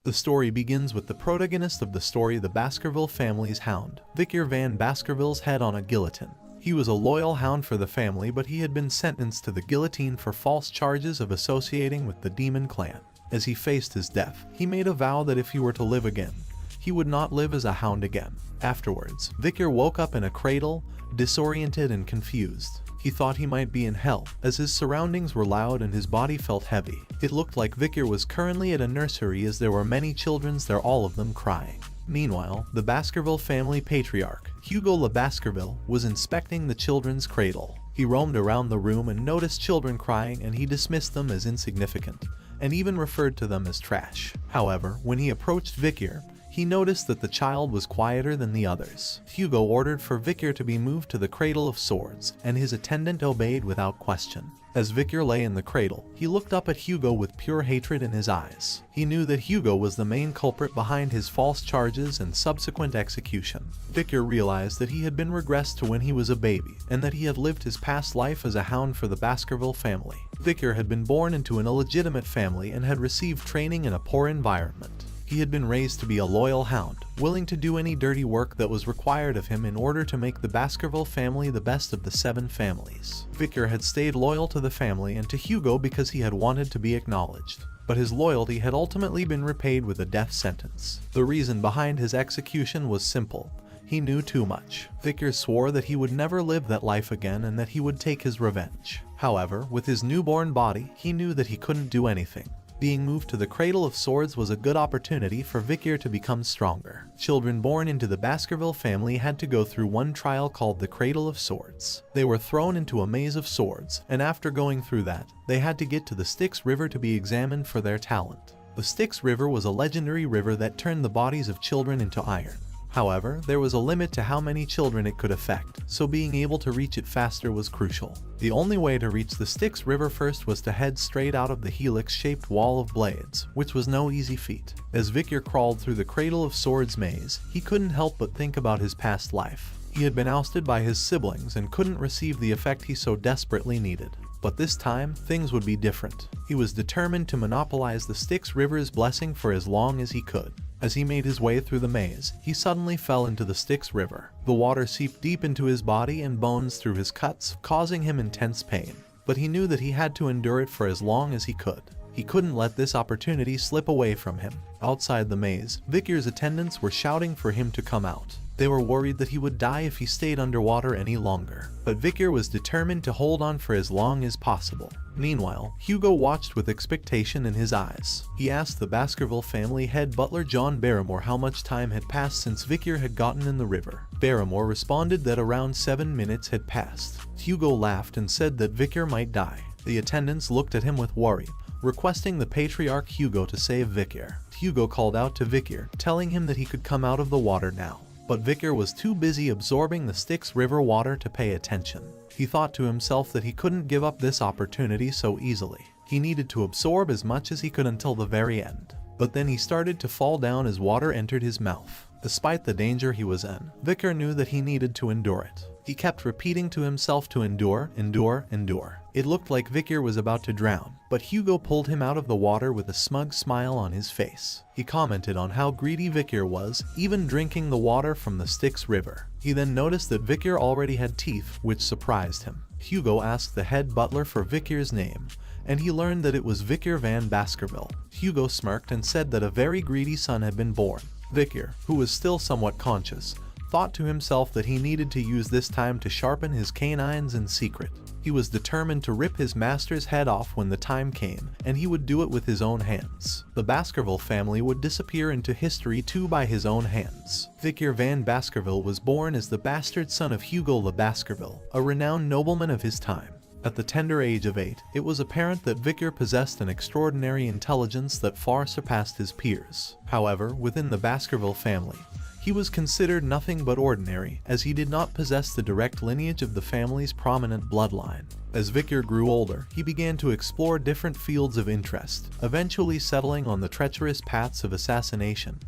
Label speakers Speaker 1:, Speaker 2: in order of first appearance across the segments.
Speaker 1: The story begins with the protagonist of the story, the Baskerville family's hound, Victor Van Baskerville's head on a guillotine. He was a loyal hound for the family, but he had been sentenced to the guillotine for false charges of associating with the demon clan. As he faced his death, he made a vow that if he were to live again, he would not live as a hound again. Afterwards, Victor woke up in a cradle, disoriented and confused. He thought he might be in hell, as his surroundings were loud and his body felt heavy. It looked like Victor was currently at a nursery, as there were many children there, all of them crying. Meanwhile, the Baskerville family patriarch, Hugo Le Baskerville, was inspecting the children's cradle. He roamed around the room and noticed children crying, and he dismissed them as insignificant, and even referred to them as trash. However, when he approached Victor, he noticed that the child was quieter than the others. Hugo ordered for Victor to be moved to the Cradle of Swords, and his attendant obeyed without question. As Victor lay in the cradle, he looked up at Hugo with pure hatred in his eyes. He knew that Hugo was the main culprit behind his false charges and subsequent execution. Victor realized that he had been regressed to when he was a baby, and that he had lived his past life as a hound for the Baskerville family. Victor had been born into an illegitimate family and had received training in a poor environment. He had been raised to be a loyal hound, willing to do any dirty work that was required of him in order to make the Baskerville family the best of the 7 families. Victor had stayed loyal to the family and to Hugo because he had wanted to be acknowledged, but his loyalty had ultimately been repaid with a death sentence. The reason behind his execution was simple. He knew too much. Victor swore that he would never live that life again and that he would take his revenge. However, with his newborn body, he knew that he couldn't do anything. Being moved to the Cradle of Swords was a good opportunity for Victor to become stronger. Children born into the Baskerville family had to go through one trial called the Cradle of Swords. They were thrown into a maze of swords, and after going through that, they had to get to the Styx River to be examined for their talent. The Styx River was a legendary river that turned the bodies of children into iron. However, there was a limit to how many children it could affect, so being able to reach it faster was crucial. The only way to reach the Styx River first was to head straight out of the helix-shaped wall of blades, which was no easy feat. As Victor crawled through the Cradle of Swords maze, he couldn't help but think about his past life. He had been ousted by his siblings and couldn't receive the effect he so desperately needed. But this time, things would be different. He was determined to monopolize the Styx River's blessing for as long as he could. As he made his way through the maze, he suddenly fell into the Styx River. The water seeped deep into his body and bones through his cuts, causing him intense pain. But he knew that he had to endure it for as long as he could. He couldn't let this opportunity slip away from him. Outside the maze, Victor's attendants were shouting for him to come out. They were worried that he would die if he stayed underwater any longer, but Victor was determined to hold on for as long as possible. Meanwhile, Hugo watched with expectation in his eyes. He asked the Baskerville family head butler John Barrymore how much time had passed since Victor had gotten in the river. Barrymore responded that around 7 minutes had passed. Hugo laughed and said that Victor might die. The attendants looked at him with worry, requesting the patriarch Hugo to save Victor. Hugo called out to Victor, telling him that he could come out of the water now. But Victor was too busy absorbing the Styx River water to pay attention. He thought to himself that he couldn't give up this opportunity so easily. He needed to absorb as much as he could until the very end. But then he started to fall down as water entered his mouth. Despite the danger he was in, Victor knew that he needed to endure it. He kept repeating to himself to endure, endure, endure. It looked like Victor was about to drown, but Hugo pulled him out of the water with a smug smile on his face. He commented on how greedy Victor was, even drinking the water from the Styx River. He then noticed that Victor already had teeth, which surprised him. Hugo asked the head butler for Victor's name, and he learned that it was Victor Van Baskerville. Hugo smirked and said that a very greedy son had been born. Victor, who was still somewhat conscious, thought to himself that he needed to use this time to sharpen his canines in secret. He was determined to rip his master's head off when the time came, and he would do it with his own hands. The Baskerville family would disappear into history too by his own hands. Victor Van Baskerville was born as the bastard son of Hugo Le Baskerville, a renowned nobleman of his time. At the tender age of 8, it was apparent that Victor possessed an extraordinary intelligence that far surpassed his peers. However, within the Baskerville family, he was considered nothing but ordinary, as he did not possess the direct lineage of the family's prominent bloodline. As Victor grew older, he began to explore different fields of interest, eventually settling on the treacherous paths of assassination,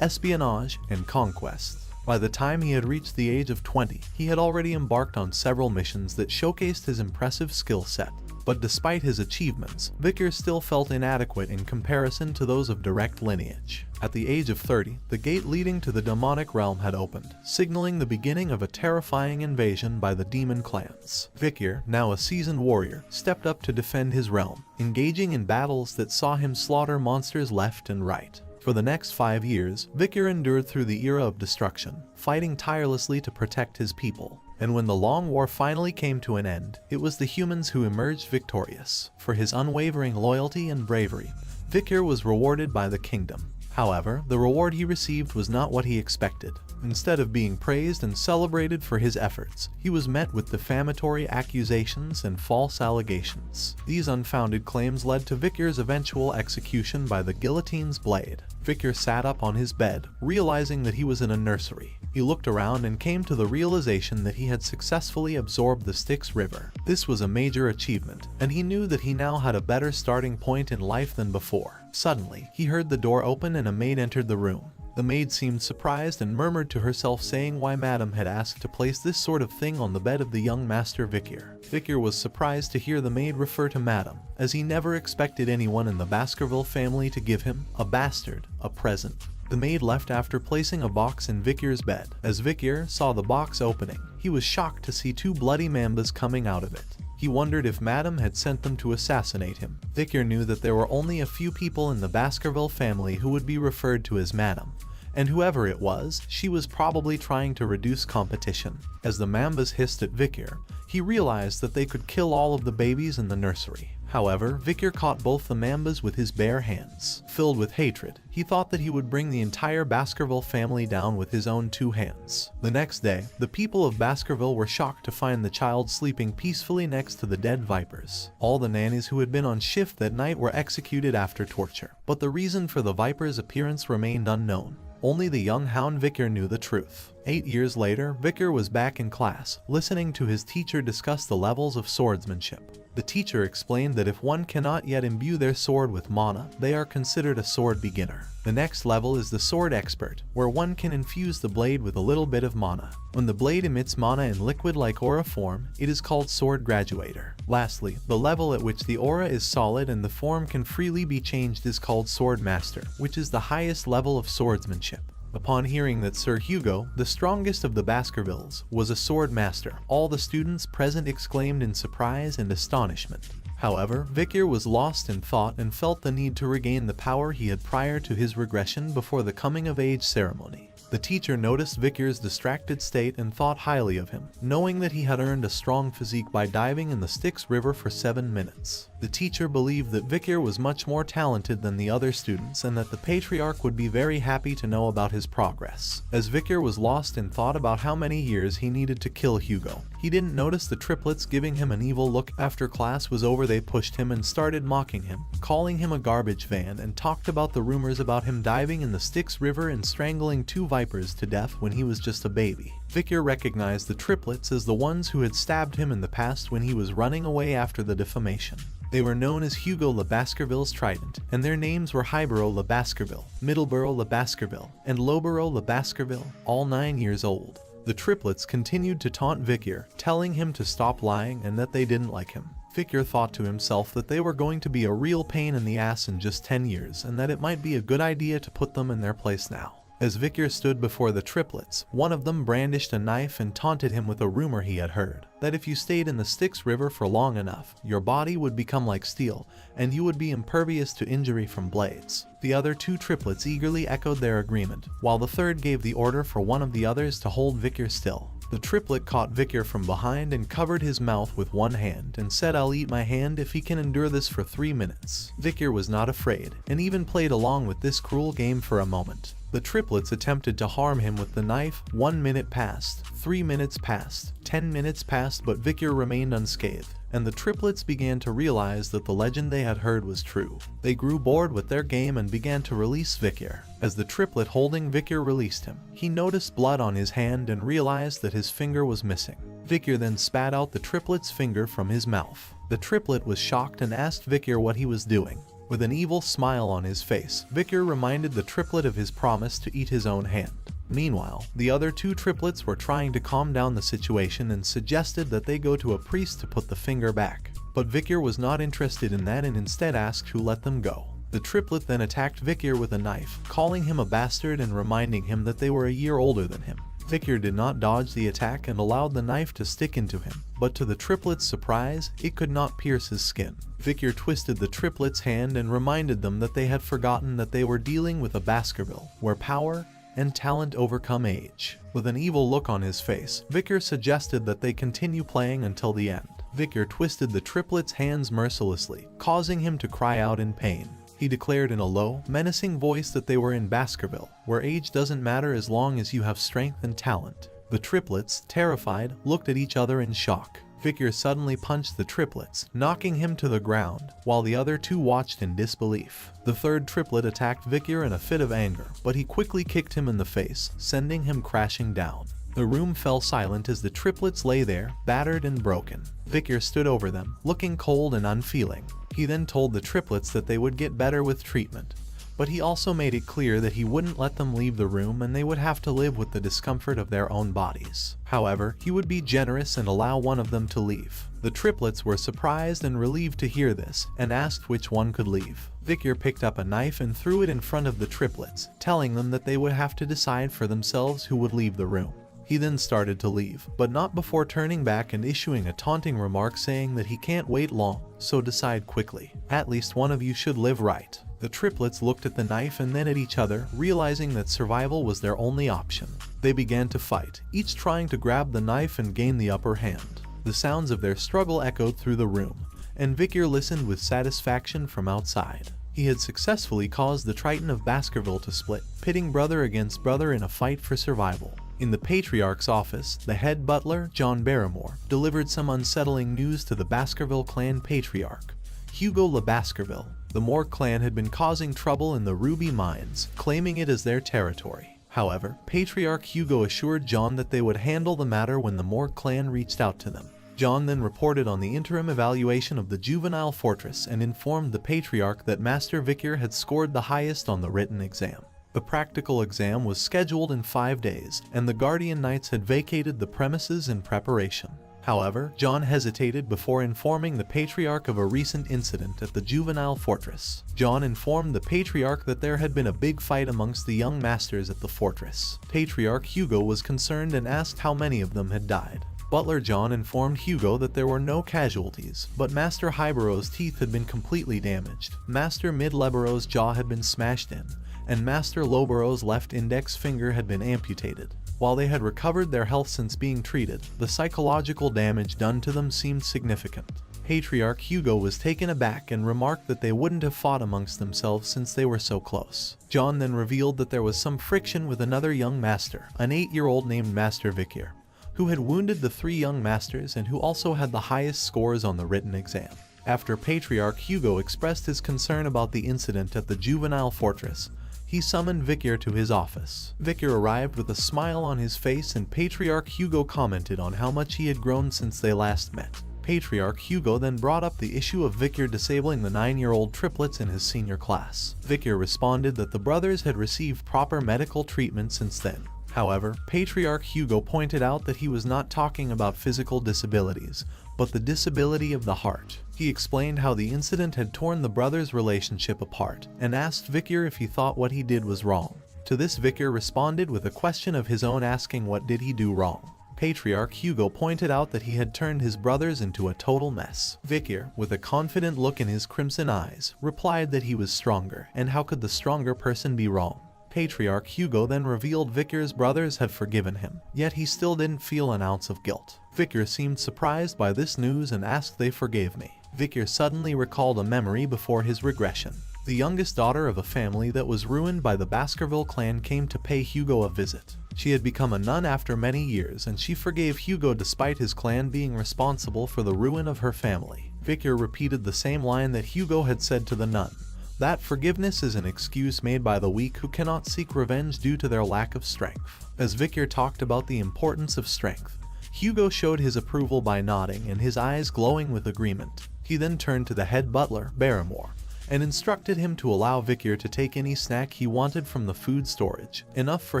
Speaker 1: espionage, and conquest. By the time he had reached the age of 20, he had already embarked on several missions that showcased his impressive skill set. But despite his achievements, Vicar still felt inadequate in comparison to those of direct lineage. At the age of 30, the gate leading to the demonic realm had opened, signaling the beginning of a terrifying invasion by the demon clans. Vicar, now a seasoned warrior, stepped up to defend his realm, engaging in battles that saw him slaughter monsters left and right. For the next 5 years, Vicar endured through the era of destruction, fighting tirelessly to protect his people. And when the long war finally came to an end, it was the humans who emerged victorious. For his unwavering loyalty and bravery, Vicar was rewarded by the kingdom. However, the reward he received was not what he expected. Instead of being praised and celebrated for his efforts, he was met with defamatory accusations and false allegations. These unfounded claims led to Vicar's eventual execution by the guillotine's blade. Vicar sat up on his bed, realizing that he was in a nursery. He looked around and came to the realization that he had successfully absorbed the Styx River. This was a major achievement, and he knew that he now had a better starting point in life than before. Suddenly, he heard the door open and a maid entered the room. The maid seemed surprised and murmured to herself, saying why Madame had asked to place this sort of thing on the bed of the young master Vicar. Vicar was surprised to hear the maid refer to Madame, as he never expected anyone in the Baskerville family to give him, a bastard, a present. The maid left after placing a box in Vicar's bed. As Vicar saw the box opening, he was shocked to see 2 bloody mambas coming out of it. He wondered if Madame had sent them to assassinate him. Vicar knew that there were only a few people in the Baskerville family who would be referred to as Madame, and whoever it was, she was probably trying to reduce competition. As the mambas hissed at Vicar, he realized that they could kill all of the babies in the nursery. However, Vicar caught both the mambas with his bare hands. Filled with hatred, he thought that he would bring the entire Baskerville family down with his own 2 hands. The next day, the people of Baskerville were shocked to find the child sleeping peacefully next to the dead vipers. All the nannies who had been on shift that night were executed after torture, but the reason for the viper's appearance remained unknown. Only the young hound Vicar knew the truth. 8 years later, Vicar was back in class, listening to his teacher discuss the levels of swordsmanship. The teacher explained that if one cannot yet imbue their sword with mana, they are considered a sword beginner. The next level is the sword expert, where one can infuse the blade with a little bit of mana. When the blade emits mana in liquid-like aura form, it is called sword graduator. Lastly, the level at which the aura is solid and the form can freely be changed is called sword master, which is the highest level of swordsmanship. Upon hearing that Sir Hugo, the strongest of the Baskervilles, was a sword master, all the students present exclaimed in surprise and astonishment. However, Vicar was lost in thought and felt the need to regain the power he had prior to his regression before the coming-of-age ceremony. The teacher noticed Vicar's distracted state and thought highly of him, knowing that he had earned a strong physique by diving in the Styx River for 7 minutes. The teacher believed that Vicar was much more talented than the other students and that the patriarch would be very happy to know about his progress. As Vicar was lost in thought about how many years he needed to kill Hugo, he didn't notice the triplets giving him an evil look. After class was over, they pushed him and started mocking him, calling him a garbage van, and talked about the rumors about him diving in the Styx River and strangling 2 vipers to death when he was just a baby. Vicar recognized the triplets as the ones who had stabbed him in the past when he was running away after the defamation. They were known as Hugo Le Baskerville's Trident, and their names were Highborough Le Baskerville, Middleborough Le Baskerville, and Lowborough Le Baskerville, all 9 years old. The triplets continued to taunt Vicar, telling him to stop lying and that they didn't like him. Vicar thought to himself that they were going to be a real pain in the ass in just 10 years, and that it might be a good idea to put them in their place now. As Vicar stood before the triplets, one of them brandished a knife and taunted him with a rumor he had heard, that if you stayed in the Styx River for long enough, your body would become like steel, and you would be impervious to injury from blades. The other 2 triplets eagerly echoed their agreement, while the third gave the order for one of the others to hold Vicar still. The triplet caught Vicar from behind and covered his mouth with one hand and said, "I'll eat my hand if he can endure this for 3 minutes." Vicar was not afraid, and even played along with this cruel game for a moment. The triplets attempted to harm him with the knife. 1 minute passed, 3 minutes passed, 10 minutes passed, but Vicar remained unscathed, and the triplets began to realize that the legend they had heard was true. They grew bored with their game and began to release Vicar. As the triplet holding Vicar released him, he noticed blood on his hand and realized that his finger was missing. Vicar then spat out the triplet's finger from his mouth. The triplet was shocked and asked Vicar what he was doing. With an evil smile on his face, Vicar reminded the triplet of his promise to eat his own hand. Meanwhile, the other 2 triplets were trying to calm down the situation and suggested that they go to a priest to put the finger back. But Victor was not interested in that and instead asked to let them go. The triplet then attacked Victor with a knife, calling him a bastard and reminding him that they were a year older than him. Victor did not dodge the attack and allowed the knife to stick into him, but to the triplet's surprise, it could not pierce his skin. Victor twisted the triplet's hand and reminded them that they had forgotten that they were dealing with a Baskerville, where power and talent overcome age. With an evil look on his face, Victor suggested that they continue playing until the end. Victor twisted the triplet's hands mercilessly, causing him to cry out in pain. He declared in a low, menacing voice that they were in Baskerville, where age doesn't matter as long as you have strength and talent. The triplets, terrified, looked at each other in shock. Victor suddenly punched the triplets, knocking him to the ground, while the other two watched in disbelief. The third triplet attacked Victor in a fit of anger, but he quickly kicked him in the face, sending him crashing down. The room fell silent as the triplets lay there, battered and broken. Victor stood over them, looking cold and unfeeling. He then told the triplets that they would get better with treatment, but he also made it clear that he wouldn't let them leave the room and they would have to live with the discomfort of their own bodies. However, he would be generous and allow one of them to leave. The triplets were surprised and relieved to hear this, and asked which one could leave. Victor picked up a knife and threw it in front of the triplets, telling them that they would have to decide for themselves who would leave the room. He then started to leave, but not before turning back and issuing a taunting remark saying that he can't wait long, so decide quickly. At least one of you should live right. The triplets looked at the knife and then at each other, realizing that survival was their only option. They began to fight, each trying to grab the knife and gain the upper hand. The sounds of their struggle echoed through the room, and Victor listened with satisfaction from outside. He had successfully caused the Triton of Baskerville to split, pitting brother against brother in a fight for survival. In the Patriarch's office, the head butler, John Barrymore, delivered some unsettling news to the Baskerville clan patriarch, Hugo Le Baskerville. The Moore clan had been causing trouble in the Ruby Mines, claiming it as their territory. However, Patriarch Hugo assured John that they would handle the matter when the Moore clan reached out to them. John then reported on the interim evaluation of the juvenile fortress and informed the Patriarch that Master Victor had scored the highest on the written exam. The practical exam was scheduled in 5 days, and the Guardian Knights had vacated the premises in preparation. However, John hesitated before informing the Patriarch of a recent incident at the juvenile fortress. John informed the Patriarch that there had been a big fight amongst the young masters at the fortress. Patriarch Hugo was concerned and asked how many of them had died. Butler John informed Hugo that there were no casualties, but Master Highborough's teeth had been completely damaged. Master Midleborough's jaw had been smashed in, and Master Lowborough's left index finger had been amputated. While they had recovered their health since being treated, the psychological damage done to them seemed significant. Patriarch Hugo was taken aback and remarked that they wouldn't have fought amongst themselves since they were so close. John then revealed that there was some friction with another young master, an 8-year-old named Master Victor, who had wounded the 3 young masters and who also had the highest scores on the written exam. After Patriarch Hugo expressed his concern about the incident at the juvenile fortress, he summoned Victor to his office. Victor arrived with a smile on his face and Patriarch Hugo commented on how much he had grown since they last met. Patriarch Hugo then brought up the issue of Victor disabling the 9-year-old triplets in his senior class. Victor responded that the brothers had received proper medical treatment since then. However, Patriarch Hugo pointed out that he was not talking about physical disabilities, but the disability of the heart. He explained how the incident had torn the brothers' relationship apart, and asked Victor if he thought what he did was wrong. To this, Victor responded with a question of his own, asking what did he do wrong. Patriarch Hugo pointed out that he had turned his brothers into a total mess. Victor, with a confident look in his crimson eyes, replied that he was stronger, and how could the stronger person be wrong? Patriarch Hugo then revealed Victor's brothers had forgiven him, yet he still didn't feel an ounce of guilt. Victor seemed surprised by this news and asked they forgave me. Victor suddenly recalled a memory before his regression. The youngest daughter of a family that was ruined by the Baskerville clan came to pay Hugo a visit. She had become a nun after many years, and she forgave Hugo despite his clan being responsible for the ruin of her family. Victor repeated the same line that Hugo had said to the nun, that forgiveness is an excuse made by the weak who cannot seek revenge due to their lack of strength. As Victor talked about the importance of strength, Hugo showed his approval by nodding and his eyes glowing with agreement. He then turned to the head butler, Barrymore, and instructed him to allow Victor to take any snack he wanted from the food storage, enough for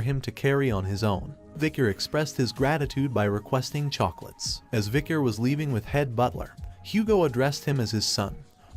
Speaker 1: him to carry on his own. Victor expressed his gratitude by requesting chocolates. As Victor was leaving with head butler, Hugo addressed him as his son,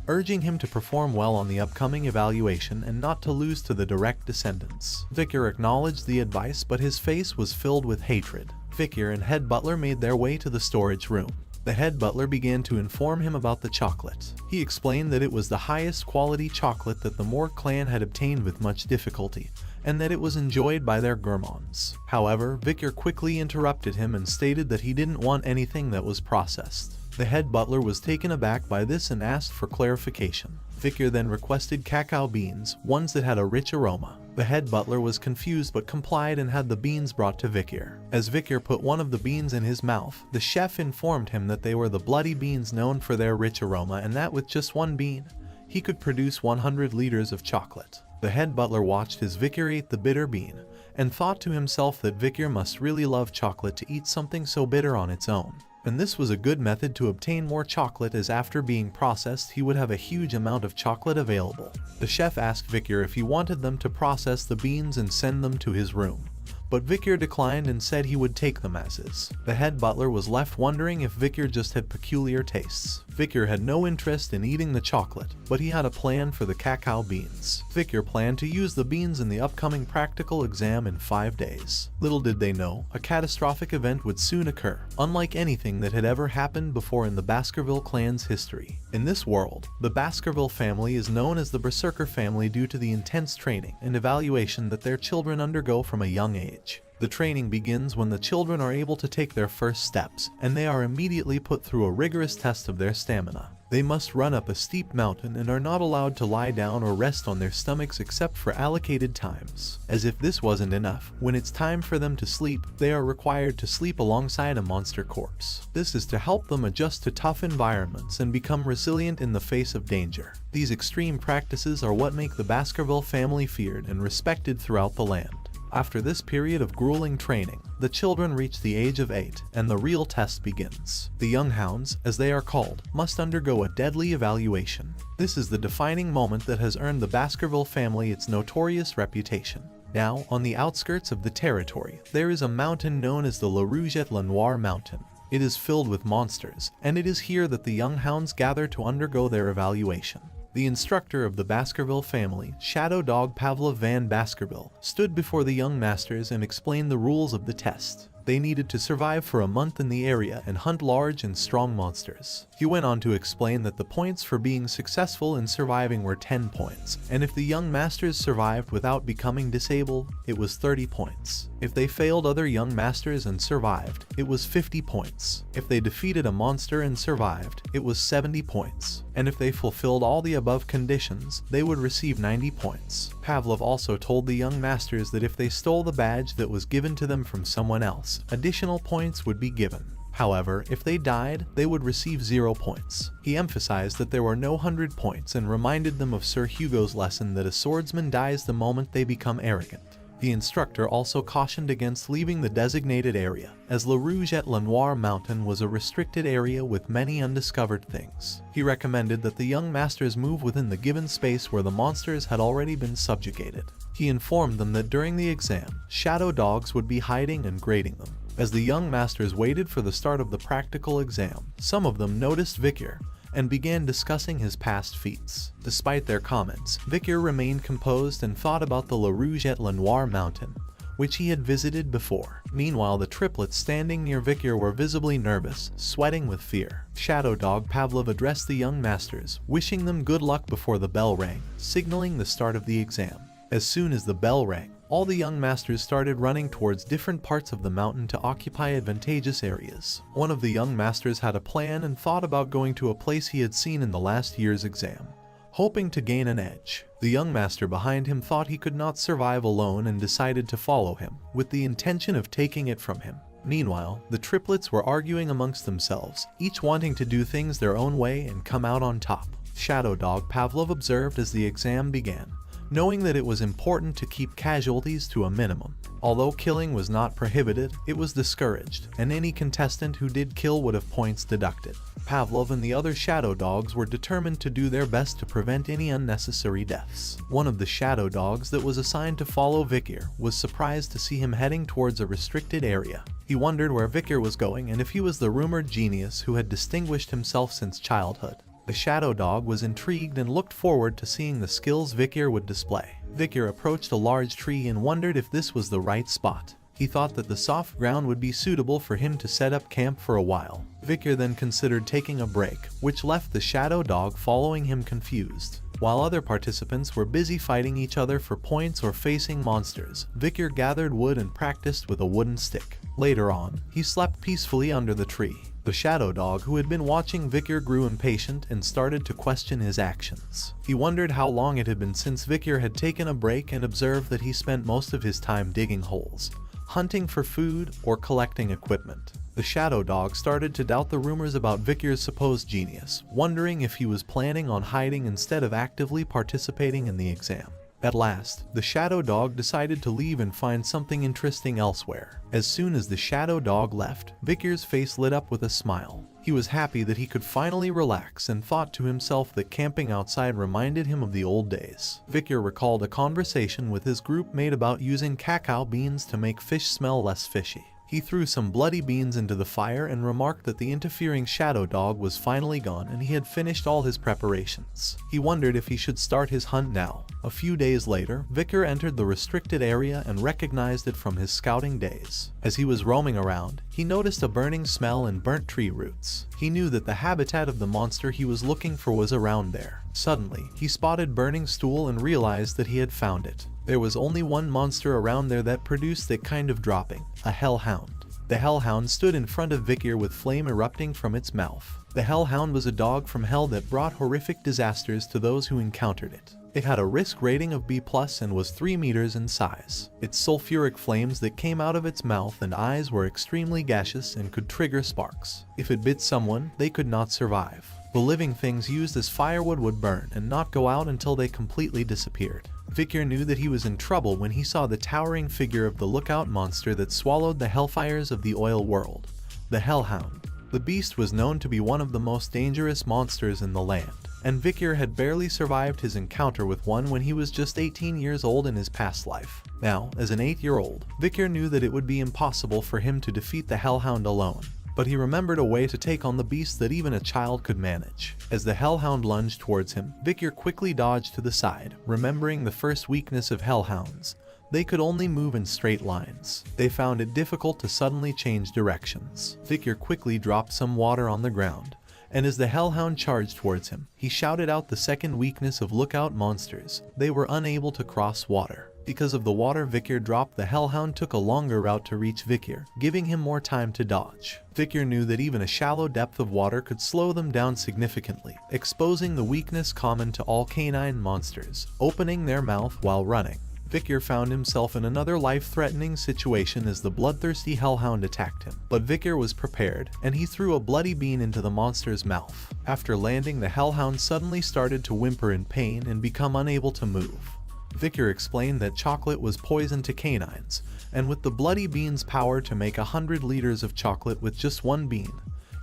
Speaker 1: urging him to perform well on the upcoming evaluation and not to lose to the direct descendants. Vicar acknowledged the advice, but his face was filled with hatred. Vicar and head butler made their way to the storage room. The head butler began to inform him about the chocolate. He explained that it was the highest quality chocolate that the Moore clan had obtained with much difficulty, and that it was enjoyed by their gourmands. However, Vicar quickly interrupted him and stated that he didn't want anything that was processed. The head butler was taken aback by this and asked for clarification. Vicar then requested cacao beans, ones that had a rich aroma. The head butler was confused but complied and had the beans brought to Vicar. As Vicar put one of the beans in his mouth, the chef informed him that they were the bloody beans known for their rich aroma, and that with just one bean, he could produce 100 liters of chocolate. The head butler watched as Vicar ate the bitter bean, and thought to himself that Vicar must really love chocolate to eat something so bitter on its own. And this was a good method to obtain more chocolate, as after being processed he would have a huge amount of chocolate available. The chef asked Vicar if he wanted them to process the beans and send them to his room, but Vicar declined and said he would take them as is. The head butler was left wondering if Vicar just had peculiar tastes. Vicar had no interest in eating the chocolate, but he had a plan for the cacao beans. Vicar planned to use the beans in the upcoming practical exam in 5 days. Little did they know, a catastrophic event would soon occur, unlike anything that had ever happened before in the Baskerville clan's history. In this world, the Baskerville family is known as the Berserker family due to the intense training and evaluation that their children undergo from a young age. The training begins when the children are able to take their first steps, and they are immediately put through a rigorous test of their stamina. They must run up a steep mountain and are not allowed to lie down or rest on their stomachs except for allocated times. As if this wasn't enough, when it's time for them to sleep, they are required to sleep alongside a monster corpse. This is to help them adjust to tough environments and become resilient in the face of danger. These extreme practices are what make the Baskerville family feared and respected throughout the land. After this period of grueling training, the children reach the age of 8, and the real test begins. The young hounds, as they are called, must undergo a deadly evaluation. This is the defining moment that has earned the Baskerville family its notorious reputation. Now, on the outskirts of the territory, there is a mountain known as the La Rougette La Noire Mountain. It is filled with monsters, and it is here that the young hounds gather to undergo their evaluation. The instructor of the Baskerville family, Shadow Dog Pavlov van Baskerville, stood before the young masters and explained the rules of the test. They needed to survive for a month in the area and hunt large and strong monsters. He went on to explain that the points for being successful in surviving were 10 points, and if the young masters survived without becoming disabled, it was 30 points. If they failed other young masters and survived, it was 50 points. If they defeated a monster and survived, it was 70 points. And if they fulfilled all the above conditions, they would receive 90 points. Pavlov also told the young masters that if they stole the badge that was given to them from someone else, additional points would be given. However, if they died, they would receive 0 points. He emphasized that there were no 100 points and reminded them of Sir Hugo's lesson that a swordsman dies the moment they become arrogant. The instructor also cautioned against leaving the designated area, as La Rougette La Noire Mountain was a restricted area with many undiscovered things. He recommended that the young masters move within the given space where the monsters had already been subjugated. He informed them that during the exam, shadow dogs would be hiding and grading them. As the young masters waited for the start of the practical exam, some of them noticed Vicar and began discussing his past feats. Despite their comments, Vicar remained composed and thought about the La Rougette La Noire Mountain, which he had visited before. Meanwhile, the triplets standing near Vicar were visibly nervous, sweating with fear. Shadow Dog Pavlov addressed the young masters, wishing them good luck before the bell rang, signaling the start of the exam. As soon as the bell rang, all the young masters started running towards different parts of the mountain to occupy advantageous areas. One of the young masters had a plan and thought about going to a place he had seen in the last year's exam, hoping to gain an edge. The young master behind him thought he could not survive alone and decided to follow him, with the intention of taking it from him. Meanwhile, the triplets were arguing amongst themselves, each wanting to do things their own way and come out on top. Shadow Dog Pavlov observed as the exam began, knowing that it was important to keep casualties to a minimum. Although killing was not prohibited, it was discouraged, and any contestant who did kill would have points deducted. Pavlov and the other shadow dogs were determined to do their best to prevent any unnecessary deaths. One of the shadow dogs that was assigned to follow Vikir was surprised to see him heading towards a restricted area. He wondered where Vikir was going and if he was the rumored genius who had distinguished himself since childhood. The shadow dog was intrigued and looked forward to seeing the skills Vikir would display. Vikir approached a large tree and wondered if this was the right spot. He thought that the soft ground would be suitable for him to set up camp for a while. Vikir then considered taking a break, which left the shadow dog following him confused. While other participants were busy fighting each other for points or facing monsters, Vikir gathered wood and practiced with a wooden stick. Later on, he slept peacefully under the tree. The shadow dog who had been watching Vikir grew impatient and started to question his actions. He wondered how long it had been since Vikir had taken a break and observed that he spent most of his time digging holes, hunting for food, or collecting equipment. The shadow dog started to doubt the rumors about Vikir's supposed genius, wondering if he was planning on hiding instead of actively participating in the exam. At last, the shadow dog decided to leave and find something interesting elsewhere. As soon as the shadow dog left, Vikir's face lit up with a smile. He was happy that he could finally relax and thought to himself that camping outside reminded him of the old days. Vikir recalled a conversation with his group mate about using cacao beans to make fish smell less fishy. He threw some bloody beans into the fire and remarked that the interfering shadow dog was finally gone and he had finished all his preparations. He wondered if he should start his hunt now. A few days later, Vikir entered the restricted area and recognized it from his scouting days. As he was roaming around, he noticed a burning smell and burnt tree roots. He knew that the habitat of the monster he was looking for was around there. Suddenly, he spotted burning stool and realized that he had found it. There was only one monster around there that produced that kind of dropping, a hellhound. The hellhound stood in front of Vikir with flame erupting from its mouth. The hellhound was a dog from hell that brought horrific disasters to those who encountered it. It had a risk rating of B+ and was 3 meters in size. Its sulfuric flames that came out of its mouth and eyes were extremely gaseous and could trigger sparks. If it bit someone, they could not survive. The living things used as firewood would burn and not go out until they completely disappeared. Vikir knew that he was in trouble when he saw the towering figure of the lookout monster that swallowed the hellfires of the oil world, the hellhound. The beast was known to be one of the most dangerous monsters in the land, and Vikir had barely survived his encounter with one when he was just 18 years old in his past life. Now, as an 8-year-old, Vikir knew that it would be impossible for him to defeat the hellhound alone. But he remembered a way to take on the beast that even a child could manage. As the hellhound lunged towards him, Vikir quickly dodged to the side, remembering the first weakness of hellhounds. They could only move in straight lines. They found it difficult to suddenly change directions. Vikir quickly dropped some water on the ground, and as the hellhound charged towards him, he shouted out the second weakness of lookout monsters. They were unable to cross water. Because of the water Vikir dropped, the hellhound took a longer route to reach Vikir, giving him more time to dodge. Vikir knew that even a shallow depth of water could slow them down significantly, exposing the weakness common to all canine monsters, opening their mouth while running. Vikir found himself in another life-threatening situation as the bloodthirsty hellhound attacked him. But Vikir was prepared, and he threw a bloody bean into the monster's mouth. After landing, the hellhound suddenly started to whimper in pain and become unable to move. Vikir explained that chocolate was poison to canines, and with the bloody bean's power to make 100 liters of chocolate with just one bean,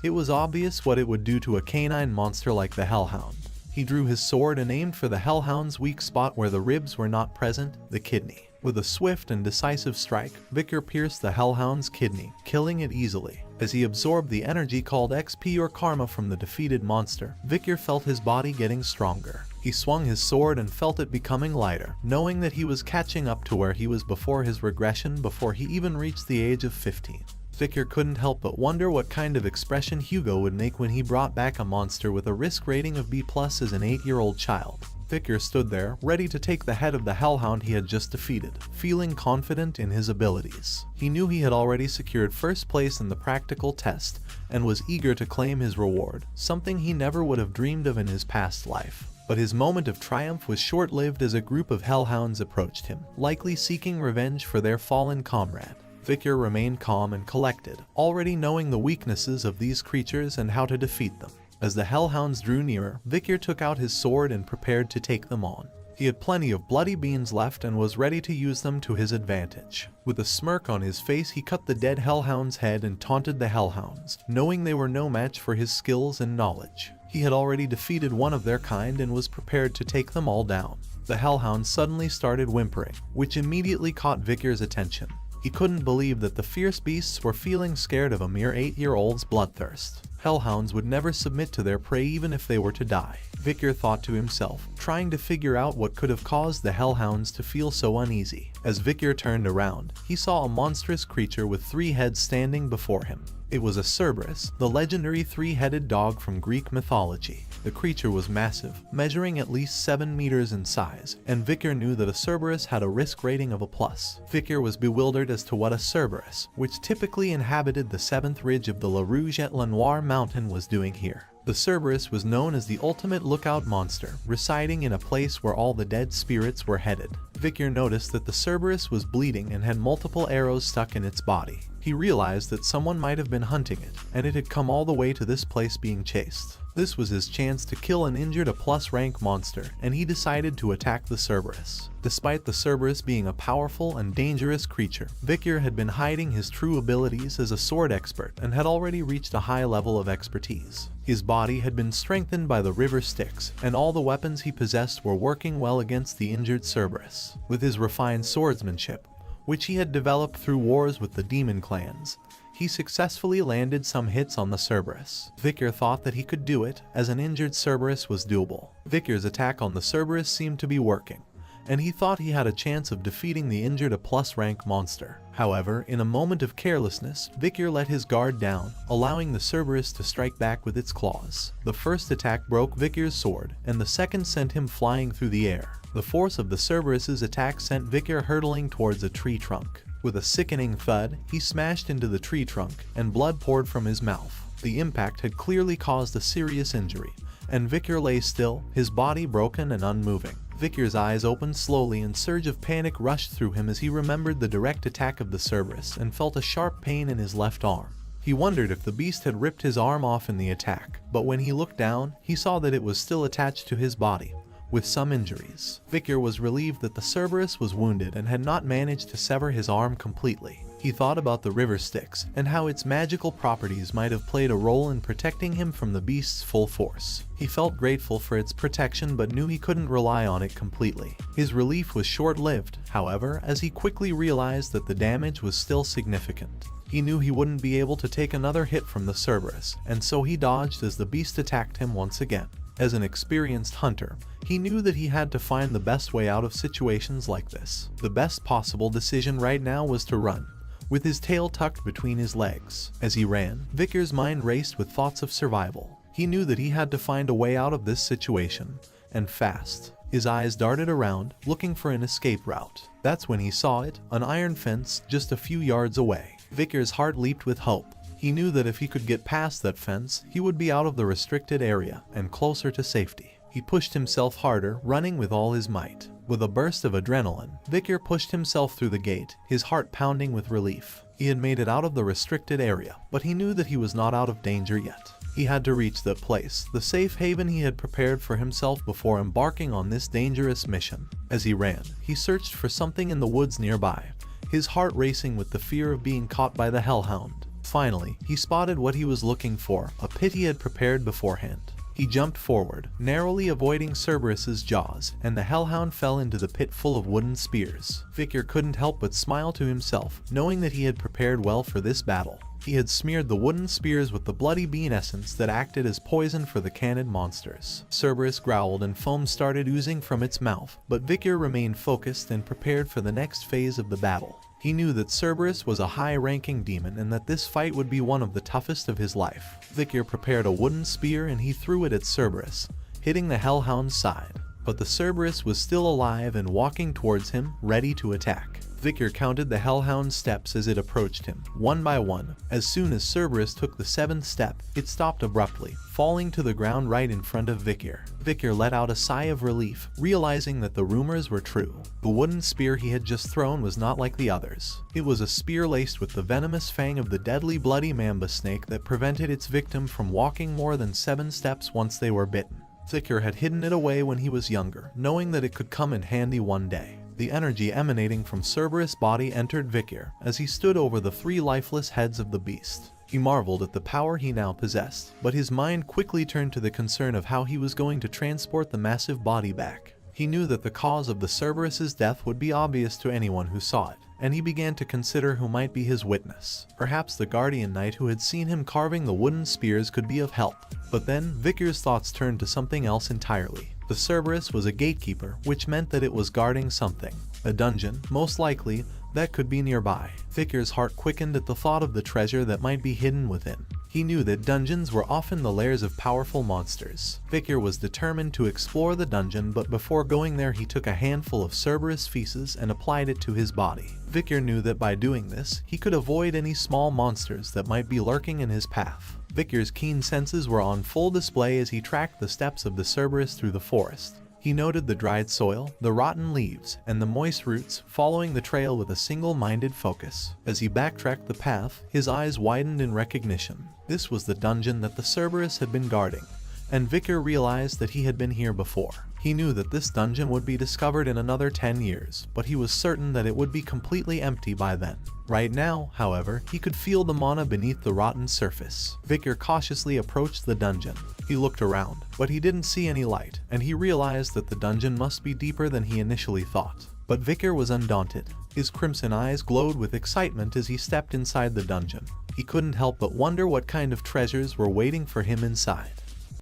Speaker 1: it was obvious what it would do to a canine monster like the hellhound. He drew his sword and aimed for the hellhound's weak spot where the ribs were not present, the kidney. With a swift and decisive strike, Vikir pierced the hellhound's kidney, killing it easily. As he absorbed the energy called XP or karma from the defeated monster, Vikir felt his body getting stronger. He swung his sword and felt it becoming lighter, knowing that he was catching up to where he was before his regression before he even reached the age of 15. Vikir couldn't help but wonder what kind of expression Hugo would make when he brought back a monster with a risk rating of B+ as an 8-year-old child. Vikir stood there, ready to take the head of the hellhound he had just defeated, feeling confident in his abilities. He knew he had already secured first place in the practical test, and was eager to claim his reward, something he never would have dreamed of in his past life. But his moment of triumph was short-lived as a group of hellhounds approached him, likely seeking revenge for their fallen comrade. Vikir remained calm and collected, already knowing the weaknesses of these creatures and how to defeat them. As the hellhounds drew nearer, Vikir took out his sword and prepared to take them on. He had plenty of bloody beans left and was ready to use them to his advantage. With a smirk on his face, he cut the dead hellhound's head and taunted the hellhounds, knowing they were no match for his skills and knowledge. He had already defeated one of their kind and was prepared to take them all down. The hellhound suddenly started whimpering, which immediately caught Vickers' attention. He couldn't believe that the fierce beasts were feeling scared of a mere 8-year-old's bloodthirst. Hellhounds would never submit to their prey even if they were to die, Vicker thought to himself, trying to figure out what could have caused the hellhounds to feel so uneasy. As Vicker turned around, he saw a monstrous creature with 3 heads standing before him. It was a Cerberus, the legendary 3-headed dog from Greek mythology. The creature was massive, measuring at least 7 meters in size, and Vicker knew that a Cerberus had a risk rating of a+. Vicker was bewildered as to what a Cerberus, which typically inhabited the 7th ridge of the La Rouge et La Noire mountain, was doing here. The Cerberus was known as the ultimate lookout monster, residing in a place where all the dead spirits were headed. Vicker noticed that the Cerberus was bleeding and had multiple arrows stuck in its body. He realized that someone might have been hunting it, and it had come all the way to this place being chased. This was his chance to kill and injure a +rank monster, and he decided to attack the Cerberus. Despite the Cerberus being a powerful and dangerous creature, Vicker had been hiding his true abilities as a sword expert and had already reached a high level of expertise. His body had been strengthened by the river Styx, and all the weapons he possessed were working well against the injured Cerberus. With his refined swordsmanship, which he had developed through wars with the demon clans, he successfully landed some hits on the Cerberus. Vicker thought that he could do it, as an injured Cerberus was doable. Vicker's attack on the Cerberus seemed to be working, and he thought he had a chance of defeating the injured +rank monster. However, in a moment of carelessness, Vicker let his guard down, allowing the Cerberus to strike back with its claws. The first attack broke Vicker's sword, and the second sent him flying through the air. The force of the Cerberus's attack sent Vicker hurtling towards a tree trunk. With a sickening thud, he smashed into the tree trunk, and blood poured from his mouth. The impact had clearly caused a serious injury, and Vicker lay still, his body broken and unmoving. Vicker's eyes opened slowly and a surge of panic rushed through him as he remembered the direct attack of the Cerberus and felt a sharp pain in his left arm. He wondered if the beast had ripped his arm off in the attack, but when he looked down, he saw that it was still attached to his body, with some injuries. Vicker was relieved that the Cerberus was wounded and had not managed to sever his arm completely. He thought about the river Styx and how its magical properties might have played a role in protecting him from the beast's full force. He felt grateful for its protection but knew he couldn't rely on it completely. His relief was short-lived, however, as he quickly realized that the damage was still significant. He knew he wouldn't be able to take another hit from the Cerberus, and so he dodged as the beast attacked him once again. As an experienced hunter, he knew that he had to find the best way out of situations like this. The best possible decision right now was to run, with his tail tucked between his legs. As he ran, Vicker's mind raced with thoughts of survival. He knew that he had to find a way out of this situation, and fast. His eyes darted around, looking for an escape route. That's when he saw it, an iron fence just a few yards away. Vicker's heart leaped with hope. He knew that if he could get past that fence, he would be out of the restricted area and closer to safety. He pushed himself harder, running with all his might. With a burst of adrenaline, Vicker pushed himself through the gate, his heart pounding with relief. He had made it out of the restricted area, but he knew that he was not out of danger yet. He had to reach that place, the safe haven he had prepared for himself before embarking on this dangerous mission. As he ran, he searched for something in the woods nearby, his heart racing with the fear of being caught by the hellhound. Finally, he spotted what he was looking for, a pit he had prepared beforehand. He jumped forward, narrowly avoiding Cerberus's jaws, and the hellhound fell into the pit full of wooden spears. Vicker couldn't help but smile to himself, knowing that he had prepared well for this battle. He had smeared the wooden spears with the bloody bean essence that acted as poison for the canid monsters. Cerberus growled and foam started oozing from its mouth, but Vicker remained focused and prepared for the next phase of the battle. He knew that Cerberus was a high-ranking demon and that this fight would be one of the toughest of his life. Vicker prepared a wooden spear and he threw it at Cerberus, hitting the hellhound's side. But the Cerberus was still alive and walking towards him, ready to attack. Vicker counted the hellhound's steps as it approached him, one by one. As soon as Cerberus took the 7th step, it stopped abruptly, falling to the ground right in front of Vicker. Vicker let out a sigh of relief, realizing that the rumors were true. The wooden spear he had just thrown was not like the others. It was a spear laced with the venomous fang of the deadly bloody mamba snake that prevented its victim from walking more than 7 steps once they were bitten. Vicar had hidden it away when he was younger, knowing that it could come in handy one day. The energy emanating from Cerberus' body entered Vicar as he stood over the 3 lifeless heads of the beast. He marveled at the power he now possessed, but his mind quickly turned to the concern of how he was going to transport the massive body back. He knew that the cause of the Cerberus' death would be obvious to anyone who saw it, and he began to consider who might be his witness. Perhaps the guardian knight who had seen him carving the wooden spears could be of help. But then, Vicar's thoughts turned to something else entirely. The Cerberus was a gatekeeper, which meant that it was guarding something. A dungeon, most likely, that could be nearby. Vicar's heart quickened at the thought of the treasure that might be hidden within. He knew that dungeons were often the lairs of powerful monsters. Vicar was determined to explore the dungeon, but before going there he took a handful of Cerberus feces and applied it to his body. Vicar knew that by doing this, he could avoid any small monsters that might be lurking in his path. Vicar's keen senses were on full display as he tracked the steps of the Cerberus through the forest. He noted the dried soil, the rotten leaves, and the moist roots, following the trail with a single-minded focus. As he backtracked the path, his eyes widened in recognition. This was the dungeon that the Cerberus had been guarding, and Vicar realized that he had been here before. He knew that this dungeon would be discovered in another 10 years, but he was certain that it would be completely empty by then. Right now, however, he could feel the mana beneath the rotten surface. Vicar cautiously approached the dungeon. He looked around, but he didn't see any light, and he realized that the dungeon must be deeper than he initially thought. But Vicar was undaunted. His crimson eyes glowed with excitement as he stepped inside the dungeon. He couldn't help but wonder what kind of treasures were waiting for him inside.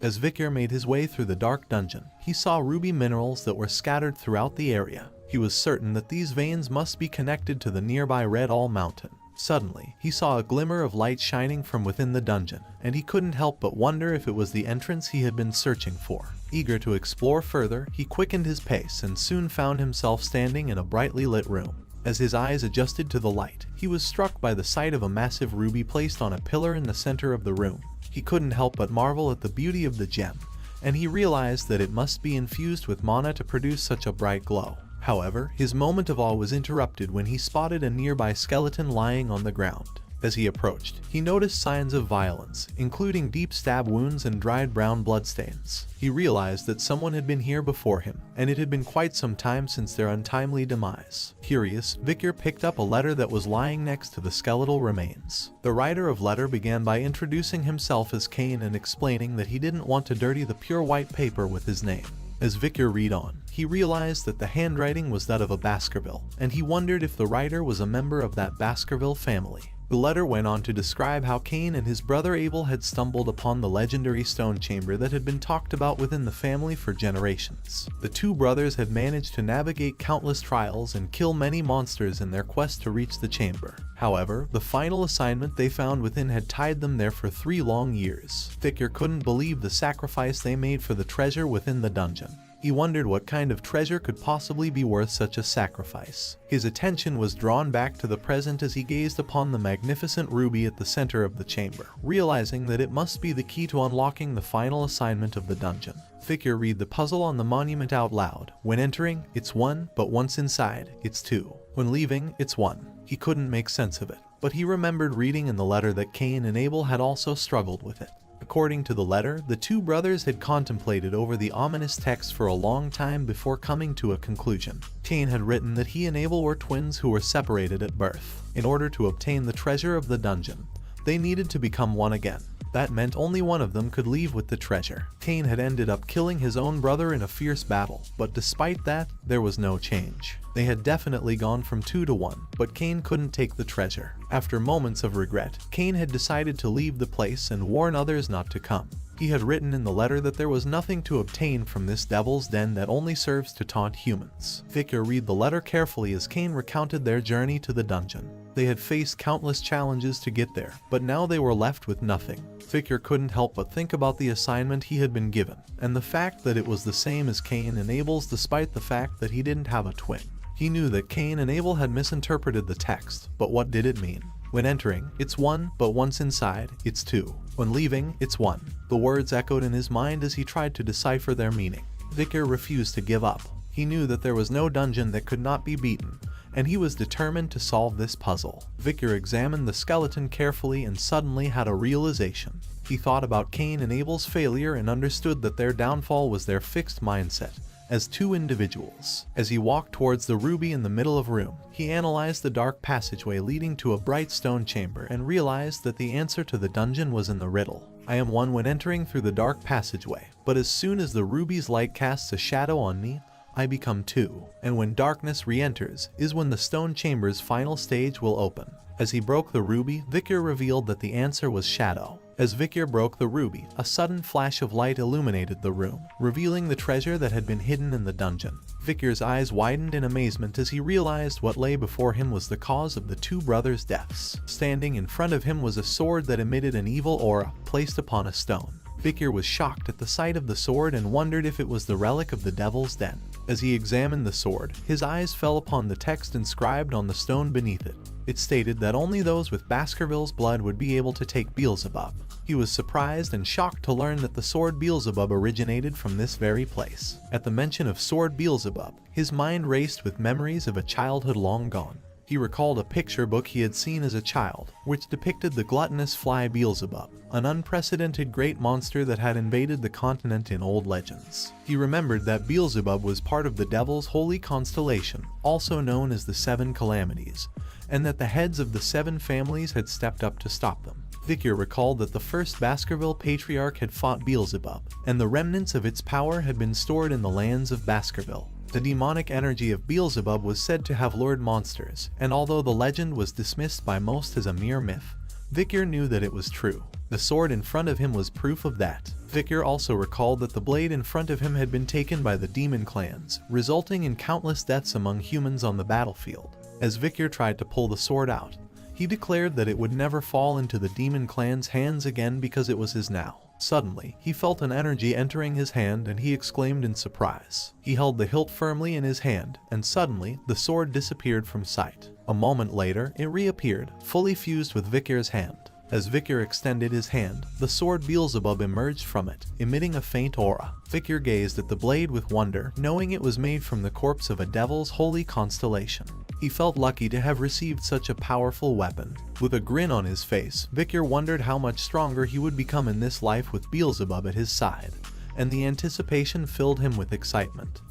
Speaker 1: As Vicar made his way through the dark dungeon, he saw ruby minerals that were scattered throughout the area. He was certain that these veins must be connected to the nearby Red All Mountain. Suddenly, he saw a glimmer of light shining from within the dungeon, and he couldn't help but wonder if it was the entrance he had been searching for. Eager to explore further, he quickened his pace and soon found himself standing in a brightly lit room. As his eyes adjusted to the light, he was struck by the sight of a massive ruby placed on a pillar in the center of the room. He couldn't help but marvel at the beauty of the gem, and he realized that it must be infused with mana to produce such a bright glow. However, his moment of awe was interrupted when he spotted a nearby skeleton lying on the ground. As he approached, he noticed signs of violence, including deep stab wounds and dried brown bloodstains. He realized that someone had been here before him, and it had been quite some time since their untimely demise. Curious, Vicar picked up a letter that was lying next to the skeletal remains. The writer of letter began by introducing himself as Cain and explaining that he didn't want to dirty the pure white paper with his name. As Vicar read on, he realized that the handwriting was that of a Baskerville, and he wondered if the writer was a member of that Baskerville family. The letter went on to describe how Cain and his brother Abel had stumbled upon the legendary stone chamber that had been talked about within the family for generations. The two brothers had managed to navigate countless trials and kill many monsters in their quest to reach the chamber. However, the final assignment they found within had tied them there for 3 long years. Vicar couldn't believe the sacrifice they made for the treasure within the dungeon. He wondered what kind of treasure could possibly be worth such a sacrifice. His attention was drawn back to the present as he gazed upon the magnificent ruby at the center of the chamber, realizing that it must be the key to unlocking the final assignment of the dungeon. Vicar read the puzzle on the monument out loud. When entering, it's 1, but once inside, it's 2. When leaving, it's 1. He couldn't make sense of it, but he remembered reading in the letter that Cain and Abel had also struggled with it. According to the letter, the two brothers had contemplated over the ominous text for a long time before coming to a conclusion. Cain had written that he and Abel were twins who were separated at birth. In order to obtain the treasure of the dungeon, they needed to become one again. That meant only one of them could leave with the treasure. Cain had ended up killing his own brother in a fierce battle, but despite that, there was no change. They had definitely gone from 2 to 1, but Cain couldn't take the treasure. After moments of regret, Cain had decided to leave the place and warn others not to come. He had written in the letter that there was nothing to obtain from this devil's den that only serves to taunt humans. Vicar read the letter carefully as Cain recounted their journey to the dungeon. They had faced countless challenges to get there, but now they were left with nothing. Vicar couldn't help but think about the assignment he had been given, and the fact that it was the same as Cain and Abel's despite the fact that he didn't have a twin. He knew that Cain and Abel had misinterpreted the text, but what did it mean? When entering, it's 1, but once inside, it's 2. When leaving, it's 1. The words echoed in his mind as he tried to decipher their meaning. Vicar refused to give up. He knew that there was no dungeon that could not be beaten, and he was determined to solve this puzzle. Victor examined the skeleton carefully and suddenly had a realization. He thought about Cain and Abel's failure and understood that their downfall was their fixed mindset as two individuals. As he walked towards the ruby in the middle of the room, he analyzed the dark passageway leading to a bright stone chamber and realized that the answer to the dungeon was in the riddle. I am one when entering through the dark passageway, but as soon as the ruby's light casts a shadow on me, I become two. And when darkness re-enters is when the stone chamber's final stage will open. As he broke the ruby, Victor revealed that the answer was shadow. As Victor broke the ruby, a sudden flash of light illuminated the room, revealing the treasure that had been hidden in the dungeon. Victor's eyes widened in amazement as he realized what lay before him was the cause of the two brothers' deaths. Standing in front of him was a sword that emitted an evil aura placed upon a stone. Victor was shocked at the sight of the sword and wondered if it was the relic of the Devil's Den. As he examined the sword, his eyes fell upon the text inscribed on the stone beneath it. It stated that only those with Baskerville's blood would be able to take Beelzebub. He was surprised and shocked to learn that the sword Beelzebub originated from this very place. At the mention of sword Beelzebub, his mind raced with memories of a childhood long gone. He recalled a picture book he had seen as a child, which depicted the gluttonous fly Beelzebub, an unprecedented great monster that had invaded the continent in old legends. He remembered that Beelzebub was part of the devil's holy constellation, also known as the Seven Calamities, and that the heads of the seven families had stepped up to stop them. Victor recalled that the first Baskerville patriarch had fought Beelzebub, and the remnants of its power had been stored in the lands of Baskerville. The demonic energy of Beelzebub was said to have lured monsters, and although the legend was dismissed by most as a mere myth, Victor knew that it was true. The sword in front of him was proof of that. Victor also recalled that the blade in front of him had been taken by the demon clans, resulting in countless deaths among humans on the battlefield. As Victor tried to pull the sword out, he declared that it would never fall into the demon clan's hands again because it was his now. Suddenly, he felt an energy entering his hand and he exclaimed in surprise. He held the hilt firmly in his hand, and suddenly, the sword disappeared from sight. A moment later, it reappeared, fully fused with Victor's hand. As Victor extended his hand, the sword Beelzebub emerged from it, emitting a faint aura. Victor gazed at the blade with wonder, knowing it was made from the corpse of a devil's holy constellation. He felt lucky to have received such a powerful weapon. With a grin on his face, Victor wondered how much stronger he would become in this life with Beelzebub at his side, and the anticipation filled him with excitement.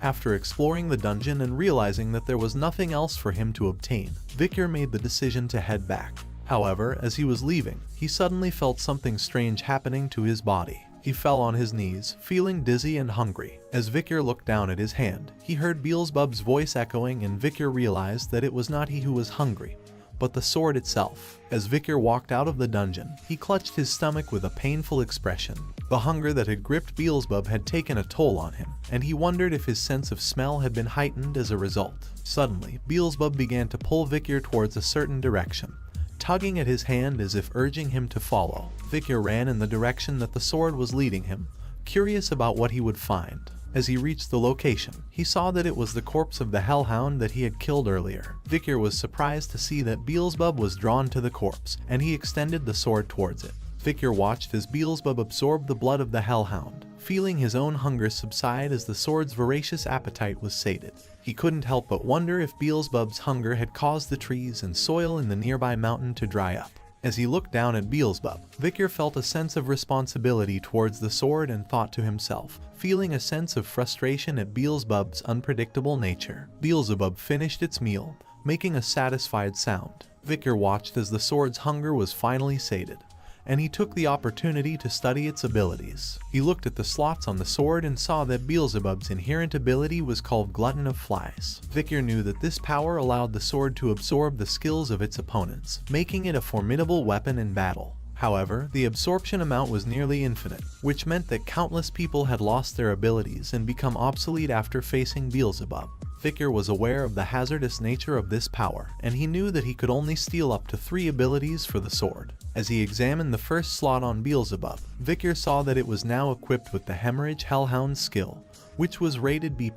Speaker 1: After exploring the dungeon and realizing that there was nothing else for him to obtain, Victor made the decision to head back. However, as he was leaving, he suddenly felt something strange happening to his body. He fell on his knees, feeling dizzy and hungry. As Victor looked down at his hand, he heard Beelzebub's voice echoing, and Victor realized that it was not he who was hungry, but the sword itself. As Victor walked out of the dungeon, he clutched his stomach with a painful expression. The hunger that had gripped Beelzebub had taken a toll on him, and he wondered if his sense of smell had been heightened as a result. Suddenly, Beelzebub began to pull Victor towards a certain direction, tugging at his hand as if urging him to follow. Victor ran in the direction that the sword was leading him, curious about what he would find. As he reached the location, he saw that it was the corpse of the hellhound that he had killed earlier. Victor was surprised to see that Beelzebub was drawn to the corpse, and he extended the sword towards it. Victor watched as Beelzebub absorbed the blood of the hellhound, feeling his own hunger subside as the sword's voracious appetite was sated. He couldn't help but wonder if Beelzebub's hunger had caused the trees and soil in the nearby mountain to dry up. As he looked down at Beelzebub, Victor felt a sense of responsibility towards the sword and thought to himself, feeling a sense of frustration at Beelzebub's unpredictable nature. Beelzebub finished its meal, making a satisfied sound. Victor watched as the sword's hunger was finally sated, and he took the opportunity to study its abilities. He looked at the slots on the sword and saw that Beelzebub's inherent ability was called Glutton of Flies. Victor knew that this power allowed the sword to absorb the skills of its opponents, making it a formidable weapon in battle. However, the absorption amount was nearly infinite, which meant that countless people had lost their abilities and become obsolete after facing Beelzebub. Victor was aware of the hazardous nature of this power, and he knew that he could only steal up to 3 abilities for the sword. As he examined the first slot on Beelzebub, Victor saw that it was now equipped with the Hemorrhage Hellhound skill, which was rated B+.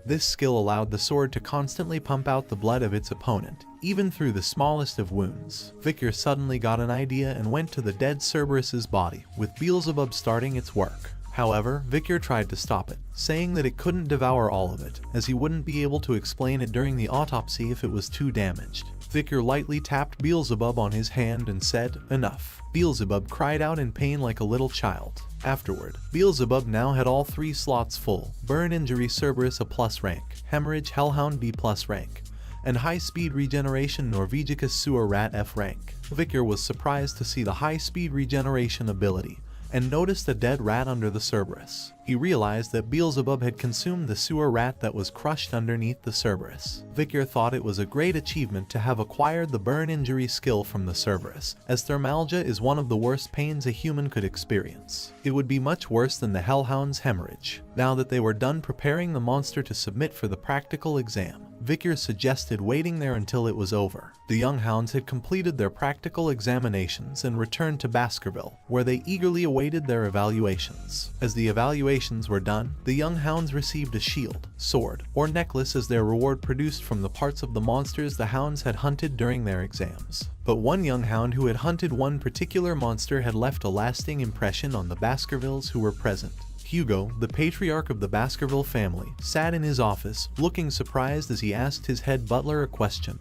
Speaker 1: This skill allowed the sword to constantly pump out the blood of its opponent, even through the smallest of wounds. Victor suddenly got an idea and went to the dead Cerberus's body, with Beelzebub starting its work. However, Vicar tried to stop it, saying that it couldn't devour all of it, as he wouldn't be able to explain it during the autopsy if it was too damaged. Vicar lightly tapped Beelzebub on his hand and said, "Enough." Beelzebub cried out in pain like a little child. Afterward, Beelzebub now had all 3 slots full: Burn Injury Cerberus A+ rank, Hemorrhage Hellhound B+ rank, and High Speed Regeneration Norvegicus Sewer Rat F rank. Vicar was surprised to see the High Speed Regeneration ability, and noticed a dead rat under the Cerberus. He realized that Beelzebub had consumed the sewer rat that was crushed underneath the Cerberus. Vicar thought it was a great achievement to have acquired the burn injury skill from the Cerberus, as thermalgia is one of the worst pains a human could experience. It would be much worse than the Hellhound's hemorrhage. Now that they were done preparing the monster to submit for the practical exam, Vicar suggested waiting there until it was over. The young hounds had completed their practical examinations and returned to Baskerville, where they eagerly awaited their evaluations. As the evaluations were done, the young hounds received a shield, sword, or necklace as their reward produced from the parts of the monsters the hounds had hunted during their exams. But one young hound who had hunted one particular monster had left a lasting impression on the Baskervilles who were present. Hugo, the patriarch of the Baskerville family, sat in his office, looking surprised as he asked his head butler a question.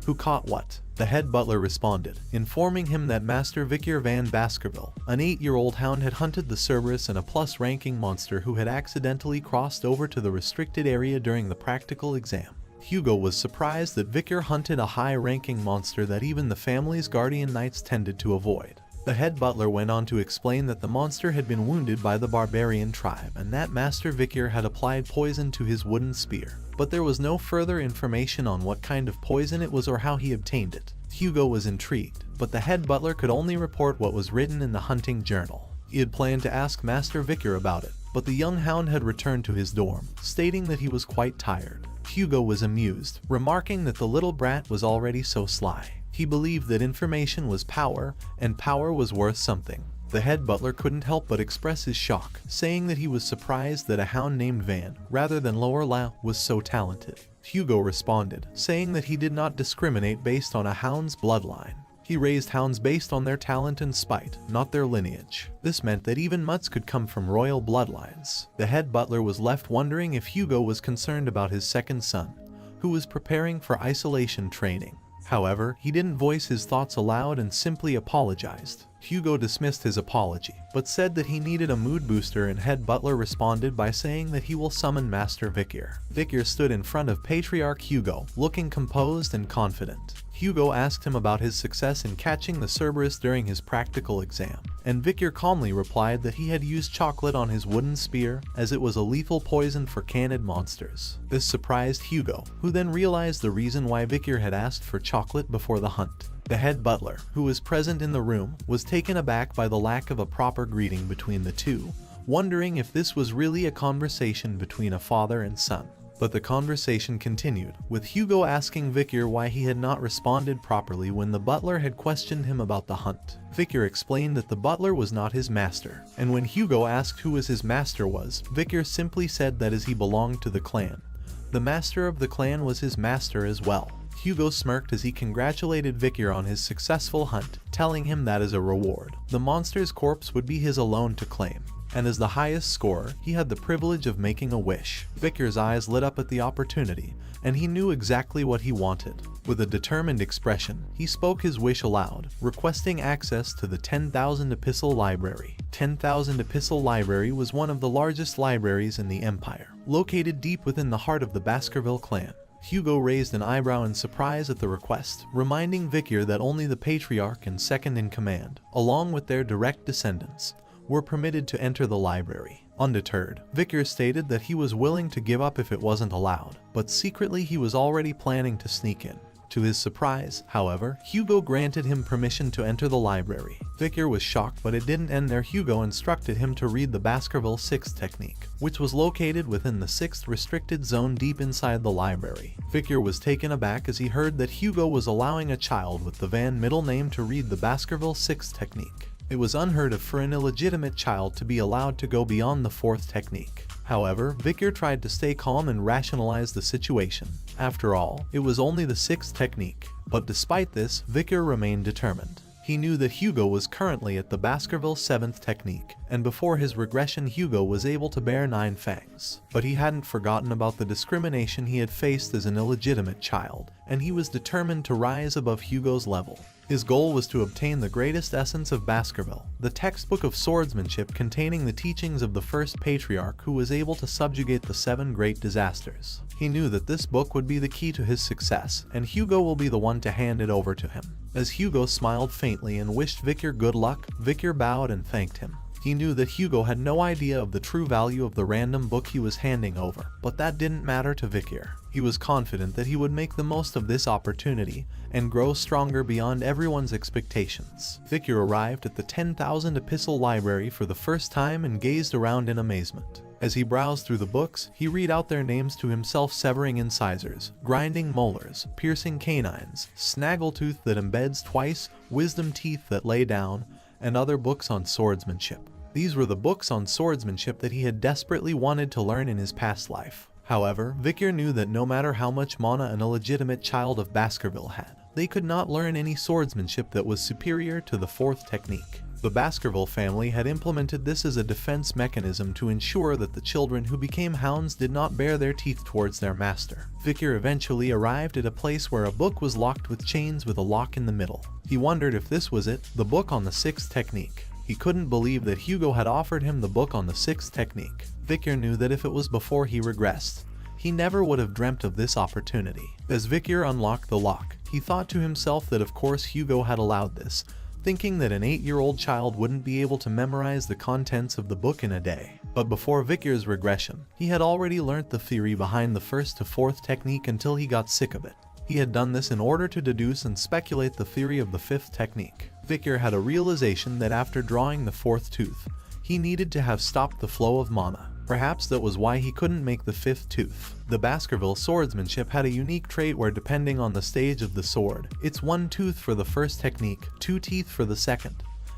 Speaker 1: "Who caught what?" The head butler responded, informing him that Master Vicar Van Baskerville, an 8-year-old hound, had hunted the Cerberus and a ranking monster who had accidentally crossed over to the restricted area during the practical exam. Hugo was surprised that Vicar hunted a high-ranking monster that even the family's guardian knights tended to avoid. The head butler went on to explain that the monster had been wounded by the barbarian tribe and that Master Vicar had applied poison to his wooden spear. But there was no further information on what kind of poison it was or how he obtained it. Hugo was intrigued, but the head butler could only report what was written in the hunting journal. He had planned to ask Master Vicar about it, but the young hound had returned to his dorm, stating that he was quite tired. Hugo was amused, remarking that the little brat was already so sly. He believed that information was power, and power was worth something. The head butler couldn't help but express his shock, saying that he was surprised that a hound named Van, rather than Lorelei, was so talented. Hugo responded, saying that he did not discriminate based on a hound's bloodline. He raised hounds based on their talent and spite, not their lineage. This meant that even mutts could come from royal bloodlines. The head butler was left wondering if Hugo was concerned about his second son, who was preparing for isolation training. However, he didn't voice his thoughts aloud and simply apologized. Hugo dismissed his apology, but said that he needed a mood booster, and head butler responded by saying that he will summon Master Vicar. Vicar stood in front of Patriarch Hugo, looking composed and confident. Hugo asked him about his success in catching the Cerberus during his practical exam, and Vicar calmly replied that he had used chocolate on his wooden spear, as it was a lethal poison for canid monsters. This surprised Hugo, who then realized the reason why Vicar had asked for chocolate before the hunt. The head butler, who was present in the room, was taken aback by the lack of a proper greeting between the two, wondering if this was really a conversation between a father and son. But the conversation continued, with Hugo asking Vicar why he had not responded properly when the butler had questioned him about the hunt. Vicar explained that the butler was not his master, and when Hugo asked who his master was, Vicar simply said that as he belonged to the clan, the master of the clan was his master as well. Hugo smirked as he congratulated Vicar on his successful hunt, telling him that as a reward, the monster's corpse would be his alone to claim. And as the highest scorer, he had the privilege of making a wish. Vicar's eyes lit up at the opportunity, and he knew exactly what he wanted. With a determined expression, he spoke his wish aloud, requesting access to the 10,000 Epistle Library. 10,000 Epistle Library was one of the largest libraries in the Empire, located deep within the heart of the Baskerville clan. Hugo raised an eyebrow in surprise at the request, reminding Vicar that only the patriarch and second in command, along with their direct descendants, were permitted to enter the library. Undeterred, Vicar stated that he was willing to give up if it wasn't allowed, but secretly he was already planning to sneak in. To his surprise, however, Hugo granted him permission to enter the library. Vicar was shocked, but it didn't end there. Hugo instructed him to read the Baskerville 6th technique, which was located within the 6th restricted zone deep inside the library. Vicar was taken aback as he heard that Hugo was allowing a child with the Van middle name to read the Baskerville 6th technique. It was unheard of for an illegitimate child to be allowed to go beyond the 4th technique. However, Vicar tried to stay calm and rationalize the situation. After all, it was only the 6th technique. But despite this, Vicar remained determined. He knew that Hugo was currently at the Baskerville 7th technique, and before his regression Hugo was able to bear 9 fangs. But he hadn't forgotten about the discrimination he had faced as an illegitimate child, and he was determined to rise above Hugo's level. His goal was to obtain the greatest essence of Baskerville, the textbook of swordsmanship containing the teachings of the first patriarch who was able to subjugate the 7 great disasters. He knew that this book would be the key to his success, and Hugo will be the one to hand it over to him. As Hugo smiled faintly and wished Victor good luck, Victor bowed and thanked him. He knew that Hugo had no idea of the true value of the random book he was handing over, but that didn't matter to Victor. He was confident that he would make the most of this opportunity and grow stronger beyond everyone's expectations. Victor arrived at the 10,000 epistle library for the first time and gazed around in amazement. As he browsed through the books, he read out their names to himself: severing incisors, grinding molars, piercing canines, snaggletooth that embeds twice, wisdom teeth that lay down, and other books on swordsmanship. These were the books on swordsmanship that he had desperately wanted to learn in his past life. However, Victor knew that no matter how much mana an illegitimate child of Baskerville had, they could not learn any swordsmanship that was superior to the 4th technique. The Baskerville family had implemented this as a defense mechanism to ensure that the children who became hounds did not bare their teeth towards their master. Victor eventually arrived at a place where a book was locked with chains with a lock in the middle. He wondered if this was it, the book on the 6th technique. He couldn't believe that Hugo had offered him the book on the 6th technique. Victor knew that if it was before he regressed, he never would have dreamt of this opportunity. As Victor unlocked the lock, he thought to himself that of course Hugo had allowed this, thinking that an 8-year-old child wouldn't be able to memorize the contents of the book in a day. But before Victor's regression, he had already learnt the theory behind the 1st to 4th technique until he got sick of it. He had done this in order to deduce and speculate the theory of the 5th technique. Victor had a realization that after drawing the 4th tooth, he needed to have stopped the flow of mana. Perhaps that was why he couldn't make the 5th tooth. The Baskerville swordsmanship had a unique trait where, depending on the stage of the sword, it's 1 tooth for the 1st technique, 2 teeth for the 2nd,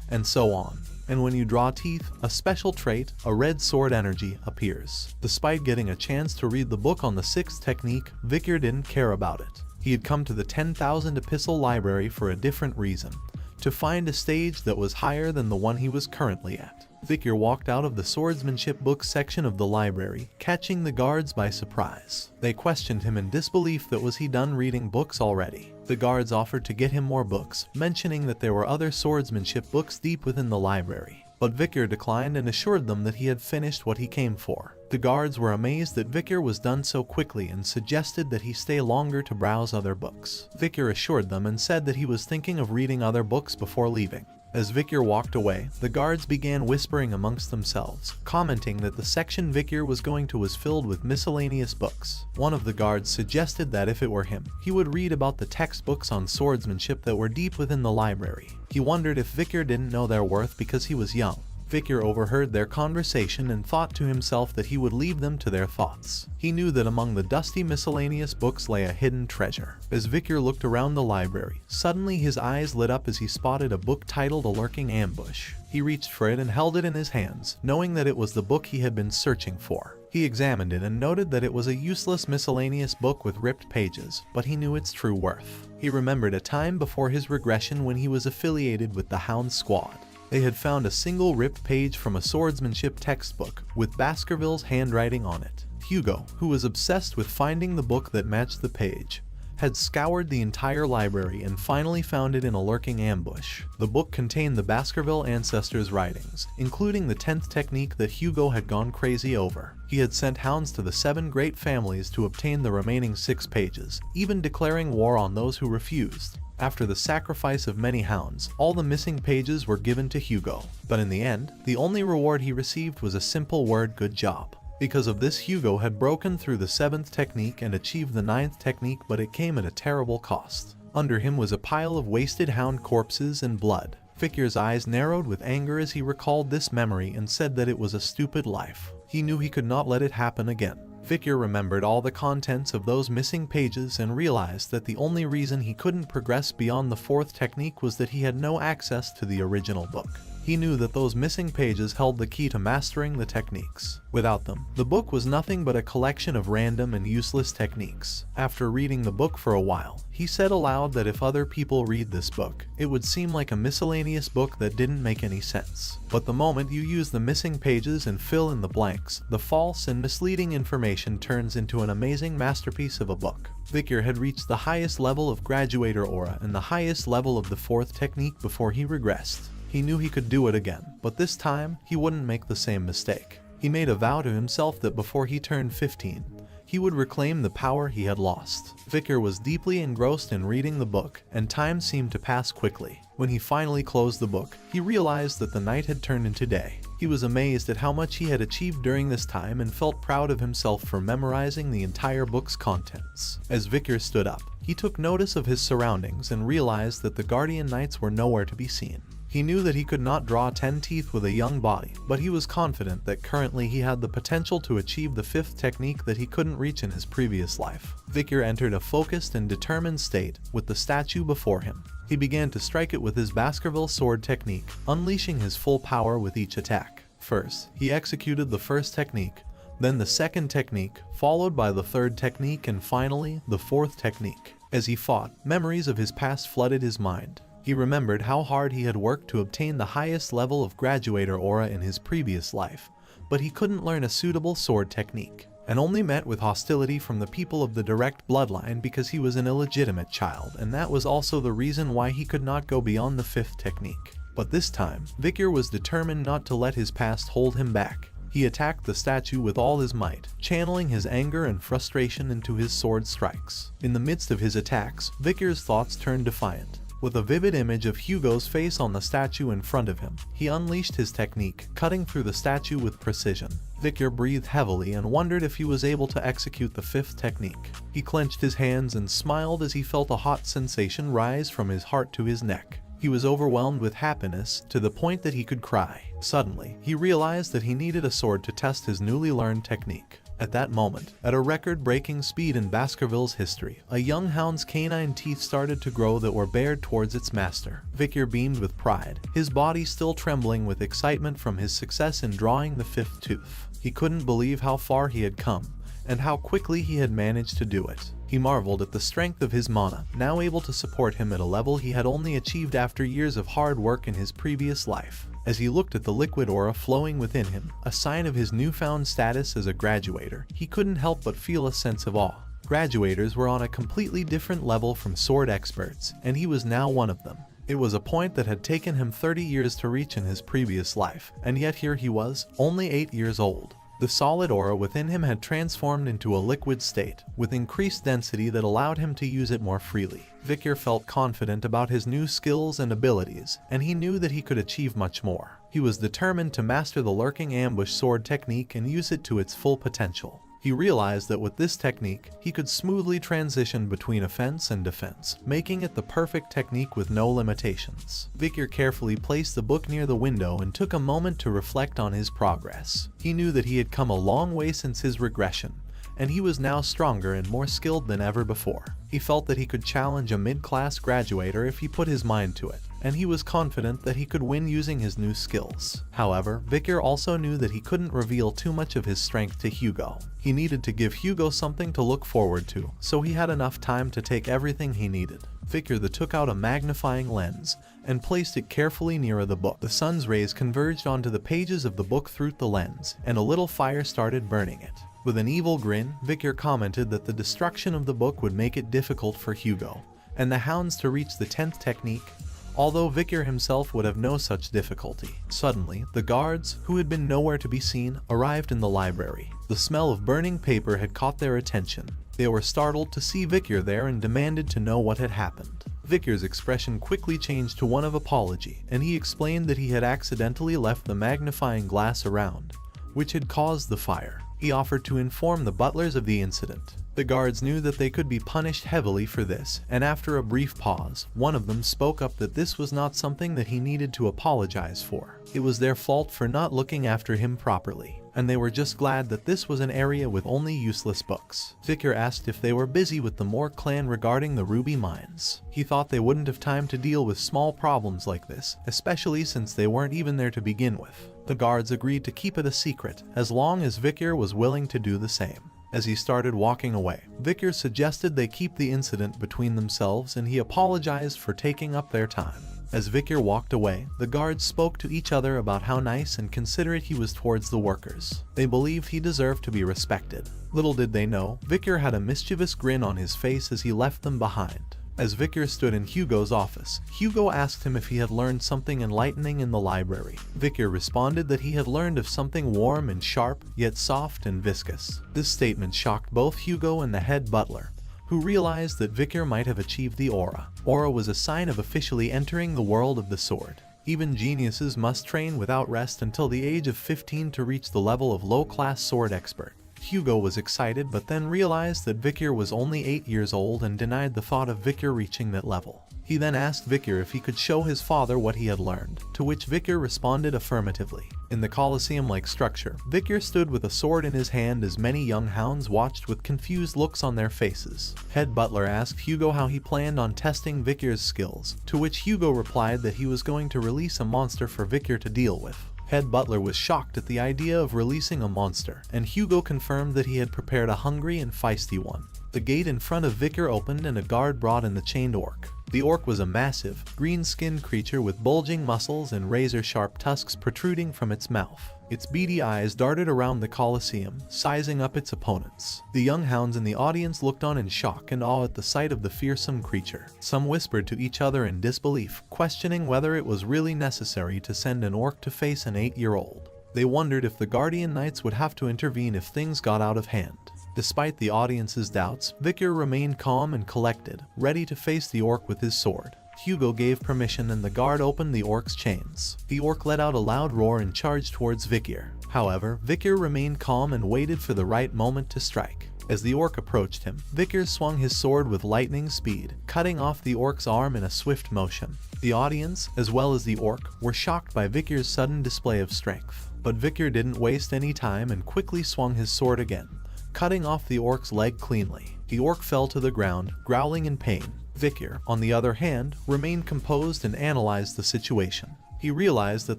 Speaker 1: and so on. And when you draw teeth, a special trait, a red sword energy, appears. Despite getting a chance to read the book on the 6th technique, Victor didn't care about it. He had come to the 10,000 epistle library for a different reason: to find a stage that was higher than the one he was currently at. Victor walked out of the swordsmanship books section of the library, catching the guards by surprise. They questioned him in disbelief that was he done reading books already. The guards offered to get him more books, mentioning that there were other swordsmanship books deep within the library. But Victor declined and assured them that he had finished what he came for. The guards were amazed that Victor was done so quickly and suggested that he stay longer to browse other books. Victor assured them and said that he was thinking of reading other books before leaving. As Victor walked away, the guards began whispering amongst themselves, commenting that the section Victor was going to was filled with miscellaneous books. One of the guards suggested that if it were him, he would read about the textbooks on swordsmanship that were deep within the library. He wondered if Victor didn't know their worth because he was young. Victor overheard their conversation and thought to himself that he would leave them to their thoughts. He knew that among the dusty miscellaneous books lay a hidden treasure. As Victor looked around the library, suddenly his eyes lit up as he spotted a book titled A Lurking Ambush. He reached for it and held it in his hands, knowing that it was the book he had been searching for. He examined it and noted that it was a useless miscellaneous book with ripped pages, but he knew its true worth. He remembered a time before his regression when he was affiliated with the Hound squad. They had found a single ripped page from a swordsmanship textbook with Baskerville's handwriting on it. Hugo, who was obsessed with finding the book that matched the page, had scoured the entire library and finally found it in a lurking ambush. The book contained the Baskerville ancestors' writings, including the 10th technique that Hugo had gone crazy over. He had sent hounds to the 7 great families to obtain the remaining 6 pages, even declaring war on those who refused. After the sacrifice of many hounds, all the missing pages were given to Hugo. But in the end, the only reward he received was a simple word: good job. Because of this, Hugo had broken through the 7th technique and achieved the 9th technique, but it came at a terrible cost. Under him was a pile of wasted hound corpses and blood. Victor's eyes narrowed with anger as he recalled this memory and said that it was a stupid life. He knew he could not let it happen again. Victor remembered all the contents of those missing pages and realized that the only reason he couldn't progress beyond the 4th technique was that he had no access to the original book. He knew that those missing pages held the key to mastering the techniques. Without them, the book was nothing but a collection of random and useless techniques. After reading the book for a while, he said aloud that if other people read this book, it would seem like a miscellaneous book that didn't make any sense. But the moment you use the missing pages and fill in the blanks, the false and misleading information turns into an amazing masterpiece of a book. Victor had reached the highest level of graduator aura and the highest level of the fourth technique before he regressed. He knew he could do it again, but this time, he wouldn't make the same mistake. He made a vow to himself that before he turned 15, he would reclaim the power he had lost. Victor was deeply engrossed in reading the book, and time seemed to pass quickly. When he finally closed the book, he realized that the night had turned into day. He was amazed at how much he had achieved during this time and felt proud of himself for memorizing the entire book's contents. As Victor stood up, he took notice of his surroundings and realized that the Guardian Knights were nowhere to be seen. He knew that he could not draw 10 teeth with a young body, but he was confident that currently he had the potential to achieve the fifth technique that he couldn't reach in his previous life. Victor entered a focused and determined state with the statue before him. He began to strike it with his Baskerville sword technique, unleashing his full power with each attack. First, he executed the first technique, then the second technique, followed by the third technique, and finally, the fourth technique. As he fought, memories of his past flooded his mind. He remembered how hard he had worked to obtain the highest level of graduator aura in his previous life, but he couldn't learn a suitable sword technique, and only met with hostility from the people of the direct bloodline because he was an illegitimate child, and that was also the reason why he could not go beyond the fifth technique. But this time, Victor was determined not to let his past hold him back. He attacked the statue with all his might, channeling his anger and frustration into his sword strikes. In the midst of his attacks, Victor's thoughts turned defiant. With a vivid image of Hugo's face on the statue in front of him, he unleashed his technique, cutting through the statue with precision. Victor breathed heavily and wondered if he was able to execute the fifth technique. He clenched his hands and smiled as he felt a hot sensation rise from his heart to his neck. He was overwhelmed with happiness to the point that he could cry. Suddenly, he realized that he needed a sword to test his newly learned technique. At that moment, at a record-breaking speed in Baskerville's history, a young hound's canine teeth started to grow that were bared towards its master. Victor beamed with pride, his body still trembling with excitement from his success in drawing the fifth tooth. He couldn't believe how far he had come, and how quickly he had managed to do it. He marveled at the strength of his mana, now able to support him at a level he had only achieved after years of hard work in his previous life. As he looked at the liquid aura flowing within him, a sign of his newfound status as a graduator, he couldn't help but feel a sense of awe. Graduators were on a completely different level from sword experts, and he was now one of them. It was a point that had taken him 30 years to reach in his previous life, and yet here he was, only 8 years old. The solid aura within him had transformed into a liquid state, with increased density that allowed him to use it more freely. Victor felt confident about his new skills and abilities, and he knew that he could achieve much more. He was determined to master the lurking ambush sword technique and use it to its full potential. He realized that with this technique, he could smoothly transition between offense and defense, making it the perfect technique with no limitations. Victor carefully placed the book near the window and took a moment to reflect on his progress. He knew that he had come a long way since his regression, and he was now stronger and more skilled than ever before. He felt that he could challenge a mid-class graduator if he put his mind to it, and he was confident that he could win using his new skills. However, Victor also knew that he couldn't reveal too much of his strength to Hugo. He needed to give Hugo something to look forward to, so he had enough time to take everything he needed. Victor took out a magnifying lens and placed it carefully near the book. The sun's rays converged onto the pages of the book through the lens, and a little fire started burning it. With an evil grin, Victor commented that the destruction of the book would make it difficult for Hugo and the hounds to reach the 10th technique, although Victor himself would have no such difficulty. Suddenly, the guards, who had been nowhere to be seen, arrived in the library. The smell of burning paper had caught their attention. They were startled to see Victor there and demanded to know what had happened. Victor's expression quickly changed to one of apology, and he explained that he had accidentally left the magnifying glass around, which had caused the fire. He offered to inform the butlers of the incident. The guards knew that they could be punished heavily for this, and after a brief pause, one of them spoke up that this was not something that he needed to apologize for. It was their fault for not looking after him properly, and they were just glad that this was an area with only useless books. Vicar asked if they were busy with the Moore clan regarding the ruby mines. He thought they wouldn't have time to deal with small problems like this, especially since they weren't even there to begin with. The guards agreed to keep it a secret, as long as Vicar was willing to do the same. As he started walking away, Vicar suggested they keep the incident between themselves, and he apologized for taking up their time. As Vicar walked away, the guards spoke to each other about how nice and considerate he was towards the workers. They believed he deserved to be respected. Little did they know, Vicar had a mischievous grin on his face as he left them behind. As Vicar stood in Hugo's office, Hugo asked him if he had learned something enlightening in the library. Vicar responded that he had learned of something warm and sharp, yet soft and viscous. This statement shocked both Hugo and the head butler, who realized that Vicar might have achieved the aura. Aura was a sign of officially entering the world of the sword. Even geniuses must train without rest until the age of 15 to reach the level of low-class sword expert. Hugo was excited, but then realized that Vicar was only 8 years old and denied the thought of Vicar reaching that level. He then asked Vicar if he could show his father what he had learned, to which Vicar responded affirmatively. In the Colosseum-like structure, Vicar stood with a sword in his hand as many young hounds watched with confused looks on their faces. Head butler asked Hugo how he planned on testing Vicar's skills, to which Hugo replied that he was going to release a monster for Vicar to deal with. Head butler was shocked at the idea of releasing a monster, and Hugo confirmed that he had prepared a hungry and feisty one. The gate in front of Vicar opened and a guard brought in the chained orc. The orc was a massive, green-skinned creature with bulging muscles and razor-sharp tusks protruding from its mouth. Its beady eyes darted around the Colosseum, sizing up its opponents. The young hounds in the audience looked on in shock and awe at the sight of the fearsome creature. Some whispered to each other in disbelief, questioning whether it was really necessary to send an orc to face an 8-year-old. They wondered if the Guardian Knights would have to intervene if things got out of hand. Despite the audience's doubts, Vicar remained calm and collected, ready to face the orc with his sword. Hugo gave permission and the guard opened the orc's chains. The orc let out a loud roar and charged towards Vicar. However, Vicar remained calm and waited for the right moment to strike. As the orc approached him, Vicar swung his sword with lightning speed, cutting off the orc's arm in a swift motion. The audience, as well as the orc, were shocked by Vicar's sudden display of strength. But Vicar didn't waste any time and quickly swung his sword again, cutting off the orc's leg cleanly. The orc fell to the ground, growling in pain. Vicar, on the other hand, remained composed and analyzed the situation. He realized that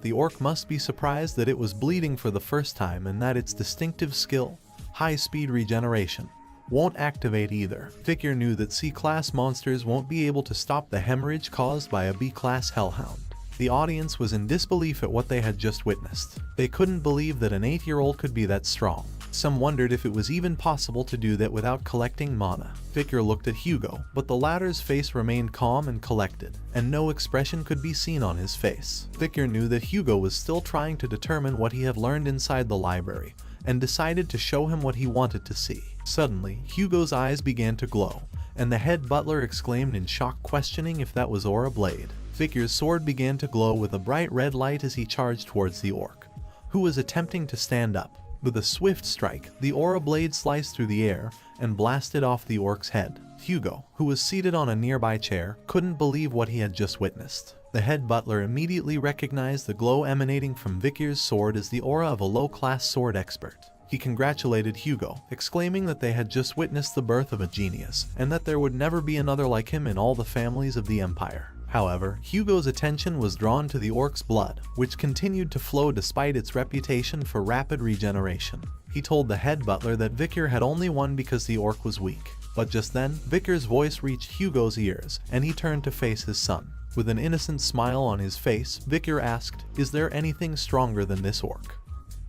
Speaker 1: the orc must be surprised that it was bleeding for the first time and that its distinctive skill, high-speed regeneration, won't activate either. Vicar knew that C-class monsters won't be able to stop the hemorrhage caused by a B-class hellhound. The audience was in disbelief at what they had just witnessed. They couldn't believe that an 8-year-old could be that strong. Some wondered if it was even possible to do that without collecting mana. Vicar looked at Hugo, but the latter's face remained calm and collected, and no expression could be seen on his face. Vicar knew that Hugo was still trying to determine what he had learned inside the library, and decided to show him what he wanted to see. Suddenly, Hugo's eyes began to glow, and the head butler exclaimed in shock, questioning if that was Aura Blade. Vicar's sword began to glow with a bright red light as he charged towards the orc, who was attempting to stand up. With a swift strike, the aura blade sliced through the air and blasted off the orc's head. Hugo, who was seated on a nearby chair, couldn't believe what he had just witnessed. The head butler immediately recognized the glow emanating from Vicar's sword as the aura of a low-class sword expert. He congratulated Hugo, exclaiming that they had just witnessed the birth of a genius, and that there would never be another like him in all the families of the Empire. However, Hugo's attention was drawn to the orc's blood, which continued to flow despite its reputation for rapid regeneration. He told the head butler that Vicar had only won because the orc was weak. But just then, Vicar's voice reached Hugo's ears, and he turned to face his son. With an innocent smile on his face, Vicar asked, "Is there anything stronger than this orc?"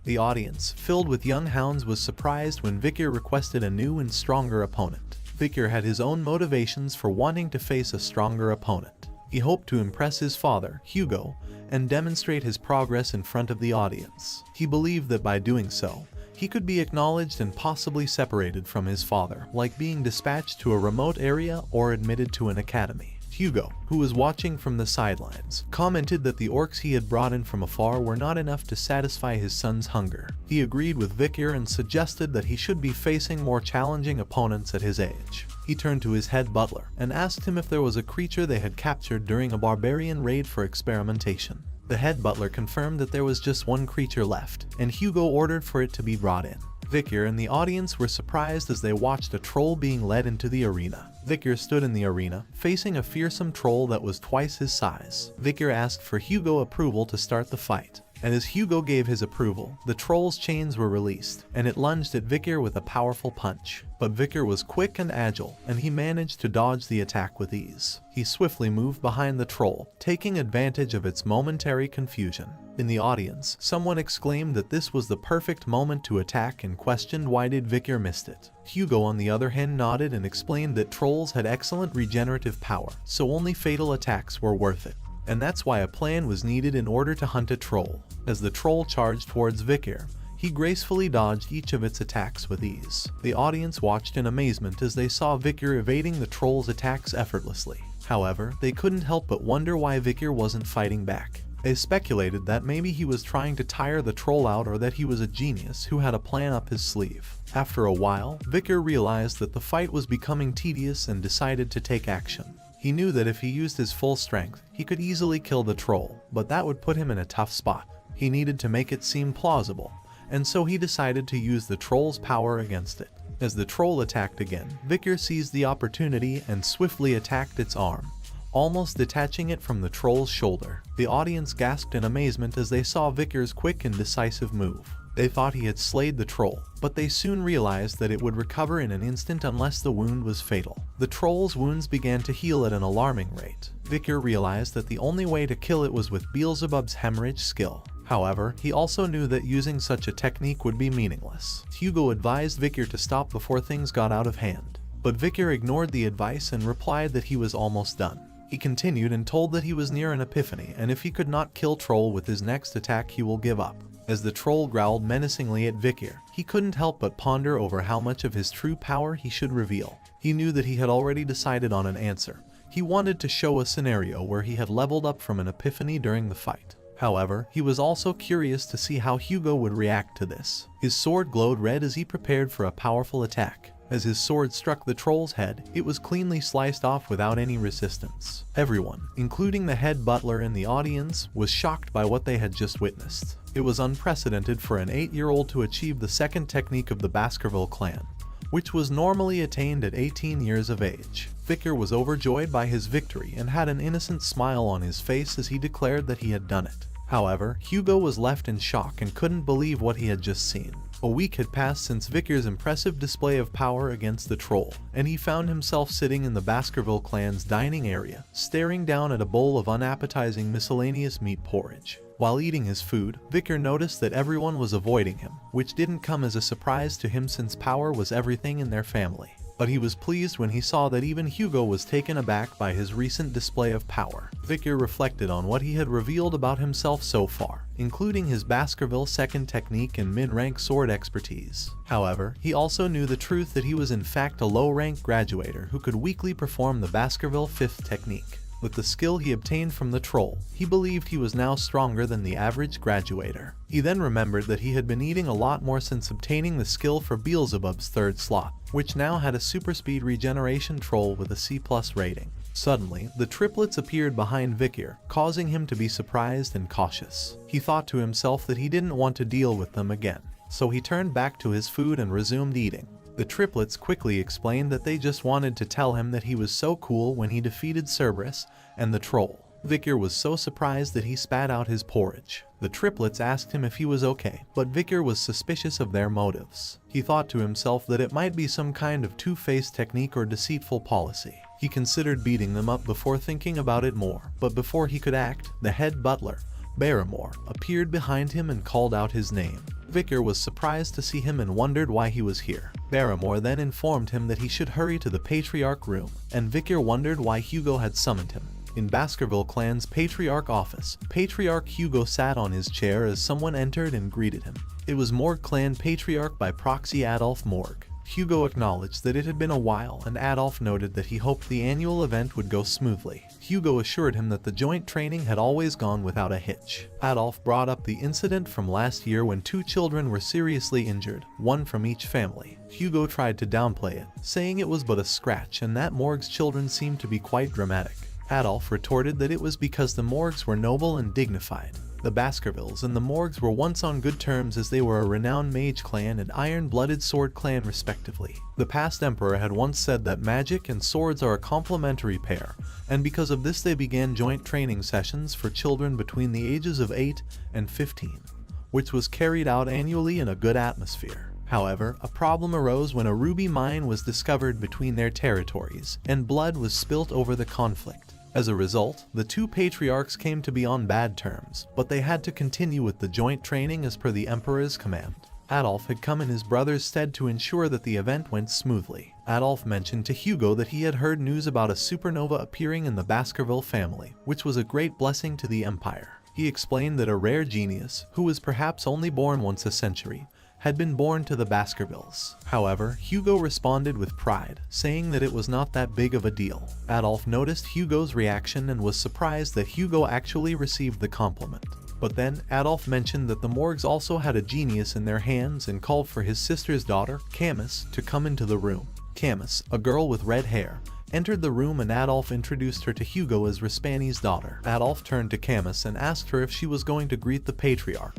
Speaker 1: The audience, filled with young hounds, was surprised when Vicar requested a new and stronger opponent. Vicar had his own motivations for wanting to face a stronger opponent. He hoped to impress his father, Hugo, and demonstrate his progress in front of the audience. He believed that by doing so, he could be acknowledged and possibly separated from his father, like being dispatched to a remote area or admitted to an academy. Hugo, who was watching from the sidelines, commented that the orcs he had brought in from afar were not enough to satisfy his son's hunger. He agreed with Vikir and suggested that he should be facing more challenging opponents at his age. He turned to his head butler and asked him if there was a creature they had captured during a barbarian raid for experimentation. The head butler confirmed that there was just one creature left, and Hugo ordered for it to be brought in. Vikir and the audience were surprised as they watched a troll being led into the arena. Vikir stood in the arena, facing a fearsome troll that was twice his size. Vikir asked for Hugo approval to start the fight, and as Hugo gave his approval, the troll's chains were released, and it lunged at Vikir with a powerful punch. But Vikir was quick and agile, and he managed to dodge the attack with ease. He swiftly moved behind the troll, taking advantage of its momentary confusion. In the audience, someone exclaimed that this was the perfect moment to attack and questioned why did Vikir missed it. Hugo on the other hand nodded and explained that trolls had excellent regenerative power, so only fatal attacks were worth it. And that's why a plan was needed in order to hunt a troll. As the troll charged towards Vikir, he gracefully dodged each of its attacks with ease. The audience watched in amazement as they saw Vikir evading the troll's attacks effortlessly. However, they couldn't help but wonder why Vikir wasn't fighting back. They speculated that maybe he was trying to tire the troll out or that he was a genius who had a plan up his sleeve. After a while, Vikir realized that the fight was becoming tedious and decided to take action. He knew that if he used his full strength, he could easily kill the troll, but that would put him in a tough spot. He needed to make it seem plausible, and so he decided to use the troll's power against it. As the troll attacked again, Vikir seized the opportunity and swiftly attacked its arm, almost detaching it from the troll's shoulder. The audience gasped in amazement as they saw Vikir's quick and decisive move. They thought he had slayed the troll, but they soon realized that it would recover in an instant unless the wound was fatal. The troll's wounds began to heal at an alarming rate. Vikir realized that the only way to kill it was with Beelzebub's hemorrhage skill. However, he also knew that using such a technique would be meaningless. Hugo advised Vikir to stop before things got out of hand, but Vikir ignored the advice and replied that he was almost done. He continued and told that he was near an epiphany, and if he could not kill Troll with his next attack he will give up. As the troll growled menacingly at Vikir, he couldn't help but ponder over how much of his true power he should reveal. He knew that he had already decided on an answer. He wanted to show a scenario where he had leveled up from an epiphany during the fight. However, he was also curious to see how Hugo would react to this. His sword glowed red as he prepared for a powerful attack. As his sword struck the troll's head, it was cleanly sliced off without any resistance. Everyone, including the head butler and the audience, was shocked by what they had just witnessed. It was unprecedented for an 8-year-old to achieve the second technique of the Baskerville clan, which was normally attained at 18 years of age. Vikir was overjoyed by his victory and had an innocent smile on his face as he declared that he had done it. However, Hugo was left in shock and couldn't believe what he had just seen. A week had passed since Vikir's impressive display of power against the troll, and he found himself sitting in the Baskerville clan's dining area, staring down at a bowl of unappetizing miscellaneous meat porridge. While eating his food, Vikir noticed that everyone was avoiding him, which didn't come as a surprise to him since power was everything in their family. But he was pleased when he saw that even Hugo was taken aback by his recent display of power. Vikir reflected on what he had revealed about himself so far, including his Baskerville second technique and mid-rank sword expertise. However, he also knew the truth that he was in fact a low-rank graduator who could weakly perform the Baskerville fifth technique. With the skill he obtained from the troll, he believed he was now stronger than the average graduator. He then remembered that he had been eating a lot more since obtaining the skill for Beelzebub's third slot, which now had a super speed regeneration troll with a C+ rating. Suddenly, the triplets appeared behind Vikir, causing him to be surprised and cautious. He thought to himself that he didn't want to deal with them again, so he turned back to his food and resumed eating. The triplets quickly explained that they just wanted to tell him that he was so cool when he defeated Cerberus and the troll. Vikir was so surprised that he spat out his porridge. The triplets asked him if he was okay, but Vikir was suspicious of their motives. He thought to himself that it might be some kind of two-faced technique or deceitful policy. He considered beating them up before thinking about it more, but before he could act, the head butler, Barrymore, appeared behind him and called out his name. Vikir was surprised to see him and wondered why he was here. Barrymore then informed him that he should hurry to the Patriarch room, and Vikir wondered why Hugo had summoned him. In Baskerville clan's Patriarch office, Patriarch Hugo sat on his chair as someone entered and greeted him. It was Morg clan Patriarch by proxy Adolf Morg. Hugo acknowledged that it had been a while, and Adolf noted that he hoped the annual event would go smoothly. Hugo assured him that the joint training had always gone without a hitch. Adolf brought up the incident from last year when 2 children were seriously injured, one from each family. Hugo tried to downplay it, saying it was but a scratch and that Morg's children seemed to be quite dramatic. Adolf retorted that it was because the Morgs were noble and dignified. The Baskervilles and the Morgs were once on good terms as they were a renowned mage clan and iron-blooded sword clan respectively. The past emperor had once said that magic and swords are a complementary pair, and because of this they began joint training sessions for children between the ages of 8 and 15, which was carried out annually in a good atmosphere. However, a problem arose when a ruby mine was discovered between their territories, and blood was spilt over the conflict. As a result, the 2 patriarchs came to be on bad terms, but they had to continue with the joint training as per the emperor's command. Adolf had come in his brother's stead to ensure that the event went smoothly. Adolf mentioned to Hugo that he had heard news about a supernova appearing in the Baskerville family, which was a great blessing to the empire. He explained that a rare genius, who was perhaps only born once a century, had been born to the Baskervilles. However, Hugo responded with pride, saying that it was not that big of a deal. Adolf noticed Hugo's reaction and was surprised that Hugo actually received the compliment. But then, Adolf mentioned that the Morgs also had a genius in their hands and called for his sister's daughter, Camus, to come into the room. Camus, a girl with red hair, entered the room and Adolf introduced her to Hugo as Rispani's daughter. Adolf turned to Camus and asked her if she was going to greet the patriarch.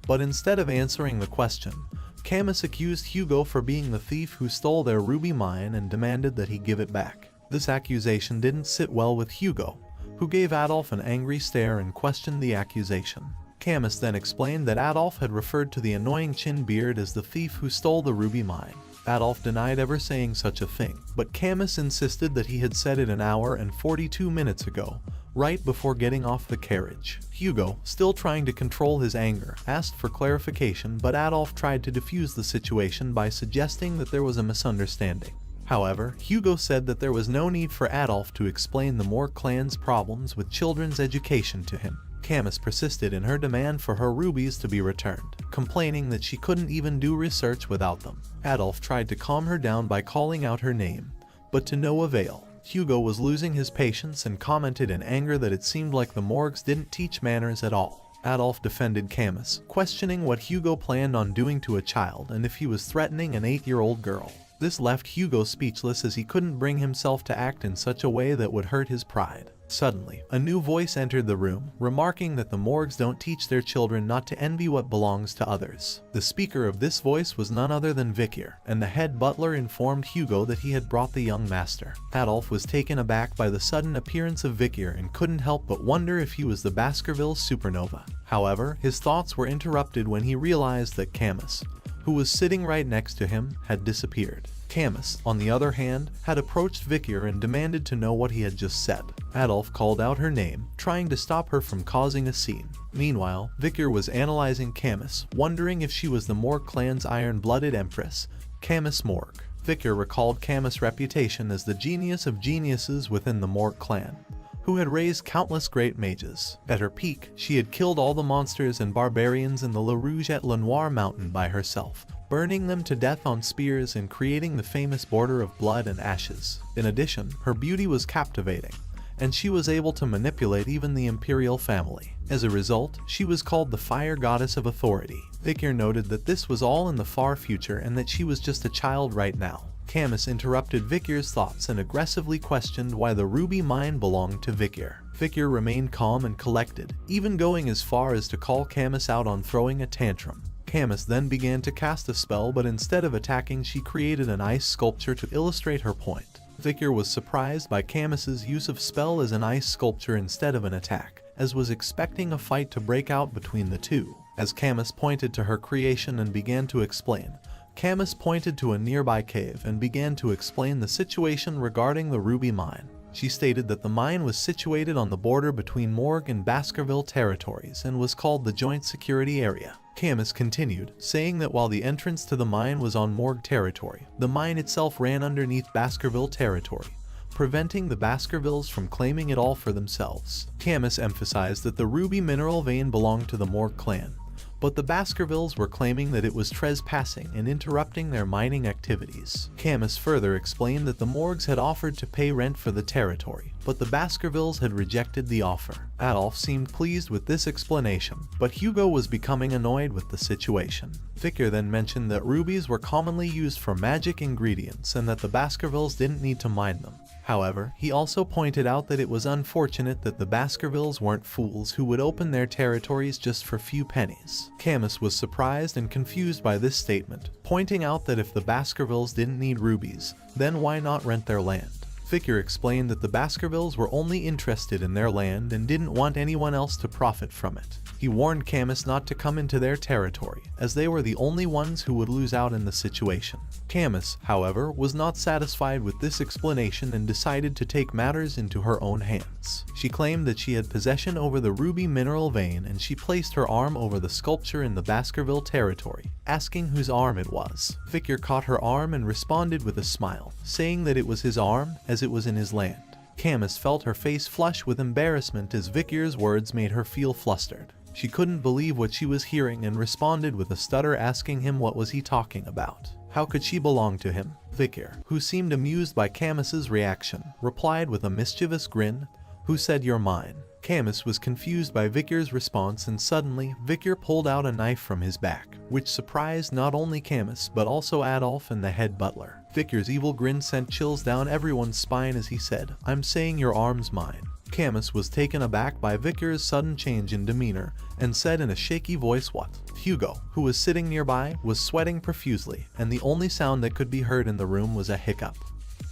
Speaker 1: But instead of answering the question, Camus accused Hugo for being the thief who stole their ruby mine and demanded that he give it back. This accusation didn't sit well with Hugo, who gave Adolf an angry stare and questioned the accusation. Camus then explained that Adolf had referred to the annoying chin beard as the thief who stole the ruby mine. Adolf denied ever saying such a thing, but Camus insisted that he had said it an hour and 42 minutes ago, right before getting off the carriage. Hugo, still trying to control his anger, asked for clarification, but Adolf tried to defuse the situation by suggesting that there was a misunderstanding. However, Hugo said that there was no need for Adolf to explain the Morg clan's problems with children's education to him. Camus persisted in her demand for her rubies to be returned, complaining that she couldn't even do research without them. Adolf tried to calm her down by calling out her name, but to no avail. Hugo was losing his patience and commented in anger that it seemed like the Morgs didn't teach manners at all. Adolf defended Camus, questioning what Hugo planned on doing to a child and if he was threatening an 8-year-old girl. This left Hugo speechless as he couldn't bring himself to act in such a way that would hurt his pride. Suddenly, a new voice entered the room, remarking that the Morgs don't teach their children not to envy what belongs to others. The speaker of this voice was none other than Vikir, and the head butler informed Hugo that he had brought the young master. Adolf was taken aback by the sudden appearance of Vikir and couldn't help but wonder if he was the Baskerville supernova. However, his thoughts were interrupted when he realized that Camus, who was sitting right next to him, had disappeared. Camus, on the other hand, had approached Vikir and demanded to know what he had just said. Adolf called out her name, trying to stop her from causing a scene. Meanwhile, Vikir was analyzing Camus, wondering if she was the Morg clan's iron-blooded empress, Camus Morg. Vikir recalled Camus' reputation as the genius of geniuses within the Morg clan, who had raised countless great mages. At her peak, she had killed all the monsters and barbarians in the Le Rouge et Le Noir mountain by herself, burning them to death on spears and creating the famous border of blood and ashes. In addition, her beauty was captivating, and she was able to manipulate even the imperial family. As a result, she was called the Fire Goddess of Authority. Vikir noted that this was all in the far future and that she was just a child right now. Camus interrupted Vikir's thoughts and aggressively questioned why the ruby mine belonged to Vikir. Vikir remained calm and collected, even going as far as to call Camus out on throwing a tantrum. Camus then began to cast a spell, but instead of attacking, she created an ice sculpture to illustrate her point. Vikir was surprised by Camus's use of spell as an ice sculpture instead of an attack, as was expecting a fight to break out between the two. As Camus pointed to her creation and began to explain, Camus pointed to a nearby cave and began to explain the situation regarding the ruby mine. She stated that the mine was situated on the border between Morg and Baskerville territories and was called the Joint Security Area. Camus continued, saying that while the entrance to the mine was on Morg territory, the mine itself ran underneath Baskerville territory, preventing the Baskervilles from claiming it all for themselves. Camus emphasized that the ruby mineral vein belonged to the Morg clan, but the Baskervilles were claiming that it was trespassing and interrupting their mining activities. Camus further explained that the Morgs had offered to pay rent for the territory, but the Baskervilles had rejected the offer. Adolf seemed pleased with this explanation, but Hugo was becoming annoyed with the situation. Victor then mentioned that rubies were commonly used for magic ingredients and that the Baskervilles didn't need to mine them. However, he also pointed out that it was unfortunate that the Baskervilles weren't fools who would open their territories just for few pennies. Camus was surprised and confused by this statement, pointing out that if the Baskervilles didn't need rubies, then why not rent their land? Victor explained that the Baskervilles were only interested in their land and didn't want anyone else to profit from it. He warned Camus not to come into their territory, as they were the only ones who would lose out in the situation. Camus, however, was not satisfied with this explanation and decided to take matters into her own hands. She claimed that she had possession over the ruby mineral vein, and she placed her arm over the sculpture in the Baskerville territory, asking whose arm it was. Victor caught her arm and responded with a smile, saying that it was his arm, as it was in his land. Camus felt her face flush with embarrassment as Victor's words made her feel flustered. She couldn't believe what she was hearing and responded with a stutter, asking him what was he talking about. How could she belong to him? Victor, who seemed amused by Camus's reaction, replied with a mischievous grin, "Who said you're mine?" Camus was confused by Victor's response, and suddenly, Victor pulled out a knife from his back, which surprised not only Camus but also Adolf and the head butler. Victor's evil grin sent chills down everyone's spine as he said, "I'm saying your arm's mine." Camus was taken aback by Victor's sudden change in demeanor and said in a shaky voice, "What?" Hugo, who was sitting nearby, was sweating profusely, and the only sound that could be heard in the room was a hiccup.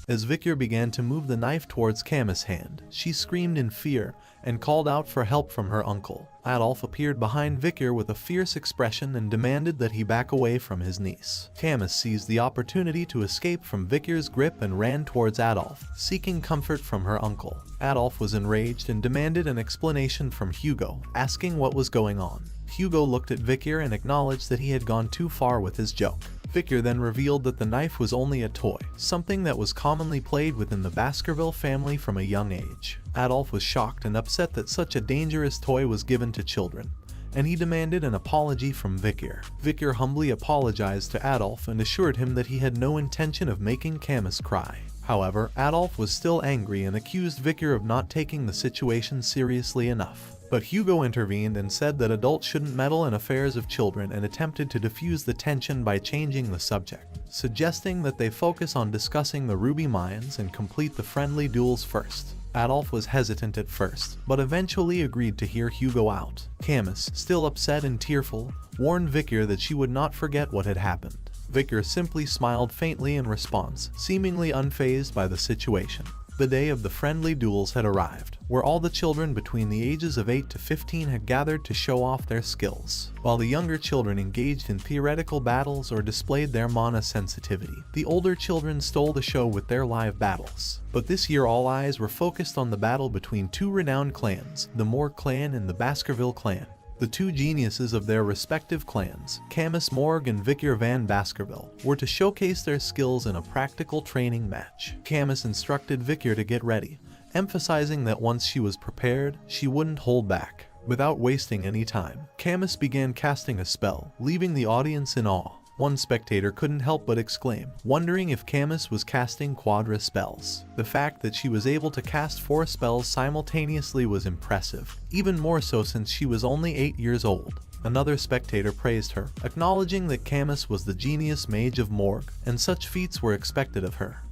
Speaker 1: As Victor began to move the knife towards Camus' hand, she screamed in fear and called out for help from her uncle. Adolf appeared behind Victor with a fierce expression and demanded that he back away from his niece. Camus seized the opportunity to escape from Victor's grip and ran towards Adolf, seeking comfort from her uncle. Adolf was enraged and demanded an explanation from Hugo, asking what was going on. Hugo looked at Victor and acknowledged that he had gone too far with his joke. Victor then revealed that the knife was only a toy, something that was commonly played within the Baskerville family from a young age. Adolf was shocked and upset that such a dangerous toy was given to children, and he demanded an apology from Victor. Victor humbly apologized to Adolf and assured him that he had no intention of making Camus cry. However, Adolf was still angry and accused Victor of not taking the situation seriously enough. But Hugo intervened and said that adults shouldn't meddle in affairs of children and attempted to diffuse the tension by changing the subject, suggesting that they focus on discussing the ruby mines and complete the friendly duels first. Adolf was hesitant at first, but eventually agreed to hear Hugo out. Camus, still upset and tearful, warned Victor that she would not forget what had happened. Victor simply smiled faintly in response, seemingly unfazed by the situation. The day of the friendly duels had arrived, where all the children between the ages of 8 to 15 had gathered to show off their skills. While the younger children engaged in theoretical battles or displayed their mana sensitivity, the older children stole the show with their live battles. But this year all eyes were focused on the battle between two renowned clans, the Morg clan and the Baskerville clan. The two geniuses of their respective clans, Camus Morg and Victor Van Baskerville, were to showcase their skills in a practical training match. Camus instructed Victor to get ready, emphasizing that once she was prepared, she wouldn't hold back. Without wasting any time, Camus began casting a spell, leaving the audience in awe. One spectator couldn't help but exclaim, wondering if Camus was casting quadra spells. The fact that she was able to cast 4 spells simultaneously was impressive, even more so since she was only 8 years old. Another spectator praised her, acknowledging that Camus was the genius mage of Morg, and such feats were expected of her.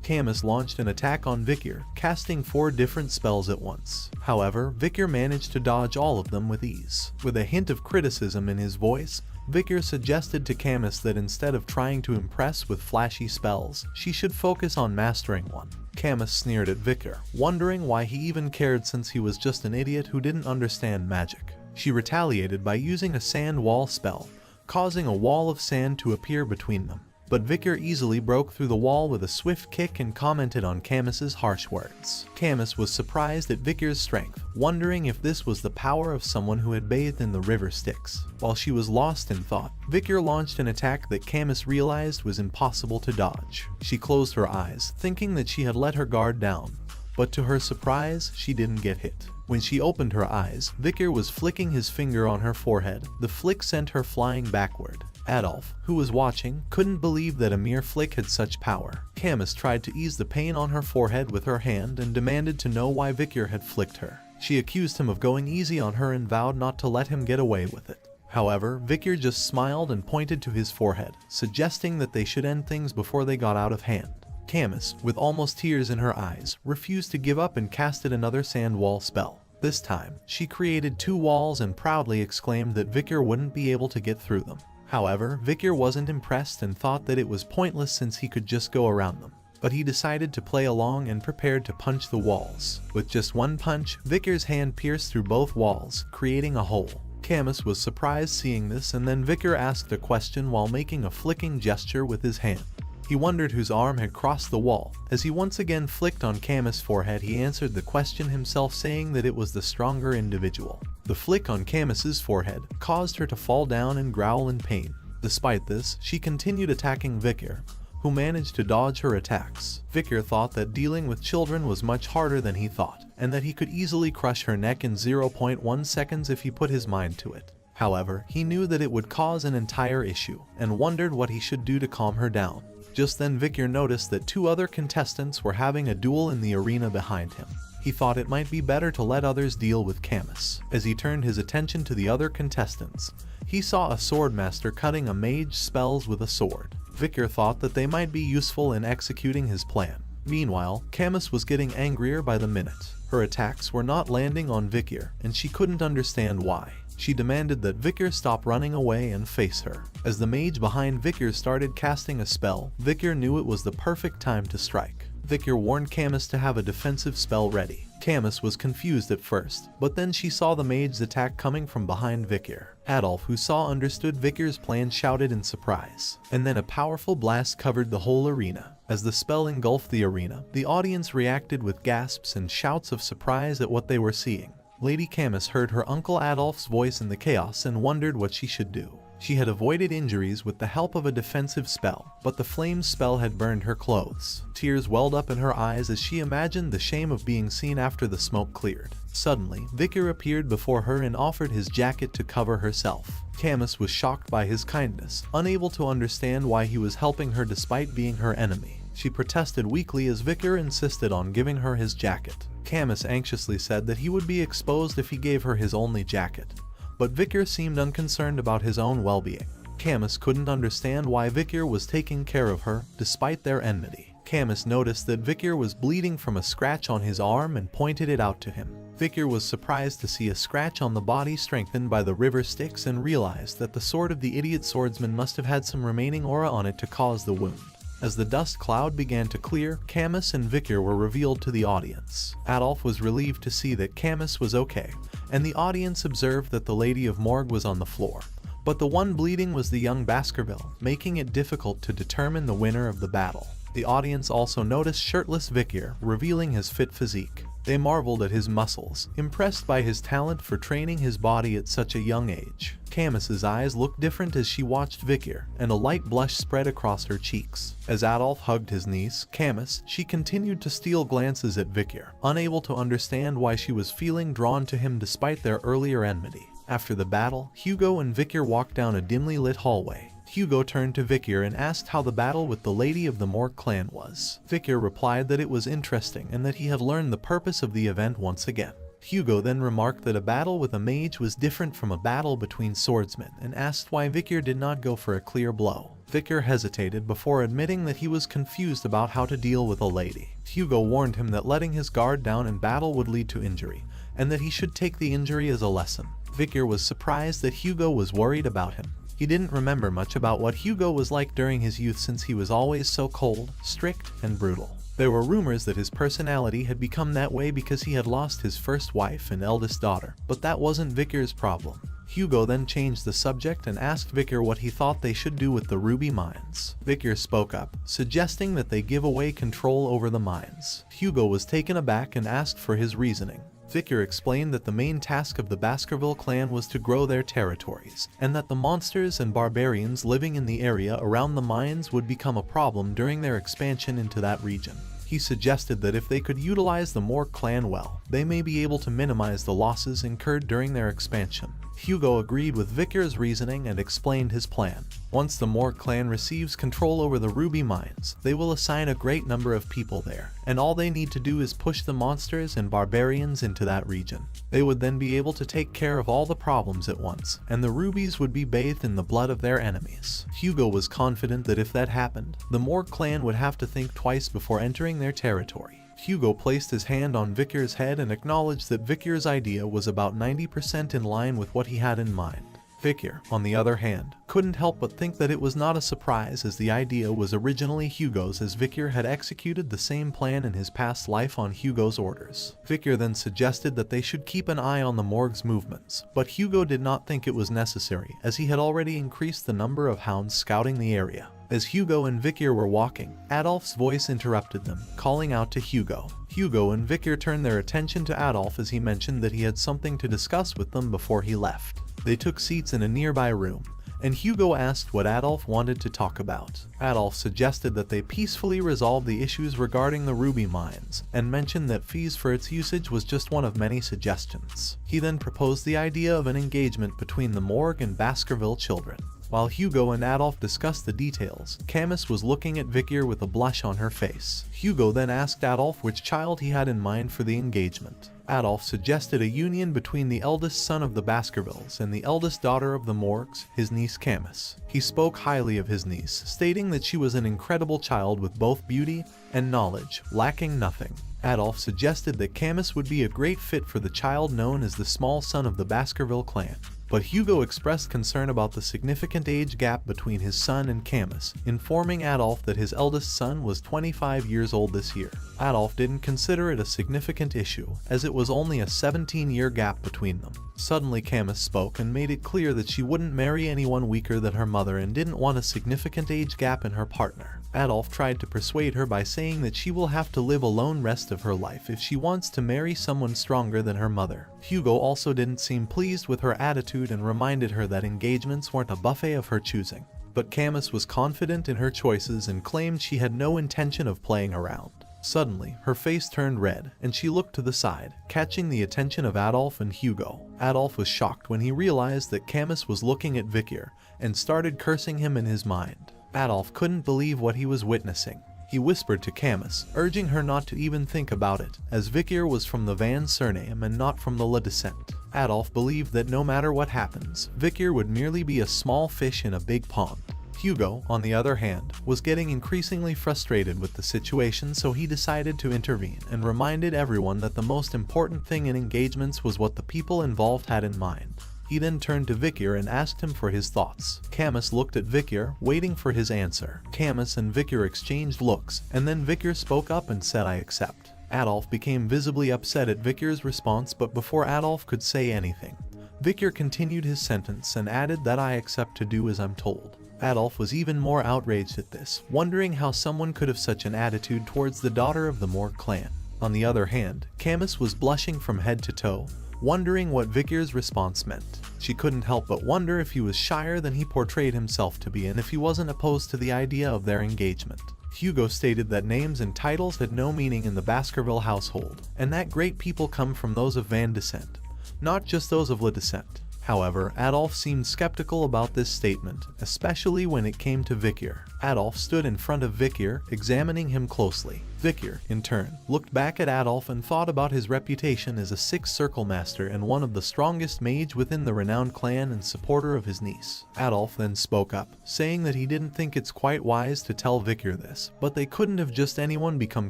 Speaker 1: Camus launched an attack on Victor, casting 4 different spells at once. However, Victor managed to dodge all of them with ease. With a hint of criticism in his voice, Victor suggested to Camus that instead of trying to impress with flashy spells, she should focus on mastering one. Camus sneered at Victor, wondering why he even cared since he was just an idiot who didn't understand magic. She retaliated by using a sand wall spell, causing a wall of sand to appear between them. But Victor easily broke through the wall with a swift kick and commented on Camus's harsh words. Camus was surprised at Victor's strength, wondering if this was the power of someone who had bathed in the river Styx. While she was lost in thought, Victor launched an attack that Camus realized was impossible to dodge. She closed her eyes, thinking that she had let her guard down, but to her surprise, she didn't get hit. When she opened her eyes, Vicar was flicking his finger on her forehead. The flick sent her flying backward. Adolf, who was watching, couldn't believe that a mere flick had such power. Camus tried to ease the pain on her forehead with her hand and demanded to know why Vicar had flicked her. She accused him of going easy on her and vowed not to let him get away with it. However, Vicar just smiled and pointed to his forehead, suggesting that they should end things before they got out of hand. Camus, with almost tears in her eyes, refused to give up and casted another sand wall spell. This time, she created 2 walls and proudly exclaimed that Vicar wouldn't be able to get through them. However, Vicar wasn't impressed and thought that it was pointless since he could just go around them. But he decided to play along and prepared to punch the walls. With just one punch, Vicar's hand pierced through both walls, creating a hole. Camus was surprised seeing this, and then Vicar asked a question while making a flicking gesture with his hand. He wondered whose arm had crossed the wall. As he once again flicked on Camus' forehead, he answered the question himself, saying that it was the stronger individual. The flick on Camus's forehead caused her to fall down and growl in pain. Despite this, she continued attacking Vicar, who managed to dodge her attacks. Vicar thought that dealing with children was much harder than he thought, and that he could easily crush her neck in 0.1 seconds if he put his mind to it. However, he knew that it would cause an entire issue, and wondered what he should do to calm her down. Just then Vicar noticed that 2 other contestants were having a duel in the arena behind him. He thought it might be better to let others deal with Camus. As he turned his attention to the other contestants, he saw a swordmaster cutting a mage spells with a sword. Vicar thought that they might be useful in executing his plan. Meanwhile, Camus was getting angrier by the minute. Her attacks were not landing on Vicar, and she couldn't understand why. She demanded that Vicar stop running away and face her. As the mage behind Vicar started casting a spell, Vicar knew it was the perfect time to strike. Vicar warned Camus to have a defensive spell ready. Camus was confused at first, but then she saw the mage's attack coming from behind Vicar. Adolf, who understood Vicar's plan, shouted in surprise, and then a powerful blast covered the whole arena. As the spell engulfed the arena, the audience reacted with gasps and shouts of surprise at what they were seeing. Lady Camus heard her uncle Adolf's voice in the chaos and wondered what she should do. She had avoided injuries with the help of a defensive spell, but the flame spell had burned her clothes. Tears welled up in her eyes as she imagined the shame of being seen after the smoke cleared. Suddenly, Vicar appeared before her and offered his jacket to cover herself. Camus was shocked by his kindness, unable to understand why he was helping her despite being her enemy. She protested weakly as Vicar insisted on giving her his jacket. Camus anxiously said that he would be exposed if he gave her his only jacket, but Vicar seemed unconcerned about his own well-being. Camus couldn't understand why Vicar was taking care of her, despite their enmity. Camus noticed that Vicar was bleeding from a scratch on his arm and pointed it out to him. Vicar was surprised to see a scratch on the body strengthened by the river Styx and realized that the sword of the idiot swordsman must have had some remaining aura on it to cause the wound. As the dust cloud began to clear, Camus and Vicar were revealed to the audience. Adolf was relieved to see that Camus was okay, and the audience observed that the Lady of Morgue was on the floor. But the one bleeding was the young Baskerville, making it difficult to determine the winner of the battle. The audience also noticed shirtless Vicar, revealing his fit physique. They marveled at his muscles, impressed by his talent for training his body at such a young age. Camus's eyes looked different as she watched Vicar, and a light blush spread across her cheeks. As Adolf hugged his niece, Camus, she continued to steal glances at Vicar, unable to understand why she was feeling drawn to him despite their earlier enmity. After the battle, Hugo and Vicar walked down a dimly lit hallway. Hugo turned to Vicar and asked how the battle with the Lady of the Morgue clan was. Vicar replied that it was interesting and that he had learned the purpose of the event once again. Hugo then remarked that a battle with a mage was different from a battle between swordsmen and asked why Vicar did not go for a clear blow. Vicar hesitated before admitting that he was confused about how to deal with a lady. Hugo warned him that letting his guard down in battle would lead to injury, and that he should take the injury as a lesson. Vicar was surprised that Hugo was worried about him. He didn't remember much about what Hugo was like during his youth since he was always so cold, strict, and brutal. There were rumors that his personality had become that way because he had lost his first wife and eldest daughter, but that wasn't Vicar's problem. Hugo then changed the subject and asked Vicar what he thought they should do with the ruby mines. Vicar spoke up, suggesting that they give away control over the mines. Hugo was taken aback and asked for his reasoning. Vicar explained that the main task of the Baskerville clan was to grow their territories, and that the monsters and barbarians living in the area around the mines would become a problem during their expansion into that region. He suggested that if they could utilize the Morg clan well, they may be able to minimize the losses incurred during their expansion. Hugo agreed with Victor's reasoning and explained his plan. Once the Morg clan receives control over the ruby mines, they will assign a great number of people there, and all they need to do is push the monsters and barbarians into that region. They would then be able to take care of all the problems at once, and the rubies would be bathed in the blood of their enemies. Hugo was confident that if that happened, the Morg clan would have to think twice before entering their territory. Hugo placed his hand on Victor's head and acknowledged that Victor's idea was about 90% in line with what he had in mind. Victor, on the other hand, couldn't help but think that it was not a surprise, as the idea was originally Hugo's, as Victor had executed the same plan in his past life on Hugo's orders. Victor then suggested that they should keep an eye on the Morg's movements, but Hugo did not think it was necessary, as he had already increased the number of hounds scouting the area. As Hugo and Victor were walking, Adolf's voice interrupted them, calling out to Hugo. Hugo and Victor turned their attention to Adolf as he mentioned that he had something to discuss with them before he left. They took seats in a nearby room, and Hugo asked what Adolf wanted to talk about. Adolf suggested that they peacefully resolve the issues regarding the ruby mines, and mentioned that fees for its usage was just one of many suggestions. He then proposed the idea of an engagement between the Morg and Baskerville children. While Hugo and Adolf discussed the details, Camus was looking at Victor with a blush on her face. Hugo then asked Adolf which child he had in mind for the engagement. Adolf suggested a union between the eldest son of the Baskervilles and the eldest daughter of the Morgs, his niece Camus. He spoke highly of his niece, stating that she was an incredible child with both beauty and knowledge, lacking nothing. Adolf suggested that Camus would be a great fit for the child known as the small son of the Baskerville clan. But Hugo expressed concern about the significant age gap between his son and Camus, informing Adolf that his eldest son was 25 years old this year. Adolf didn't consider it a significant issue, as it was only a 17-year gap between them. Suddenly Camus spoke and made it clear that she wouldn't marry anyone weaker than her mother and didn't want a significant age gap in her partner. Adolf tried to persuade her by saying that she will have to live alone rest of her life if she wants to marry someone stronger than her mother. Hugo also didn't seem pleased with her attitude and reminded her that engagements weren't a buffet of her choosing. But Camus was confident in her choices and claimed she had no intention of playing around. Suddenly, her face turned red, and she looked to the side, catching the attention of Adolf and Hugo. Adolf was shocked when he realized that Camus was looking at Victor, and started cursing him in his mind. Adolf couldn't believe what he was witnessing. He whispered to Camus, urging her not to even think about it, as Victor was from the Van surname and not from the La descent. Adolf believed that no matter what happens, Victor would merely be a small fish in a big pond. Hugo, on the other hand, was getting increasingly frustrated with the situation, so he decided to intervene and reminded everyone that the most important thing in engagements was what the people involved had in mind. He then turned to Victor and asked him for his thoughts. Camus looked at Victor, waiting for his answer. Camus and Victor exchanged looks, and then Victor spoke up and said, "I accept." Adolf became visibly upset at Victor's response, but before Adolf could say anything, Victor continued his sentence and added that "I accept to do as I'm told." Adolf was even more outraged at this, wondering how someone could have such an attitude towards the daughter of the Morg clan. On the other hand, Camus was blushing from head to toe, wondering what Victor's response meant. She couldn't help but wonder if he was shyer than he portrayed himself to be and if he wasn't opposed to the idea of their engagement. Hugo stated that names and titles had no meaning in the Baskerville household, and that great people come from those of Van descent, not just those of La descent. However, Adolf seemed skeptical about this statement, especially when it came to Victor. Adolf stood in front of Victor, examining him closely. Victor, in turn, looked back at Adolf and thought about his reputation as a sixth circle master and one of the strongest mage within the renowned clan and supporter of his niece. Adolf then spoke up, saying that he didn't think it's quite wise to tell Victor this, but they couldn't have just anyone become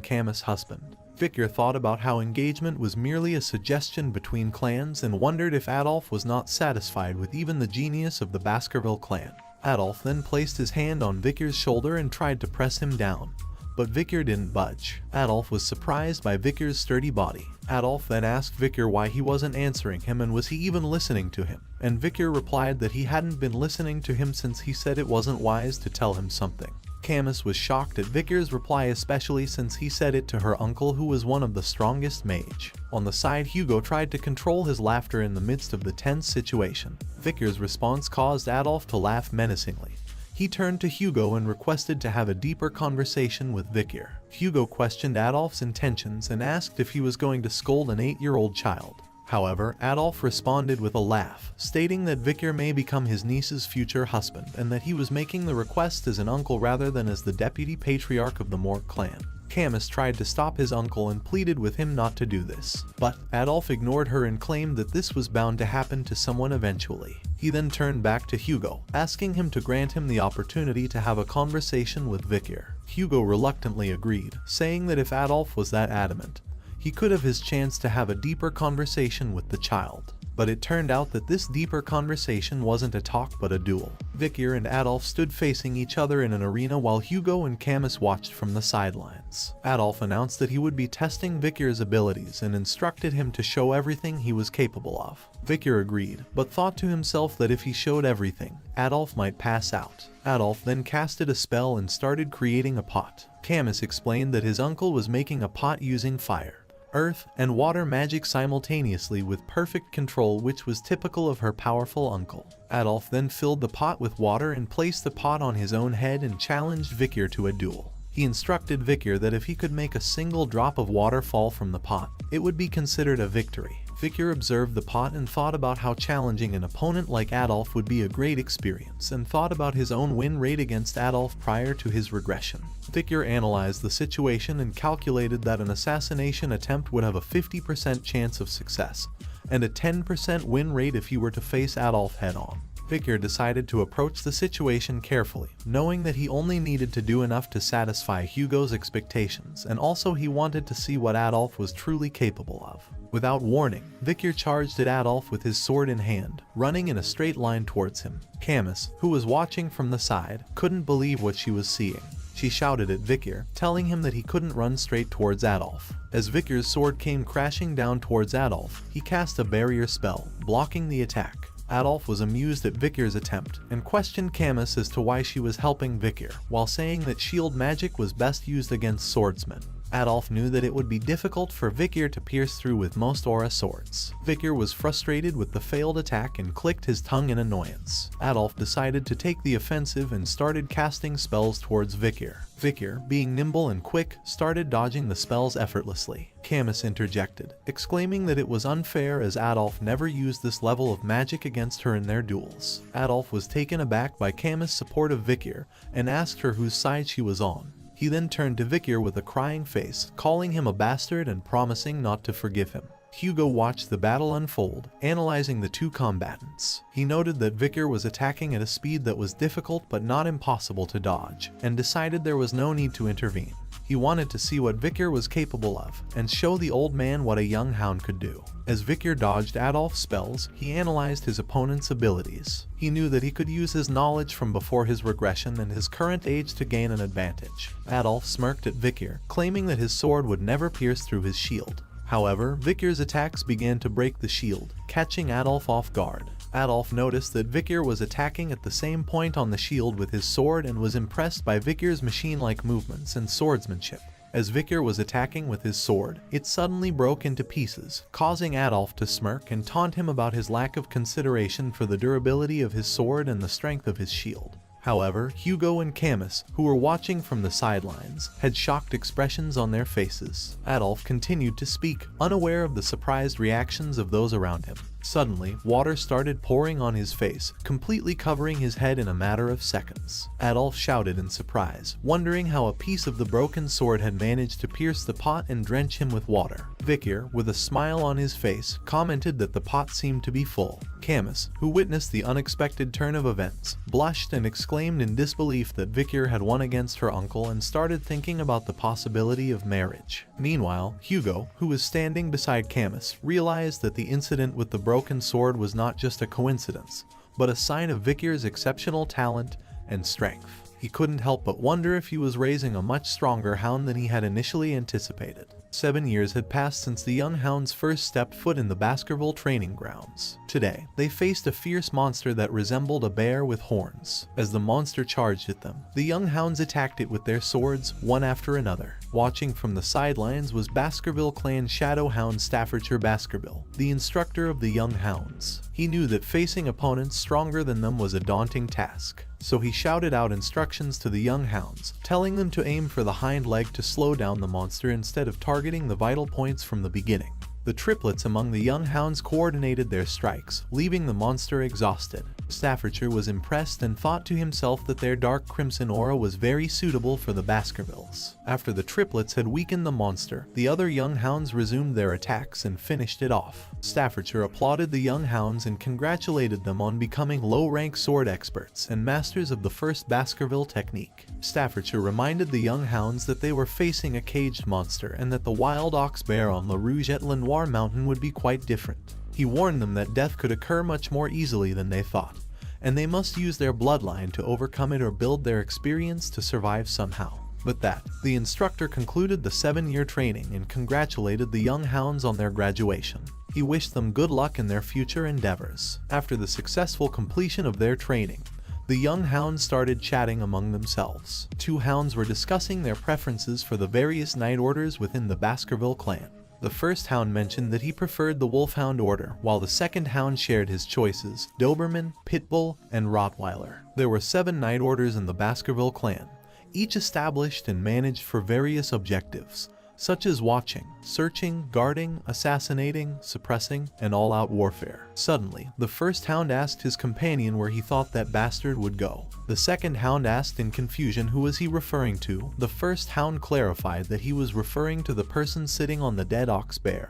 Speaker 1: Camus' husband. Victor thought about how engagement was merely a suggestion between clans and wondered if Adolf was not satisfied with even the genius of the Baskerville clan. Adolf then placed his hand on Victor's shoulder and tried to press him down, but Victor didn't budge. Adolf was surprised by Victor's sturdy body. Adolf then asked Victor why he wasn't answering him and was he even listening to him, and Victor replied that he hadn't been listening to him since he said it wasn't wise to tell him something. Camus was shocked at Victor's reply, especially since he said it to her uncle, who was one of the strongest mage. On the side, Hugo tried to control his laughter in the midst of the tense situation. Victor's response caused Adolf to laugh menacingly. He turned to Hugo and requested to have a deeper conversation with Vikir. Hugo questioned Adolf's intentions and asked if he was going to scold an 8-year-old child. However, Adolf responded with a laugh, stating that Vikir may become his niece's future husband and that he was making the request as an uncle rather than as the deputy patriarch of the Mork clan. Camus tried to stop his uncle and pleaded with him not to do this, but Adolf ignored her and claimed that this was bound to happen to someone eventually. He then turned back to Hugo, asking him to grant him the opportunity to have a conversation with Vikir. Hugo reluctantly agreed, saying that if Adolf was that adamant, he could have his chance to have a deeper conversation with the child. But it turned out that this deeper conversation wasn't a talk but a duel. Vikir and Adolf stood facing each other in an arena while Hugo and Camus watched from the sidelines. Adolf announced that he would be testing Vikir's abilities and instructed him to show everything he was capable of. Vikir agreed, but thought to himself that if he showed everything, Adolf might pass out. Adolf then casted a spell and started creating a pot. Camus explained that his uncle was making a pot using fire, earth, and water magic simultaneously with perfect control, which was typical of her powerful uncle. Adolf then filled the pot with water and placed the pot on his own head and challenged Vikir to a duel. He instructed Vikir that if he could make a single drop of water fall from the pot, it would be considered a victory. Vikir observed the pot and thought about how challenging an opponent like Adolf would be a great experience, and thought about his own win rate against Adolf prior to his regression. Vikir analyzed the situation and calculated that an assassination attempt would have a 50% chance of success, and a 10% win rate if he were to face Adolf head-on. Vikir decided to approach the situation carefully, knowing that he only needed to do enough to satisfy Hugo's expectations, and also he wanted to see what Adolf was truly capable of. Without warning, Vikir charged at Adolf with his sword in hand, running in a straight line towards him. Camus, who was watching from the side, couldn't believe what she was seeing. She shouted at Vikir, telling him that he couldn't run straight towards Adolf. As Vikir's sword came crashing down towards Adolf, he cast a barrier spell, blocking the attack. Adolf was amused at Vikir's attempt and questioned Camus as to why she was helping Vikir, while saying that shield magic was best used against swordsmen. Adolf knew that it would be difficult for Vikir to pierce through with most aura swords. Vikir was frustrated with the failed attack and clicked his tongue in annoyance. Adolf decided to take the offensive and started casting spells towards Vikir. Vikir, being nimble and quick, started dodging the spells effortlessly. Camus interjected, exclaiming that it was unfair as Adolf never used this level of magic against her in their duels. Adolf was taken aback by Camus' support of Vikir and asked her whose side she was on. He then turned to Vikir with a crying face, calling him a bastard and promising not to forgive him. Hugo watched the battle unfold, analyzing the two combatants. He noted that Vikir was attacking at a speed that was difficult but not impossible to dodge, and decided there was no need to intervene. He wanted to see what Vikir was capable of, and show the old man what a young hound could do. As Vikir dodged Adolf's spells, he analyzed his opponent's abilities. He knew that he could use his knowledge from before his regression and his current age to gain an advantage. Adolf smirked at Vikir, claiming that his sword would never pierce through his shield. However, Vikir's attacks began to break the shield, catching Adolf off guard. Adolf noticed that Vikir was attacking at the same point on the shield with his sword and was impressed by Vikir's machine-like movements and swordsmanship. As Vikir was attacking with his sword, it suddenly broke into pieces, causing Adolf to smirk and taunt him about his lack of consideration for the durability of his sword and the strength of his shield. However, Hugo and Camus, who were watching from the sidelines, had shocked expressions on their faces. Adolf continued to speak, unaware of the surprised reactions of those around him. Suddenly, water started pouring on his face, completely covering his head in a matter of seconds. Adolf shouted in surprise, wondering how a piece of the broken sword had managed to pierce the pot and drench him with water. Vikir, with a smile on his face, commented that the pot seemed to be full. Camus, who witnessed the unexpected turn of events, blushed and exclaimed in disbelief that Vikir had won against her uncle and started thinking about the possibility of marriage. Meanwhile, Hugo, who was standing beside Camus, realized that the incident with the broken sword was not just a coincidence, but a sign of Vikir's exceptional talent and strength. He couldn't help but wonder if he was raising a much stronger hound than he had initially anticipated. 7 years had passed since the young hounds first stepped foot in the Baskerville training grounds. Today, they faced a fierce monster that resembled a bear with horns. As the monster charged at them, the young hounds attacked it with their swords, one after another. Watching from the sidelines was Baskerville Clan Shadow Hound Staffordshire Baskerville, the instructor of the young hounds. He knew that facing opponents stronger than them was a daunting task, so he shouted out instructions to the young hounds, telling them to aim for the hind leg to slow down the monster instead of targeting the vital points from the beginning. The triplets among the young hounds coordinated their strikes, leaving the monster exhausted. Staffordshire was impressed and thought to himself that their dark crimson aura was very suitable for the Baskervilles. After the triplets had weakened the monster, the other young hounds resumed their attacks and finished it off. Staffordshire applauded the young hounds and congratulated them on becoming low-rank sword experts and masters of the first Baskerville technique. Staffordshire reminded the young hounds that they were facing a caged monster and that the wild ox bear on La Rouge-et-Lenoir mountain would be quite different. He warned them that death could occur much more easily than they thought, and they must use their bloodline to overcome it or build their experience to survive somehow. With that, the instructor concluded the 7-year training and congratulated the young hounds on their graduation. He wished them good luck in their future endeavors. After the successful completion of their training, the young hounds started chatting among themselves. 2 hounds were discussing their preferences for the various night orders within the Baskerville clan. The first hound mentioned that he preferred the Wolfhound order, while the second hound shared his choices, Doberman, Pitbull, and Rottweiler. There were 7 night orders in the Baskerville clan, each established and managed for various objectives, such as watching, searching, guarding, assassinating, suppressing, and all-out warfare. Suddenly, the first hound asked his companion where he thought that bastard would go. The second hound asked in confusion who was he referring to. The first hound clarified that he was referring to the person sitting on the dead ox bear,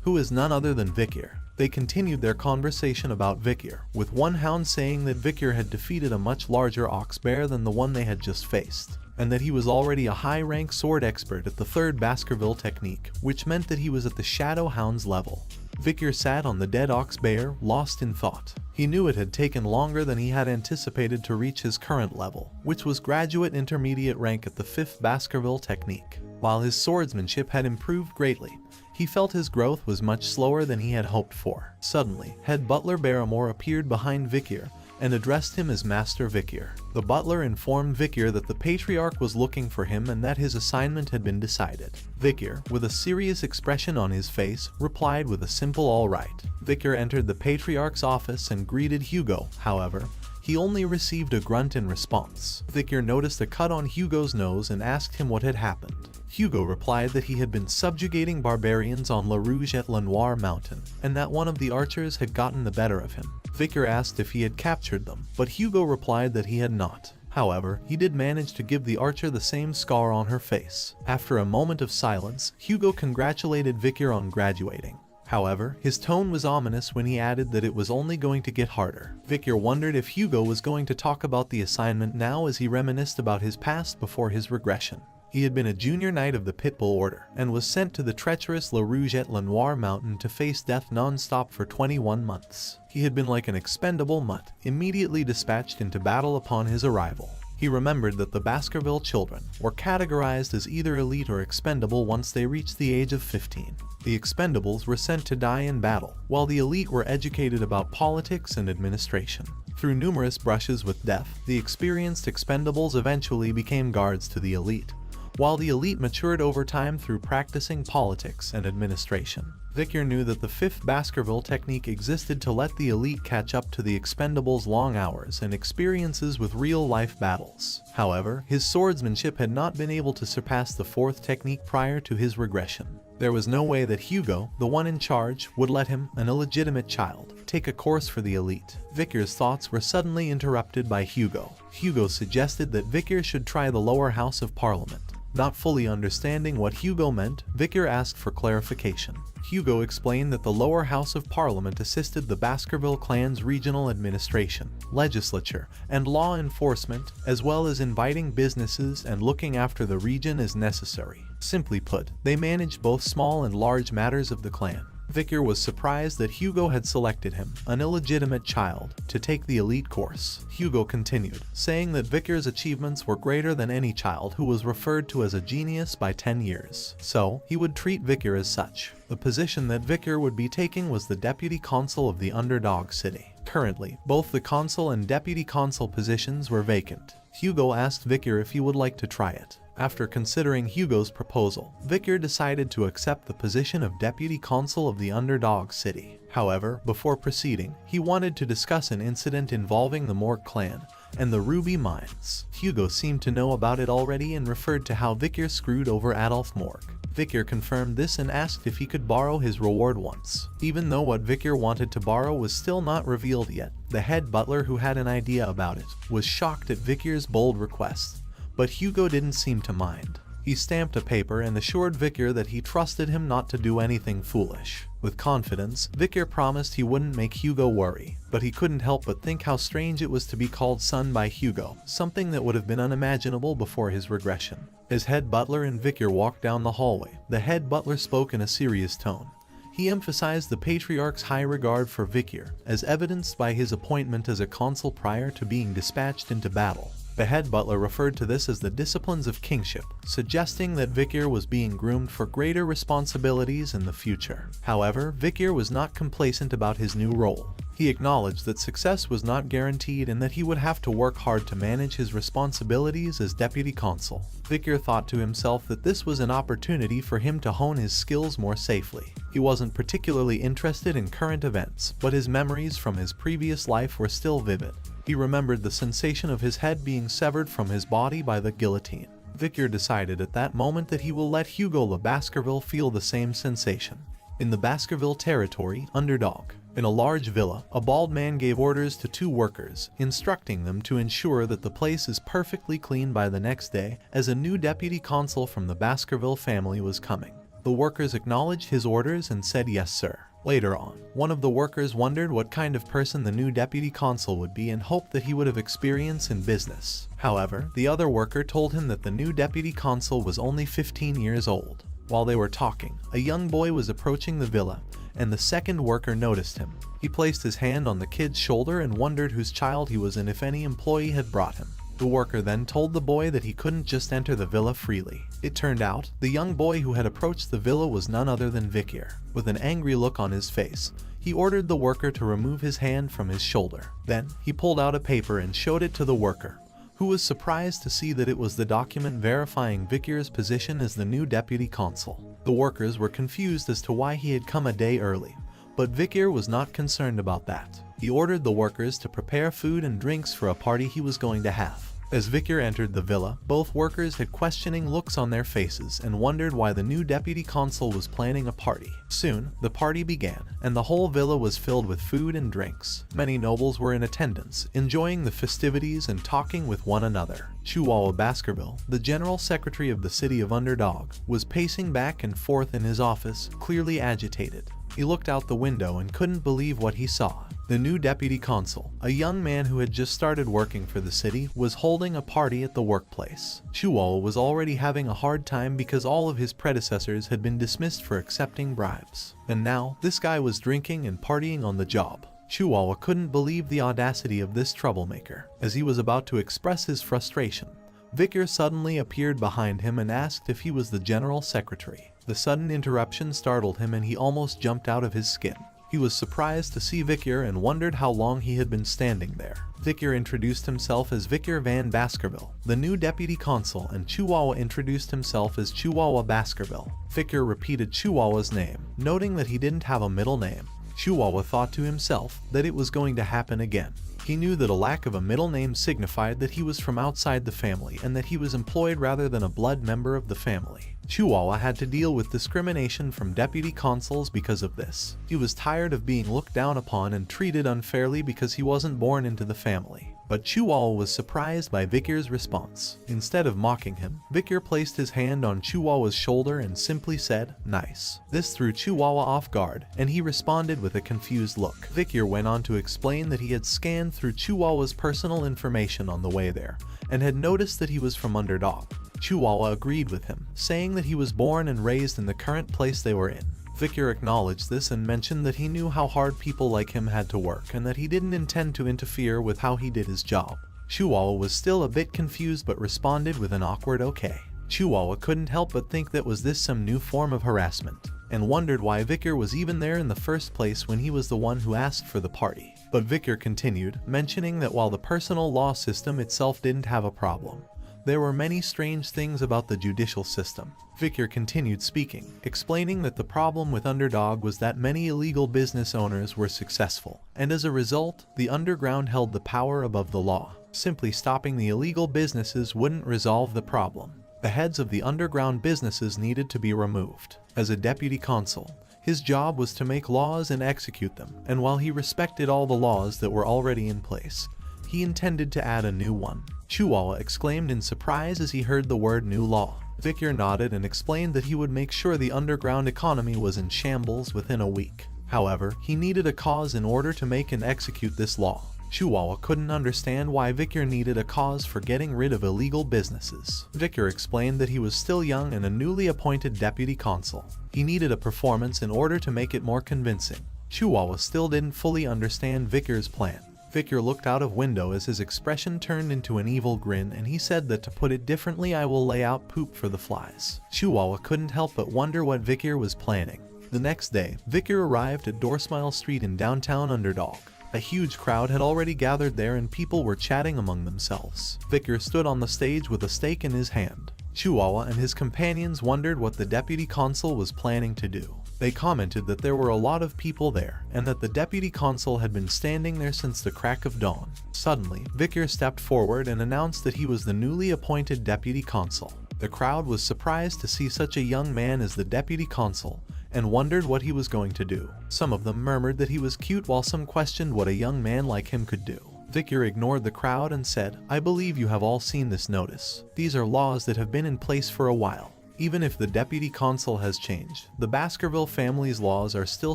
Speaker 1: who is none other than Vikir. They continued their conversation about Vikir, with one hound saying that Vikir had defeated a much larger ox bear than the one they had just faced, and that he was already a high-rank sword expert at the 3rd Baskerville technique, which meant that he was at the Shadow Hound's level. Vikir sat on the dead ox bear, lost in thought. He knew it had taken longer than he had anticipated to reach his current level, which was graduate intermediate rank at the 5th Baskerville technique. While his swordsmanship had improved greatly, he felt his growth was much slower than he had hoped for. Suddenly, head butler Barrymore appeared behind Vikir and addressed him as Master Vikir. The butler informed Vikir that the Patriarch was looking for him and that his assignment had been decided. Vikir, with a serious expression on his face, replied with a simple "all right." Vikir entered the Patriarch's office and greeted Hugo. However, he only received a grunt in response. Vikir noticed a cut on Hugo's nose and asked him what had happened. Hugo replied that he had been subjugating barbarians on La Rouge-et-Lenoir mountain, and that one of the archers had gotten the better of him. Vikir asked if he had captured them, but Hugo replied that he had not. However, he did manage to give the archer the same scar on her face. After a moment of silence, Hugo congratulated Vikir on graduating. However, his tone was ominous when he added that it was only going to get harder. Vikir wondered if Hugo was going to talk about the assignment now as he reminisced about his past before his regression. He had been a junior knight of the Pitbull Order, and was sent to the treacherous La Rouge-et-Lenoir mountain to face death non-stop for 21 months. He had been like an expendable mutt, immediately dispatched into battle upon his arrival. He remembered that the Baskerville children were categorized as either elite or expendable once they reached the age of 15. The expendables were sent to die in battle, while the elite were educated about politics and administration. Through numerous brushes with death, the experienced expendables eventually became guards to the elite, while the elite matured over time through practicing politics and administration. Vikir knew that the 5th Baskerville technique existed to let the elite catch up to the expendables' long hours and experiences with real-life battles. However, his swordsmanship had not been able to surpass the 4th technique prior to his regression. There was no way that Hugo, the one in charge, would let him, an illegitimate child, take a course for the elite. Vikir's thoughts were suddenly interrupted by Hugo. Hugo suggested that Vikir should try the lower house of parliament. Not fully understanding what Hugo meant, Vikir asked for clarification. Hugo explained that the lower house of parliament assisted the Baskerville clan's regional administration, legislature, and law enforcement, as well as inviting businesses and looking after the region as necessary. Simply put, they managed both small and large matters of the clan. Vikir was surprised that Hugo had selected him, an illegitimate child, to take the elite course. Hugo continued, saying that Vikir's achievements were greater than any child who was referred to as a genius by 10 years. So, he would treat Vikir as such. The position that Vikir would be taking was the deputy consul of the underdog city. Currently, both the consul and deputy consul positions were vacant. Hugo asked Vikir if he would like to try it. After considering Hugo's proposal, Victor decided to accept the position of deputy consul of the underdog city. However, before proceeding, he wanted to discuss an incident involving the Morg clan and the Ruby Mines. Hugo seemed to know about it already and referred to how Victor screwed over Adolf Morg. Victor confirmed this and asked if he could borrow his reward once. Even though what Victor wanted to borrow was still not revealed yet, the head butler, who had an idea about it, was shocked at Victor's bold request. But Hugo didn't seem to mind. He stamped a paper and assured Victor that he trusted him not to do anything foolish. With confidence, Victor promised he wouldn't make Hugo worry, but he couldn't help but think how strange it was to be called son by Hugo, something that would have been unimaginable before his regression. As head butler and Victor walked down the hallway, the head butler spoke in a serious tone. He emphasized the patriarch's high regard for Victor, as evidenced by his appointment as a consul prior to being dispatched into battle. The head butler referred to this as the disciplines of kingship, suggesting that Victor was being groomed for greater responsibilities in the future. However, Victor was not complacent about his new role. He acknowledged that success was not guaranteed and that he would have to work hard to manage his responsibilities as deputy consul. Victor thought to himself that this was an opportunity for him to hone his skills more safely. He wasn't particularly interested in current events, but his memories from his previous life were still vivid. He remembered the sensation of his head being severed from his body by the guillotine. Victor decided at that moment that he will let Hugo Le Baskerville feel the same sensation. In the Baskerville territory, underdog, in a large villa, a bald man gave orders to 2 workers, instructing them to ensure that the place is perfectly clean by the next day, as a new deputy consul from the Baskerville family was coming. The workers acknowledged his orders and said yes, sir. Later on, one of the workers wondered what kind of person the new deputy consul would be and hoped that he would have experience in business. However, the other worker told him that the new deputy consul was only 15 years old. While they were talking, a young boy was approaching the villa, and the second worker noticed him. He placed his hand on the kid's shoulder and wondered whose child he was and if any employee had brought him. The worker then told the boy that he couldn't just enter the villa freely. It turned out, the young boy who had approached the villa was none other than Victor. With an angry look on his face, he ordered the worker to remove his hand from his shoulder. Then, he pulled out a paper and showed it to the worker, who was surprised to see that it was the document verifying Victor's position as the new deputy consul. The workers were confused as to why he had come a day early, but Victor was not concerned about that. He ordered the workers to prepare food and drinks for a party he was going to have. As Victor entered the villa, both workers had questioning looks on their faces and wondered why the new deputy consul was planning a party. Soon, the party began, and the whole villa was filled with food and drinks. Many nobles were in attendance, enjoying the festivities and talking with one another. Chihuahua Baskerville, the general secretary of the city of Underdog, was pacing back and forth in his office, clearly agitated. He looked out the window and couldn't believe what he saw. The new deputy consul, a young man who had just started working for the city, was holding a party at the workplace. Chihuahua was already having a hard time because all of his predecessors had been dismissed for accepting bribes. And now, this guy was drinking and partying on the job. Chihuahua couldn't believe the audacity of this troublemaker. As he was about to express his frustration, Victor suddenly appeared behind him and asked if he was the general secretary. The sudden interruption startled him and he almost jumped out of his skin. He was surprised to see Victor and wondered how long he had been standing there. Victor introduced himself as Victor Van Baskerville, the new deputy consul, and Chihuahua introduced himself as Chihuahua Baskerville. Victor repeated Chihuahua's name, noting that he didn't have a middle name. Chihuahua thought to himself that it was going to happen again. He knew that a lack of a middle name signified that he was from outside the family and that he was employed rather than a blood member of the family. Chihuahua had to deal with discrimination from deputy consuls because of this. He was tired of being looked down upon and treated unfairly because he wasn't born into the family. But Chihuahua was surprised by Victor's response. Instead of mocking him, Victor placed his hand on Chihuahua's shoulder and simply said, "Nice." This threw Chihuahua off guard, and he responded with a confused look. Victor went on to explain that he had scanned through Chihuahua's personal information on the way there, and had noticed that he was from Underdog. Chihuahua agreed with him, saying that he was born and raised in the current place they were in. Victor acknowledged this and mentioned that he knew how hard people like him had to work and that he didn't intend to interfere with how he did his job. Chihuahua was still a bit confused but responded with an awkward okay. Chihuahua couldn't help but think that was this some new form of harassment, and wondered why Victor was even there in the first place when he was the one who asked for the party. But Victor continued, mentioning that while the personal law system itself didn't have a problem, There were many strange things about the judicial system. Vicar continued speaking, explaining that the problem with Underdog was that many illegal business owners were successful, and as a result, the underground held the power above the law. Simply stopping the illegal businesses wouldn't resolve the problem. The heads of the underground businesses needed to be removed. As a deputy consul, his job was to make laws and execute them, and while he respected all the laws that were already in place, he intended to add a new one. Chihuahua exclaimed in surprise as he heard the word new law. Vicar nodded and explained that he would make sure the underground economy was in shambles within a week. However, he needed a cause in order to make and execute this law. Chihuahua couldn't understand why Vicar needed a cause for getting rid of illegal businesses. Vicar explained that he was still young and a newly appointed deputy consul. He needed a performance in order to make it more convincing. Chihuahua still didn't fully understand Vicar's plan. Vicar looked out of window as his expression turned into an evil grin, and he said that to put it differently, I will lay out poop for the flies. Chihuahua couldn't help but wonder what Vicar was planning. The next day, Vicar arrived at Doorsmile Street in downtown Underdog. A huge crowd had already gathered there and people were chatting among themselves. Vicar stood on the stage with a stake in his hand. Chihuahua and his companions wondered what the deputy consul was planning to do. They commented that there were a lot of people there, and that the deputy consul had been standing there since the crack of dawn. Suddenly, Vicar stepped forward and announced that he was the newly appointed deputy consul. The crowd was surprised to see such a young man as the deputy consul, and wondered what he was going to do. Some of them murmured that he was cute, while some questioned what a young man like him could do. Vicar ignored the crowd and said, I believe you have all seen this notice. These are laws that have been in place for a while. Even if the deputy consul has changed, the Baskerville family's laws are still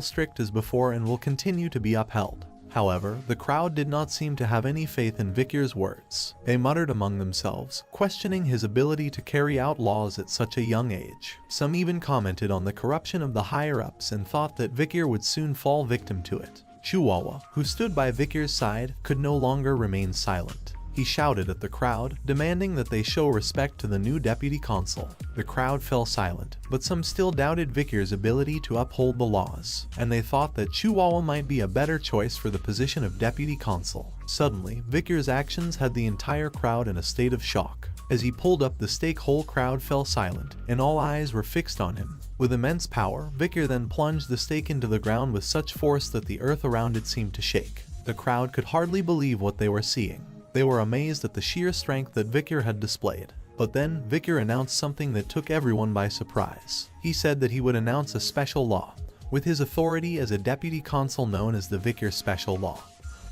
Speaker 1: strict as before and will continue to be upheld. However, the crowd did not seem to have any faith in Vicar's words. They muttered among themselves, questioning his ability to carry out laws at such a young age. Some even commented on the corruption of the higher-ups and thought that Vicar would soon fall victim to it. Chihuahua, who stood by Vicar's side, could no longer remain silent. He shouted at the crowd, demanding that they show respect to the new deputy consul. The crowd fell silent, but some still doubted Vicar's ability to uphold the laws, and they thought that Chihuahua might be a better choice for the position of deputy consul. Suddenly, Vicar's actions had the entire crowd in a state of shock. As he pulled up the stake, whole crowd fell silent, and all eyes were fixed on him. With immense power, Vicar then plunged the stake into the ground with such force that the earth around it seemed to shake. The crowd could hardly believe what they were seeing. They were amazed at the sheer strength that Vicar had displayed. But then, Vicar announced something that took everyone by surprise. He said that he would announce a special law, with his authority as a deputy consul known as the Vicar Special Law,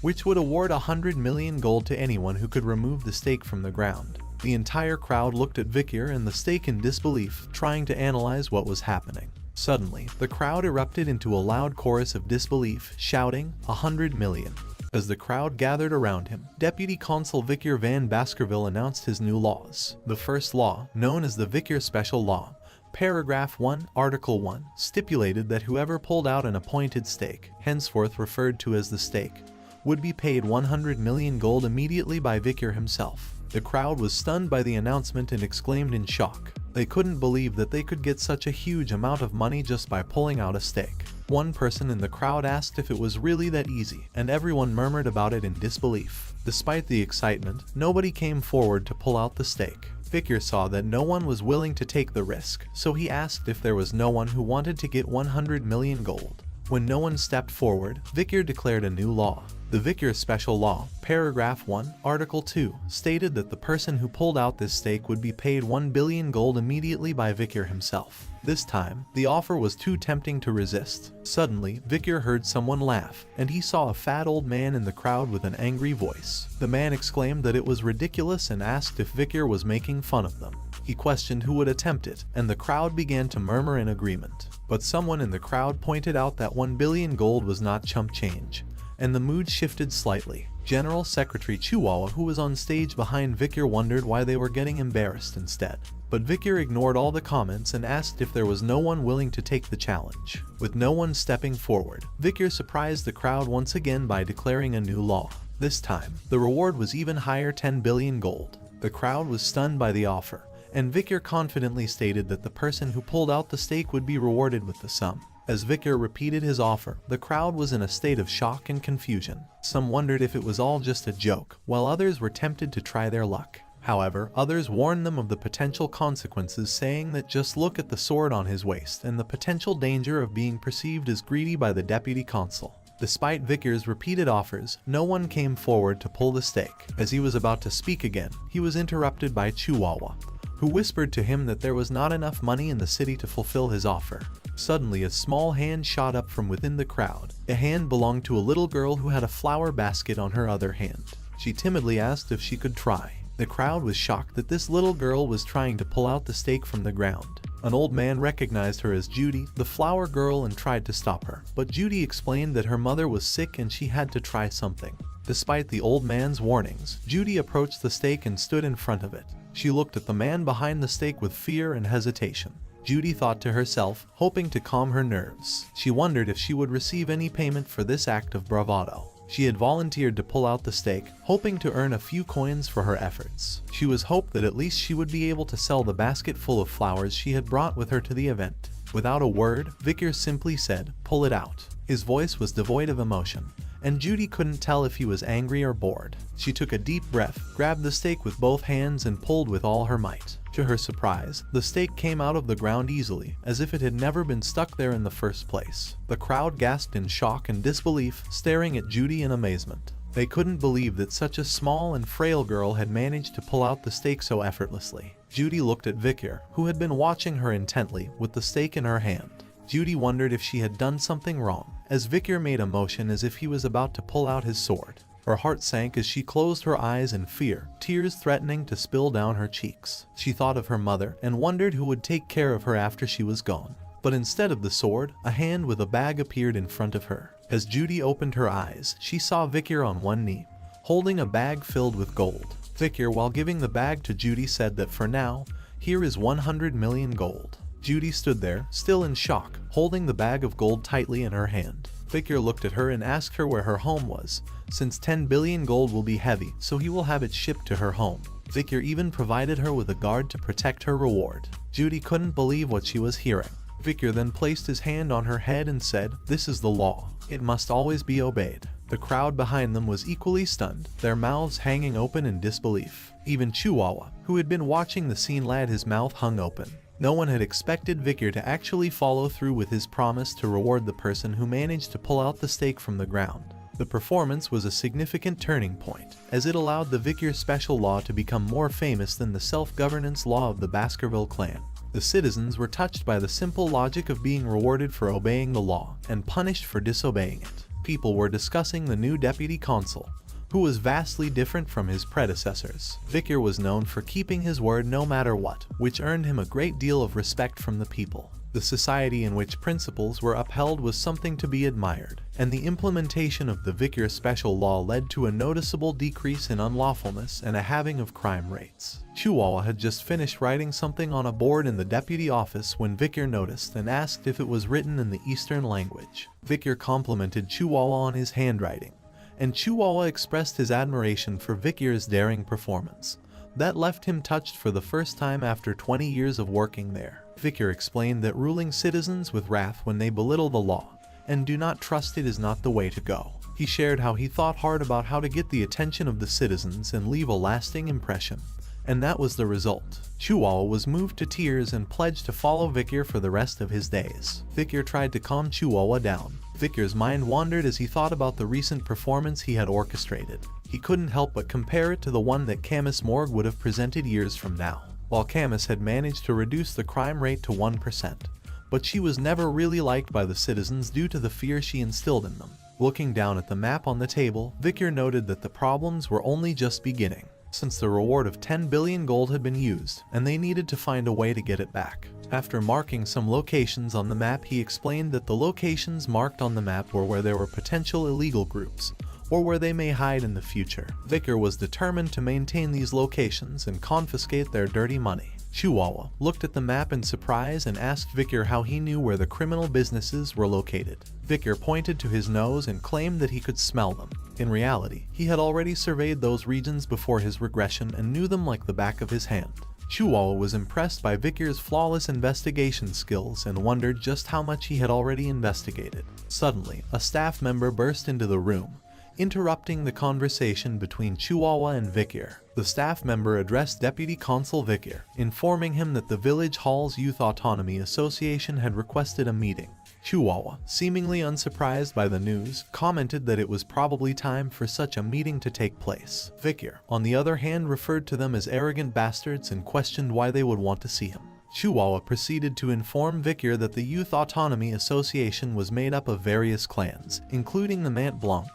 Speaker 1: which would award 100 million gold to anyone who could remove the stake from the ground. The entire crowd looked at Vicar and the stake in disbelief, trying to analyze what was happening. Suddenly, the crowd erupted into a loud chorus of disbelief, shouting, 100 million. As the crowd gathered around him, Deputy Consul Vicar Van Baskerville announced his new laws. The first law, known as the Vicar Special Law, Paragraph 1, Article 1, stipulated that whoever pulled out an appointed stake, henceforth referred to as the stake, would be paid 100 million gold immediately by Vicar himself. The crowd was stunned by the announcement and exclaimed in shock. They couldn't believe that they could get such a huge amount of money just by pulling out a stake. One person in the crowd asked if it was really that easy, and everyone murmured about it in disbelief. Despite the excitement, nobody came forward to pull out the stake. Vicar saw that no one was willing to take the risk, so he asked if there was no one who wanted to get 100 million gold. When no one stepped forward, Vicar declared a new law. The Vicar Special Law, Paragraph 1, Article 2, stated that the person who pulled out this stake would be paid 1 billion gold immediately by Vicar himself. This time, the offer was too tempting to resist. Suddenly, Vicar heard someone laugh, and he saw a fat old man in the crowd with an angry voice. The man exclaimed that it was ridiculous and asked if Vicar was making fun of them. He questioned who would attempt it, and the crowd began to murmur in agreement. But someone in the crowd pointed out that 1 billion gold was not chump change, and the mood shifted slightly. General Secretary Chihuahua, who was on stage behind Vicar, wondered why they were getting embarrassed instead. But Vicar ignored all the comments and asked if there was no one willing to take the challenge. With no one stepping forward, Vicar surprised the crowd once again by declaring a new law. This time, the reward was even higher, 10 billion gold. The crowd was stunned by the offer, and Vicar confidently stated that the person who pulled out the stake would be rewarded with the sum. As Vicar repeated his offer, the crowd was in a state of shock and confusion. Some wondered if it was all just a joke, while others were tempted to try their luck. However, others warned them of the potential consequences, saying that just look at the sword on his waist and the potential danger of being perceived as greedy by the deputy consul. Despite Vickers' repeated offers, no one came forward to pull the stake. As he was about to speak again, he was interrupted by Chihuahua, who whispered to him that there was not enough money in the city to fulfill his offer. Suddenly, a small hand shot up from within the crowd. The hand belonged to a little girl who had a flower basket on her other hand. She timidly asked if she could try. The crowd was shocked that this little girl was trying to pull out the stake from the ground. An old man recognized her as Judy, the flower girl, and tried to stop her. But Judy explained that her mother was sick and she had to try something. Despite the old man's warnings, Judy approached the stake and stood in front of it. She looked at the man behind the stake with fear and hesitation. Judy thought to herself, hoping to calm her nerves. She wondered if she would receive any payment for this act of bravado. She had volunteered to pull out the stake, hoping to earn a few coins for her efforts. She was hoped that at least she would be able to sell the basket full of flowers she had brought with her to the event. Without a word, Vickers simply said, "Pull it out." His voice was devoid of emotion, and Judy couldn't tell if he was angry or bored. She took a deep breath, grabbed the stake with both hands and pulled with all her might. To her surprise, the stake came out of the ground easily, as if it had never been stuck there in the first place. The crowd gasped in shock and disbelief, staring at Judy in amazement. They couldn't believe that such a small and frail girl had managed to pull out the stake so effortlessly. Judy looked at Vickers, who had been watching her intently, with the stake in her hand. Judy wondered if she had done something wrong, as Vickers made a motion as if he was about to pull out his sword. Her heart sank as she closed her eyes in fear, tears threatening to spill down her cheeks. She thought of her mother and wondered who would take care of her after she was gone. But instead of the sword, a hand with a bag appeared in front of her. As Judy opened her eyes, she saw Vickers on one knee, holding a bag filled with gold. Vickers, while giving the bag to Judy, said that for now, here is 100 million gold. Judy stood there, still in shock, holding the bag of gold tightly in her hand. Vickers looked at her and asked her where her home was, since 10 billion gold will be heavy, so he will have it shipped to her home. Vickers even provided her with a guard to protect her reward. Judy couldn't believe what she was hearing. Vickers then placed his hand on her head and said, "This is the law. It must always be obeyed." The crowd behind them was equally stunned, their mouths hanging open in disbelief. Even Chihuahua, who had been watching the scene, had his mouth hung open. No one had expected Vickers to actually follow through with his promise to reward the person who managed to pull out the stake from the ground. The performance was a significant turning point, as it allowed the Vickers special law to become more famous than the self-governance law of the Baskerville clan. The citizens were touched by the simple logic of being rewarded for obeying the law and punished for disobeying it. People were discussing the new deputy consul, who was vastly different from his predecessors. Vickers was known for keeping his word no matter what, which earned him a great deal of respect from the people. The society in which principles were upheld was something to be admired, and the implementation of the Vickers special law led to a noticeable decrease in unlawfulness and a halving of crime rates. Chihuahua had just finished writing something on a board in the deputy office when Vickers noticed and asked if it was written in the Eastern language. Vickers complimented Chihuahua on his handwriting, and Chihuahua expressed his admiration for Vickers' daring performance. That left him touched for the first time after 20 years of working there. Vickers explained that ruling citizens with wrath when they belittle the law and do not trust it is not the way to go. He shared how he thought hard about how to get the attention of the citizens and leave a lasting impression, and that was the result. Chihuahua was moved to tears and pledged to follow Vickers for the rest of his days. Vickers tried to calm Chihuahua down. Vickers' mind wandered as he thought about the recent performance he had orchestrated. He couldn't help but compare it to the one that Camus Morgue would have presented years from now. While Camus had managed to reduce the crime rate to 1%, but she was never really liked by the citizens due to the fear she instilled in them. Looking down at the map on the table, Vickers noted that the problems were only just beginning, since the reward of 10 billion gold had been used, and they needed to find a way to get it back. After marking some locations on the map, he explained that the locations marked on the map were where there were potential illegal groups, or where they may hide in the future. Vickers was determined to maintain these locations and confiscate their dirty money. Chihuahua looked at the map in surprise and asked Vickers how he knew where the criminal businesses were located. Vickers pointed to his nose and claimed that he could smell them. In reality, he had already surveyed those regions before his regression and knew them like the back of his hand. Chihuahua was impressed by Vickers' flawless investigation skills and wondered just how much he had already investigated. Suddenly, a staff member burst into the room. Interrupting the conversation between Chihuahua and Vikir, the staff member addressed Deputy Consul Vikir, informing him that the Village Hall's Youth Autonomy Association had requested a meeting. Chihuahua, seemingly unsurprised by the news, commented that it was probably time for such a meeting to take place. Vikir, on the other hand, referred to them as arrogant bastards and questioned why they would want to see him. Chihuahua proceeded to inform Vikir that the Youth Autonomy Association was made up of various clans, including the Mant Blanc,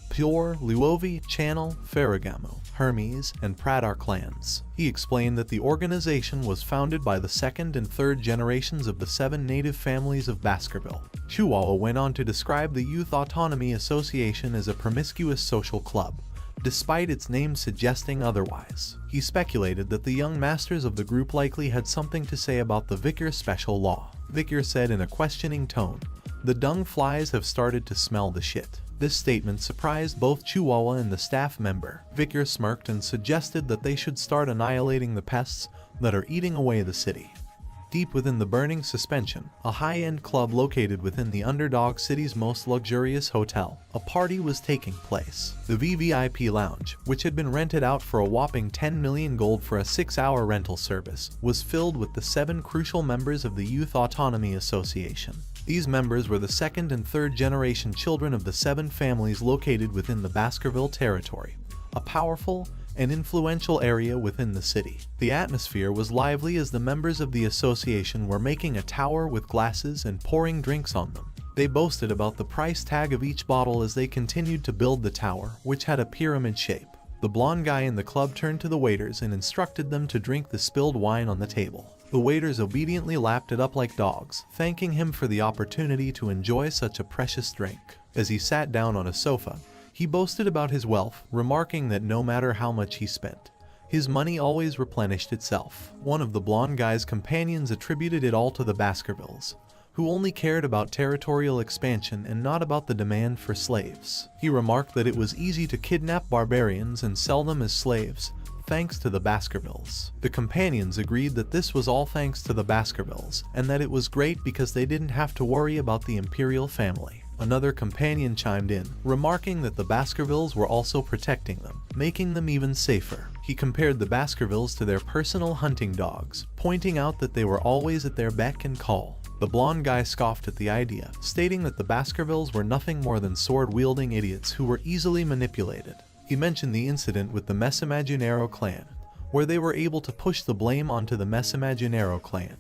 Speaker 1: Pure, Luovi, Channel, Ferragamo, Hermes, and Pradar clans. He explained that the organization was founded by the second and third generations of the 7 native families of Baskerville. Chihuahua went on to describe the Youth Autonomy Association as a promiscuous social club, despite its name suggesting otherwise. He speculated that the young masters of the group likely had something to say about the Vikir special law. Vikir said in a questioning tone, "The dung flies have started to smell the shit." This statement surprised both Chihuahua and the staff member. Vikir smirked and suggested that they should start annihilating the pests that are eating away the city. Deep within the burning suspension, a high-end club located within the underdog city's most luxurious hotel, a party was taking place. The VVIP lounge, which had been rented out for a whopping 10 million gold for a 6-hour rental service, was filled with the 7 crucial members of the Youth Autonomy Association. These members were the second and third generation children of the 7 families located within the Baskerville territory, a powerful and influential area within the city. The atmosphere was lively as the members of the association were making a tower with glasses and pouring drinks on them. They boasted about the price tag of each bottle as they continued to build the tower, which had a pyramid shape. The blonde guy in the club turned to the waiters and instructed them to drink the spilled wine on the table. The waiters obediently lapped it up like dogs, thanking him for the opportunity to enjoy such a precious drink. As he sat down on a sofa, he boasted about his wealth, remarking that no matter how much he spent, his money always replenished itself. One of the blonde guy's companions attributed it all to the Baskervilles, who only cared about territorial expansion and not about the demand for slaves. He remarked that it was easy to kidnap barbarians and sell them as slaves, thanks to the Baskervilles. The companions agreed that this was all thanks to the Baskervilles, and that it was great because they didn't have to worry about the imperial family. Another companion chimed in, remarking that the Baskervilles were also protecting them, making them even safer. He compared the Baskervilles to their personal hunting dogs, pointing out that they were always at their beck and call. The blonde guy scoffed at the idea, stating that the Baskervilles were nothing more than sword-wielding idiots who were easily manipulated. He mentioned the incident with the Mesimaginero clan, where they were able to push the blame onto the Mesimaginero clan,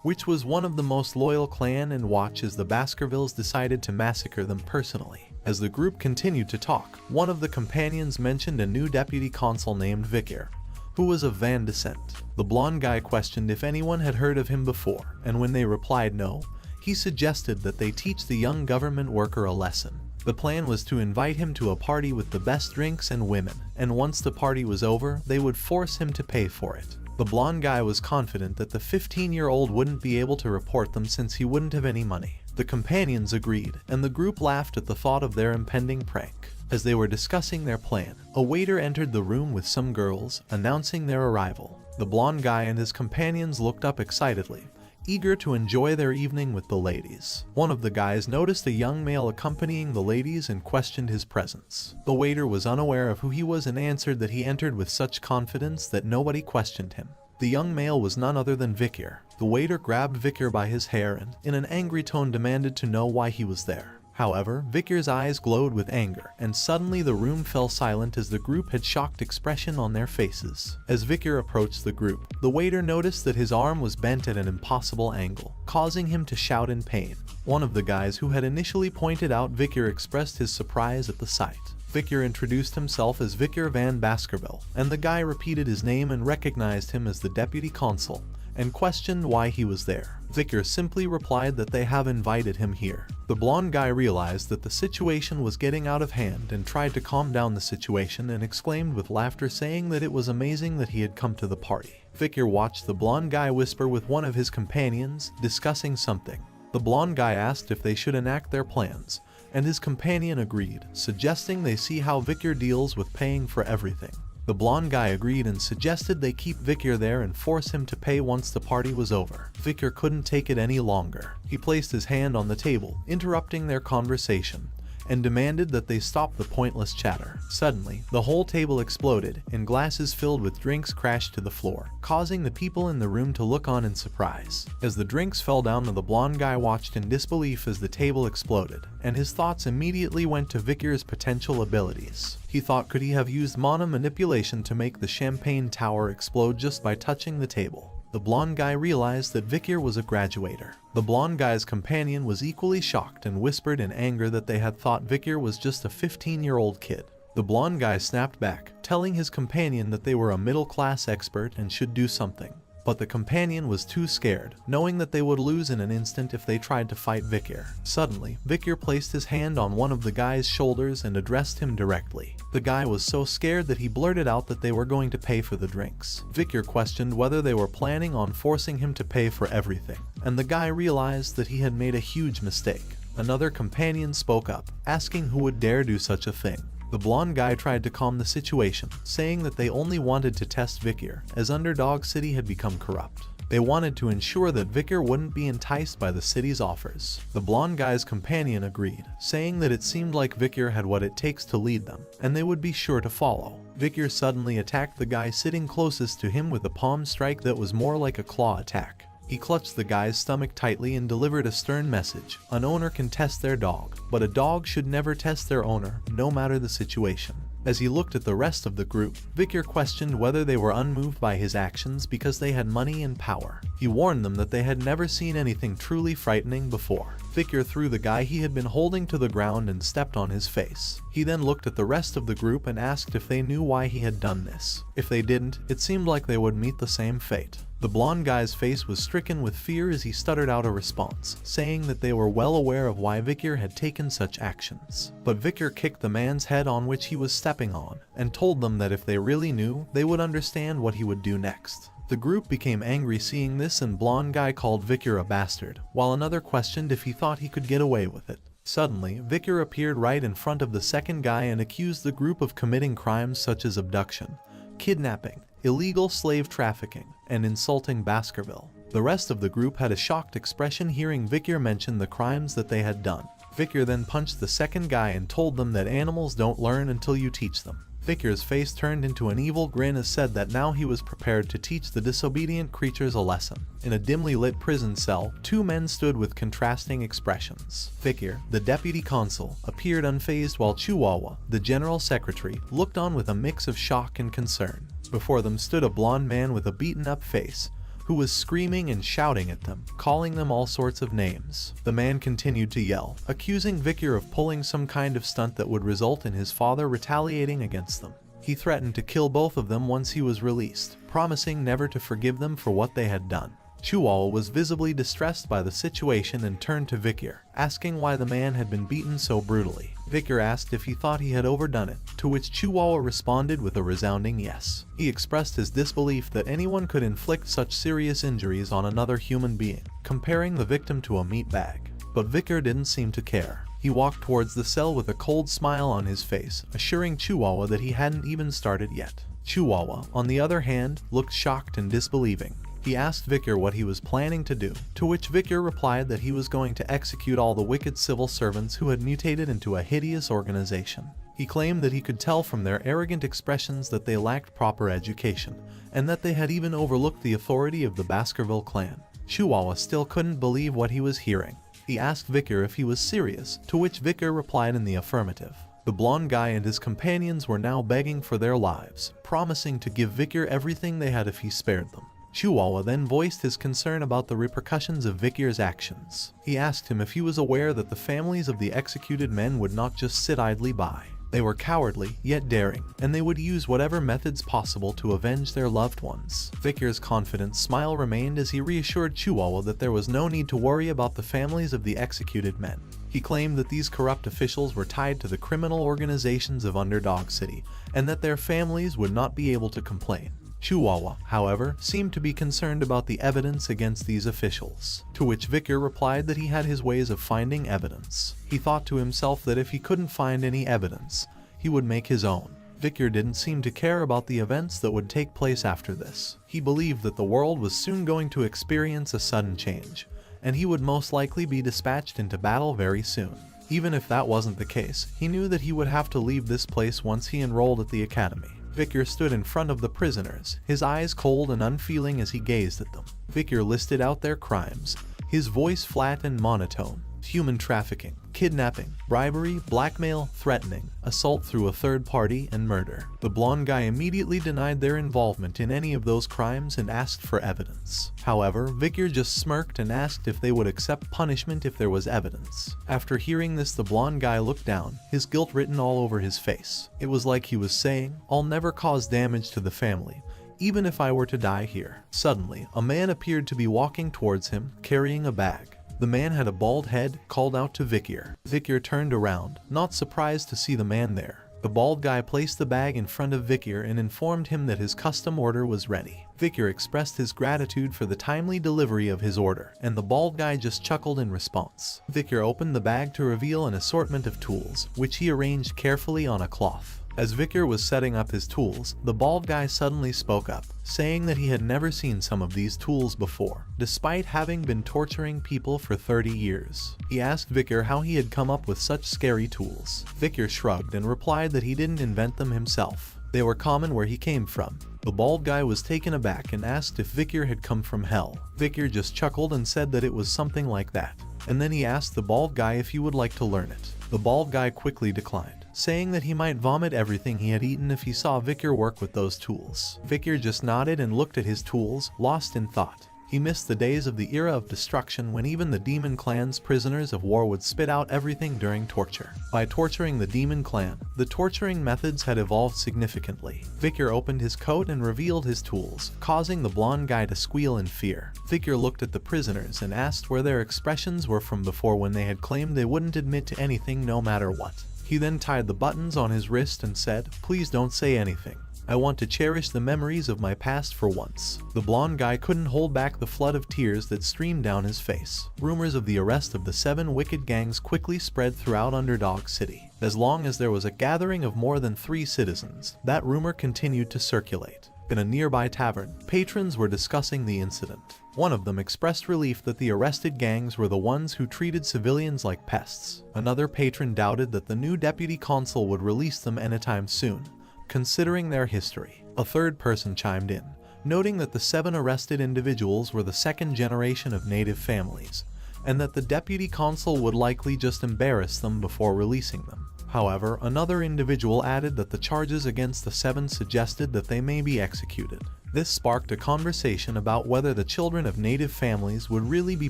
Speaker 1: which was one of the most loyal clan, and watch as the Baskervilles decided to massacre them personally. As the group continued to talk, one of the companions mentioned a new deputy consul named Vikir, who was of Van descent. The blonde guy questioned if anyone had heard of him before, and when they replied no, he suggested that they teach the young government worker a lesson. The plan was to invite him to a party with the best drinks and women, and once the party was over, they would force him to pay for it. The blonde guy was confident that the 15-year-old wouldn't be able to report them since he wouldn't have any money. The companions agreed, and the group laughed at the thought of their impending prank. As they were discussing their plan, a waiter entered the room with some girls, announcing their arrival. The blonde guy and his companions looked up excitedly, eager to enjoy their evening with the ladies. One of the guys noticed a young male accompanying the ladies and questioned his presence. The waiter was unaware of who he was and answered that he entered with such confidence that nobody questioned him. The young male was none other than Vikir. The waiter grabbed Vikir by his hair and, in an angry tone, demanded to know why he was there. However, Vikir's eyes glowed with anger, and suddenly the room fell silent as the group had shocked expression on their faces. As Vikir approached the group, the waiter noticed that his arm was bent at an impossible angle, causing him to shout in pain. One of the guys who had initially pointed out Vikir expressed his surprise at the sight. Vikir introduced himself as Vikir van Baskerville, and the guy repeated his name and recognized him as the deputy consul, and questioned why he was there. Vikir simply replied that they have invited him here. The blonde guy realized that the situation was getting out of hand and tried to calm down the situation and exclaimed with laughter, saying that it was amazing that he had come to the party. Vikir watched the blonde guy whisper with one of his companions, discussing something. The blonde guy asked if they should enact their plans, and his companion agreed, suggesting they see how Vikir deals with paying for everything. The blonde guy agreed and suggested they keep Vikir there and force him to pay once the party was over. Vikir couldn't take it any longer. He placed his hand on the table, interrupting their conversation, and demanded that they stop the pointless chatter. Suddenly, the whole table exploded, and glasses filled with drinks crashed to the floor, causing the people in the room to look on in surprise. As the drinks fell down, the blonde guy watched in disbelief as the table exploded, and his thoughts immediately went to Victor's potential abilities. He thought, could he have used mana manipulation to make the champagne tower explode just by touching the table? The blonde guy realized that Victor was a graduator. The blonde guy's companion was equally shocked and whispered in anger that they had thought Victor was just a 15-year-old kid. The blonde guy snapped back, telling his companion that they were a middle-class expert and should do something. But the companion was too scared, knowing that they would lose in an instant if they tried to fight Victor. Suddenly, Victor placed his hand on one of the guy's shoulders and addressed him directly. The guy was so scared that he blurted out that they were going to pay for the drinks. Victor questioned whether they were planning on forcing him to pay for everything, and the guy realized that he had made a huge mistake. Another companion spoke up, asking who would dare do such a thing. The blonde guy tried to calm the situation, saying that they only wanted to test Victor, as Underdog City had become corrupt. They wanted to ensure that Victor wouldn't be enticed by the city's offers. The blonde guy's companion agreed, saying that it seemed like Victor had what it takes to lead them, and they would be sure to follow. Victor suddenly attacked the guy sitting closest to him with a palm strike that was more like a claw attack. He clutched the guy's stomach tightly and delivered a stern message. An owner can test their dog, but a dog should never test their owner, no matter the situation. As he looked at the rest of the group, Victor questioned whether they were unmoved by his actions because they had money and power. He warned them that they had never seen anything truly frightening before. Victor threw the guy he had been holding to the ground and stepped on his face. He then looked at the rest of the group and asked if they knew why he had done this. If they didn't, it seemed like they would meet the same fate. The blonde guy's face was stricken with fear as he stuttered out a response, saying that they were well aware of why Victor had taken such actions. But Victor kicked the man's head on which he was stepping on, and told them that if they really knew, they would understand what he would do next. The group became angry seeing this, and blonde guy called Victor a bastard, while another questioned if he thought he could get away with it. Suddenly, Victor appeared right in front of the second guy and accused the group of committing crimes such as abduction, kidnapping, illegal slave trafficking, and insulting Baskerville. The rest of the group had a shocked expression hearing Victor mention the crimes that they had done. Victor then punched the second guy and told them that animals don't learn until you teach them. Victor's face turned into an evil grin as said that now he was prepared to teach the disobedient creatures a lesson. In a dimly lit prison cell, two men stood with contrasting expressions. Victor, the deputy consul, appeared unfazed while Chihuahua, the general secretary, looked on with a mix of shock and concern. Before them stood a blonde man with a beaten-up face, who was screaming and shouting at them, calling them all sorts of names. The man continued to yell, accusing Victor of pulling some kind of stunt that would result in his father retaliating against them. He threatened to kill both of them once he was released, promising never to forgive them for what they had done. Chihuahua was visibly distressed by the situation and turned to Victor, asking why the man had been beaten so brutally. Victor asked if he thought he had overdone it, to which Chihuahua responded with a resounding yes. He expressed his disbelief that anyone could inflict such serious injuries on another human being, comparing the victim to a meat bag. But Victor didn't seem to care. He walked towards the cell with a cold smile on his face, assuring Chihuahua that he hadn't even started yet. Chihuahua, on the other hand, looked shocked and disbelieving. He asked Victor what he was planning to do, to which Victor replied that he was going to execute all the wicked civil servants who had mutated into a hideous organization. He claimed that he could tell from their arrogant expressions that they lacked proper education, and that they had even overlooked the authority of the Baskerville clan. Chihuahua still couldn't believe what he was hearing. He asked Victor if he was serious, to which Victor replied in the affirmative. The blonde guy and his companions were now begging for their lives, promising to give Victor everything they had if he spared them. Chihuahua then voiced his concern about the repercussions of Victor's actions. He asked him if he was aware that the families of the executed men would not just sit idly by. They were cowardly, yet daring, and they would use whatever methods possible to avenge their loved ones. Victor's confident smile remained as he reassured Chihuahua that there was no need to worry about the families of the executed men. He claimed that these corrupt officials were tied to the criminal organizations of Underdog City, and that their families would not be able to complain. Chihuahua, however, seemed to be concerned about the evidence against these officials, to which Victor replied that he had his ways of finding evidence. He thought to himself that if he couldn't find any evidence, he would make his own. Victor didn't seem to care about the events that would take place after this. He believed that the world was soon going to experience a sudden change, and he would most likely be dispatched into battle very soon. Even if that wasn't the case, he knew that he would have to leave this place once he enrolled at the academy. Victor stood in front of the prisoners, his eyes cold and unfeeling as he gazed at them. Victor listed out their crimes, his voice flat and monotone: human trafficking, kidnapping, bribery, blackmail, threatening, assault through a third party, and murder. The blonde guy immediately denied their involvement in any of those crimes and asked for evidence. However, Victor just smirked and asked if they would accept punishment if there was evidence. After hearing this, the blonde guy looked down, his guilt written all over his face. It was like he was saying, "I'll never cause damage to the family, even if I were to die here." Suddenly, a man appeared to be walking towards him, carrying a bag. The man had a bald head, called out to Victor. Victor turned around, not surprised to see the man there. The bald guy placed the bag in front of Victor and informed him that his custom order was ready. Victor expressed his gratitude for the timely delivery of his order, and the bald guy just chuckled in response. Victor opened the bag to reveal an assortment of tools, which he arranged carefully on a cloth. As Victor was setting up his tools, the bald guy suddenly spoke up, saying that he had never seen some of these tools before, despite having been torturing people for 30 years. He asked Victor how he had come up with such scary tools. Victor shrugged and replied that he didn't invent them himself. They were common where he came from. The bald guy was taken aback and asked if Victor had come from hell. Victor just chuckled and said that it was something like that. And then he asked the bald guy if he would like to learn it. The bald guy quickly declined, saying that he might vomit everything he had eaten if he saw Victor work with those tools. Victor just nodded and looked at his tools, lost in thought. He missed the days of the era of destruction when even the demon clan's prisoners of war would spit out everything during torture. By torturing the demon clan, the torturing methods had evolved significantly. Victor opened his coat and revealed his tools, causing the blonde guy to squeal in fear. Victor looked at the prisoners and asked where their expressions were from before when they had claimed they wouldn't admit to anything no matter what. He then tied the buttons on his wrist and said, "Please don't say anything. I want to cherish the memories of my past for once." The blonde guy couldn't hold back the flood of tears that streamed down his face. Rumors of the arrest of the 7 wicked gangs quickly spread throughout Underdog City. As long as there was a gathering of more than 3 citizens, that rumor continued to circulate. In a nearby tavern, patrons were discussing the incident. One of them expressed relief that the arrested gangs were the ones who treated civilians like pests. Another patron doubted that the new deputy consul would release them anytime soon, considering their history. A third person chimed in, noting that the 7 arrested individuals were the 2nd generation of native families, and that the deputy consul would likely just embarrass them before releasing them. However, another individual added that the charges against the 7 suggested that they may be executed. This sparked a conversation about whether the children of native families would really be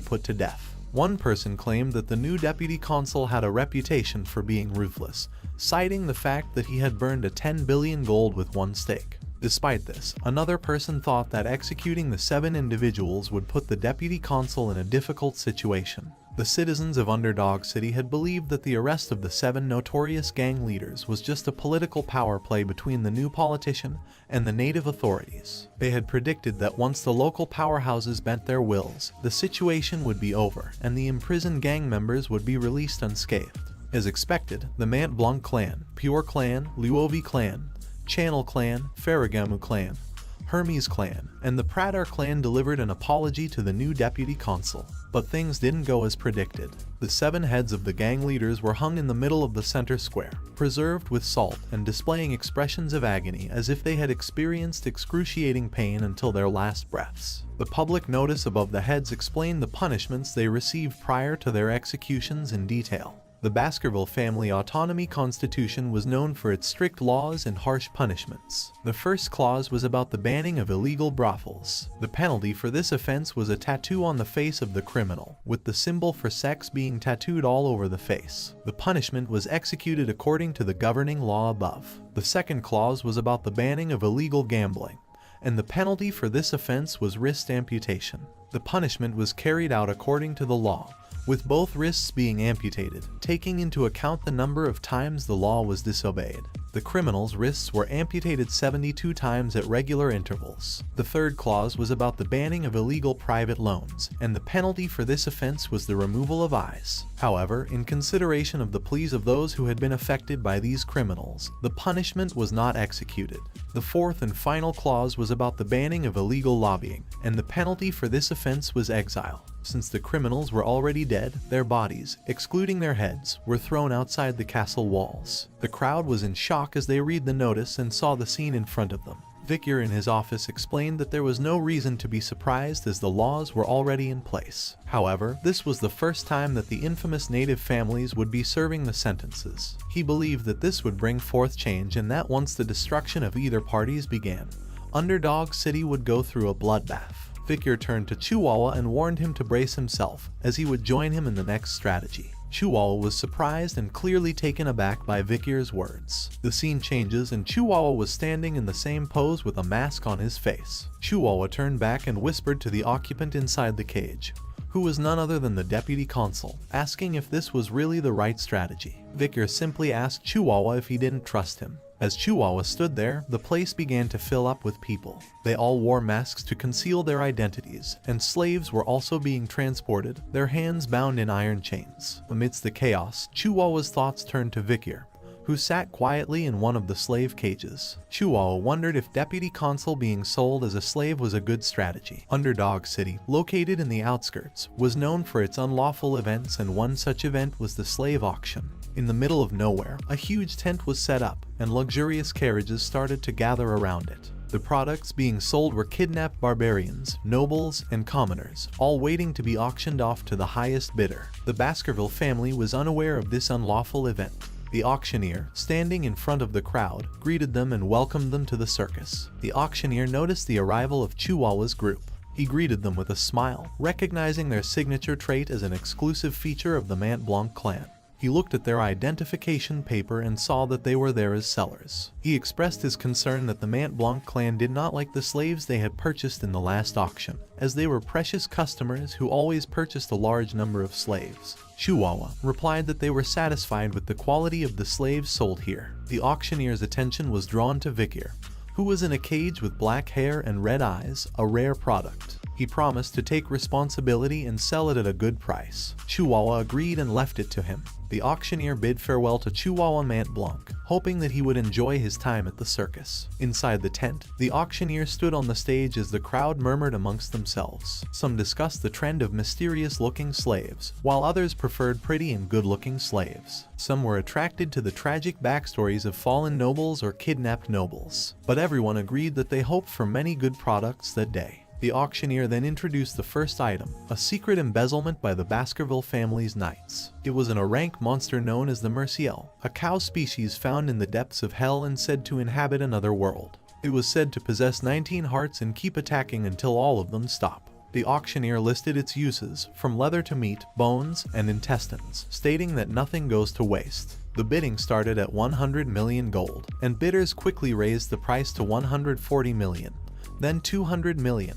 Speaker 1: put to death. One person claimed that the new deputy consul had a reputation for being ruthless, citing the fact that he had burned a 10 billion gold with one stake. Despite this, another person thought that executing the 7 individuals would put the deputy consul in a difficult situation. The citizens of Underdog City had believed that the arrest of the 7 notorious gang leaders was just a political power play between the new politician and the native authorities. They had predicted that once the local powerhouses bent their wills, the situation would be over and the imprisoned gang members would be released unscathed. As expected, the Mant Blanc clan, Pure clan, Luovi clan, Channel clan, Ferragamu clan, Hermes clan, and the Pradar clan delivered an apology to the new deputy consul. But things didn't go as predicted. The 7 heads of the gang leaders were hung in the middle of the center square, preserved with salt and displaying expressions of agony as if they had experienced excruciating pain until their last breaths. The public notice above the heads explained the punishments they received prior to their executions in detail. The Baskerville family autonomy constitution was known for its strict laws and harsh punishments. The first clause was about the banning of illegal brothels. The penalty for this offense was a tattoo on the face of the criminal, with the symbol for sex being tattooed all over the face. The punishment was executed according to the governing law above. The second clause was about the banning of illegal gambling, and the penalty for this offense was wrist amputation. The punishment was carried out according to the law, with both wrists being amputated, taking into account the number of times the law was disobeyed. The criminal's wrists were amputated 72 times at regular intervals. The third clause was about the banning of illegal private loans, and the penalty for this offense was the removal of eyes. However, in consideration of the pleas of those who had been affected by these criminals, the punishment was not executed. The fourth and final clause was about the banning of illegal lobbying, and the penalty for this offense was exile. Since the criminals were already dead, their bodies, excluding their heads, were thrown outside the castle walls. The crowd was in shock as they read the notice and saw the scene in front of them. Victor in his office explained that there was no reason to be surprised as the laws were already in place. However, this was the first time that the infamous native families would be serving the sentences. He believed that this would bring forth change and that once the destruction of either parties began, Underdog City would go through a bloodbath. Victor turned to Chihuahua and warned him to brace himself, as he would join him in the next strategy. Chihuahua was surprised and clearly taken aback by Victor's words. The scene changes and Chihuahua was standing in the same pose with a mask on his face. Chihuahua turned back and whispered to the occupant inside the cage, who was none other than the deputy consul, asking if this was really the right strategy. Victor simply asked Chihuahua if he didn't trust him. As Chihuahua stood there, the place began to fill up with people. They all wore masks to conceal their identities, and slaves were also being transported, their hands bound in iron chains. Amidst the chaos, Chihuahua's thoughts turned to Victor, who sat quietly in one of the slave cages. Chihuahua wondered if Deputy Consul being sold as a slave was a good strategy. Underdog City, located in the outskirts, was known for its unlawful events, and one such event was the slave auction. In the middle of nowhere, a huge tent was set up, and luxurious carriages started to gather around it. The products being sold were kidnapped barbarians, nobles, and commoners, all waiting to be auctioned off to the highest bidder. The Baskerville family was unaware of this unlawful event. The auctioneer, standing in front of the crowd, greeted them and welcomed them to the circus. The auctioneer noticed the arrival of Chihuahua's group. He greeted them with a smile, recognizing their signature trait as an exclusive feature of the Mont Blanc clan. He looked at their identification paper and saw that they were there as sellers. He expressed his concern that the Mont Blanc clan did not like the slaves they had purchased in the last auction, as they were precious customers who always purchased a large number of slaves. Chihuahua replied that they were satisfied with the quality of the slaves sold here. The auctioneer's attention was drawn to Victor, who was in a cage with black hair and red eyes, a rare product. He promised to take responsibility and sell it at a good price. Chihuahua agreed and left it to him. The auctioneer bid farewell to Chihuahua Mont Blanc, hoping that he would enjoy his time at the circus. Inside the tent, the auctioneer stood on the stage as the crowd murmured amongst themselves. Some discussed the trend of mysterious-looking slaves, while others preferred pretty and good-looking slaves. Some were attracted to the tragic backstories of fallen nobles or kidnapped nobles, but everyone agreed that they hoped for many good products that day. The auctioneer then introduced the first item, a secret embezzlement by the Baskerville family's knights. It was an rank monster known as the mercenary, a cow species found in the depths of hell and said to inhabit another world. It was said to possess 19 hearts and keep attacking until all of them stop. The auctioneer listed its uses, from leather to meat, bones, and intestines, stating that nothing goes to waste. The bidding started at 100 million gold, and bidders quickly raised the price to 140 million. Then 200 million,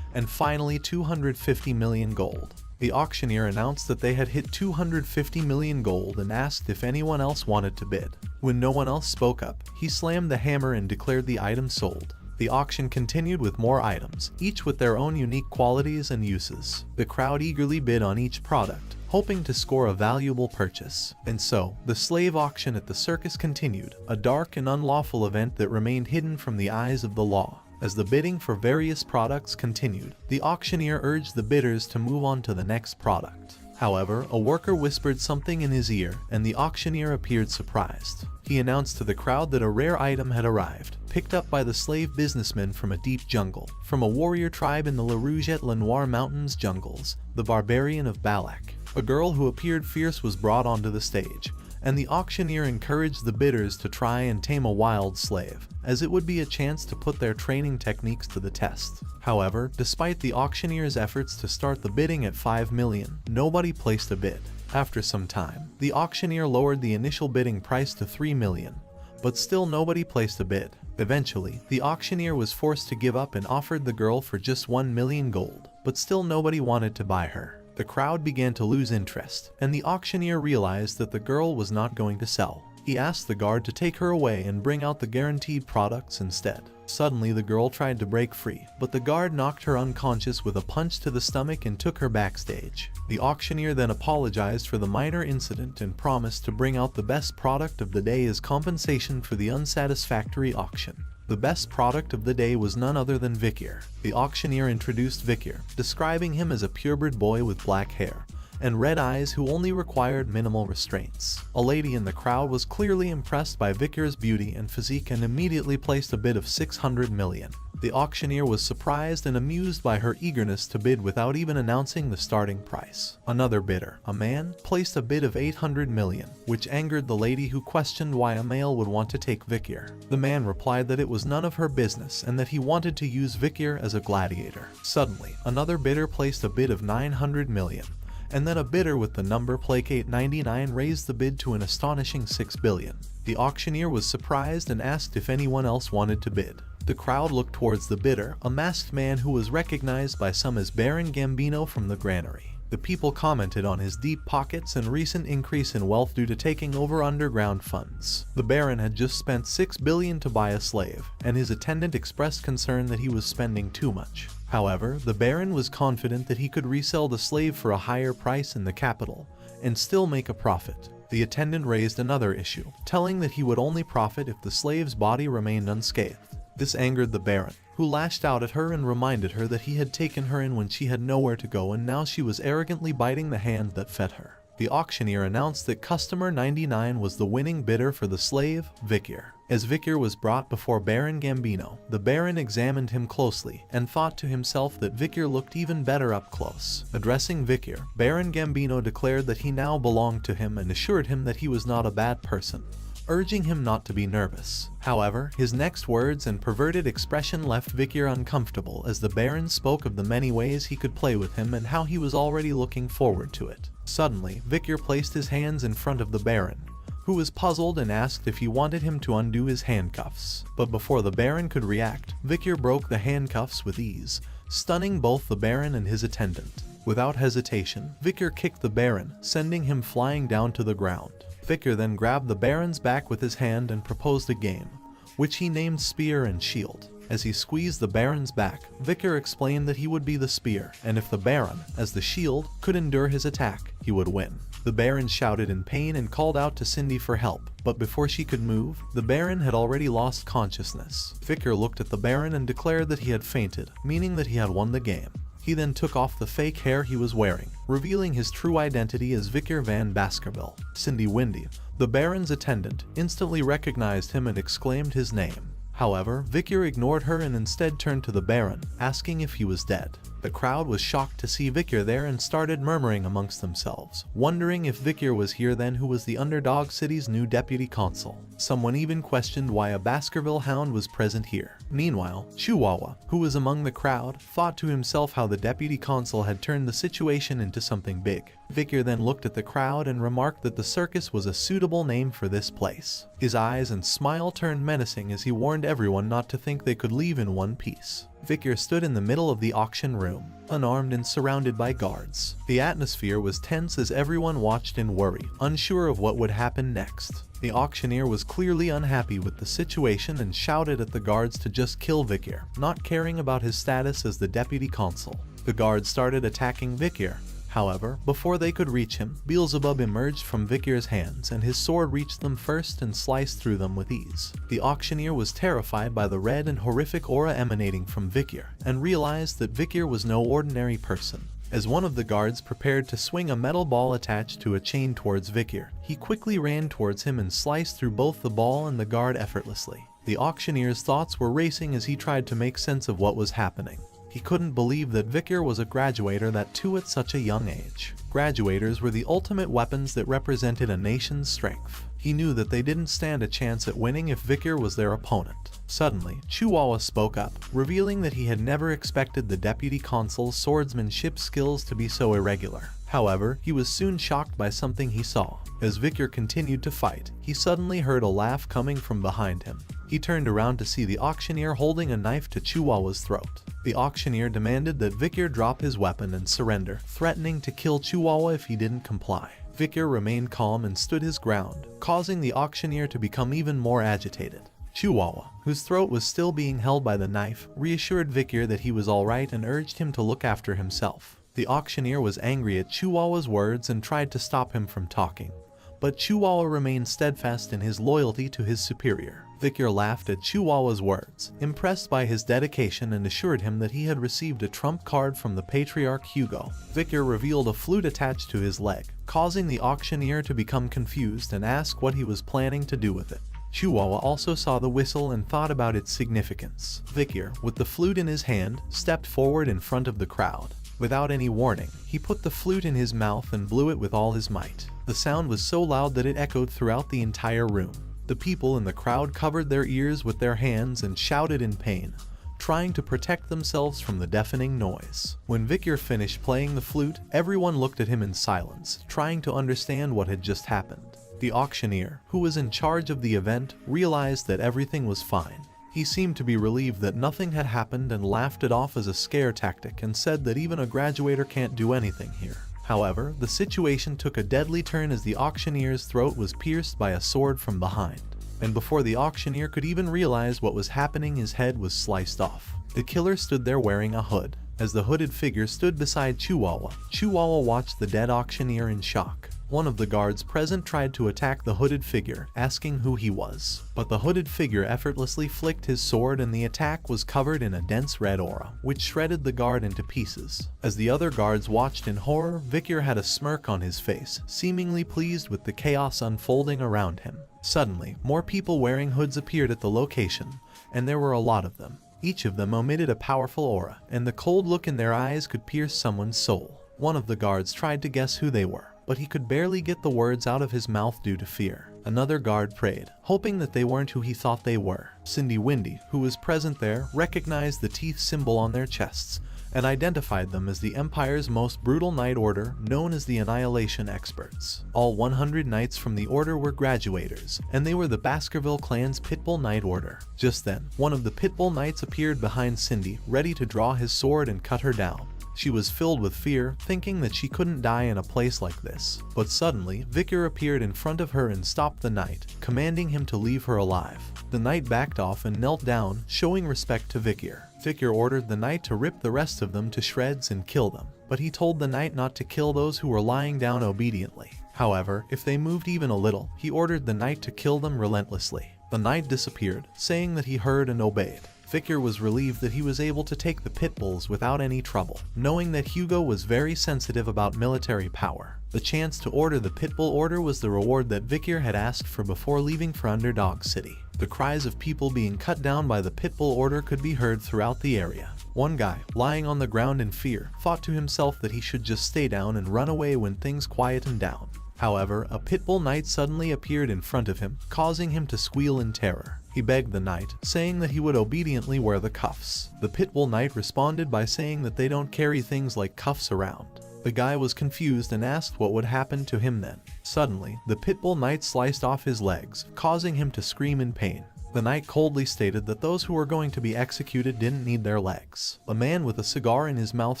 Speaker 1: and finally 250 million gold. The auctioneer announced that they had hit 250 million gold and asked if anyone else wanted to bid. When no one else spoke up, he slammed the hammer and declared the item sold. The auction continued with more items, each with their own unique qualities and uses. The crowd eagerly bid on each product, hoping to score a valuable purchase. And so, the slave auction at the circus continued, a dark and unlawful event that remained hidden from the eyes of the law. As the bidding for various products continued, the auctioneer urged the bidders to move on to the next product. However, a worker whispered something in his ear, and the auctioneer appeared surprised. He announced to the crowd that a rare item had arrived, picked up by the slave businessmen from a deep jungle, from a warrior tribe in the La Rouge-et-Lenoir Mountains jungles, the barbarian of Balak. A girl who appeared fierce was brought onto the stage, and the auctioneer encouraged the bidders to try and tame a wild slave, as it would be a chance to put their training techniques to the test. However, despite the auctioneer's efforts to start the bidding at 5 million, nobody placed a bid. After some time, the auctioneer lowered the initial bidding price to 3 million, but still nobody placed a bid. Eventually, the auctioneer was forced to give up and offered the girl for just 1 million gold, but still nobody wanted to buy her. The crowd began to lose interest, and the auctioneer realized that the girl was not going to sell. He asked the guard to take her away and bring out the guaranteed products instead. Suddenly, the girl tried to break free, but the guard knocked her unconscious with a punch to the stomach and took her backstage. The auctioneer then apologized for the minor incident and promised to bring out the best product of the day as compensation for the unsatisfactory auction. The best product of the day was none other than Vikir. The auctioneer introduced Vikir, describing him as a purebred boy with black hair and red eyes who only required minimal restraints. A lady in the crowd was clearly impressed by Vikir's beauty and physique and immediately placed a bid of 600 million. The auctioneer was surprised and amused by her eagerness to bid without even announcing the starting price. Another bidder, a man, placed a bid of 800 million, which angered the lady who questioned why a male would want to take Vikir. The man replied that it was none of her business and that he wanted to use Vikir as a gladiator. Suddenly, another bidder placed a bid of 900 million. And then a bidder with the number plaque 899 raised the bid to an astonishing 6 billion. The auctioneer was surprised and asked if anyone else wanted to bid. The crowd looked towards the bidder, a masked man who was recognized by some as Baron Gambino from the granary. The people commented on his deep pockets and recent increase in wealth due to taking over underground funds. The Baron had just spent 6 billion to buy a slave, and his attendant expressed concern that he was spending too much. However, the Baron was confident that he could resell the slave for a higher price in the capital and still make a profit. The attendant raised another issue, telling that he would only profit if the slave's body remained unscathed. This angered the Baron, who lashed out at her and reminded her that he had taken her in when she had nowhere to go and now she was arrogantly biting the hand that fed her. The auctioneer announced that customer 99 was the winning bidder for the slave, Vikir. As Vikir was brought before Baron Gambino, the Baron examined him closely and thought to himself that Vikir looked even better up close. Addressing Vikir, Baron Gambino declared that he now belonged to him and assured him that he was not a bad person, urging him not to be nervous. However, his next words and perverted expression left Vikir uncomfortable as the Baron spoke of the many ways he could play with him and how he was already looking forward to it. Suddenly, Vikir placed his hands in front of the Baron, who was puzzled and asked if he wanted him to undo his handcuffs. But before the Baron could react, Vikir broke the handcuffs with ease, stunning both the Baron and his attendant. Without hesitation, Vikir kicked the Baron, sending him flying down to the ground. Vikir then grabbed the Baron's back with his hand and proposed a game, which he named Spear and Shield. As he squeezed the Baron's back, Vikir explained that he would be the spear, and if the Baron, as the shield, could endure his attack, he would win. The Baron shouted in pain and called out to Cindy for help, but before she could move, the Baron had already lost consciousness. Vikir looked at the Baron and declared that he had fainted, meaning that he had won the game. He then took off the fake hair he was wearing, revealing his true identity as Vikir van Baskerville. Cindy Windy, the Baron's attendant, instantly recognized him and exclaimed his name. However, Vikir ignored her and instead turned to the Baron, asking if he was dead. The crowd was shocked to see Vikir there and started murmuring amongst themselves, wondering if Vikir was here then who was the underdog city's new deputy consul. Someone even questioned why a Baskerville hound was present here. Meanwhile, Chihuahua, who was among the crowd, thought to himself how the deputy consul had turned the situation into something big. Vikir then looked at the crowd and remarked that the circus was a suitable name for this place. His eyes and smile turned menacing as he warned everyone not to think they could leave in one piece. Vikir stood in the middle of the auction room, unarmed and surrounded by guards. The atmosphere was tense as everyone watched in worry, unsure of what would happen next. The auctioneer was clearly unhappy with the situation and shouted at the guards to just kill Vikir, not caring about his status as the deputy consul. The guards started attacking Vikir. However, before they could reach him, Beelzebub emerged from Vikir's hands and his sword reached them first and sliced through them with ease. The auctioneer was terrified by the red and horrific aura emanating from Vikir and realized that Vikir was no ordinary person. As one of the guards prepared to swing a metal ball attached to a chain towards Vikir, he quickly ran towards him and sliced through both the ball and the guard effortlessly. The auctioneer's thoughts were racing as he tried to make sense of what was happening. He couldn't believe that Vikir was a graduator, that too at such a young age. Graduators were the ultimate weapons that represented a nation's strength. He knew that they didn't stand a chance at winning if Vikir was their opponent. Suddenly, Chihuahua spoke up, revealing that he had never expected the deputy consul's swordsmanship skills to be so irregular. However, he was soon shocked by something he saw. As Vikir continued to fight, he suddenly heard a laugh coming from behind him. He turned around to see the auctioneer holding a knife to Chihuahua's throat. The auctioneer demanded that Vikir drop his weapon and surrender, threatening to kill Chihuahua if he didn't comply. Vikir remained calm and stood his ground, causing the auctioneer to become even more agitated. Chihuahua, whose throat was still being held by the knife, reassured Vikir that he was alright and urged him to look after himself. The auctioneer was angry at Chihuahua's words and tried to stop him from talking, but Chihuahua remained steadfast in his loyalty to his superior. Victor laughed at Chihuahua's words, impressed by his dedication, and assured him that he had received a trump card from the patriarch Hugo. Victor revealed a flute attached to his leg, causing the auctioneer to become confused and ask what he was planning to do with it. Chihuahua also saw the whistle and thought about its significance. Victor, with the flute in his hand, stepped forward in front of the crowd. Without any warning, he put the flute in his mouth and blew it with all his might. The sound was so loud that it echoed throughout the entire room. The people in the crowd covered their ears with their hands and shouted in pain, trying to protect themselves from the deafening noise. When Victor finished playing the flute, everyone looked at him in silence, trying to understand what had just happened. The auctioneer, who was in charge of the event, realized that everything was fine. He seemed to be relieved that nothing had happened and laughed it off as a scare tactic and said that even a graduator can't do anything here. However, the situation took a deadly turn as the auctioneer's throat was pierced by a sword from behind. And before the auctioneer could even realize what was happening, his head was sliced off. The killer stood there wearing a hood. As the hooded figure stood beside Chihuahua, Chihuahua watched the dead auctioneer in shock. One of the guards present tried to attack the hooded figure, asking who he was. But the hooded figure effortlessly flicked his sword and the attack was covered in a dense red aura, which shredded the guard into pieces. As the other guards watched in horror, Victor had a smirk on his face, seemingly pleased with the chaos unfolding around him. Suddenly, more people wearing hoods appeared at the location, and there were a lot of them. Each of them emitted a powerful aura, and the cold look in their eyes could pierce someone's soul. One of the guards tried to guess who they were, but he could barely get the words out of his mouth due to fear. Another guard prayed, hoping that they weren't who he thought they were. Cindy Windy, who was present there, recognized the teeth symbol on their chests and identified them as the Empire's most brutal Night Order, known as the Annihilation Experts. All 100 knights from the order were graduators, and they were the Baskerville clan's Pitbull Night Order. Just then, one of the Pitbull Knights appeared behind Cindy, ready to draw his sword and cut her down. She was filled with fear, thinking that she couldn't die in a place like this. But suddenly, Victor appeared in front of her and stopped the knight, commanding him to leave her alive. The knight backed off and knelt down, showing respect to Victor. Victor ordered the knight to rip the rest of them to shreds and kill them, but he told the knight not to kill those who were lying down obediently. However, if they moved even a little, he ordered the knight to kill them relentlessly. The knight disappeared, saying that he heard and obeyed. Victor was relieved that he was able to take the pit bulls without any trouble, knowing that Hugo was very sensitive about military power. The chance to order the Pitbull Order was the reward that Victor had asked for before leaving for Underdog City. The cries of people being cut down by the Pitbull Order could be heard throughout the area. One guy, lying on the ground in fear, thought to himself that he should just stay down and run away when things quietened down. However, a Pitbull Knight suddenly appeared in front of him, causing him to squeal in terror. He begged the knight, saying that he would obediently wear the cuffs. The Pitbull Knight responded by saying that they don't carry things like cuffs around. The guy was confused and asked what would happen to him then. Suddenly, the Pitbull Knight sliced off his legs, causing him to scream in pain. The knight coldly stated that those who were going to be executed didn't need their legs. A man with a cigar in his mouth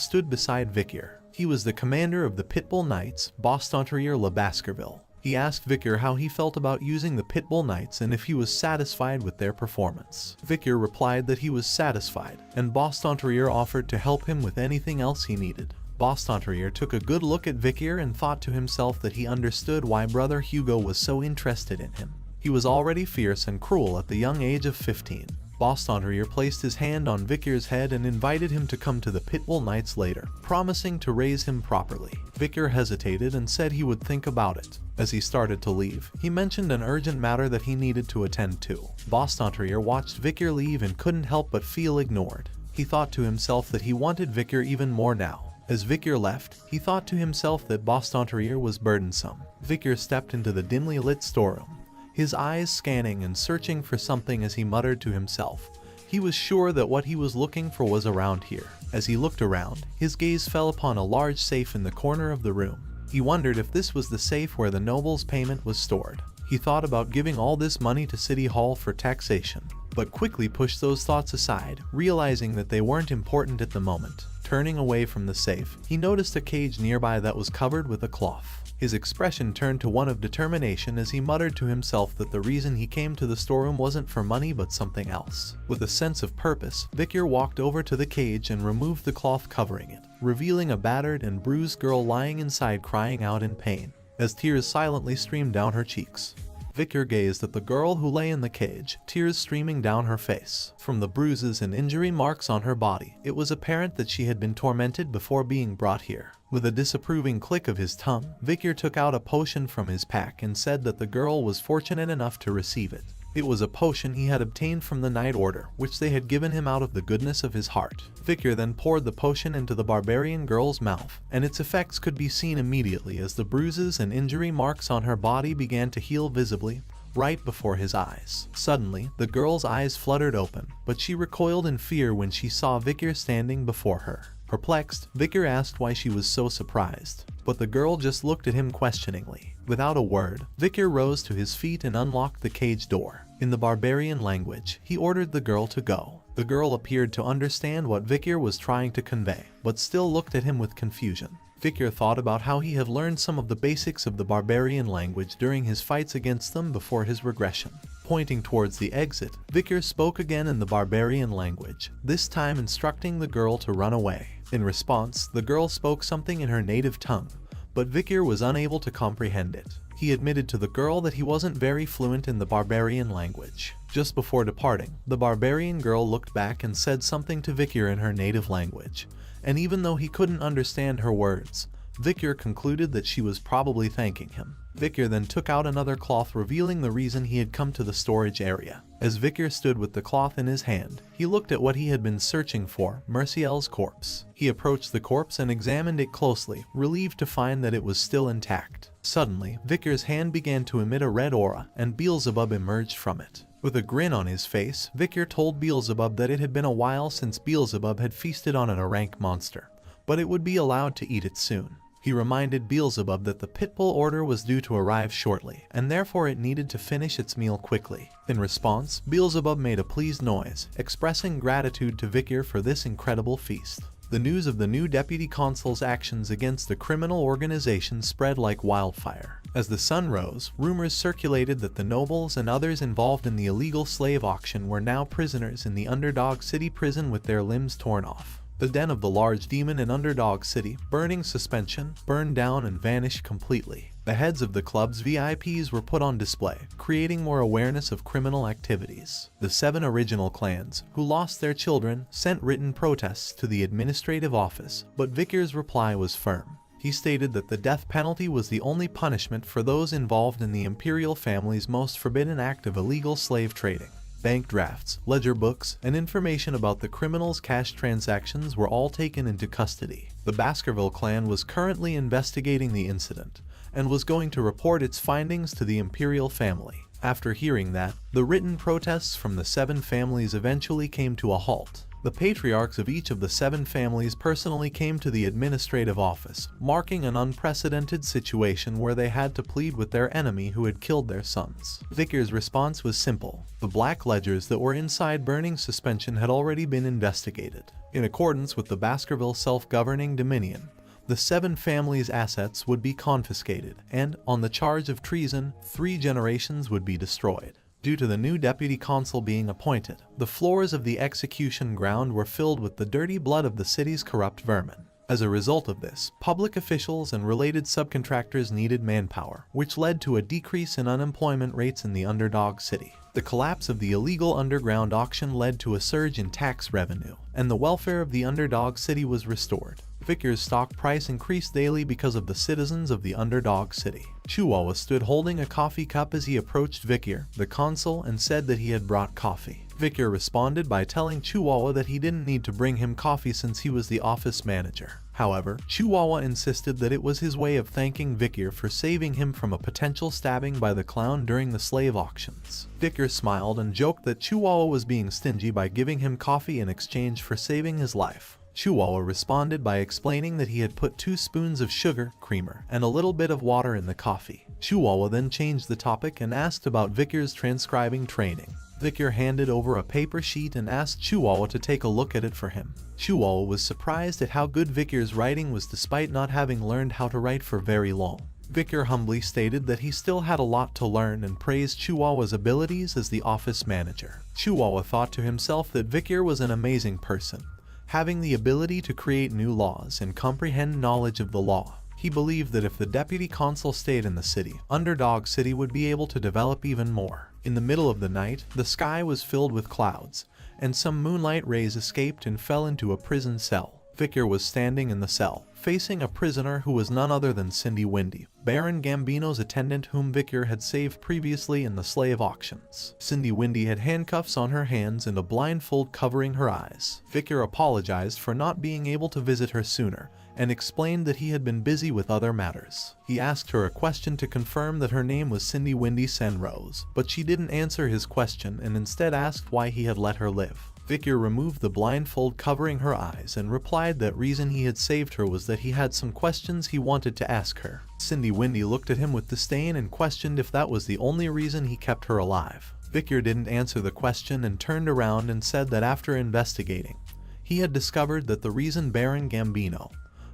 Speaker 1: stood beside Victor. He was the commander of the Pitbull Knights, Bostontrier Le Baskerville. He asked Victor how he felt about using the Pitbull Knights and if he was satisfied with their performance. Victor replied that he was satisfied, and Bostontrier offered to help him with anything else he needed. Bostontrier took a good look at Victor and thought to himself that he understood why brother Hugo was so interested in him. He was already fierce and cruel at the young age of 15. Bostontrier placed his hand on Victor's head and invited him to come to the Pitbull Knights later, promising to raise him properly. Victor hesitated and said he would think about it. As he started to leave, he mentioned an urgent matter that he needed to attend to. Bostontrier watched Victor leave and couldn't help but feel ignored. He thought to himself that he wanted Victor even more now. As Victor left, he thought to himself that Bostontrier was burdensome. Victor stepped into the dimly lit storeroom, his eyes scanning and searching for something as he muttered to himself. He was sure that what he was looking for was around here. As he looked around, his gaze fell upon a large safe in the corner of the room. He wondered if this was the safe where the noble's payment was stored. He thought about giving all this money to City Hall for taxation, but quickly pushed those thoughts aside, realizing that they weren't important at the moment. Turning away from the safe, he noticed a cage nearby that was covered with a cloth. His expression turned to one of determination as he muttered to himself that the reason he came to the storeroom wasn't for money but something else. With a sense of purpose, Victor walked over to the cage and removed the cloth covering it, revealing a battered and bruised girl lying inside crying out in pain, as tears silently streamed down her cheeks. Vicar gazed at the girl who lay in the cage, tears streaming down her face. From the bruises and injury marks on her body, it was apparent that she had been tormented before being brought here. With a disapproving click of his tongue, Vicar took out a potion from his pack and said that the girl was fortunate enough to receive it. It was a potion he had obtained from the Night Order, which they had given him out of the goodness of his heart. Vicar then poured the potion into the barbarian girl's mouth, and its effects could be seen immediately as the bruises and injury marks on her body began to heal visibly, right before his eyes. Suddenly, the girl's eyes fluttered open, but she recoiled in fear when she saw Vicar standing before her. Perplexed, Vicar asked why she was so surprised, but the girl just looked at him questioningly. Without a word, Vicar rose to his feet and unlocked the cage door. In the barbarian language, he ordered the girl to go. The girl appeared to understand what Vicar was trying to convey, but still looked at him with confusion. Vicar thought about how he had learned some of the basics of the barbarian language during his fights against them before his regression. Pointing towards the exit, Vicar spoke again in the barbarian language, this time instructing the girl to run away. In response, the girl spoke something in her native tongue, but Vicar was unable to comprehend it. He admitted to the girl that he wasn't very fluent in the barbarian language. Just before departing, the barbarian girl looked back and said something to Vicar in her native language, and even though he couldn't understand her words, Vicar concluded that she was probably thanking him. Vicar then took out another cloth, revealing the reason he had come to the storage area. As Vicar stood with the cloth in his hand, he looked at what he had been searching for, Merciel's corpse. He approached the corpse and examined it closely, relieved to find that it was still intact. Suddenly, Vicar's hand began to emit a red aura, and Beelzebub emerged from it. With a grin on his face, Vicar told Beelzebub that it had been a while since Beelzebub had feasted on an rank monster, but it would be allowed to eat it soon. He reminded Beelzebub that the Pitbull order was due to arrive shortly, and therefore it needed to finish its meal quickly. In response, Beelzebub made a pleased noise, expressing gratitude to Vicar for this incredible feast. The news of the new deputy consul's actions against the criminal organization spread like wildfire. As the sun rose, rumors circulated that the nobles and others involved in the illegal slave auction were now prisoners in the Underdog City prison with their limbs torn off. The den of the large demon in Underdog City, burning suspension, burned down and vanished completely. The heads of the club's VIPs were put on display, creating more awareness of criminal activities. The 7 original clans, who lost their children, sent written protests to the administrative office, but Vicar's reply was firm. He stated that the death penalty was the only punishment for those involved in the imperial family's most forbidden act of illegal slave trading. Bank drafts, ledger books, and information about the criminals' cash transactions were all taken into custody. The Baskerville clan was currently investigating the incident, and was going to report its findings to the imperial family. After hearing that, the written protests from the 7 families eventually came to a halt. The patriarchs of each of the 7 families personally came to the administrative office, marking an unprecedented situation where they had to plead with their enemy who had killed their sons. Vicar's response was simple. The black ledgers that were inside burning suspension had already been investigated. In accordance with the Baskerville self-governing dominion, the 7 families' assets would be confiscated, and, on the charge of treason, 3 generations would be destroyed. Due to the new deputy consul being appointed, the floors of the execution ground were filled with the dirty blood of the city's corrupt vermin. As a result of this, public officials and related subcontractors needed manpower, which led to a decrease in unemployment rates in the Underdog City. The collapse of the illegal underground auction led to a surge in tax revenue, and the welfare of the Underdog City was restored. Vicar's stock price increased daily because of the citizens of the Underdog City. Chihuahua stood holding a coffee cup as he approached Vicar, the consul, and said that he had brought coffee. Vicar responded by telling Chihuahua that he didn't need to bring him coffee since he was the office manager. However, Chihuahua insisted that it was his way of thanking Vicar for saving him from a potential stabbing by the clown during the slave auctions. Vicar smiled and joked that Chihuahua was being stingy by giving him coffee in exchange for saving his life. Chihuahua responded by explaining that he had put 2 spoons of sugar, creamer, and a little bit of water in the coffee. Chihuahua then changed the topic and asked about Vicar's transcribing training. Vicar handed over a paper sheet and asked Chihuahua to take a look at it for him. Chihuahua was surprised at how good Vicar's writing was despite not having learned how to write for very long. Vicar humbly stated that he still had a lot to learn and praised Chihuahua's abilities as the office manager. Chihuahua thought to himself that Vicar was an amazing person, having the ability to create new laws and comprehend knowledge of the law. He He believed that if the deputy consul stayed in the city, Underdog City would be able to develop even more. In the middle of the night, the sky was filled with clouds, and some moonlight rays escaped and fell into a prison cell. Victor was standing in the cell, facing a prisoner who was none other than Cindy Windy, Baron Gambino's attendant whom Victor had saved previously in the slave auctions. Cindy Windy had handcuffs on her hands and a blindfold covering her eyes. Victor apologized for not being able to visit her sooner, and explained that he had been busy with other matters. He asked her a question to confirm that her name was Cindy Windy Senrose, but she didn't answer his question and instead asked why he had let her live. Victor removed the blindfold covering her eyes and replied that reason he had saved her was that he had some questions he wanted to ask her. Cindy Windy looked at him with disdain and questioned if that was the only reason he kept her alive. Victor didn't answer the question and turned around and said that after investigating, he had discovered that the reason Baron Gambino,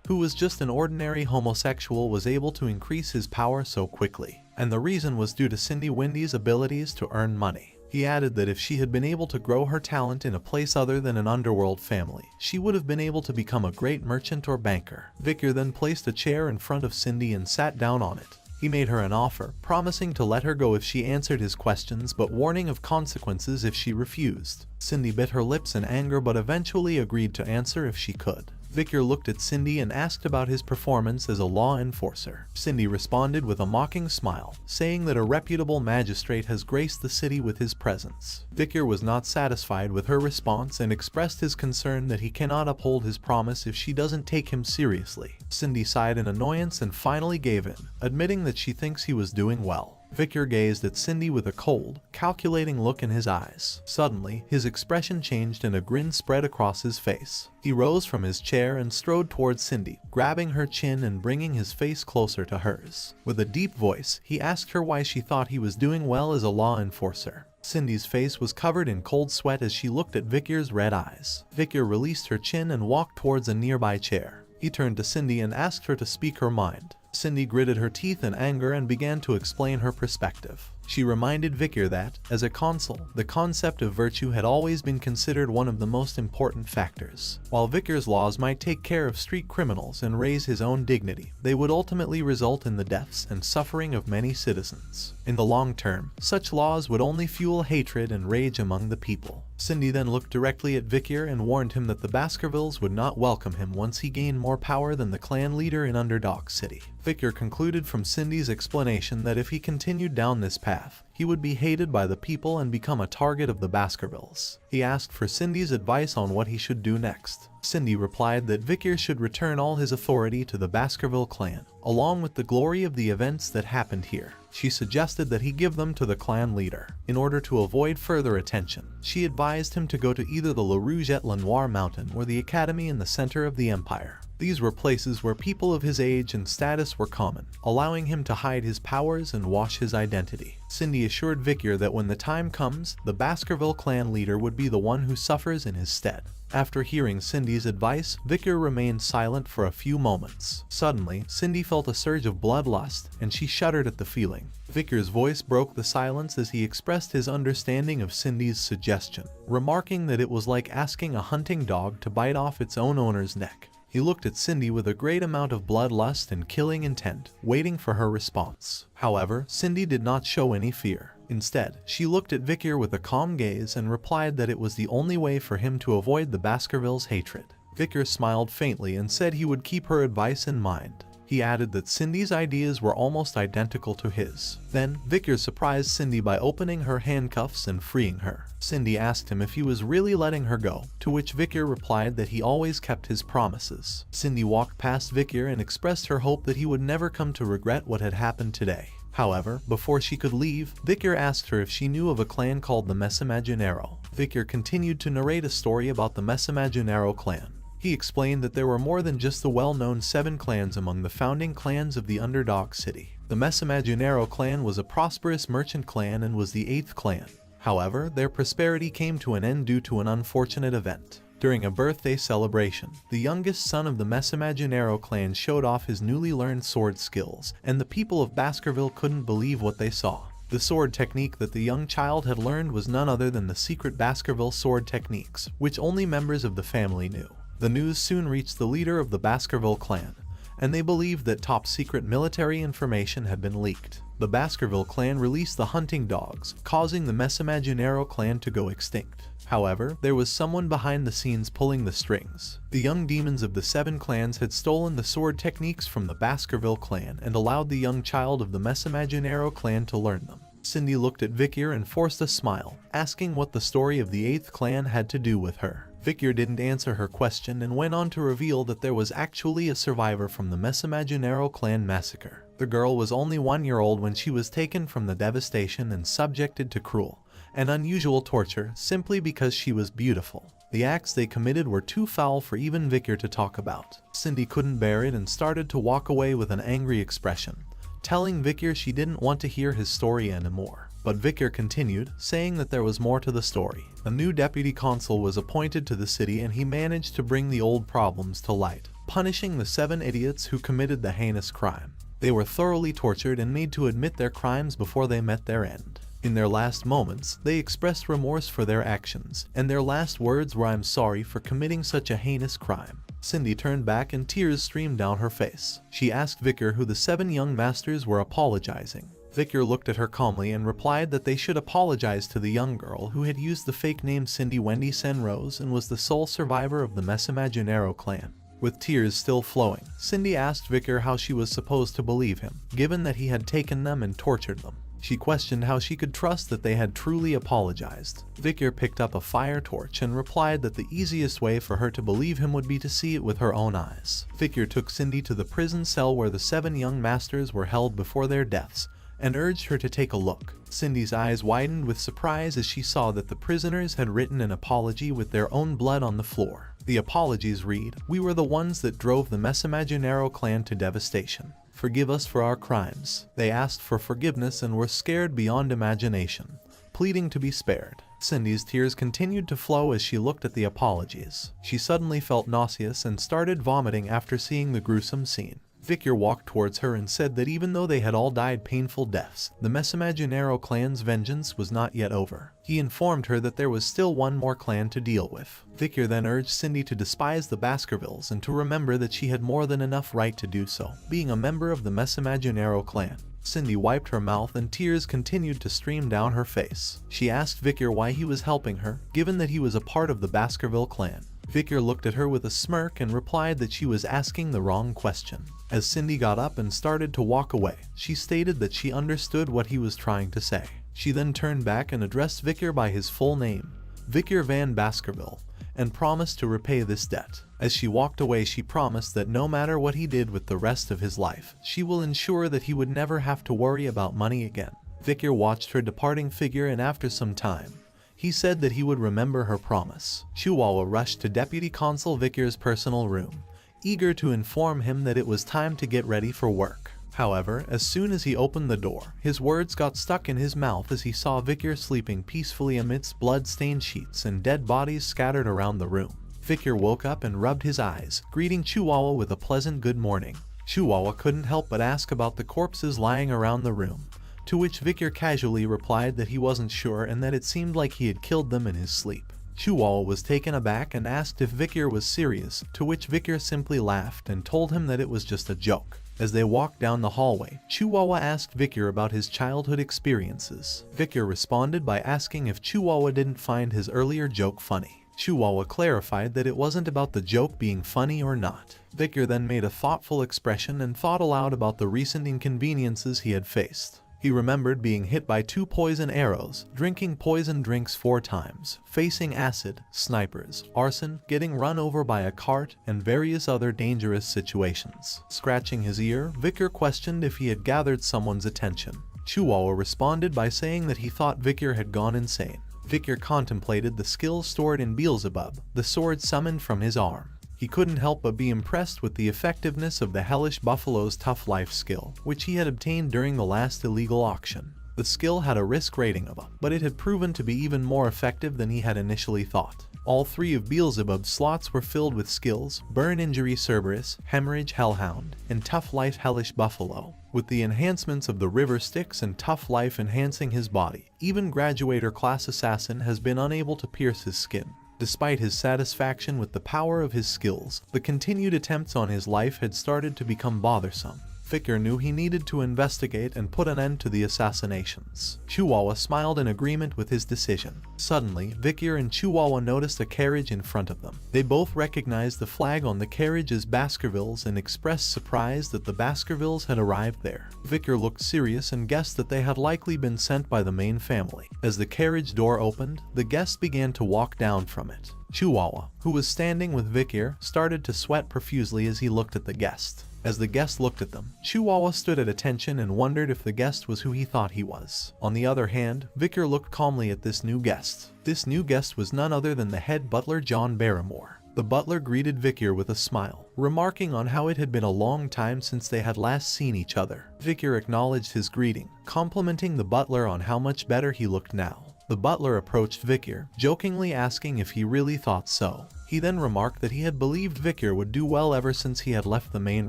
Speaker 1: who was just an ordinary homosexual, was able to increase his power so quickly, and the reason was due to Cindy Windy's abilities to earn money. He added that if she had been able to grow her talent in a place other than an underworld family, she would have been able to become a great merchant or banker. Victor then placed a chair in front of Cindy and sat down on it. He made her an offer, promising to let her go if she answered his questions but warning of consequences if she refused. Cindy bit her lips in anger but eventually agreed to answer if she could. Victor looked at Cindy and asked about his performance as a law enforcer. Cindy responded with a mocking smile, saying that a reputable magistrate has graced the city with his presence. Victor was not satisfied with her response and expressed his concern that he cannot uphold his promise if she doesn't take him seriously. Cindy sighed in annoyance and finally gave in, admitting that she thinks he was doing well. Victor gazed at Cindy with a cold, calculating look in his eyes. Suddenly, his expression changed and a grin spread across his face. He rose from his chair and strode towards Cindy, grabbing her chin and bringing his face closer to hers. With a deep voice, he asked her why she thought he was doing well as a law enforcer. Cindy's face was covered in cold sweat as she looked at Victor's red eyes. Victor released her chin and walked towards a nearby chair. He turned to Cindy and asked her to speak her mind. Cindy gritted her teeth in anger and began to explain her perspective. She reminded Victor that, as a consul, the concept of virtue had always been considered one of the most important factors. While Victor's laws might take care of street criminals and raise his own dignity, they would ultimately result in the deaths and suffering of many citizens. In the long term, such laws would only fuel hatred and rage among the people. Cindy then looked directly at Victor and warned him that the Baskervilles would not welcome him once he gained more power than the clan leader in Underdog City. Victor concluded from Cindy's explanation that if he continued down this path, he would be hated by the people and become a target of the Baskervilles. He asked for Cindy's advice on what he should do next. Cindy replied that Victor should return all his authority to the Baskerville clan, along with the glory of the events that happened here. She suggested that he give them to the clan leader. In order to avoid further attention, she advised him to go to either the La Rouge et La Noire mountain or the academy in the center of the empire. These were places where people of his age and status were common, allowing him to hide his powers and wash his identity. Cindy assured Victor that when the time comes, the Baskerville clan leader would be the one who suffers in his stead. After hearing Cindy's advice, Victor remained silent for a few moments. Suddenly, Cindy felt a surge of bloodlust, and she shuddered at the feeling. Victor's voice broke the silence as he expressed his understanding of Cindy's suggestion, remarking that it was like asking a hunting dog to bite off its own owner's neck. He looked at Cindy with a great amount of bloodlust and killing intent, waiting for her response. However, Cindy did not show any fear. Instead, she looked at Victor with a calm gaze and replied that it was the only way for him to avoid the Baskervilles' hatred. Victor smiled faintly and said he would keep her advice in mind. He added that Cindy's ideas were almost identical to his. Then, Victor surprised Cindy by opening her handcuffs and freeing her. Cindy asked him if he was really letting her go, to which Victor replied that he always kept his promises. Cindy walked past Victor and expressed her hope that he would never come to regret what had happened today. However, before she could leave, Victor asked her if she knew of a clan called the Mesimaginero. Victor continued to narrate a story about the Mesimaginero clan. He explained that there were more than just the well-known 7 clans among the founding clans of the Underdog City. The Mesimaginero clan was a prosperous merchant clan and was the 8th clan. However, their prosperity came to an end due to an unfortunate event. During a birthday celebration, the youngest son of the Mesimaginero clan showed off his newly learned sword skills, and the people of Baskerville couldn't believe what they saw. The sword technique that the young child had learned was none other than the secret Baskerville sword techniques, which only members of the family knew. The news soon reached the leader of the Baskerville clan, and they believed that top-secret military information had been leaked. The Baskerville clan released the hunting dogs, causing the Mesimaginero clan to go extinct. However, there was someone behind the scenes pulling the strings. The young demons of the 7 clans had stolen the sword techniques from the Baskerville clan and allowed the young child of the Mesimaginero clan to learn them. Cindy looked at Victor and forced a smile, asking what the story of the 8th clan had to do with her. Victor didn't answer her question and went on to reveal that there was actually a survivor from the Mesimaginero clan massacre. The girl was only 1 year old when she was taken from the devastation and subjected to cruel and unusual torture simply because she was beautiful. The acts they committed were too foul for even Victor to talk about. Cindy couldn't bear it and started to walk away with an angry expression, telling Victor she didn't want to hear his story anymore. But Victor continued, saying that there was more to the story. A new deputy consul was appointed to the city and he managed to bring the old problems to light, punishing the 7 idiots who committed the heinous crime. They were thoroughly tortured and made to admit their crimes before they met their end. In their last moments, they expressed remorse for their actions, and their last words were, "I'm sorry for committing such a heinous crime." Cindy turned back and tears streamed down her face. She asked Victor who the 7 young masters were apologizing. Victor looked at her calmly and replied that they should apologize to the young girl who had used the fake name Cindy Wendy Senrose and was the sole survivor of the Mesimaginero clan. With tears still flowing, Cindy asked Victor how she was supposed to believe him, given that he had taken them and tortured them. She questioned how she could trust that they had truly apologized. Victor picked up a fire torch and replied that the easiest way for her to believe him would be to see it with her own eyes. Victor took Cindy to the prison cell where the 7 young masters were held before their deaths and urged her to take a look. Cindy's eyes widened with surprise as she saw that the prisoners had written an apology with their own blood on the floor. The apologies read, "We were the ones that drove the Mesimaginero clan to devastation. Forgive us for our crimes." They asked for forgiveness and were scared beyond imagination, pleading to be spared. Cindy's tears continued to flow as she looked at the apologies. She suddenly felt nauseous and started vomiting after seeing the gruesome scene. Victor walked towards her and said that even though they had all died painful deaths, the Mesimaginero clan's vengeance was not yet over. He informed her that there was still one more clan to deal with. Victor then urged Cindy to despise the Baskervilles and to remember that she had more than enough right to do so, being a member of the Mesimaginero clan. Cindy wiped her mouth and tears continued to stream down her face. She asked Victor why he was helping her, given that he was a part of the Baskerville clan. Victor looked at her with a smirk and replied that she was asking the wrong question. As Cindy got up and started to walk away, she stated that she understood what he was trying to say. She then turned back and addressed Victor by his full name, Victor Van Baskerville, and promised to repay this debt. As she walked away, she promised that no matter what he did with the rest of his life, she will ensure that he would never have to worry about money again. Victor watched her departing figure and after some time, he said that he would remember her promise. Chihuahua rushed to Deputy Consul Victor's personal room, eager to inform him that it was time to get ready for work. However, as soon as he opened the door, his words got stuck in his mouth as he saw Victor sleeping peacefully amidst blood-stained sheets and dead bodies scattered around the room. Victor woke up and rubbed his eyes, greeting Chihuahua with a pleasant good morning. Chihuahua couldn't help but ask about the corpses lying around the room, to which Victor casually replied that he wasn't sure and that it seemed like he had killed them in his sleep. Chihuahua was taken aback and asked if Victor was serious, to which Victor simply laughed and told him that it was just a joke. As they walked down the hallway, Chihuahua asked Victor about his childhood experiences. Victor responded by asking if Chihuahua didn't find his earlier joke funny. Chihuahua clarified that it wasn't about the joke being funny or not. Victor then made a thoughtful expression and thought aloud about the recent inconveniences he had faced. He remembered being hit by 2 poison arrows, drinking poison drinks 4 times, facing acid, snipers, arson, getting run over by a cart, and various other dangerous situations. Scratching his ear, Victor questioned if he had gathered someone's attention. Chihuahua responded by saying that he thought Victor had gone insane. Victor contemplated the skills stored in Beelzebub, the sword summoned from his arm. He couldn't help but be impressed with the effectiveness of the Hellish Buffalo's Tough Life skill, which he had obtained during the last illegal auction. The skill had a risk rating of 1, but it had proven to be even more effective than he had initially thought. All 3 of Beelzebub's slots were filled with skills: Burn Injury Cerberus, Hemorrhage Hellhound, and Tough Life Hellish Buffalo. With the enhancements of the River Styx and Tough Life enhancing his body, even Graduator Class Assassin has been unable to pierce his skin. Despite his satisfaction with the power of his skills, the continued attempts on his life had started to become bothersome. Vicar knew he needed to investigate and put an end to the assassinations. Chihuahua smiled in agreement with his decision. Suddenly, Vicar and Chihuahua noticed a carriage in front of them. They both recognized the flag on the carriage as Baskervilles and expressed surprise that the Baskervilles had arrived there. Vicar looked serious and guessed that they had likely been sent by the main family. As the carriage door opened, the guests began to walk down from it. Chihuahua, who was standing with Vicar, started to sweat profusely as he looked at the guest. As the guest looked at them, Chihuahua stood at attention and wondered if the guest was who he thought he was. On the other hand, Vicar looked calmly at this new guest. This new guest was none other than the head butler John Barrymore. The butler greeted Vicar with a smile, remarking on how it had been a long time since they had last seen each other. Vicar acknowledged his greeting, complimenting the butler on how much better he looked now. The butler approached Vicar, jokingly asking if he really thought so. He then remarked that he had believed Vicar would do well ever since he had left the main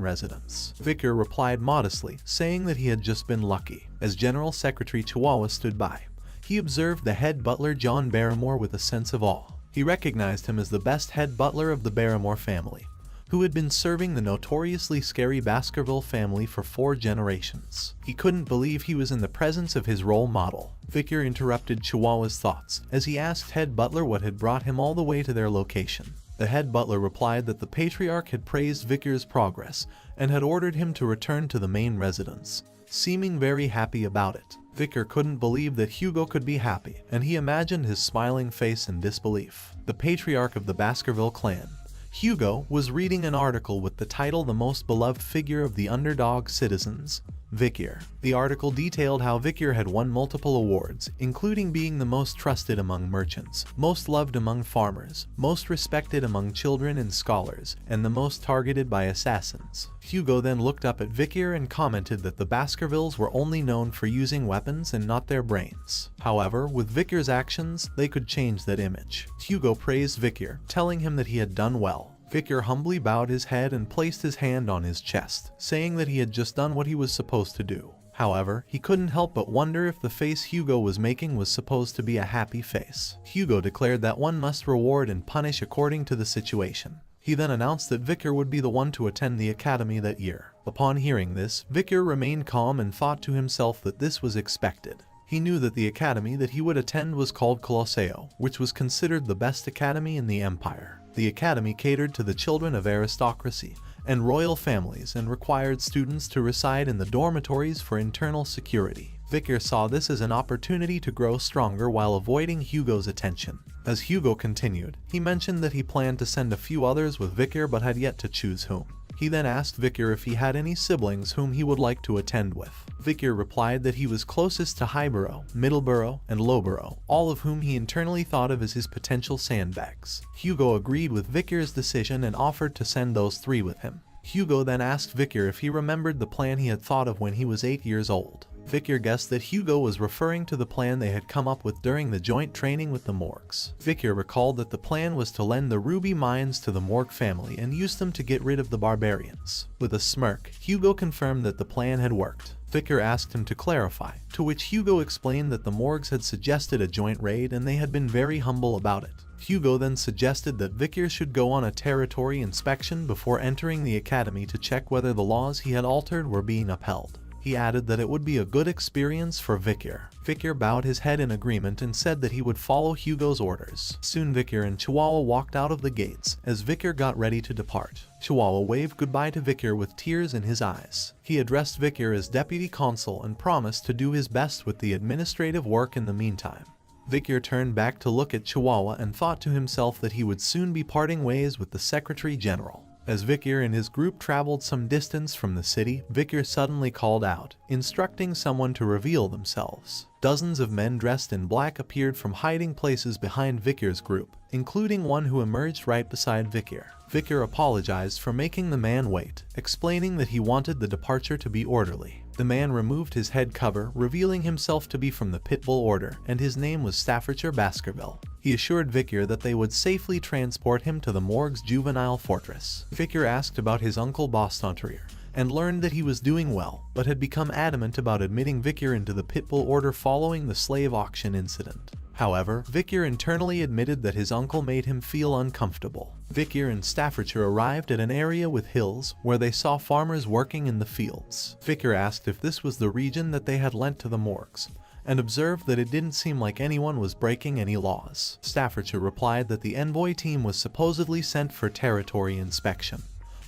Speaker 1: residence. Vicar replied modestly, saying that he had just been lucky. As General Secretary Chihuahua stood by, he observed the head butler John Barrymore with a sense of awe. He recognized him as the best head butler of the Barrymore family, who had been serving the notoriously scary Baskerville family for 4 generations. He couldn't believe he was in the presence of his role model. Vicar interrupted Chihuahua's thoughts as he asked head butler what had brought him all the way to their location. The head butler replied that the patriarch had praised Vicar's progress and had ordered him to return to the main residence, seeming very happy about it. Vicar couldn't believe that Hugo could be happy, and he imagined his smiling face in disbelief. The patriarch of the Baskerville clan, Hugo, was reading an article with the title "The Most Beloved Figure of the Underdog Citizens, Vicar." The article detailed how Vicar had won multiple awards, including being the most trusted among merchants, most loved among farmers, most respected among children and scholars, and the most targeted by assassins. Hugo then looked up at Vicar and commented that the Baskervilles were only known for using weapons and not their brains. However, with Vicar's actions, they could change that image. Hugo praised Vicar, telling him that he had done well. Vicar humbly bowed his head and placed his hand on his chest, saying that he had just done what he was supposed to do. However, he couldn't help but wonder if the face Hugo was making was supposed to be a happy face. Hugo declared that one must reward and punish according to the situation. He then announced that Vicar would be the one to attend the academy that year. Upon hearing this, Vicar remained calm and thought to himself that this was expected. He knew that the academy that he would attend was called Colosseo, which was considered the best academy in the empire. The academy catered to the children of aristocracy and royal families and required students to reside in the dormitories for internal security. Vicar saw this as an opportunity to grow stronger while avoiding Hugo's attention. As Hugo continued, he mentioned that he planned to send a few others with Vicar but had yet to choose whom. He then asked Vicar if he had any siblings whom he would like to attend with. Vicar replied that he was closest to Highborough, Middleborough, and Lowborough, all of whom he internally thought of as his potential sandbags. Hugo agreed with Vicar's decision and offered to send those 3 with him. Hugo then asked Vicar if he remembered the plan he had thought of when he was 8 years old. Vicar guessed that Hugo was referring to the plan they had come up with during the joint training with the Morgs. Vicar recalled that the plan was to lend the ruby mines to the Morg family and use them to get rid of the barbarians. With a smirk, Hugo confirmed that the plan had worked. Vicar asked him to clarify, to which Hugo explained that the Morgs had suggested a joint raid and they had been very humble about it. Hugo then suggested that Vicar should go on a territory inspection before entering the academy to check whether the laws he had altered were being upheld. He added that it would be a good experience for Vicar. Vicar bowed his head in agreement and said that he would follow Hugo's orders. Soon Vicar and Chihuahua walked out of the gates as Vicar got ready to depart. Chihuahua waved goodbye to Vicar with tears in his eyes. He addressed Vicar as deputy consul and promised to do his best with the administrative work in the meantime. Vicar turned back to look at Chihuahua and thought to himself that he would soon be parting ways with the Secretary General. As Vicar and his group traveled some distance from the city, Vicar suddenly called out, instructing someone to reveal themselves. Dozens of men dressed in black appeared from hiding places behind Vicar's group, including one who emerged right beside Vicar. Vicar apologized for making the man wait, explaining that he wanted the departure to be orderly. The man removed his head cover, revealing himself to be from the Pitbull Order, and his name was Staffordshire Baskerville. He assured Vicar that they would safely transport him to the Morg's juvenile fortress. Vicar asked about his uncle Bostontrier, and learned that he was doing well, but had become adamant about admitting Vicar into the Pitbull Order following the slave auction incident. However, Vikir internally admitted that his uncle made him feel uncomfortable. Vikir and Staffordshire arrived at an area with hills where they saw farmers working in the fields. Vikir asked if this was the region that they had lent to the morgues, and observed that it didn't seem like anyone was breaking any laws. Staffordshire replied that the envoy team was supposedly sent for territory inspection,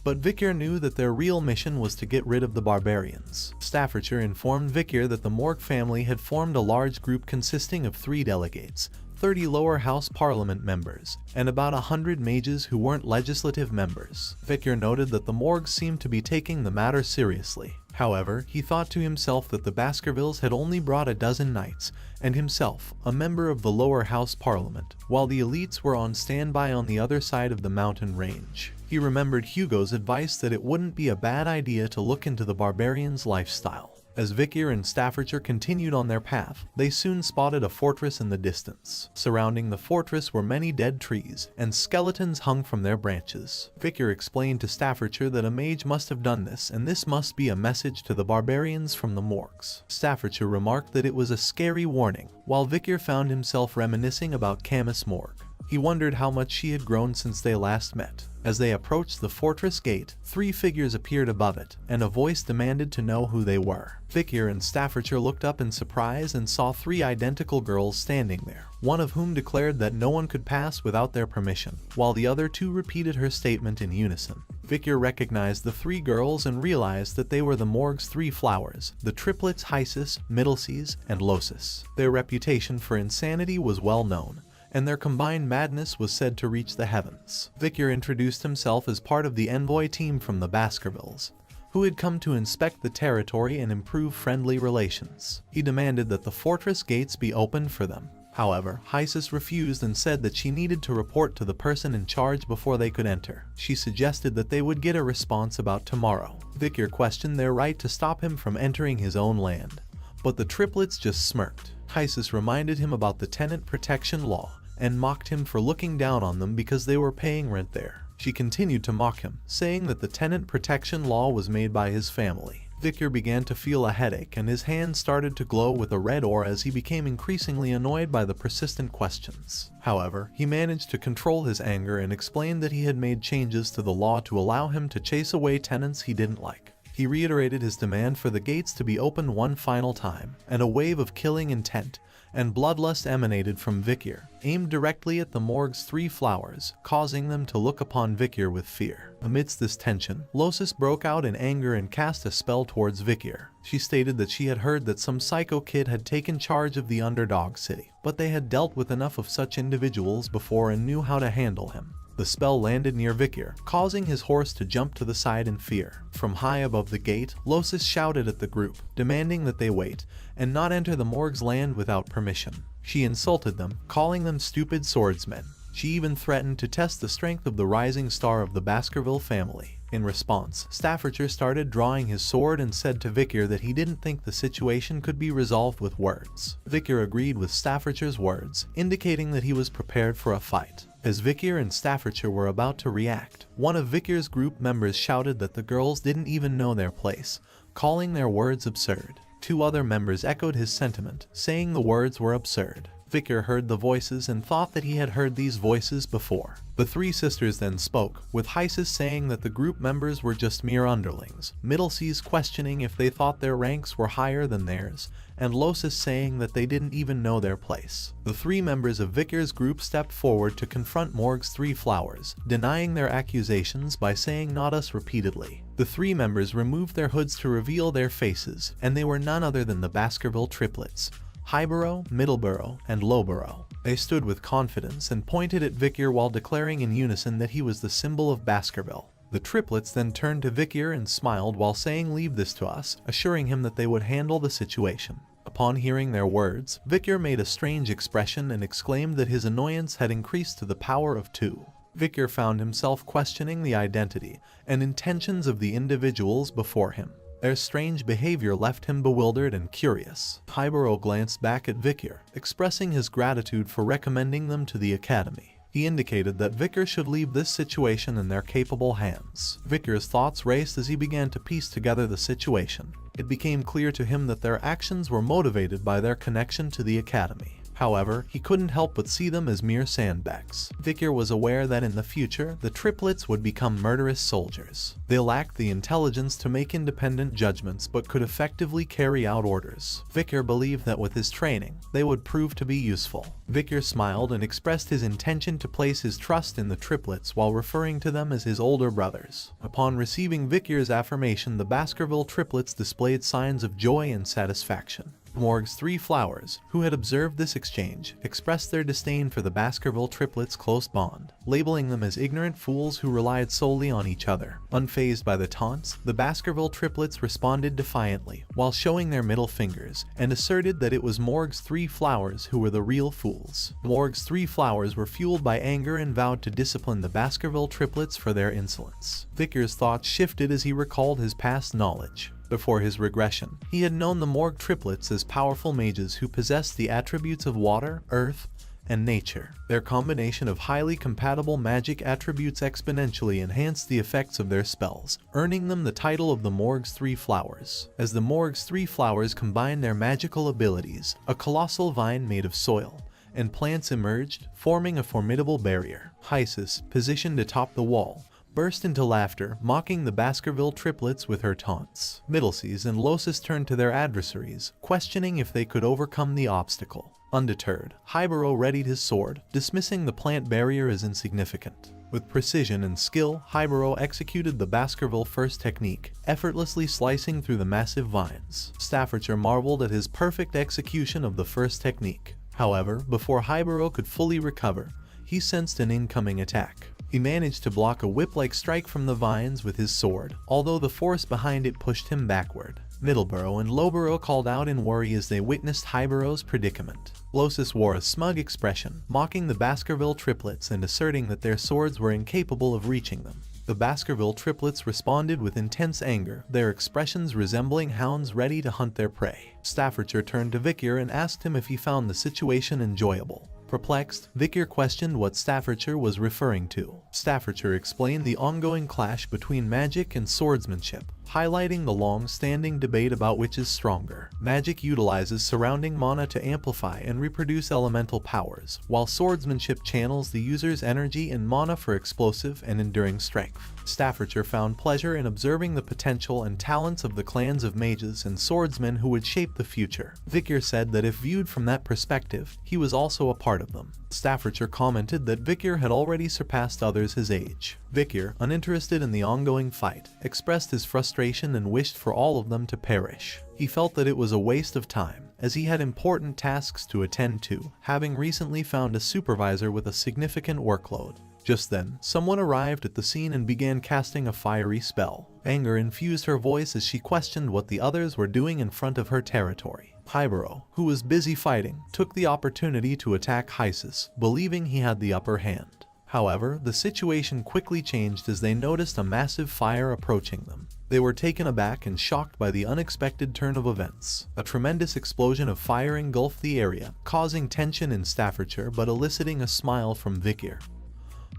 Speaker 1: but Vikir knew that their real mission was to get rid of the barbarians. Staffordshire informed Vikir that the Morg family had formed a large group consisting of 3 delegates, 30 lower house parliament members, and about 100 mages who weren't legislative members. Vikir noted that the Morgs seemed to be taking the matter seriously. However, he thought to himself that the Baskervilles had only brought a dozen knights, and himself, a member of the lower house parliament, while the elites were on standby on the other side of the mountain range. He remembered Hugo's advice that it wouldn't be a bad idea to look into the barbarians' lifestyle. As Vikir and Staffordshire continued on their path, they soon spotted a fortress in the distance. Surrounding the fortress were many dead trees, and skeletons hung from their branches. Vikir explained to Staffordshire that a mage must have done this, and this must be a message to the barbarians from the morgues. Staffordshire remarked that it was a scary warning, while Vikir found himself reminiscing about Camus Morgue. He wondered how much she had grown since they last met. As they approached the fortress gate, 3 figures appeared above it, and a voice demanded to know who they were. Vikir and Staffordshire looked up in surprise and saw 3 identical girls standing there, one of whom declared that no one could pass without their permission, while the other 2 repeated her statement in unison. Vikir recognized the 3 girls and realized that they were the morgue's 3 flowers, the triplets Hysis, Middleseas, and Losis. Their reputation for insanity was well known, and their combined madness was said to reach the heavens. Vikir introduced himself as part of the envoy team from the Baskervilles, who had come to inspect the territory and improve friendly relations. He demanded that the fortress gates be opened for them. However, Hysis refused and said that she needed to report to the person in charge before they could enter. She suggested that they would get a response about tomorrow. Vikir questioned their right to stop him from entering his own land, but the triplets just smirked. Hysis reminded him about the tenant protection law and mocked him for looking down on them because they were paying rent there. She continued to mock him, saying that the tenant protection law was made by his family. Vikir began to feel a headache and his hands started to glow with a red aura as he became increasingly annoyed by the persistent questions. However, he managed to control his anger and explained that he had made changes to the law to allow him to chase away tenants he didn't like. He reiterated his demand for the gates to be opened one final time, and a wave of killing intent and bloodlust emanated from Vikir, aimed directly at the morgue's 3 flowers, causing them to look upon Vikir with fear. Amidst this tension, Losis broke out in anger and cast a spell towards Vikir. She stated that she had heard that some psycho kid had taken charge of the underdog city, but they had dealt with enough of such individuals before and knew how to handle him. The spell landed near Vikir, causing his horse to jump to the side in fear. From high above the gate, Losis shouted at the group, demanding that they wait and not enter the morgue's land without permission. She insulted them, calling them stupid swordsmen. She even threatened to test the strength of the rising star of the Baskerville family. In response, Staffordshire started drawing his sword and said to Vikir that he didn't think the situation could be resolved with words. Vikir agreed with Staffordshire's words, indicating that he was prepared for a fight. As Vikir and Staffordshire were about to react, one of Vikir's group members shouted that the girls didn't even know their place, calling their words absurd. 2 other members echoed his sentiment, saying the words were absurd. Vikir heard the voices and thought that he had heard these voices before. The 3 sisters then spoke, with Hysis saying that the group members were just mere underlings, Middleseas questioning if they thought their ranks were higher than theirs, and Losis saying that they didn't even know their place. The 3 members of Vikir's group stepped forward to confront Morg's 3 flowers, denying their accusations by saying "not us" repeatedly. The 3 members removed their hoods to reveal their faces, and they were none other than the Baskerville triplets, Highborough, Middleborough, and Lowborough. They stood with confidence and pointed at Vikir while declaring in unison that he was the symbol of Baskerville. The triplets then turned to Vikir and smiled while saying "leave this to us," assuring him that they would handle the situation. Upon hearing their words, Vikir made a strange expression and exclaimed that his annoyance had increased to the power of 2. Vikir found himself questioning the identity and intentions of the individuals before him. Their strange behavior left him bewildered and curious. Highborough glanced back at Vikir, expressing his gratitude for recommending them to the academy. He indicated that Vikir should leave this situation in their capable hands. Vikir's thoughts raced as he began to piece together the situation. It became clear to him that their actions were motivated by their connection to the academy. However, he couldn't help but see them as mere sandbags. Vicar was aware that in the future, the triplets would become murderous soldiers. They lacked the intelligence to make independent judgments but could effectively carry out orders. Vicar believed that with his training, they would prove to be useful. Vicar smiled and expressed his intention to place his trust in the triplets while referring to them as his older brothers. Upon receiving Vicar's affirmation, the Baskerville triplets displayed signs of joy and satisfaction. Morg's three flowers, who had observed this exchange, expressed their disdain for the Baskerville triplets' close bond, labeling them as ignorant fools who relied solely on each other. Unfazed by the taunts, the Baskerville triplets responded defiantly, while showing their middle fingers, and asserted that it was Morg's three flowers who were the real fools. Morg's three flowers were fueled by anger and vowed to discipline the Baskerville triplets for their insolence. Vicar's thoughts shifted as he recalled his past knowledge. Before his regression, he had known the Morg triplets as powerful mages who possessed the attributes of water, earth, and nature. Their combination of highly compatible magic attributes exponentially enhanced the effects of their spells, earning them the title of the Morg's Three Flowers. As the Morg's Three Flowers combined their magical abilities, a colossal vine made of soil and plants emerged, forming a formidable barrier. Hysis, positioned atop the wall, burst into laughter, mocking the Baskerville triplets with her taunts. Middleseas and Losis turned to their adversaries, questioning if they could overcome the obstacle. Undeterred, Hybero readied his sword, dismissing the plant barrier as insignificant. With precision and skill, Hybero executed the Baskerville first technique, effortlessly slicing through the massive vines. Staffordshire marveled at his perfect execution of the first technique. However, before Hybero could fully recover, he sensed an incoming attack. He managed to block a whip-like strike from the vines with his sword, although the force behind it pushed him backward. Middleborough and Lowborough called out in worry as they witnessed Hybero's predicament. Losis wore a smug expression, mocking the Baskerville triplets and asserting that their swords were incapable of reaching them. The Baskerville triplets responded with intense anger, their expressions resembling hounds ready to hunt their prey. Staffordshire turned to Vicar and asked him if he found the situation enjoyable. Perplexed, Vicar questioned what Staffordshire was referring to. Staffordshire explained the ongoing clash between magic and swordsmanship, highlighting the long-standing debate about which is stronger. Magic utilizes surrounding mana to amplify and reproduce elemental powers, while swordsmanship channels the user's energy and mana for explosive and enduring strength. Staffordshire found pleasure in observing the potential and talents of the clans of mages and swordsmen who would shape the future. Vicar said that if viewed from that perspective, he was also a part of them. Staffordshire commented that Vicar had already surpassed others his age. Vicar, uninterested in the ongoing fight, expressed his frustration and wished for all of them to perish. He felt that it was a waste of time, as he had important tasks to attend to, having recently found a supervisor with a significant workload. Just then, someone arrived at the scene and began casting a fiery spell. Anger infused her voice as she questioned what the others were doing in front of her territory. Hybero, who was busy fighting, took the opportunity to attack Hysis, believing he had the upper hand. However, the situation quickly changed as they noticed a massive fire approaching them. They were taken aback and shocked by the unexpected turn of events. A tremendous explosion of fire engulfed the area, causing tension in Staffordshire but eliciting a smile from Vicar,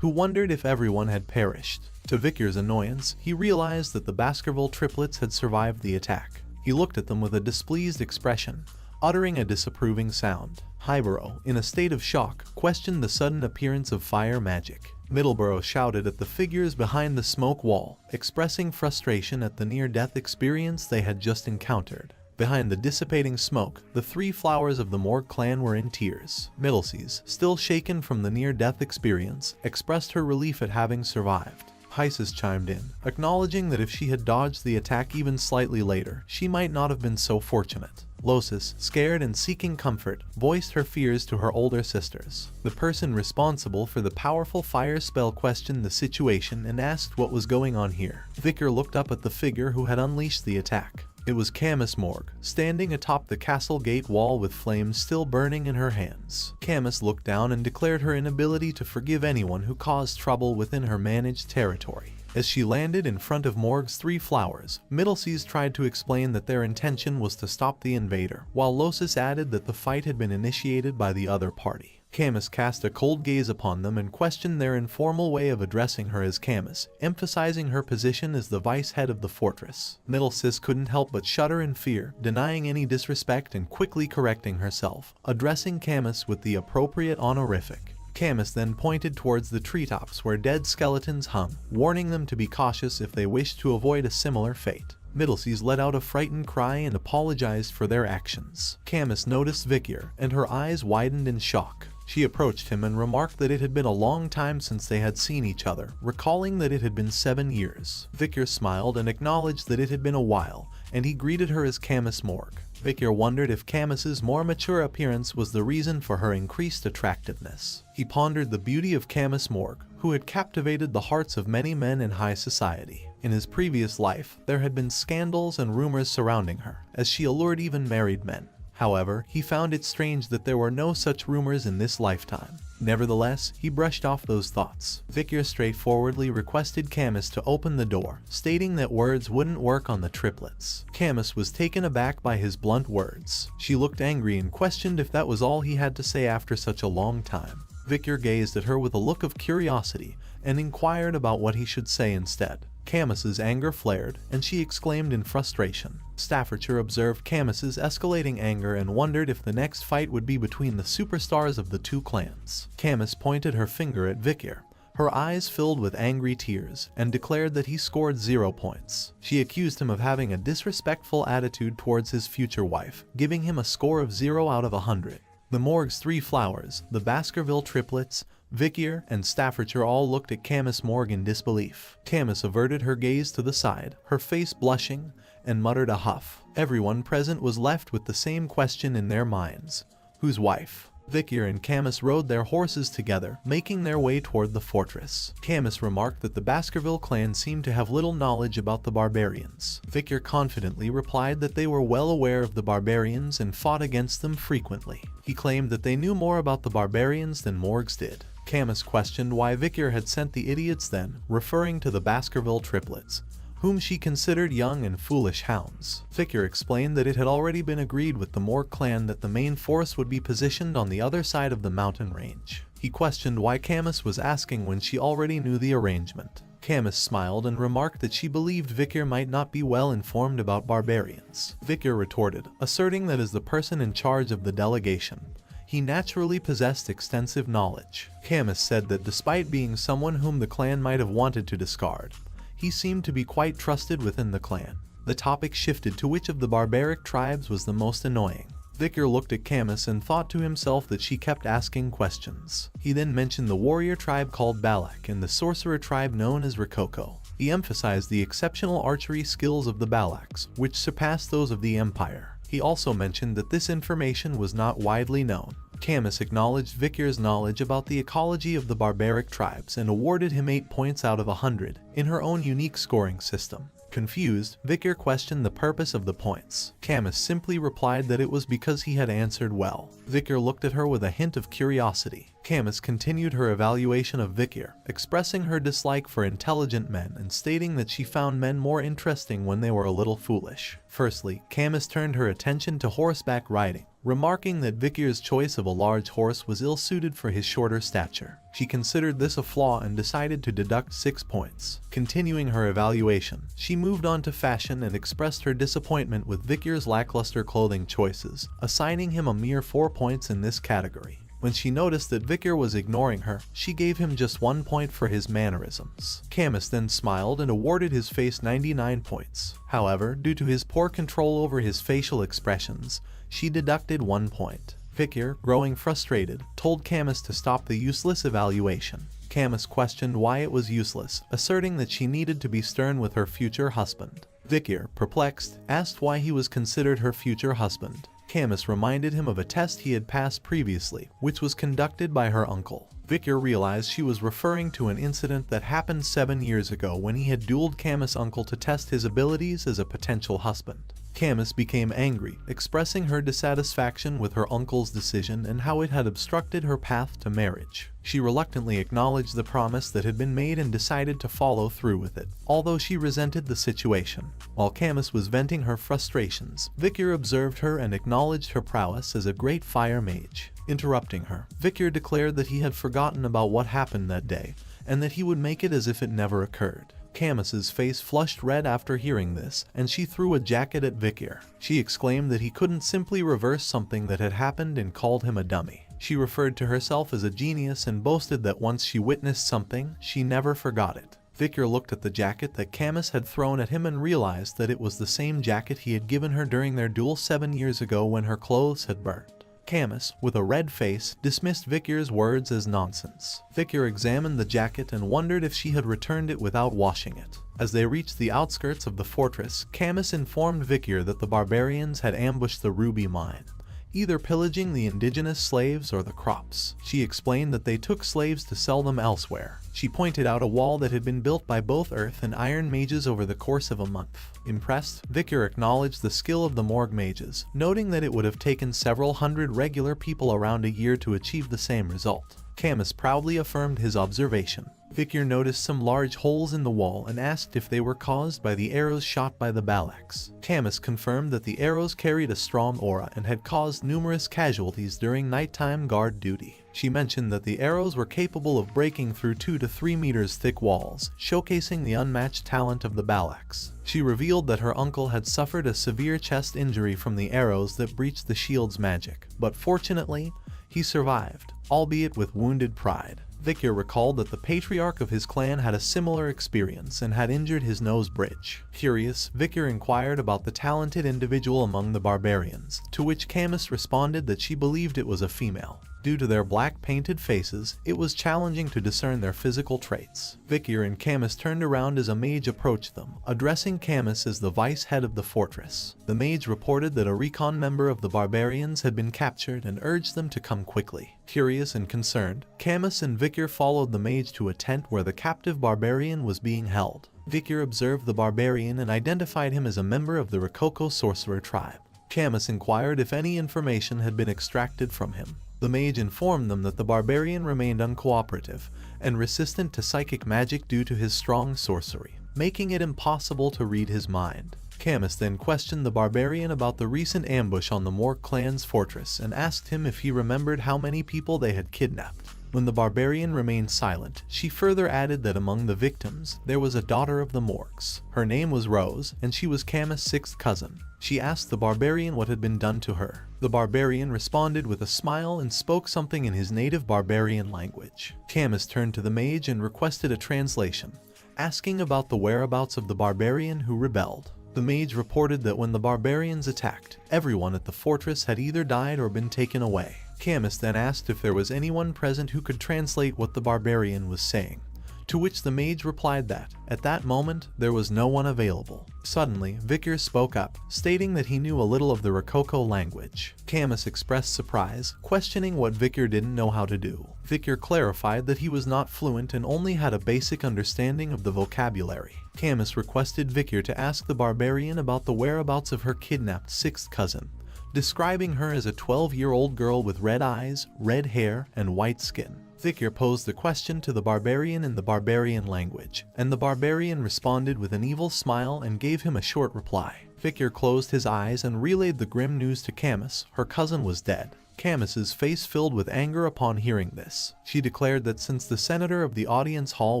Speaker 1: who wondered if everyone had perished. To Vicar's annoyance, he realized that the Baskerville triplets had survived the attack. He looked at them with a displeased expression, uttering a disapproving sound. Hybero, in a state of shock, questioned the sudden appearance of fire magic. Middleborough shouted at the figures behind the smoke wall, expressing frustration at the near-death experience they had just encountered. Behind the dissipating smoke, the three flowers of the Morg clan were in tears. Middleseas, still shaken from the near-death experience, expressed her relief at having survived. Hysis chimed in, acknowledging that if she had dodged the attack even slightly later, she might not have been so fortunate. Losis, scared and seeking comfort, voiced her fears to her older sisters. The person responsible for the powerful fire spell questioned the situation and asked what was going on here. Vicar looked up at the figure who had unleashed the attack. It was Camus Morg, standing atop the castle gate wall with flames still burning in her hands. Camus looked down and declared her inability to forgive anyone who caused trouble within her managed territory. As she landed in front of Morg's three flowers, Middleseas tried to explain that their intention was to stop the invader, while Losis added that the fight had been initiated by the other party. Camus cast a cold gaze upon them and questioned their informal way of addressing her as Camus, emphasizing her position as the vice head of the fortress. Middle Sis couldn't help but shudder in fear, denying any disrespect and quickly correcting herself, addressing Camus with the appropriate honorific. Camus then pointed towards the treetops where dead skeletons hung, warning them to be cautious if they wished to avoid a similar fate. Middleseas let out a frightened cry and apologized for their actions. Camus noticed Vikier, and her eyes widened in shock. She approached him and remarked that it had been a long time since they had seen each other, recalling that it had been 7 years. Vikier smiled and acknowledged that it had been a while, and he greeted her as Camus Morgue. Vikier wondered if Camus's more mature appearance was the reason for her increased attractiveness. He pondered the beauty of Camus Morgue, who had captivated the hearts of many men in high society. In his previous life, there had been scandals and rumors surrounding her, as she allured even married men. However, he found it strange that there were no such rumors in this lifetime. Nevertheless, he brushed off those thoughts. Vikier straightforwardly requested Camus to open the door, stating that words wouldn't work on the triplets. Camus was taken aback by his blunt words. She looked angry and questioned if that was all he had to say after such a long time. Vikier gazed at her with a look of curiosity and inquired about what he should say instead. Camus's anger flared, and she exclaimed in frustration. Staffordshire observed Camus's escalating anger and wondered if the next fight would be between the superstars of the two clans. Camus pointed her finger at Vikier. Her eyes filled with angry tears, and declared that he scored 0 points. She accused him of having a disrespectful attitude towards his future wife, giving him a score of 0 out of 100. The Morgue's 3 flowers, the Baskerville triplets, Vikier, and Staffordshire all looked at Camus Morgue in disbelief. Camus averted her gaze to the side, her face blushing, and muttered a huff. Everyone present was left with the same question in their minds. Whose wife? Vikier and Camus rode their horses together, making their way toward the fortress. Camus remarked that the Baskerville clan seemed to have little knowledge about the barbarians. Vikier confidently replied that they were well aware of the barbarians and fought against them frequently. He claimed that they knew more about the barbarians than Morgues did. Camus questioned why Vikier had sent the idiots then, referring to the Baskerville triplets, whom she considered young and foolish hounds. Vikier explained that it had already been agreed with the Morgue clan that the main force would be positioned on the other side of the mountain range. He questioned why Camus was asking when she already knew the arrangement. Camus smiled and remarked that she believed Vikier might not be well informed about barbarians. Vikier retorted, asserting that as the person in charge of the delegation, he naturally possessed extensive knowledge. Camus said that despite being someone whom the clan might have wanted to discard, he seemed to be quite trusted within the clan. The topic shifted to which of the barbaric tribes was the most annoying. Vikier looked at Camus and thought to himself that she kept asking questions. He then mentioned the warrior tribe called Balak and the sorcerer tribe known as Rococo. He emphasized the exceptional archery skills of the Balaks, which surpassed those of the Empire. He also mentioned that this information was not widely known. Camus acknowledged Vikier's knowledge about the ecology of the barbaric tribes and awarded him 8 points out of 100 in her own unique scoring system. Confused, Vikier questioned the purpose of the points. Camus simply replied that it was because he had answered well. Vikier looked at her with a hint of curiosity. Camus continued her evaluation of Vikier, expressing her dislike for intelligent men and stating that she found men more interesting when they were a little foolish. Firstly, Camus turned her attention to horseback riding, remarking that Vikier's choice of a large horse was ill-suited for his shorter stature. She considered this a flaw and decided to deduct 6 points. Continuing her evaluation, she moved on to fashion and expressed her disappointment with Vikier's lackluster clothing choices, assigning him a mere 4 points in this category. When she noticed that Vikier was ignoring her, she gave him just 1 point for his mannerisms. Camus then smiled and awarded his face 99 points. However, due to his poor control over his facial expressions, she deducted 1 point. Vikier, growing frustrated, told Camus to stop the useless evaluation. Camus questioned why it was useless, asserting that she needed to be stern with her future husband. Vikier, perplexed, asked why he was considered her future husband. Camus reminded him of a test he had passed previously, which was conducted by her uncle. Vikier realized she was referring to an incident that happened 7 years ago when he had dueled Camus' uncle to test his abilities as a potential husband. Camus became angry, expressing her dissatisfaction with her uncle's decision and how it had obstructed her path to marriage. She reluctantly acknowledged the promise that had been made and decided to follow through with it, although she resented the situation. While Camus was venting her frustrations, Victor observed her and acknowledged her prowess as a great fire mage. Interrupting her, Victor declared that he had forgotten about what happened that day, and that he would make it as if it never occurred. Camus's face flushed red after hearing this, and she threw a jacket at Victor. She exclaimed that he couldn't simply reverse something that had happened and called him a dummy. She referred to herself as a genius and boasted that once she witnessed something, she never forgot it. Victor looked at the jacket that Camus had thrown at him and realized that it was the same jacket he had given her during their duel 7 years ago when her clothes had burnt. Camus, with a red face, dismissed Victor's words as nonsense. Victor examined the jacket and wondered if she had returned it without washing it. As they reached the outskirts of the fortress, Camus informed Victor that the barbarians had ambushed the ruby mine, either pillaging the indigenous slaves or the crops. She explained that they took slaves to sell them elsewhere. She pointed out a wall that had been built by both earth and iron mages over the course of a month. Impressed, Victor acknowledged the skill of the morgue mages, noting that it would have taken several hundred regular people around a year to achieve the same result. Camus proudly affirmed his observation. Victor noticed some large holes in the wall and asked if they were caused by the arrows shot by the Balax. Camus confirmed that the arrows carried a strong aura and had caused numerous casualties during nighttime guard duty. She mentioned that the arrows were capable of breaking through 2 to 3 meters thick walls, showcasing the unmatched talent of the Balax. She revealed that her uncle had suffered a severe chest injury from the arrows that breached the shield's magic, but fortunately, he survived, albeit with wounded pride. Victor recalled that the patriarch of his clan had a similar experience and had injured his nose bridge. Curious, Victor inquired about the talented individual among the barbarians, to which Camus responded that she believed it was a female. Due to their black painted faces, it was challenging to discern their physical traits. Victor and Camus turned around as a mage approached them, addressing Camus as the vice head of the fortress. The mage reported that a recon member of the barbarians had been captured and urged them to come quickly. Curious and concerned, Camus and Victor followed the mage to a tent where the captive barbarian was being held. Victor observed the barbarian and identified him as a member of the Rococo sorcerer tribe. Camus inquired if any information had been extracted from him. The mage informed them that the barbarian remained uncooperative and resistant to psychic magic due to his strong sorcery, making it impossible to read his mind. Camus then questioned the barbarian about the recent ambush on the Mork clan's fortress and asked him if he remembered how many people they had kidnapped. When the barbarian remained silent, she further added that among the victims, there was a daughter of the Morks. Her name was Rose, and she was Camus' sixth cousin. She asked the barbarian what had been done to her. The barbarian responded with a smile and spoke something in his native barbarian language. Camus turned to the mage and requested a translation, asking about the whereabouts of the barbarian who rebelled. The mage reported that when the barbarians attacked, everyone at the fortress had either died or been taken away. Camus then asked if there was anyone present who could translate what the barbarian was saying, to which the mage replied that, at that moment, there was no one available. Suddenly, Victor spoke up, stating that he knew a little of the Rococo language. Camus expressed surprise, questioning what Victor didn't know how to do. Victor clarified that he was not fluent and only had a basic understanding of the vocabulary. Camus requested Victor to ask the barbarian about the whereabouts of her kidnapped sixth cousin, describing her as a 12-year-old girl with red eyes, red hair, and white skin. Victor posed the question to the barbarian in the barbarian language, and the barbarian responded with an evil smile and gave him a short reply. Victor closed his eyes and relayed the grim news to Camus: her cousin was dead. Camus's face filled with anger upon hearing this. She declared that since the senator of the audience hall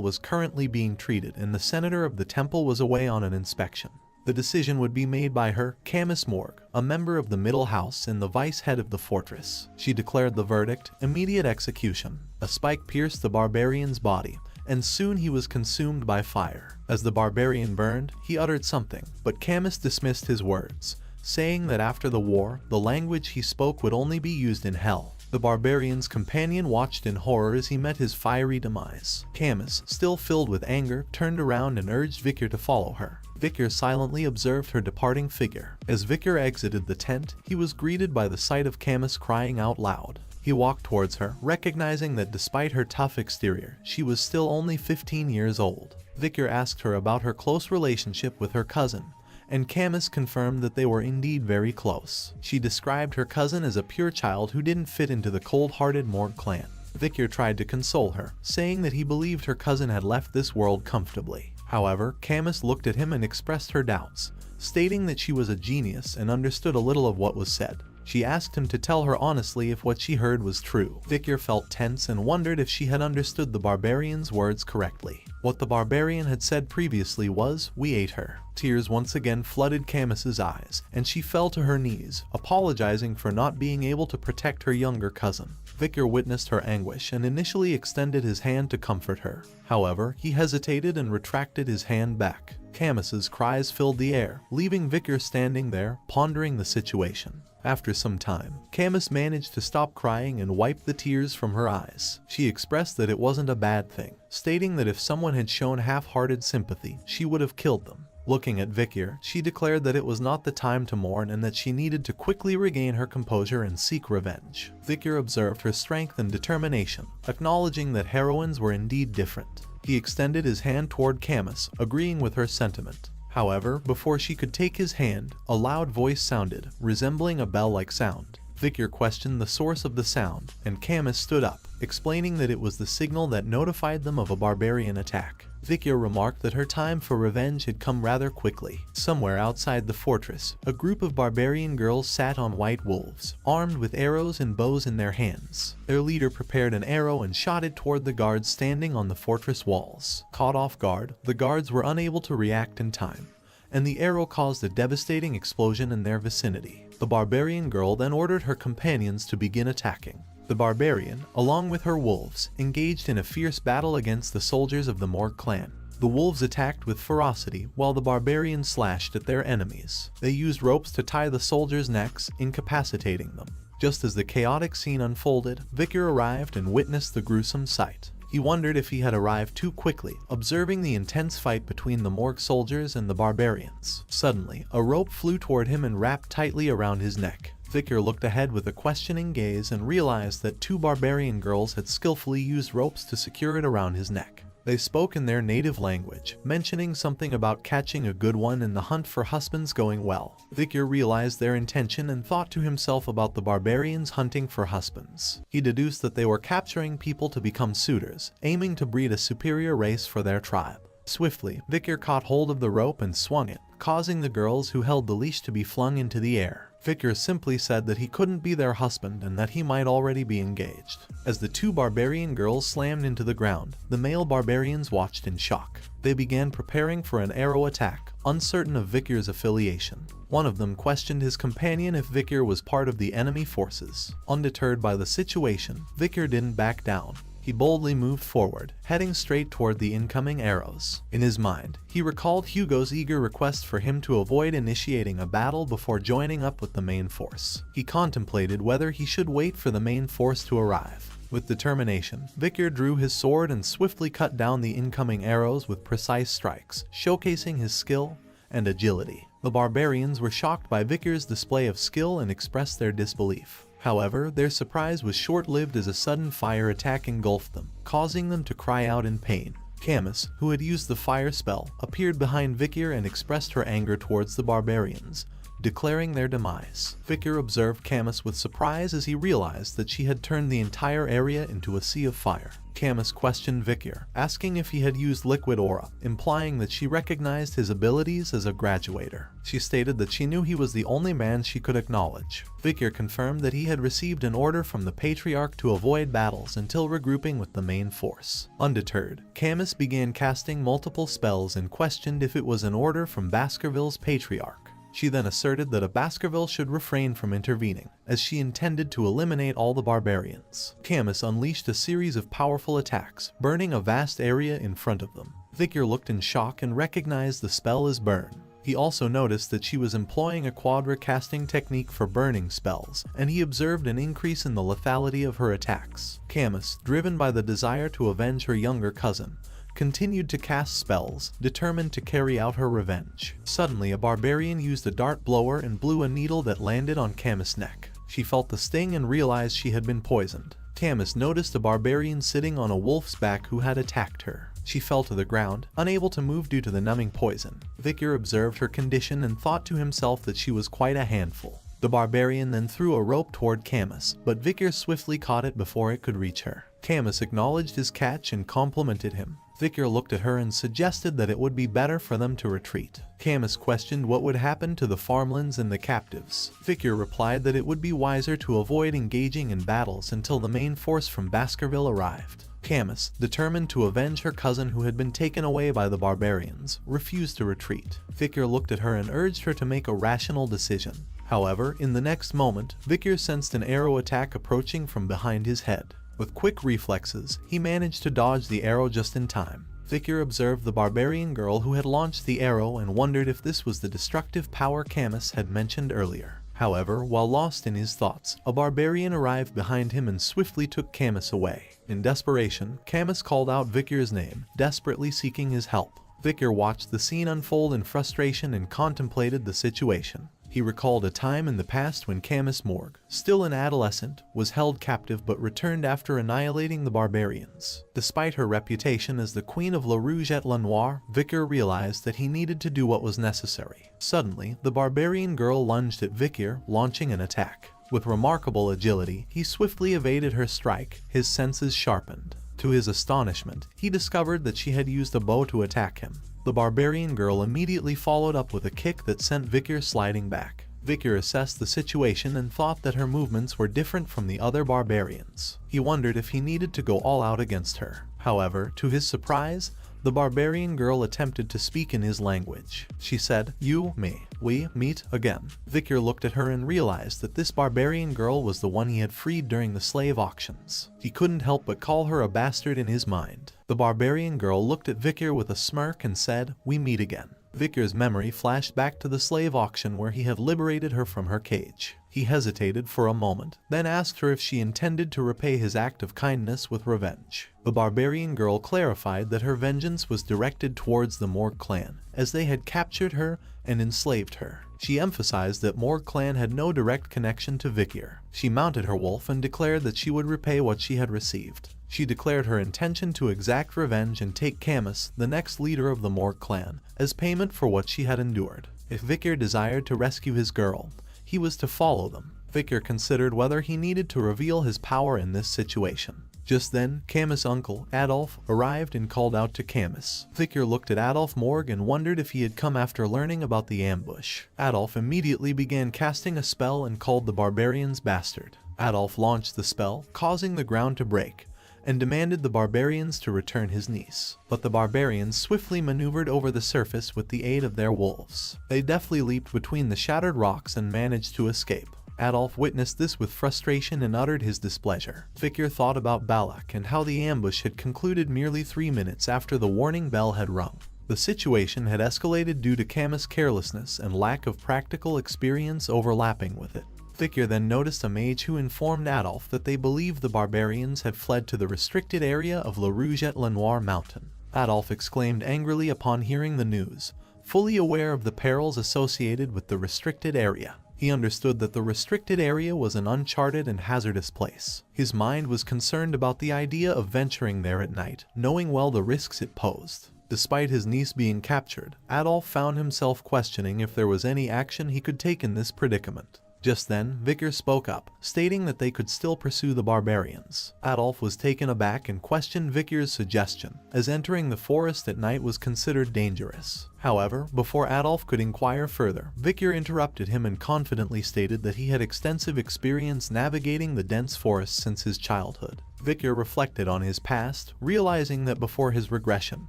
Speaker 1: was currently being treated and the senator of the temple was away on an inspection, the decision would be made by her, Camus Morgue, a member of the middle house and the vice head of the fortress. She declared the verdict: immediate execution. A spike pierced the barbarian's body, and soon he was consumed by fire. As the barbarian burned, he uttered something, but Camus dismissed his words, saying that after the war, the language he spoke would only be used in hell. The barbarian's companion watched in horror as he met his fiery demise. Camus, still filled with anger, turned around and urged Victor to follow her. Victor silently observed her departing figure. As Victor exited the tent, he was greeted by the sight of Camus crying out loud. He walked towards her, recognizing that despite her tough exterior, she was still only 15 years old. Victor asked her about her close relationship with her cousin, and Camus confirmed that they were indeed very close. She described her cousin as a pure child who didn't fit into the cold-hearted Morg clan. Victor tried to console her, saying that he believed her cousin had left this world comfortably. However, Camus looked at him and expressed her doubts, stating that she was a genius and understood a little of what was said. She asked him to tell her honestly if what she heard was true. Victor felt tense and wondered if she had understood the barbarian's words correctly. What the barbarian had said previously was, "We ate her." Tears once again flooded Camus's eyes, and she fell to her knees, apologizing for not being able to protect her younger cousin. Victor witnessed her anguish and initially extended his hand to comfort her. However, he hesitated and retracted his hand back. Camus's cries filled the air, leaving Victor standing there, pondering the situation. After some time, Camus managed to stop crying and wipe the tears from her eyes. She expressed that it wasn't a bad thing, stating that if someone had shown half-hearted sympathy, she would have killed them. Looking at Victor, she declared that it was not the time to mourn and that she needed to quickly regain her composure and seek revenge. Victor observed her strength and determination, acknowledging that heroines were indeed different. He extended his hand toward Camus, agreeing with her sentiment. However, before she could take his hand, a loud voice sounded, resembling a bell-like sound. Victor questioned the source of the sound, and Camus stood up, explaining that it was the signal that notified them of a barbarian attack. Victor remarked that her time for revenge had come rather quickly. Somewhere outside the fortress, a group of barbarian girls sat on white wolves, armed with arrows and bows in their hands. Their leader prepared an arrow and shot it toward the guards standing on the fortress walls. Caught off guard, the guards were unable to react in time, and the arrow caused a devastating explosion in their vicinity. The barbarian girl then ordered her companions to begin attacking. The barbarian, along with her wolves, engaged in a fierce battle against the soldiers of the Morg clan. The wolves attacked with ferocity while the barbarians slashed at their enemies. They used ropes to tie the soldiers' necks, incapacitating them. Just as the chaotic scene unfolded, Victor arrived and witnessed the gruesome sight. He wondered if he had arrived too quickly, observing the intense fight between the Morg soldiers and the barbarians. Suddenly, a rope flew toward him and wrapped tightly around his neck. Victor looked ahead with a questioning gaze and realized that two barbarian girls had skillfully used ropes to secure it around his neck. They spoke in their native language, mentioning something about catching a good one and the hunt for husbands going well. Victor realized their intention and thought to himself about the barbarians hunting for husbands. He deduced that they were capturing people to become suitors, aiming to breed a superior race for their tribe. Swiftly, Victor caught hold of the rope and swung it, causing the girls who held the leash to be flung into the air. Victor simply said that he couldn't be their husband and that he might already be engaged. As the two barbarian girls slammed into the ground, the male barbarians watched in shock. They began preparing for an arrow attack, uncertain of Victor's affiliation. One of them questioned his companion if Victor was part of the enemy forces. Undeterred by the situation, Victor didn't back down. He boldly moved forward, heading straight toward the incoming arrows. In his mind, he recalled Hugo's eager request for him to avoid initiating a battle before joining up with the main force. He contemplated whether he should wait for the main force to arrive. With determination, Victor drew his sword and swiftly cut down the incoming arrows with precise strikes, showcasing his skill and agility. The barbarians were shocked by Victor's display of skill and expressed their disbelief. However, their surprise was short-lived as a sudden fire attack engulfed them, causing them to cry out in pain. Camus, who had used the fire spell, appeared behind Victor and expressed her anger towards the barbarians, declaring their demise. Victor observed Camus with surprise as he realized that she had turned the entire area into a sea of fire. Camus questioned Victor, asking if he had used liquid aura, implying that she recognized his abilities as a graduator. She stated that she knew he was the only man she could acknowledge. Victor confirmed that he had received an order from the Patriarch to avoid battles until regrouping with the main force. Undeterred, Camus began casting multiple spells and questioned if it was an order from Baskerville's Patriarch. She then asserted that a Baskerville should refrain from intervening, as she intended to eliminate all the barbarians. Camus unleashed a series of powerful attacks, burning a vast area in front of them. Victor looked in shock and recognized the spell as burn. He also noticed that she was employing a quadra casting technique for burning spells, and he observed an increase in the lethality of her attacks. Camus, driven by the desire to avenge her younger cousin, continued to cast spells, determined to carry out her revenge. Suddenly, a barbarian used a dart blower and blew a needle that landed on Camus' neck. She felt the sting and realized she had been poisoned. Camus noticed a barbarian sitting on a wolf's back who had attacked her. She fell to the ground, unable to move due to the numbing poison. Victor observed her condition and thought to himself that she was quite a handful. The barbarian then threw a rope toward Camus, but Victor swiftly caught it before it could reach her. Camus acknowledged his catch and complimented him. Victor looked at her and suggested that it would be better for them to retreat. Camus questioned what would happen to the farmlands and the captives. Victor replied that it would be wiser to avoid engaging in battles until the main force from Baskerville arrived. Camus, determined to avenge her cousin who had been taken away by the barbarians, refused to retreat. Victor looked at her and urged her to make a rational decision. However, in the next moment, Victor sensed an arrow attack approaching from behind his head. With quick reflexes, he managed to dodge the arrow just in time. Victor observed the barbarian girl who had launched the arrow and wondered if this was the destructive power Camus had mentioned earlier. However, while lost in his thoughts, a barbarian arrived behind him and swiftly took Camus away. In desperation, Camus called out Victor's name, desperately seeking his help. Victor watched the scene unfold in frustration and contemplated the situation. He recalled a time in the past when Camus Morgue, still an adolescent, was held captive but returned after annihilating the barbarians. Despite her reputation as the Queen of Le Rouge et Le Noir, Victor realized that he needed to do what was necessary. Suddenly, the barbarian girl lunged at Victor, launching an attack. With remarkable agility, he swiftly evaded her strike, his senses sharpened. To his astonishment, he discovered that she had used a bow to attack him. The barbarian girl immediately followed up with a kick that sent Victor sliding back. Victor assessed the situation and thought that her movements were different from the other barbarians. He wondered if he needed to go all out against her. However, to his surprise, the barbarian girl attempted to speak in his language. She said, "You, me, we meet again." Victor looked at her and realized that this barbarian girl was the one he had freed during the slave auctions. He couldn't help but call her a bastard in his mind. The barbarian girl looked at Victor with a smirk and said, "We meet again." Victor's memory flashed back to the slave auction where he had liberated her from her cage. He hesitated for a moment, then asked her if she intended to repay his act of kindness with revenge. The barbarian girl clarified that her vengeance was directed towards the Morgue clan, as they had captured her and enslaved her. She emphasized that Morgue clan had no direct connection to Victor. She mounted her wolf and declared that she would repay what she had received. She declared her intention to exact revenge and take Camus, the next leader of the Morgue clan, as payment for what she had endured. If Victor desired to rescue his girl, he was to follow them. Victor considered whether he needed to reveal his power in this situation. Just then, Camus' uncle, Adolf, arrived and called out to Camus. Victor looked at Adolf Morgue and wondered if he had come after learning about the ambush. Adolf immediately began casting a spell and called the barbarians bastard. Adolf launched the spell, causing the ground to break, and demanded the barbarians to return his niece. But the barbarians swiftly maneuvered over the surface with the aid of their wolves. They deftly leaped between the shattered rocks and managed to escape. Adolf witnessed this with frustration and uttered his displeasure. Victor thought about Balak and how the ambush had concluded merely 3 minutes after the warning bell had rung. The situation had escalated due to Camus' carelessness and lack of practical experience overlapping with it. Victor then noticed a mage who informed Adolf that they believed the barbarians had fled to the restricted area of Le Rouge et Le Noir mountain. Adolf exclaimed angrily upon hearing the news, fully aware of the perils associated with the restricted area. He understood that the restricted area was an uncharted and hazardous place. His mind was concerned about the idea of venturing there at night, knowing well the risks it posed. Despite his niece being captured, Adolf found himself questioning if there was any action he could take in this predicament. Just then, Victor spoke up, stating that they could still pursue the barbarians. Adolf was taken aback and questioned Victor's suggestion, as entering the forest at night was considered dangerous. However, before Adolf could inquire further, Victor interrupted him and confidently stated that he had extensive experience navigating the dense forest since his childhood. Victor reflected on his past, realizing that before his regression,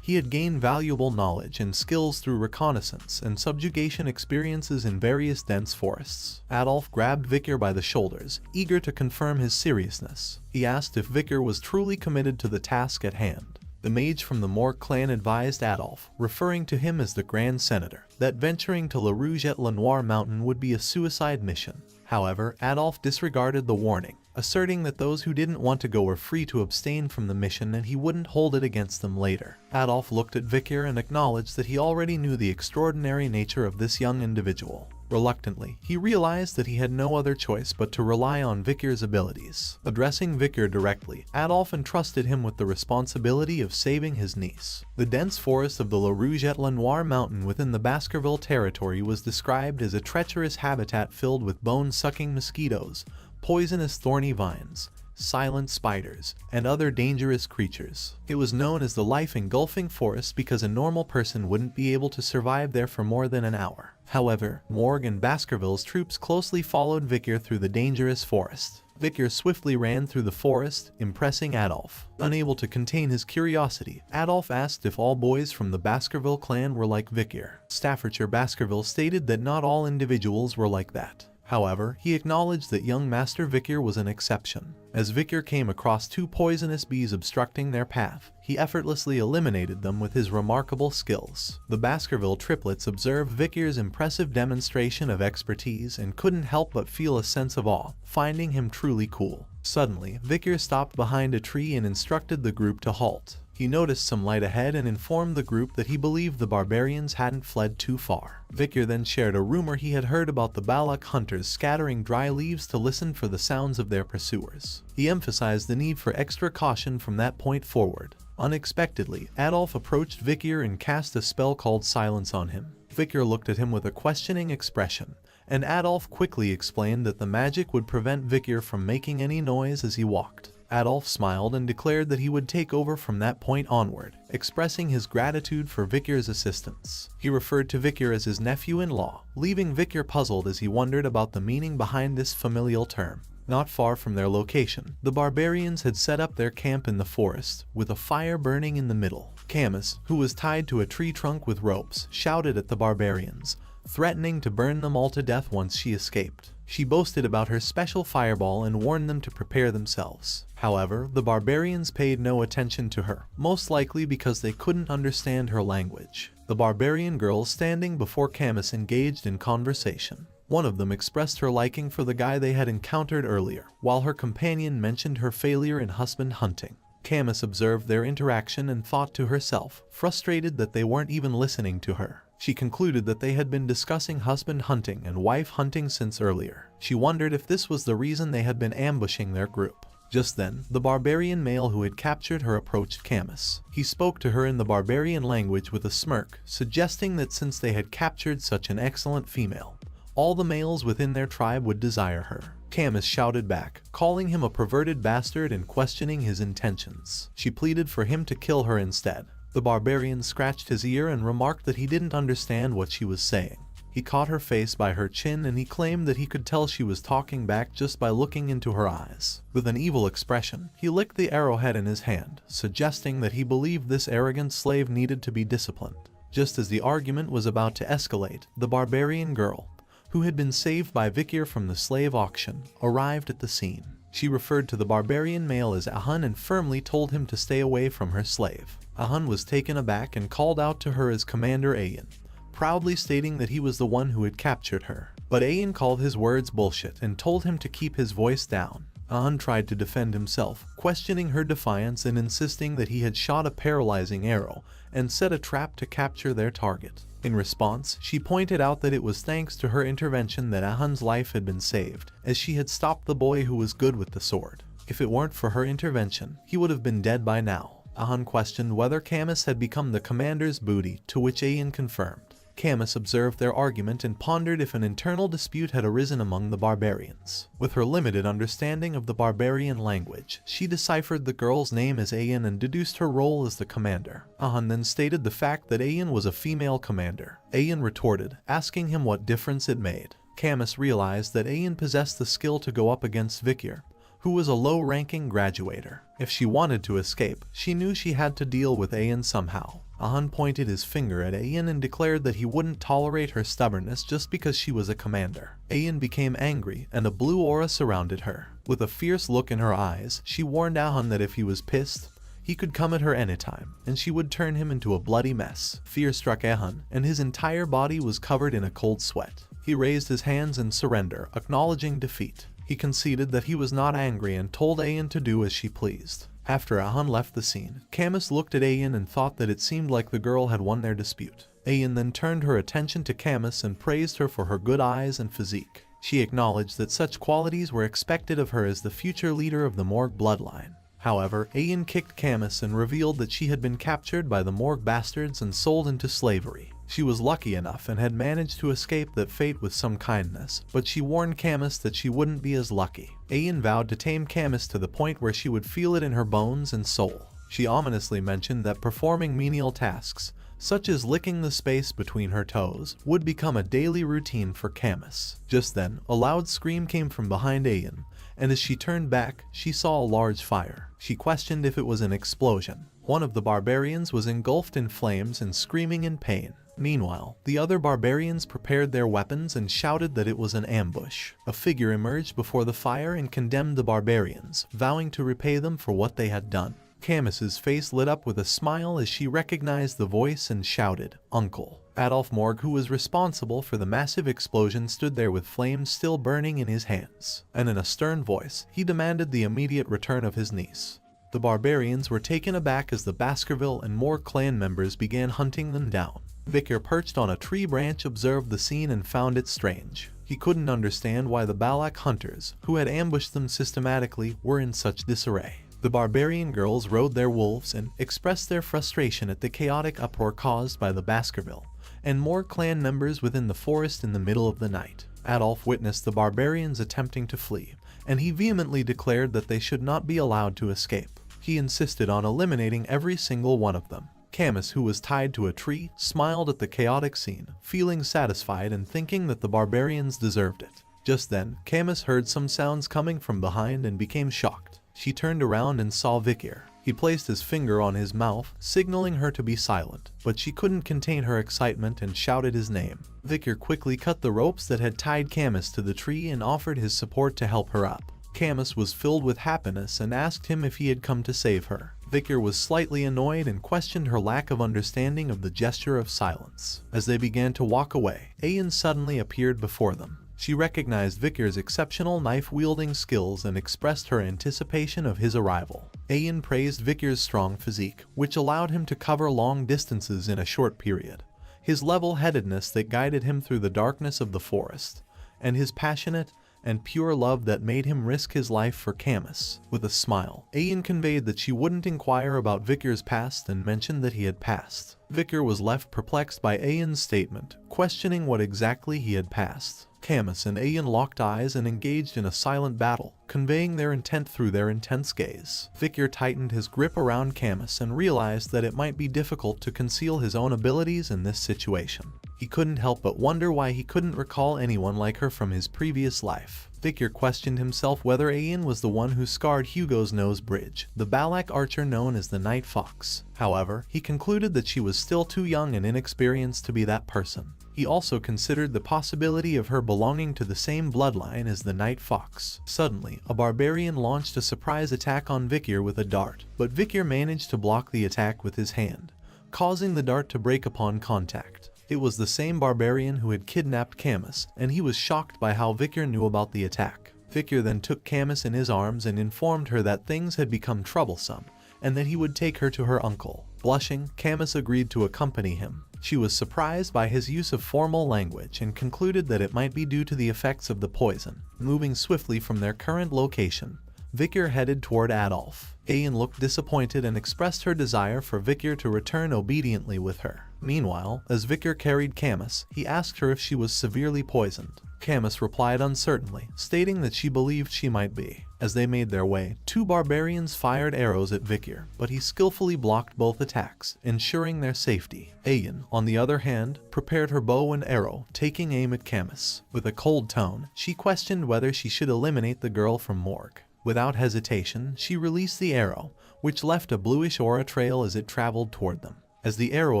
Speaker 1: he had gained valuable knowledge and skills through reconnaissance and subjugation experiences in various dense forests. Adolf grabbed Victor by the shoulders, eager to confirm his seriousness. He asked if Victor was truly committed to the task at hand. The mage from the Morgue clan advised Adolf, referring to him as the Grand Senator, that venturing to Le Rouge et Le Noir mountain would be a suicide mission. However, Adolf disregarded the warning, asserting that those who didn't want to go were free to abstain from the mission and he wouldn't hold it against them later. Adolf looked at Victor and acknowledged that he already knew the extraordinary nature of this young individual. Reluctantly, he realized that he had no other choice but to rely on Vikir's abilities. Addressing Vikir directly, Adolf entrusted him with the responsibility of saving his niece. The dense forest of the La Rouge-et-la-Noire mountain within the Baskerville territory was described as a treacherous habitat filled with bone-sucking mosquitoes, poisonous thorny vines, silent spiders, and other dangerous creatures. It was known as the life-engulfing forest because a normal person wouldn't be able to survive there for more than an hour. However, Morg and Baskerville's troops closely followed Vikir through the dangerous forest. Vikir swiftly ran through the forest, impressing Adolf. Unable to contain his curiosity, Adolf asked if all boys from the Baskerville clan were like Vikir. Staffordshire Baskerville stated that not all individuals were like that. However, he acknowledged that young Master Vikir was an exception. As Vikir came across two poisonous bees obstructing their path, he effortlessly eliminated them with his remarkable skills. The Baskerville triplets observed Vikir's impressive demonstration of expertise and couldn't help but feel a sense of awe, finding him truly cool. Suddenly, Vikir stopped behind a tree and instructed the group to halt. He noticed some light ahead and informed the group that he believed the barbarians hadn't fled too far. Vikir then shared a rumor he had heard about the Balak hunters scattering dry leaves to listen for the sounds of their pursuers. He emphasized the need for extra caution from that point forward. Unexpectedly, Adolf approached Vikir and cast a spell called Silence on him. Vikir looked at him with a questioning expression, and Adolf quickly explained that the magic would prevent Vikir from making any noise as he walked. Adolf smiled and declared that he would take over from that point onward, expressing his gratitude for Vikir's assistance. He referred to Vikir as his nephew-in-law, leaving Vikir puzzled as he wondered about the meaning behind this familial term. Not far from their location, the barbarians had set up their camp in the forest, with a fire burning in the middle. Camus, who was tied to a tree trunk with ropes, shouted at the barbarians, threatening to burn them all to death once she escaped. She boasted about her special fireball and warned them to prepare themselves. However, the barbarians paid no attention to her, most likely because they couldn't understand her language. The barbarian girls standing before Camus engaged in conversation. One of them expressed her liking for the guy they had encountered earlier, while her companion mentioned her failure in husband hunting. Camus observed their interaction and thought to herself, frustrated that they weren't even listening to her. She concluded that they had been discussing husband hunting and wife hunting since earlier. She wondered if this was the reason they had been ambushing their group. Just then, the barbarian male who had captured her approached Camus. He spoke to her in the barbarian language with a smirk, suggesting that since they had captured such an excellent female, all the males within their tribe would desire her. Camus shouted back, calling him a perverted bastard and questioning his intentions. She pleaded for him to kill her instead. The barbarian scratched his ear and remarked that he didn't understand what she was saying. He caught her face by her chin and he claimed that he could tell she was talking back just by looking into her eyes. With an evil expression, he licked the arrowhead in his hand, suggesting that he believed this arrogant slave needed to be disciplined. Just as the argument was about to escalate, the barbarian girl, who had been saved by Vikir from the slave auction, arrived at the scene. She referred to the barbarian male as Ahun and firmly told him to stay away from her slave. Ahun was taken aback and called out to her as Commander Ayan, proudly stating that he was the one who had captured her. But Ayan called his words bullshit and told him to keep his voice down. Ahun tried to defend himself, questioning her defiance and insisting that he had shot a paralyzing arrow and set a trap to capture their target. In response, she pointed out that it was thanks to her intervention that Ahun's life had been saved, as she had stopped the boy who was good with the sword. If it weren't for her intervention, he would have been dead by now. Ahun questioned whether Camus had become the commander's booty, to which Ayan confirmed. Camus observed their argument and pondered if an internal dispute had arisen among the barbarians. With her limited understanding of the barbarian language, she deciphered the girl's name as Ayan and deduced her role as the commander. Ahun then stated the fact that Ayan was a female commander. Ayan retorted, asking him what difference it made. Camus realized that Ayan possessed the skill to go up against Vikir, who was a low-ranking graduator. If she wanted to escape, she knew she had to deal with Ayan somehow. Ahun pointed his finger at Ayan and declared that he wouldn't tolerate her stubbornness just because she was a commander. Ayan became angry, and a blue aura surrounded her. With a fierce look in her eyes, she warned Ahun that if he was pissed, he could come at her anytime, and she would turn him into a bloody mess. Fear struck Ahun, and his entire body was covered in a cold sweat. He raised his hands in surrender, acknowledging defeat. He conceded that he was not angry and told Ayan to do as she pleased. After Ahan left the scene, Camus looked at Ayan and thought that it seemed like the girl had won their dispute. Ayan then turned her attention to Camus and praised her for her good eyes and physique. She acknowledged that such qualities were expected of her as the future leader of the Morgue bloodline. However, Ayan kicked Camus and revealed that she had been captured by the Morgue bastards and sold into slavery. She was lucky enough and had managed to escape that fate with some kindness, but she warned Camus that she wouldn't be as lucky. Ayan vowed to tame Camus to the point where she would feel it in her bones and soul. She ominously mentioned that performing menial tasks, such as licking the space between her toes, would become a daily routine for Camus. Just then, a loud scream came from behind Ayan, and as she turned back, she saw a large fire. She questioned if it was an explosion. One of the barbarians was engulfed in flames and screaming in pain. Meanwhile, the other barbarians prepared their weapons and shouted that it was an ambush. A figure emerged before the fire and condemned the barbarians, vowing to repay them for what they had done. Camus's face lit up with a smile as she recognized the voice and shouted, "Uncle." Adolf Morgue, who was responsible for the massive explosion, stood there with flames still burning in his hands, and in a stern voice, he demanded the immediate return of his niece. The barbarians were taken aback as the Baskerville and Morgue clan members began hunting them down. Vicar, perched on a tree branch, observed the scene and found it strange. He couldn't understand why the Balak hunters, who had ambushed them systematically, were in such disarray. The barbarian girls rode their wolves and expressed their frustration at the chaotic uproar caused by the Baskerville and Morgue clan members within the forest in the middle of the night. Adolf witnessed the barbarians attempting to flee, and he vehemently declared that they should not be allowed to escape. He insisted on eliminating every single one of them. Camus, who was tied to a tree, smiled at the chaotic scene, feeling satisfied and thinking that the barbarians deserved it. Just then, Camus heard some sounds coming from behind and became shocked. She turned around and saw Vicar. He placed his finger on his mouth, signaling her to be silent, but she couldn't contain her excitement and shouted his name. Vicar quickly cut the ropes that had tied Camus to the tree and offered his support to help her up. Camus was filled with happiness and asked him if he had come to save her. Vicar was slightly annoyed and questioned her lack of understanding of the gesture of silence. As they began to walk away, Ayan suddenly appeared before them. She recognized Vicar's exceptional knife-wielding skills and expressed her anticipation of his arrival. Ayan praised Vicar's strong physique, which allowed him to cover long distances in a short period, his level-headedness that guided him through the darkness of the forest, and his passionate and pure love that made him risk his life for Camus. With a smile, Ayan conveyed that she wouldn't inquire about Vicar's past and mentioned that he had passed. Vicar was left perplexed by Ayan's statement, questioning what exactly he had passed. Camus and Ayan locked eyes and engaged in a silent battle, conveying their intent through their intense gaze. Vicar tightened his grip around Camus and realized that it might be difficult to conceal his own abilities in this situation. He couldn't help but wonder why he couldn't recall anyone like her from his previous life. Vicar questioned himself whether Ayan was the one who scarred Hugo's nose bridge, the Balak archer known as the Night Fox. However, he concluded that she was still too young and inexperienced to be that person. He also considered the possibility of her belonging to the same bloodline as the Night Fox. Suddenly, a barbarian launched a surprise attack on Vicar with a dart, but Vicar managed to block the attack with his hand, causing the dart to break upon contact. It was the same barbarian who had kidnapped Camus, and he was shocked by how Vicar knew about the attack. Vicar then took Camus in his arms and informed her that things had become troublesome, and that he would take her to her uncle. Blushing, Camus agreed to accompany him. She was surprised by his use of formal language and concluded that it might be due to the effects of the poison. Moving swiftly from their current location, Vicar headed toward Adolf. Ayan looked disappointed and expressed her desire for Vicar to return obediently with her. Meanwhile, as Vicar carried Camus, he asked her if she was severely poisoned. Camus replied uncertainly, stating that she believed she might be. As they made their way, two barbarians fired arrows at Vicar, but he skillfully blocked both attacks, ensuring their safety. Ayan, on the other hand, prepared her bow and arrow, taking aim at Camus. With a cold tone, she questioned whether she should eliminate the girl from Morgue. Without hesitation, she released the arrow, which left a bluish aura trail as it traveled toward them. As the arrow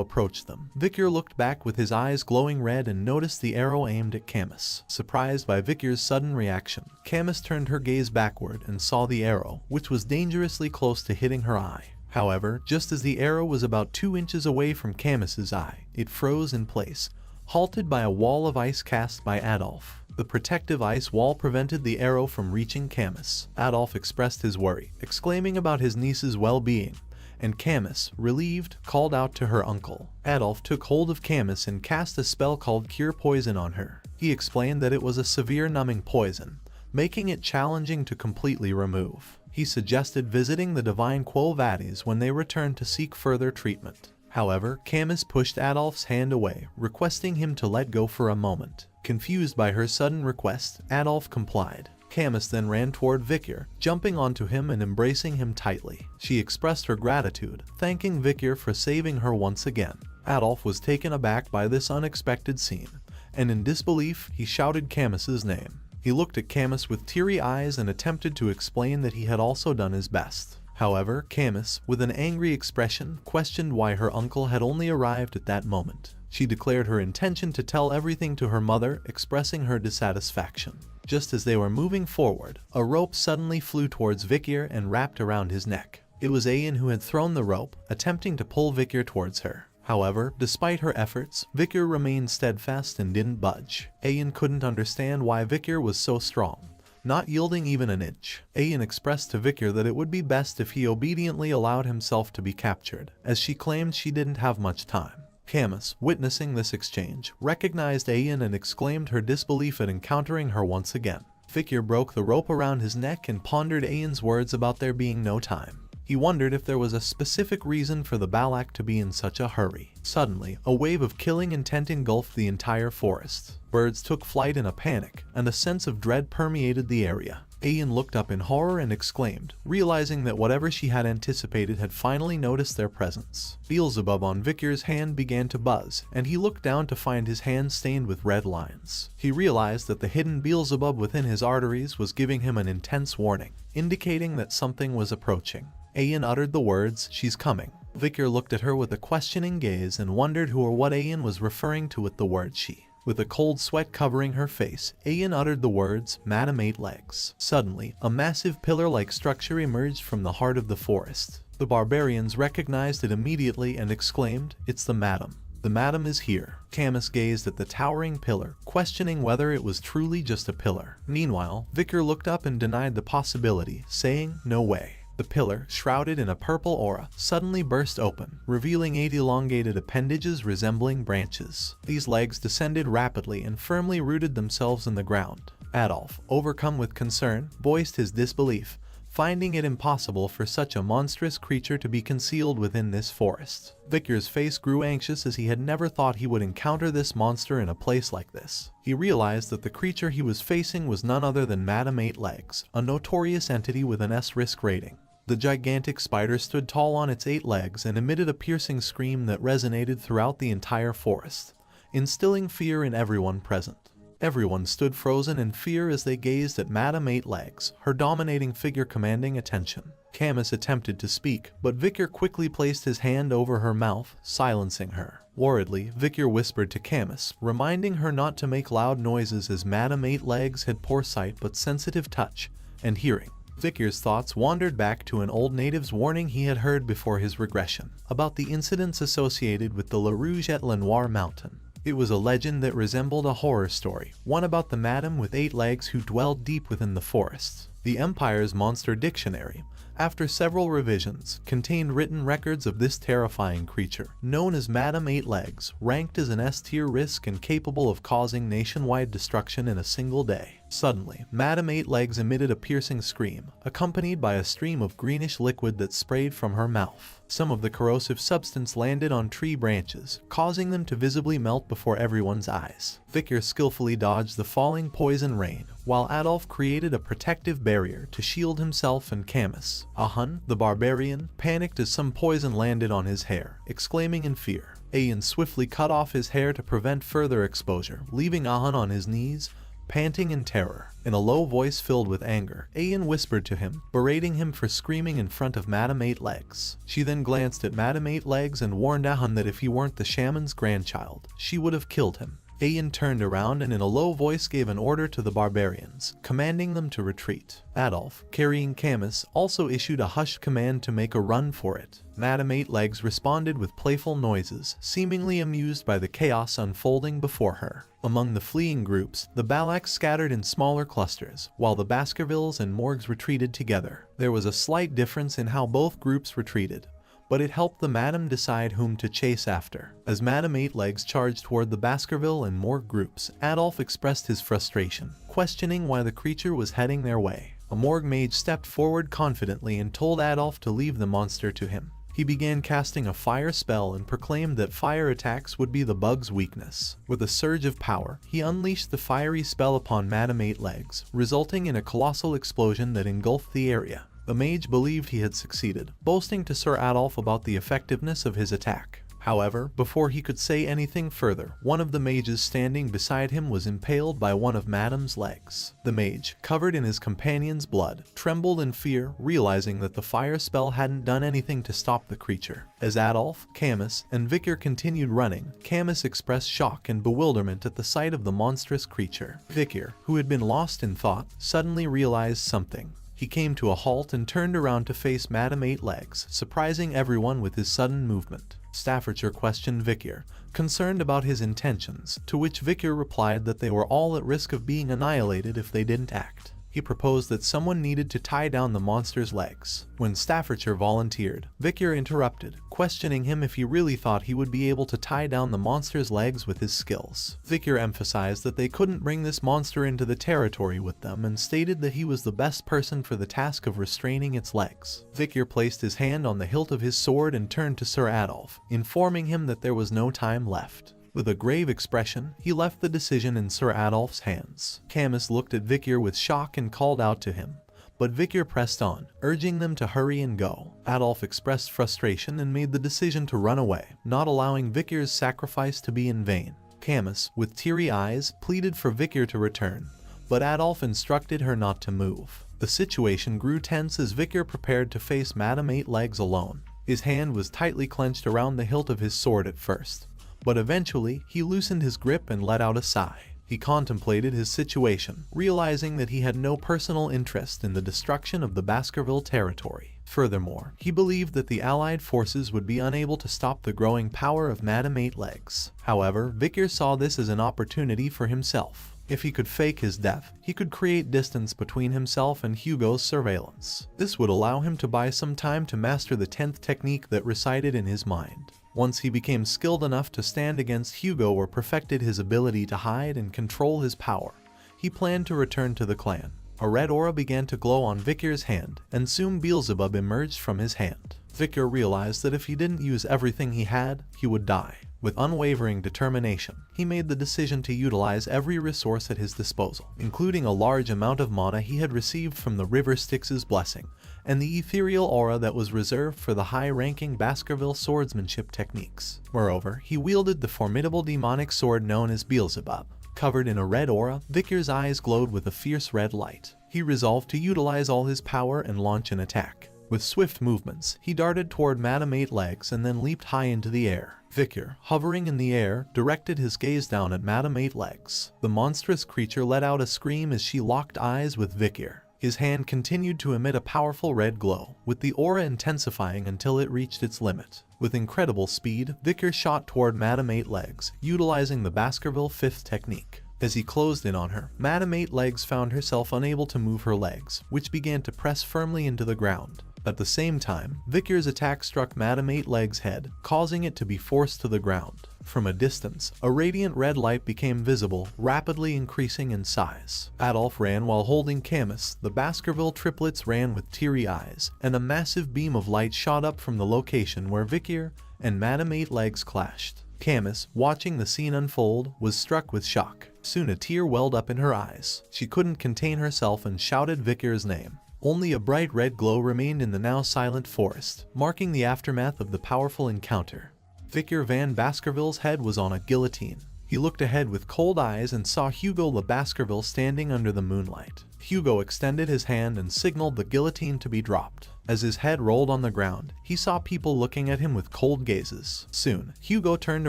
Speaker 1: approached them, Vicar looked back with his eyes glowing red and noticed the arrow aimed at Camus. Surprised by Vicar's sudden reaction, Camus turned her gaze backward and saw the arrow, which was dangerously close to hitting her eye. However, just as the arrow was about 2 inches away from Camus's eye, it froze in place, halted by a wall of ice cast by Adolf. The protective ice wall prevented the arrow from reaching Camus. Adolf expressed his worry, exclaiming about his niece's well-being, and Camus, relieved, called out to her uncle. Adolf took hold of Camus and cast a spell called Cure Poison on her. He explained that it was a severe numbing poison, making it challenging to completely remove. He suggested visiting the Divine Quo Vadis when they returned to seek further treatment. However, Camus pushed Adolf's hand away, requesting him to let go for a moment. Confused by her sudden request, Adolf complied. Camus then ran toward Vikir, jumping onto him and embracing him tightly. She expressed her gratitude, thanking Vikir for saving her once again. Adolf was taken aback by this unexpected scene, and in disbelief, he shouted Camus's name. He looked at Camus with teary eyes and attempted to explain that he had also done his best. However, Camus, with an angry expression, questioned why her uncle had only arrived at that moment. She declared her intention to tell everything to her mother, expressing her dissatisfaction. Just as they were moving forward, a rope suddenly flew towards Vikir and wrapped around his neck. It was Ayan who had thrown the rope, attempting to pull Vikir towards her. However, despite her efforts, Vikir remained steadfast and didn't budge. Ayan couldn't understand why Vikir was so strong, not yielding even an inch. Ayan expressed to Vikir that it would be best if he obediently allowed himself to be captured, as she claimed she didn't have much time. Camus, witnessing this exchange, recognized Ayan and exclaimed her disbelief at encountering her once again. Vikir broke the rope around his neck and pondered Ayan's words about there being no time. He wondered if there was a specific reason for the Balak to be in such a hurry. Suddenly, a wave of killing intent engulfed the entire forest. Birds took flight in a panic, and a sense of dread permeated the area. Ayan looked up in horror and exclaimed, realizing that whatever she had anticipated had finally noticed their presence. Beelzebub on Vikir's hand began to buzz, and he looked down to find his hand stained with red lines. He realized that the hidden Beelzebub within his arteries was giving him an intense warning, indicating that something was approaching. Ayan uttered the words, "She's coming." Vikir looked at her with a questioning gaze and wondered who or what Ayan was referring to with the word she. With a cold sweat covering her face, Ayan uttered the words, "Madam Eight Legs." Suddenly, a massive pillar-like structure emerged from the heart of the forest. The barbarians recognized it immediately and exclaimed, "It's the Madam. The Madam is here." Camus gazed at the towering pillar, questioning whether it was truly just a pillar. Meanwhile, Vikir looked up and denied the possibility, saying, "No way." The pillar, shrouded in a purple aura, suddenly burst open, revealing 8 elongated appendages resembling branches. These legs descended rapidly and firmly rooted themselves in the ground. Adolf, overcome with concern, voiced his disbelief, finding it impossible for such a monstrous creature to be concealed within this forest. Vikir's face grew anxious as he had never thought he would encounter this monster in a place like this. He realized that the creature he was facing was none other than Madam Eight Legs, a notorious entity with an S risk rating. The gigantic spider stood tall on its 8 legs and emitted a piercing scream that resonated throughout the entire forest, instilling fear in everyone present. Everyone stood frozen in fear as they gazed at Madam Eight Legs, her dominating figure commanding attention. Camus attempted to speak, but Vikir quickly placed his hand over her mouth, silencing her. Worriedly, Vikir whispered to Camus, reminding her not to make loud noises as Madam Eight Legs had poor sight but sensitive touch and hearing. Vikir's thoughts wandered back to an old native's warning he had heard before his regression, about the incidents associated with the La Rouge et Le Noir mountain. It was a legend that resembled a horror story, one about the madam with 8 legs who dwelled deep within the forests. The Empire's Monster Dictionary, after several revisions, contained written records of this terrifying creature, known as Madam Eight Legs, ranked as an S-tier risk and capable of causing nationwide destruction in a single day. Suddenly, Madam Eight Legs emitted a piercing scream, accompanied by a stream of greenish liquid that sprayed from her mouth. Some of the corrosive substance landed on tree branches, causing them to visibly melt before everyone's eyes. Vikir skillfully dodged the falling poison rain, while Adolf created a protective barrier to shield himself and Camus. Ahun, the barbarian, panicked as some poison landed on his hair, exclaiming in fear. Ayan swiftly cut off his hair to prevent further exposure, leaving Ahun on his knees, panting in terror. In a low voice filled with anger, Ayan whispered to him, berating him for screaming in front of Madam Eight Legs. She then glanced at Madam Eight Legs and warned Ahun that if he weren't the shaman's grandchild, she would have killed him. Ayan turned around and in a low voice gave an order to the barbarians, commanding them to retreat. Adolf, carrying Camus, also issued a hushed command to make a run for it. Madame Eight Legs responded with playful noises, seemingly amused by the chaos unfolding before her. Among the fleeing groups, the Balaks scattered in smaller clusters, while the Baskervilles and Morgs retreated together. There was a slight difference in how both groups retreated, but it helped the Madame decide whom to chase after. As Madame Eight Legs charged toward the Baskerville and Morg groups, Adolf expressed his frustration, questioning why the creature was heading their way. A Morg mage stepped forward confidently and told Adolf to leave the monster to him. He began casting a fire spell and proclaimed that fire attacks would be the bug's weakness. With a surge of power, he unleashed the fiery spell upon Madame Eight Legs, resulting in a colossal explosion that engulfed the area. The mage believed he had succeeded, boasting to Sir Adolf about the effectiveness of his attack. However, before he could say anything further, one of the mages standing beside him was impaled by one of Madame's legs. The mage, covered in his companion's blood, trembled in fear, realizing that the fire spell hadn't done anything to stop the creature. As Adolf, Camus, and Vicar continued running, Camus expressed shock and bewilderment at the sight of the monstrous creature. Vicar, who had been lost in thought, suddenly realized something. He came to a halt and turned around to face Madame Eight Legs, surprising everyone with his sudden movement. Staffordshire questioned Vicar, concerned about his intentions, to which Vicar replied that they were all at risk of being annihilated if they didn't act. He proposed that someone needed to tie down the monster's legs. When Staffordshire volunteered, Vicar interrupted, questioning him if he really thought he would be able to tie down the monster's legs with his skills. Vicar emphasized that they couldn't bring this monster into the territory with them and stated that he was the best person for the task of restraining its legs. Vicar placed his hand on the hilt of his sword and turned to Sir Adolf, informing him that there was no time left. With a grave expression, he left the decision in Sir Adolf's hands. Camus looked at Vicar with shock and called out to him, but Vicar pressed on, urging them to hurry and go. Adolf expressed frustration and made the decision to run away, not allowing Vicar's sacrifice to be in vain. Camus, with teary eyes, pleaded for Vicar to return, but Adolf instructed her not to move. The situation grew tense as Vicar prepared to face Madame Eight Legs alone. His hand was tightly clenched around the hilt of his sword at first, but eventually he loosened his grip and let out a sigh. He contemplated his situation, realizing that he had no personal interest in the destruction of the Baskerville territory. Furthermore, he believed that the Allied forces would be unable to stop the growing power of Madame Eight Legs. However, Vicar saw this as an opportunity for himself. If he could fake his death, he could create distance between himself and Hugo's surveillance. This would allow him to buy some time to master the 10th technique that resided in his mind. Once he became skilled enough to stand against Hugo or perfected his ability to hide and control his power, he planned to return to the clan. A red aura began to glow on Vicar's hand, and soon Beelzebub emerged from his hand. Vicar realized that if he didn't use everything he had, he would die. With unwavering determination, he made the decision to utilize every resource at his disposal, including a large amount of mana he had received from the River Styx's blessing, and the ethereal aura that was reserved for the high-ranking Baskerville swordsmanship techniques. Moreover, he wielded the formidable demonic sword known as Beelzebub. Covered in a red aura, Vicar's eyes glowed with a fierce red light. He resolved to utilize all his power and launch an attack. With swift movements, he darted toward Madame Eight Legs and then leaped high into the air. Vicar, hovering in the air, directed his gaze down at Madame Eight Legs. The monstrous creature let out a scream as she locked eyes with Vicar. His hand continued to emit a powerful red glow, with the aura intensifying until it reached its limit. With incredible speed, Vicar shot toward Madame Eight Legs, utilizing the Baskerville 5th technique. As he closed in on her, Madame Eight Legs found herself unable to move her legs, which began to press firmly into the ground. At the same time, Vicar's attack struck Madame Eight Legs' head, causing it to be forced to the ground. From a distance, a radiant red light became visible, rapidly increasing in size. Adolf ran while holding Camus, the Baskerville triplets ran with teary eyes, and a massive beam of light shot up from the location where Vicar and Madame Eight Legs clashed. Camus, watching the scene unfold, was struck with shock. Soon a tear welled up in her eyes. She couldn't contain herself and shouted Vicar's name. Only a bright red glow remained in the now silent forest, marking the aftermath of the powerful encounter. Vicar Van Baskerville's head was on a guillotine. He looked ahead with cold eyes and saw Hugo Le Baskerville standing under the moonlight. Hugo extended his hand and signaled the guillotine to be dropped. As his head rolled on the ground, he saw people looking at him with cold gazes. Soon, Hugo turned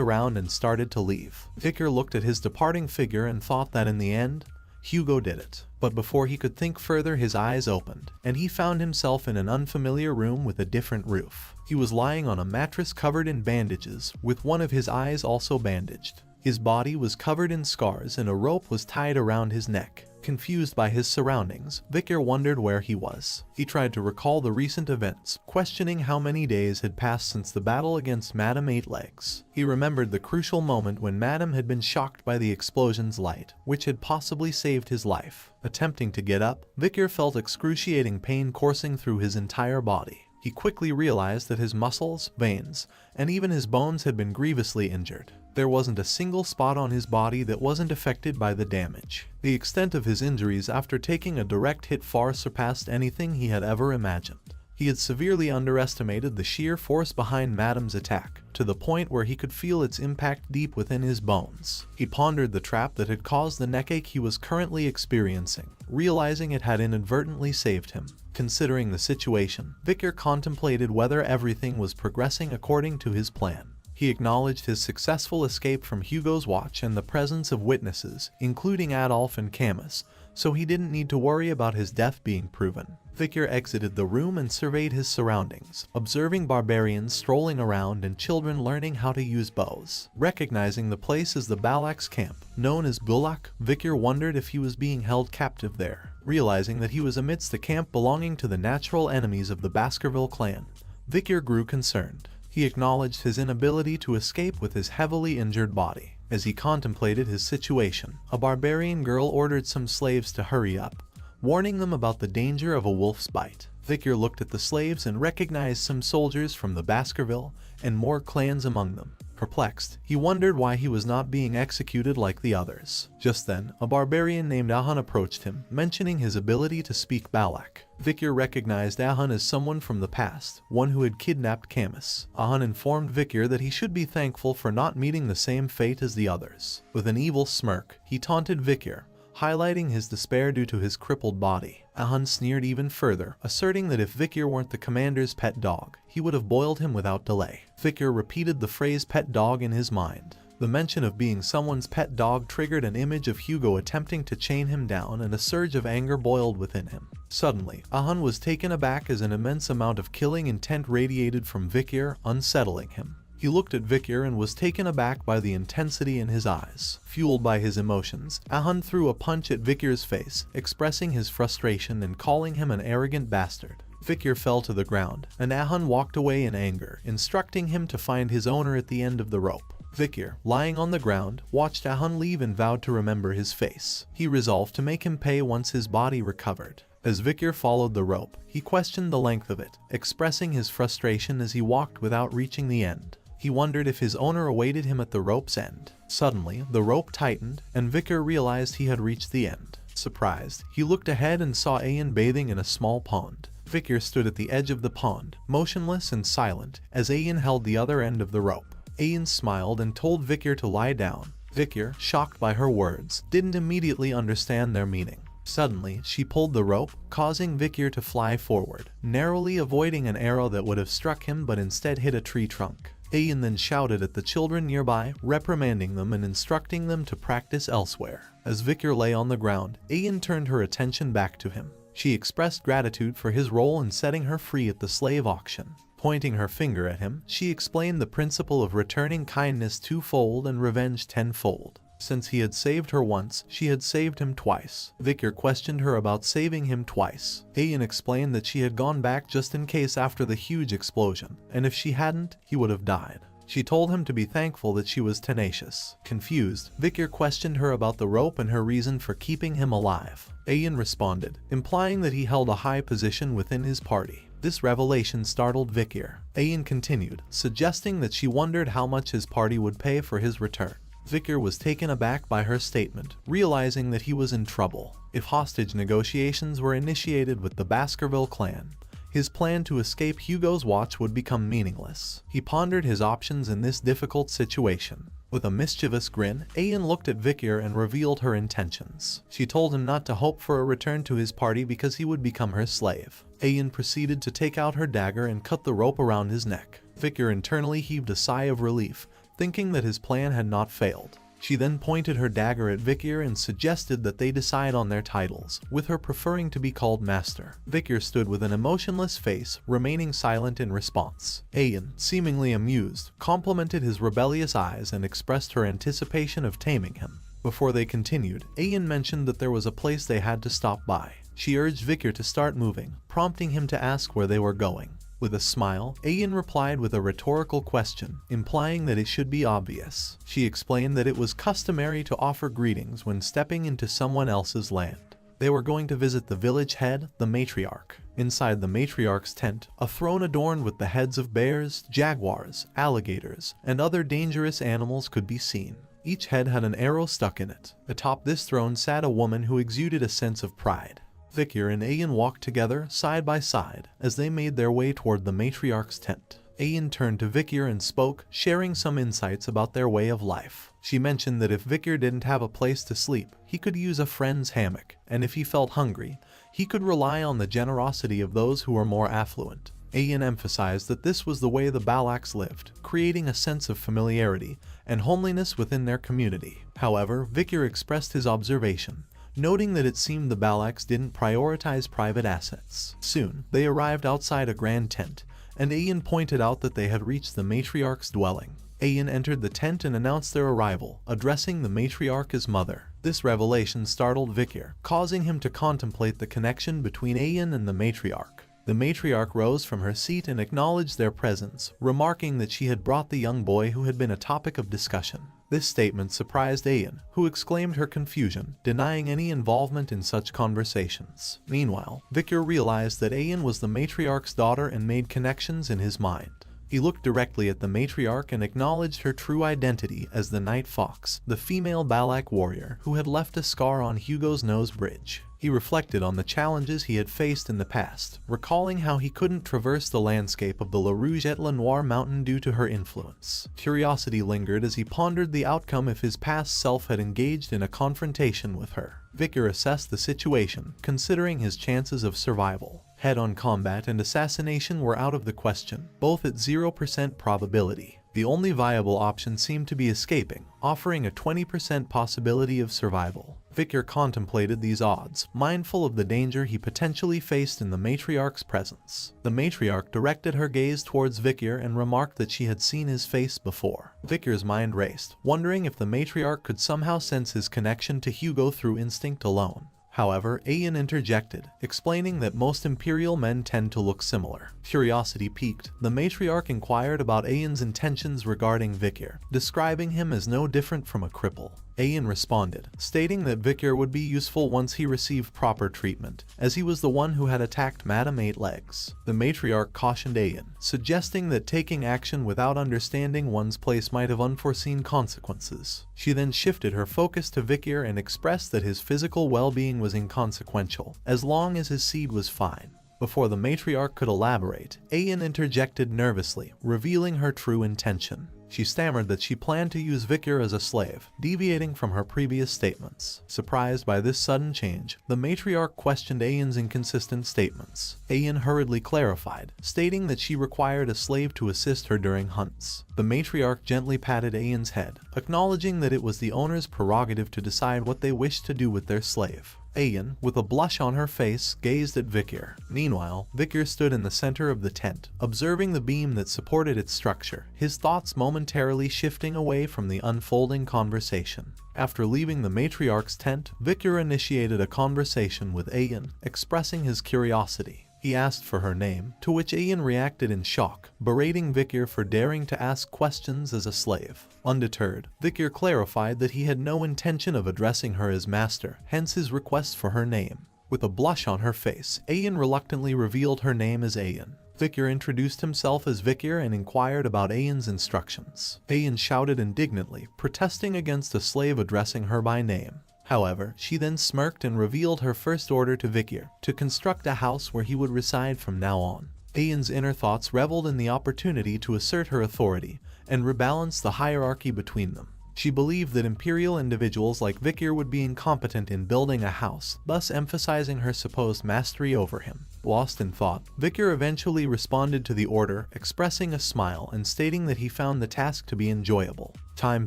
Speaker 1: around and started to leave. Victor looked at his departing figure and thought that in the end, Hugo did it. But before he could think further, his eyes opened, and he found himself in an unfamiliar room with a different roof. He was lying on a mattress covered in bandages, with one of his eyes also bandaged. His body was covered in scars and a rope was tied around his neck. Confused by his surroundings, Victor wondered where he was. He tried to recall the recent events, questioning how many days had passed since the battle against Madame Eight Legs. He remembered the crucial moment when Madame had been shocked by the explosion's light, which had possibly saved his life. Attempting to get up, Victor felt excruciating pain coursing through his entire body. He quickly realized that his muscles, veins, and even his bones had been grievously injured. There wasn't a single spot on his body that wasn't affected by the damage. The extent of his injuries after taking a direct hit far surpassed anything he had ever imagined. He had severely underestimated the sheer force behind Madame's attack, to the point where he could feel its impact deep within his bones. He pondered the trap that had caused the neckache he was currently experiencing, realizing it had inadvertently saved him. Considering the situation, Victor contemplated whether everything was progressing according to his plan. He acknowledged his successful escape from Hugo's watch and the presence of witnesses, including Adolf and Camus, so he didn't need to worry about his death being proven. Victor exited the room and surveyed his surroundings, observing barbarians strolling around and children learning how to use bows. Recognizing the place as the Balak's camp, known as Gulak, Victor wondered if he was being held captive there. Realizing that he was amidst a camp belonging to the natural enemies of the Baskerville clan, Victor grew concerned. He acknowledged his inability to escape with his heavily injured body. As he contemplated his situation, a barbarian girl ordered some slaves to hurry up, warning them about the danger of a wolf's bite. Victor looked at the slaves and recognized some soldiers from the Baskerville and more clans among them. Perplexed, he wondered why he was not being executed like the others. Just then, a barbarian named Ahun approached him, mentioning his ability to speak Balak. Victor recognized Ahun as someone from the past, one who had kidnapped Camus. Ahun informed Victor that he should be thankful for not meeting the same fate as the others. With an evil smirk, he taunted Victor, highlighting his despair due to his crippled body. Ahun sneered even further, asserting that if Victor weren't the commander's pet dog, he would have boiled him without delay. Victor repeated the phrase pet dog in his mind. The mention of being someone's pet dog triggered an image of Hugo attempting to chain him down, and a surge of anger boiled within him. Suddenly, Ahun was taken aback as an immense amount of killing intent radiated from Victor, unsettling him. He looked at Victor and was taken aback by the intensity in his eyes. Fueled by his emotions, Ahun threw a punch at Victor's face, expressing his frustration and calling him an arrogant bastard. Victor fell to the ground, and Ahun walked away in anger, instructing him to find his owner at the end of the rope. Victor, lying on the ground, watched Ahun leave and vowed to remember his face. He resolved to make him pay once his body recovered. As Victor followed the rope, he questioned the length of it, expressing his frustration as he walked without reaching the end. He wondered if his owner awaited him at the rope's end. Suddenly, the rope tightened, and Victor realized he had reached the end. Surprised, he looked ahead and saw Ayan bathing in a small pond. Victor stood at the edge of the pond, motionless and silent, as Ayan held the other end of the rope. Ayan smiled and told Victor to lie down. Victor, shocked by her words, didn't immediately understand their meaning. Suddenly, she pulled the rope, causing Victor to fly forward, narrowly avoiding an arrow that would have struck him but instead hit a tree trunk. Ayan then shouted at the children nearby, reprimanding them and instructing them to practice elsewhere. As Victor lay on the ground, Ayan turned her attention back to him. She expressed gratitude for his role in setting her free at the slave auction. Pointing her finger at him, she explained the principle of returning kindness twofold and revenge tenfold. Since he had saved her once, she had saved him twice. Victor questioned her about saving him twice. Ayan explained that she had gone back just in case after the huge explosion, and if she hadn't, he would have died. She told him to be thankful that she was tenacious. Confused, Victor questioned her about the rope and her reason for keeping him alive. Ayan responded, implying that he held a high position within his party. This revelation startled Victor. Ayan continued, suggesting that she wondered how much his party would pay for his return. Victor was taken aback by her statement, realizing that he was in trouble. If hostage negotiations were initiated with the Baskerville clan, his plan to escape Hugo's watch would become meaningless. He pondered his options in this difficult situation. With a mischievous grin, Ayan looked at Vikir and revealed her intentions. She told him not to hope for a return to his party because he would become her slave. Ayan proceeded to take out her dagger and cut the rope around his neck. Vikir internally heaved a sigh of relief, thinking that his plan had not failed. She then pointed her dagger at Vikir and suggested that they decide on their titles, with her preferring to be called Master. Vikir stood with an emotionless face, remaining silent in response. Ayan, seemingly amused, complimented his rebellious eyes and expressed her anticipation of taming him. Before they continued, Ayan mentioned that there was a place they had to stop by. She urged Vikir to start moving, prompting him to ask where they were going. With a smile, Ayan replied with a rhetorical question, implying that it should be obvious. She explained that it was customary to offer greetings when stepping into someone else's land. They were going to visit the village head, the matriarch. Inside the matriarch's tent, a throne adorned with the heads of bears, jaguars, alligators, and other dangerous animals could be seen. Each head had an arrow stuck in it. Atop this throne sat a woman who exuded a sense of pride. Vikir and Ayan walked together, side by side, as they made their way toward the matriarch's tent. Ayan turned to Vikir and spoke, sharing some insights about their way of life. She mentioned that if Vikir didn't have a place to sleep, he could use a friend's hammock, and if he felt hungry, he could rely on the generosity of those who were more affluent. Ayan emphasized that this was the way the Balaks lived, creating a sense of familiarity and homeliness within their community. However, Vikir expressed his observation, noting that it seemed the Balaks didn't prioritize private assets. Soon, they arrived outside a grand tent, and Ayan pointed out that they had reached the matriarch's dwelling. Ayan entered the tent and announced their arrival, addressing the matriarch as mother. This revelation startled Vikir, causing him to contemplate the connection between Ayan and the matriarch. The matriarch rose from her seat and acknowledged their presence, remarking that she had brought the young boy who had been a topic of discussion. This statement surprised Ayan, who exclaimed her confusion, denying any involvement in such conversations. Meanwhile, Vikir realized that Ayan was the matriarch's daughter and made connections in his mind. He looked directly at the matriarch and acknowledged her true identity as the Night Fox, the female Balak warrior who had left a scar on Hugo's nose bridge. He reflected on the challenges he had faced in the past, recalling how he couldn't traverse the landscape of the La Rouge et La Noire mountain due to her influence. Curiosity lingered as he pondered the outcome if his past self had engaged in a confrontation with her. Vikir assessed the situation, considering his chances of survival. Head-on combat and assassination were out of the question, both at 0% probability. The only viable option seemed to be escaping, offering a 20% possibility of survival. Vikir contemplated these odds, mindful of the danger he potentially faced in the matriarch's presence. The matriarch directed her gaze towards Vikir and remarked that she had seen his face before. Vikir's mind raced, wondering if the matriarch could somehow sense his connection to Hugo through instinct alone. However, Ayan interjected, explaining that most imperial men tend to look similar. Curiosity piqued, the matriarch inquired about Ayan's intentions regarding Vikir, describing him as no different from a cripple. Ayan responded, stating that Vikir would be useful once he received proper treatment, as he was the one who had attacked Madame Eight Legs. The matriarch cautioned Ayan, suggesting that taking action without understanding one's place might have unforeseen consequences. She then shifted her focus to Vikir and expressed that his physical well-being was inconsequential, as long as his seed was fine. Before the matriarch could elaborate, Ayan interjected nervously, revealing her true intention. She stammered that she planned to use Vikir as a slave, deviating from her previous statements. Surprised by this sudden change, the matriarch questioned Ayan's inconsistent statements. Ayan hurriedly clarified, stating that she required a slave to assist her during hunts. The matriarch gently patted Ayan's head, acknowledging that it was the owner's prerogative to decide what they wished to do with their slave. Ayan, with a blush on her face, gazed at Vikir. Meanwhile, Vikir stood in the center of the tent, observing the beam that supported its structure, his thoughts momentarily shifting away from the unfolding conversation. After leaving the matriarch's tent, Vikir initiated a conversation with Ayan, expressing his curiosity. He asked for her name, to which Ayan reacted in shock, berating Vikir for daring to ask questions as a slave. Undeterred, Vikir clarified that he had no intention of addressing her as master, hence his request for her name. With a blush on her face, Ayan reluctantly revealed her name as Ayan. Vikir introduced himself as Vikir and inquired about Ayan's instructions. Ayan shouted indignantly, protesting against a slave addressing her by name. However, she then smirked and revealed her first order to Vikir, to construct a house where he would reside from now on. Ayan's inner thoughts reveled in the opportunity to assert her authority and rebalance the hierarchy between them. She believed that imperial individuals like Vikir would be incompetent in building a house, thus emphasizing her supposed mastery over him. Lost in thought, Vikir eventually responded to the order, expressing a smile and stating that he found the task to be enjoyable. Time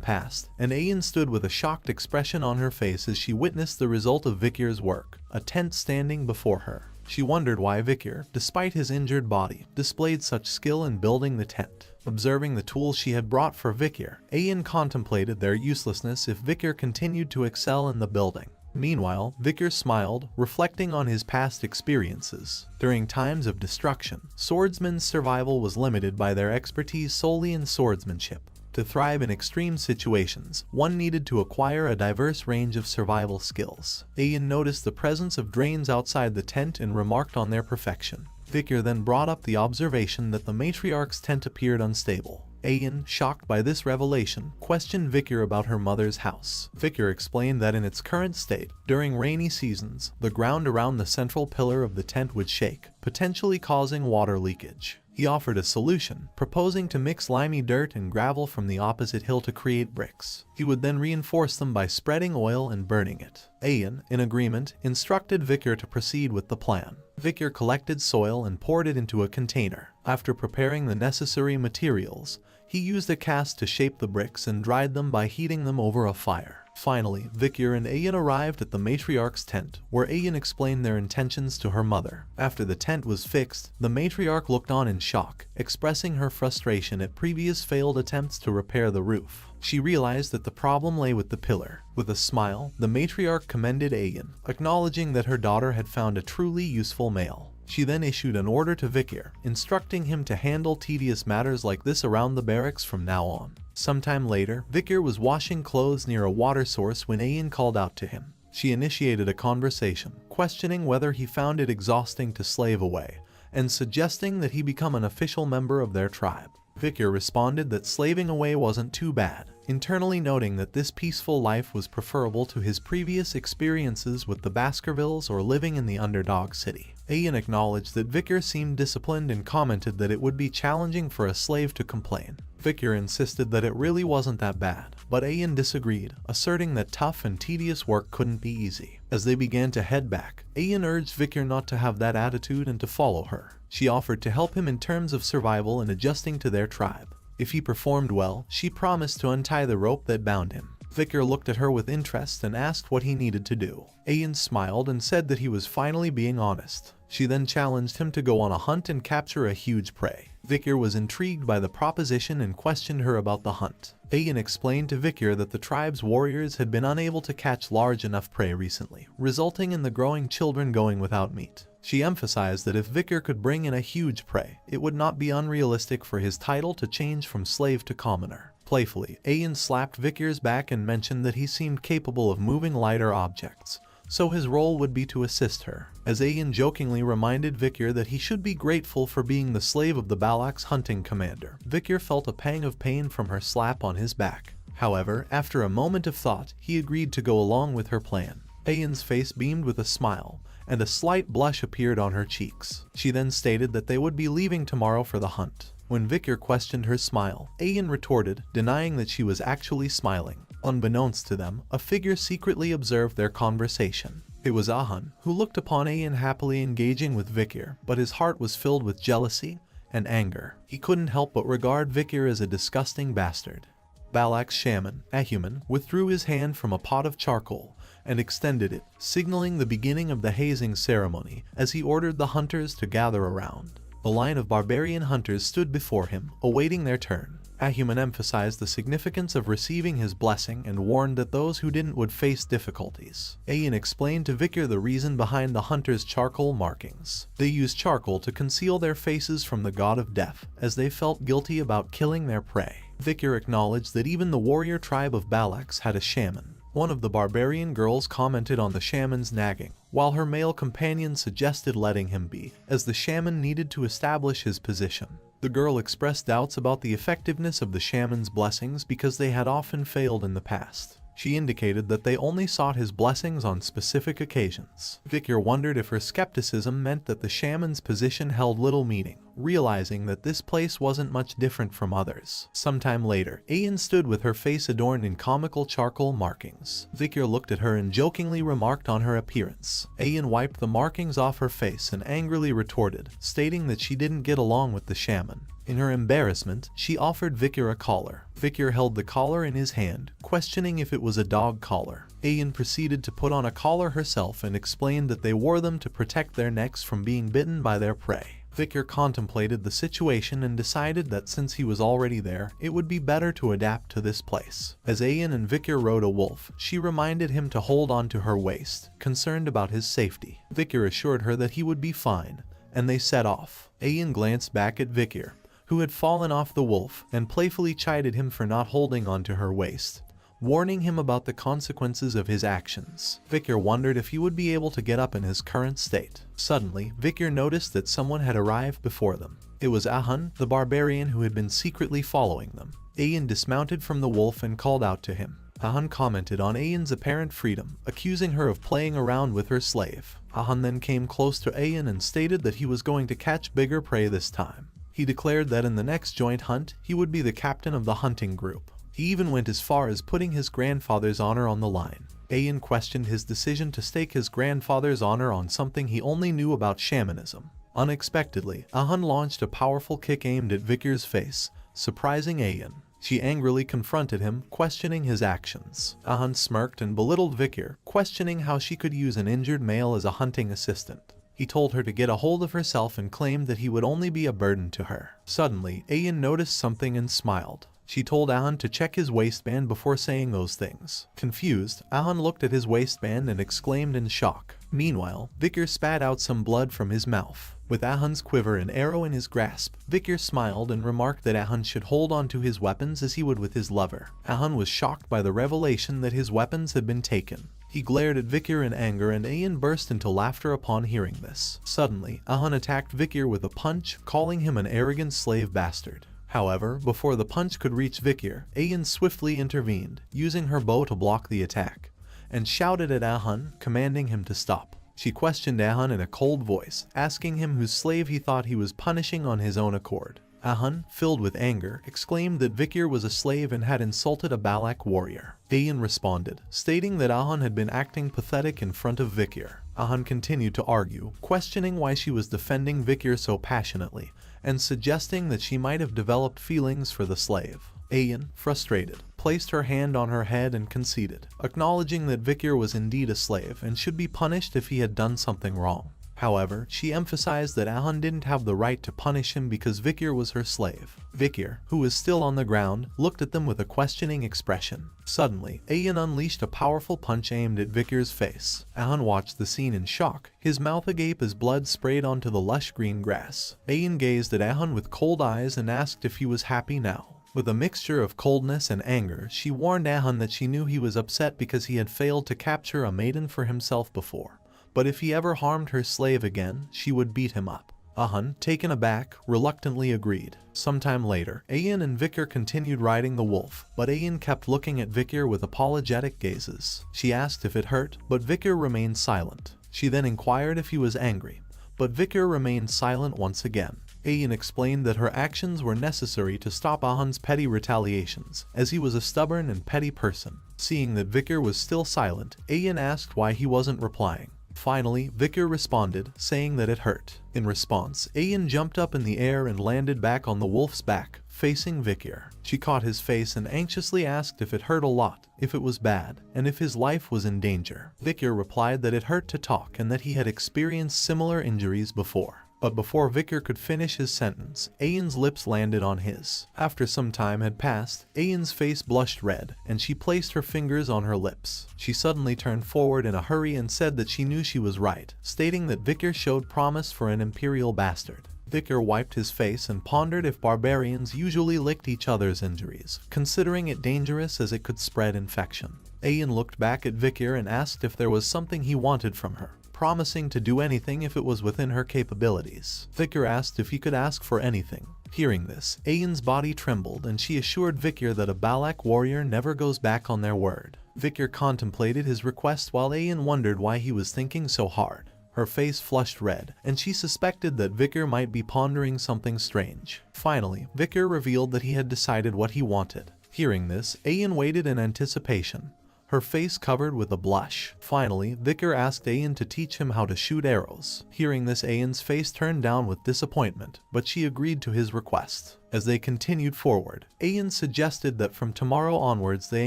Speaker 1: passed, and Ayan stood with a shocked expression on her face as she witnessed the result of Vikir's work, a tent standing before her. She wondered why Vikir, despite his injured body, displayed such skill in building the tent. Observing the tools she had brought for Vikir, Ayan contemplated their uselessness if Vikir continued to excel in the building. Meanwhile, Vikir smiled, reflecting on his past experiences. During times of destruction, swordsmen's survival was limited by their expertise solely in swordsmanship. To thrive in extreme situations, one needed to acquire a diverse range of survival skills. Ayan noticed the presence of drains outside the tent and remarked on their perfection. Vikir then brought up the observation that the matriarch's tent appeared unstable. Ayan, shocked by this revelation, questioned Vikir about her mother's house. Vikir explained that in its current state, during rainy seasons, the ground around the central pillar of the tent would shake, potentially causing water leakage. He offered a solution, proposing to mix limey dirt and gravel from the opposite hill to create bricks. He would then reinforce them by spreading oil and burning it. Ayan, in agreement, instructed Vikir to proceed with the plan. Vikir collected soil and poured it into a container. After preparing the necessary materials, he used a cast to shape the bricks and dried them by heating them over a fire. Finally, Vikir and Ayan arrived at the matriarch's tent, where Ayan explained their intentions to her mother. After the tent was fixed, the matriarch looked on in shock, expressing her frustration at previous failed attempts to repair the roof. She realized that the problem lay with the pillar. With a smile, the matriarch commended Ayan, acknowledging that her daughter had found a truly useful male. She then issued an order to Vikir, instructing him to handle tedious matters like this around the barracks from now on. Sometime later, Vikir was washing clothes near a water source when Ayan called out to him. She initiated a conversation, questioning whether he found it exhausting to slave away, and suggesting that he become an official member of their tribe. Vikir responded that slaving away wasn't too bad, internally noting that this peaceful life was preferable to his previous experiences with the Baskervilles or living in the underdog city. Ayan acknowledged that Vikir seemed disciplined and commented that it would be challenging for a slave to complain. Vikir insisted that it really wasn't that bad, but Ayan disagreed, asserting that tough and tedious work couldn't be easy. As they began to head back, Ayan urged Vikir not to have that attitude and to follow her. She offered to help him in terms of survival and adjusting to their tribe. If he performed well, she promised to untie the rope that bound him. Vikir looked at her with interest and asked what he needed to do. Ayan smiled and said that he was finally being honest. She then challenged him to go on a hunt and capture a huge prey. Vikir was intrigued by the proposition and questioned her about the hunt. Ayan explained to Vikir that the tribe's warriors had been unable to catch large enough prey recently, resulting in the growing children going without meat. She emphasized that if Vikir could bring in a huge prey, it would not be unrealistic for his title to change from slave to commoner. Playfully, Ayan slapped Vikir's back and mentioned that he seemed capable of moving lighter objects, so his role would be to assist her. As Ayan jokingly reminded Vikir that he should be grateful for being the slave of the Balak's hunting commander, Vikir felt a pang of pain from her slap on his back. However, after a moment of thought, he agreed to go along with her plan. Ayan's face beamed with a smile, and a slight blush appeared on her cheeks. She then stated that they would be leaving tomorrow for the hunt. When Vikir questioned her smile, Ayan retorted, denying that she was actually smiling. Unbeknownst to them, a figure secretly observed their conversation. It was Ahan, who looked upon Ayan happily engaging with Vikir, but his heart was filled with jealousy and anger. He couldn't help but regard Vikir as a disgusting bastard. Balak's shaman, Ahuman, withdrew his hand from a pot of charcoal and extended it, signaling the beginning of the hazing ceremony as he ordered the hunters to gather around. A line of barbarian hunters stood before him, awaiting their turn. Ahuman emphasized the significance of receiving his blessing and warned that those who didn't would face difficulties. Ayan explained to Vikir the reason behind the hunters' charcoal markings. They used charcoal to conceal their faces from the god of death, as they felt guilty about killing their prey. Vikir acknowledged that even the warrior tribe of Balaks had a shaman. One of the barbarian girls commented on the shaman's nagging, while her male companion suggested letting him be, as the shaman needed to establish his position. The girl expressed doubts about the effectiveness of the shaman's blessings because they had often failed in the past. She indicated that they only sought his blessings on specific occasions. Victor wondered if her skepticism meant that the shaman's position held little meaning, realizing that this place wasn't much different from others. Sometime later, Ayan stood with her face adorned in comical charcoal markings. Victor looked at her and jokingly remarked on her appearance. Ayan wiped the markings off her face and angrily retorted, stating that she didn't get along with the shaman. In her embarrassment, she offered Victor a collar. Victor held the collar in his hand, questioning if it was a dog collar. Ayan proceeded to put on a collar herself and explained that they wore them to protect their necks from being bitten by their prey. Victor contemplated the situation and decided that since he was already there, it would be better to adapt to this place. As Ayan and Victor rode a wolf, she reminded him to hold on to her waist, concerned about his safety. Victor assured her that he would be fine, and they set off. Ayan glanced back at Victor, who had fallen off the wolf, and playfully chided him for not holding onto her waist, warning him about the consequences of his actions. Victor wondered if he would be able to get up in his current state. Suddenly, Victor noticed that someone had arrived before them. It was Ahun, the barbarian who had been secretly following them. Ayan dismounted from the wolf and called out to him. Ahun commented on Ayan's apparent freedom, accusing her of playing around with her slave. Ahun then came close to Ayan and stated that he was going to catch bigger prey this time. He declared that in the next joint hunt, he would be the captain of the hunting group. He even went as far as putting his grandfather's honor on the line. Ayan questioned his decision to stake his grandfather's honor on something he only knew about shamanism. Unexpectedly, Ahun launched a powerful kick aimed at Victor's face, surprising Ayan. She angrily confronted him, questioning his actions. Ahun smirked and belittled Victor, questioning how she could use an injured male as a hunting assistant. He told her to get a hold of herself and claimed that he would only be a burden to her. Suddenly, Ayan noticed something and smiled. She told Ahun to check his waistband before saying those things. Confused, Ahun looked at his waistband and exclaimed in shock. Meanwhile, Victor spat out some blood from his mouth. With Ahun's quiver and arrow in his grasp, Victor smiled and remarked that Ahun should hold on to his weapons as he would with his lover. Ahun was shocked by the revelation that his weapons had been taken. He glared at Victor in anger and Ayan burst into laughter upon hearing this. Suddenly, Ahun attacked Victor with a punch, calling him an arrogant slave bastard. However, before the punch could reach Victor, Ayan swiftly intervened, using her bow to block the attack, and shouted at Ahun, commanding him to stop. She questioned Ahun in a cold voice, asking him whose slave he thought he was punishing on his own accord. Ahun, filled with anger, exclaimed that Victor was a slave and had insulted a Balak warrior. Ayan responded, stating that Ahun had been acting pathetic in front of Victor. Ahun continued to argue, questioning why she was defending Victor so passionately, and suggesting that she might have developed feelings for the slave. Ayan, frustrated, placed her hand on her head and conceded, acknowledging that Victor was indeed a slave and should be punished if he had done something wrong. However, she emphasized that Ahun didn't have the right to punish him because Victor was her slave. Victor, who was still on the ground, looked at them with a questioning expression. Suddenly, Ayan unleashed a powerful punch aimed at Victor's face. Ahun watched the scene in shock, his mouth agape as blood sprayed onto the lush green grass. Ayan gazed at Ahun with cold eyes and asked if he was happy now. With a mixture of coldness and anger, she warned Ahun that she knew he was upset because he had failed to capture a maiden for himself before. But if he ever harmed her slave again, she would beat him up. Ahun, taken aback, reluctantly agreed. Sometime later, Ayan and Victor continued riding the wolf, but Ayan kept looking at Victor with apologetic gazes. She asked if it hurt, but Victor remained silent. She then inquired if he was angry, but Victor remained silent once again. Ayan explained that her actions were necessary to stop Ahun's petty retaliations, as he was a stubborn and petty person. Seeing that Victor was still silent, Ayan asked why he wasn't replying. Finally, Victor responded, saying that it hurt. In response, Ayan jumped up in the air and landed back on the wolf's back, facing Victor. She caught his face and anxiously asked if it hurt a lot, if it was bad, and if his life was in danger. Victor replied that it hurt to talk and that he had experienced similar injuries before. But before Victor could finish his sentence, Ayan's lips landed on his. After some time had passed, Ayan's face blushed red, and she placed her fingers on her lips. She suddenly turned forward in a hurry and said that she knew she was right, stating that Victor showed promise for an imperial bastard. Victor wiped his face and pondered if barbarians usually licked each other's injuries, considering it dangerous as it could spread infection. Ayan looked back at Victor and asked if there was something he wanted from her, promising to do anything if it was within her capabilities. Victor asked if he could ask for anything. Hearing this, Ayan's body trembled and she assured Vikir that a Balak warrior never goes back on their word. Vikir contemplated his request while Ayan wondered why he was thinking so hard. Her face flushed red, and she suspected that Vikir might be pondering something strange. Finally, Vikir revealed that he had decided what he wanted. Hearing this, Ayan waited in anticipation, her face covered with a blush. Finally, Vikir asked Ayan to teach him how to shoot arrows. Hearing this, Ayan's face turned down with disappointment, but she agreed to his request. As they continued forward, Ayan suggested that from tomorrow onwards they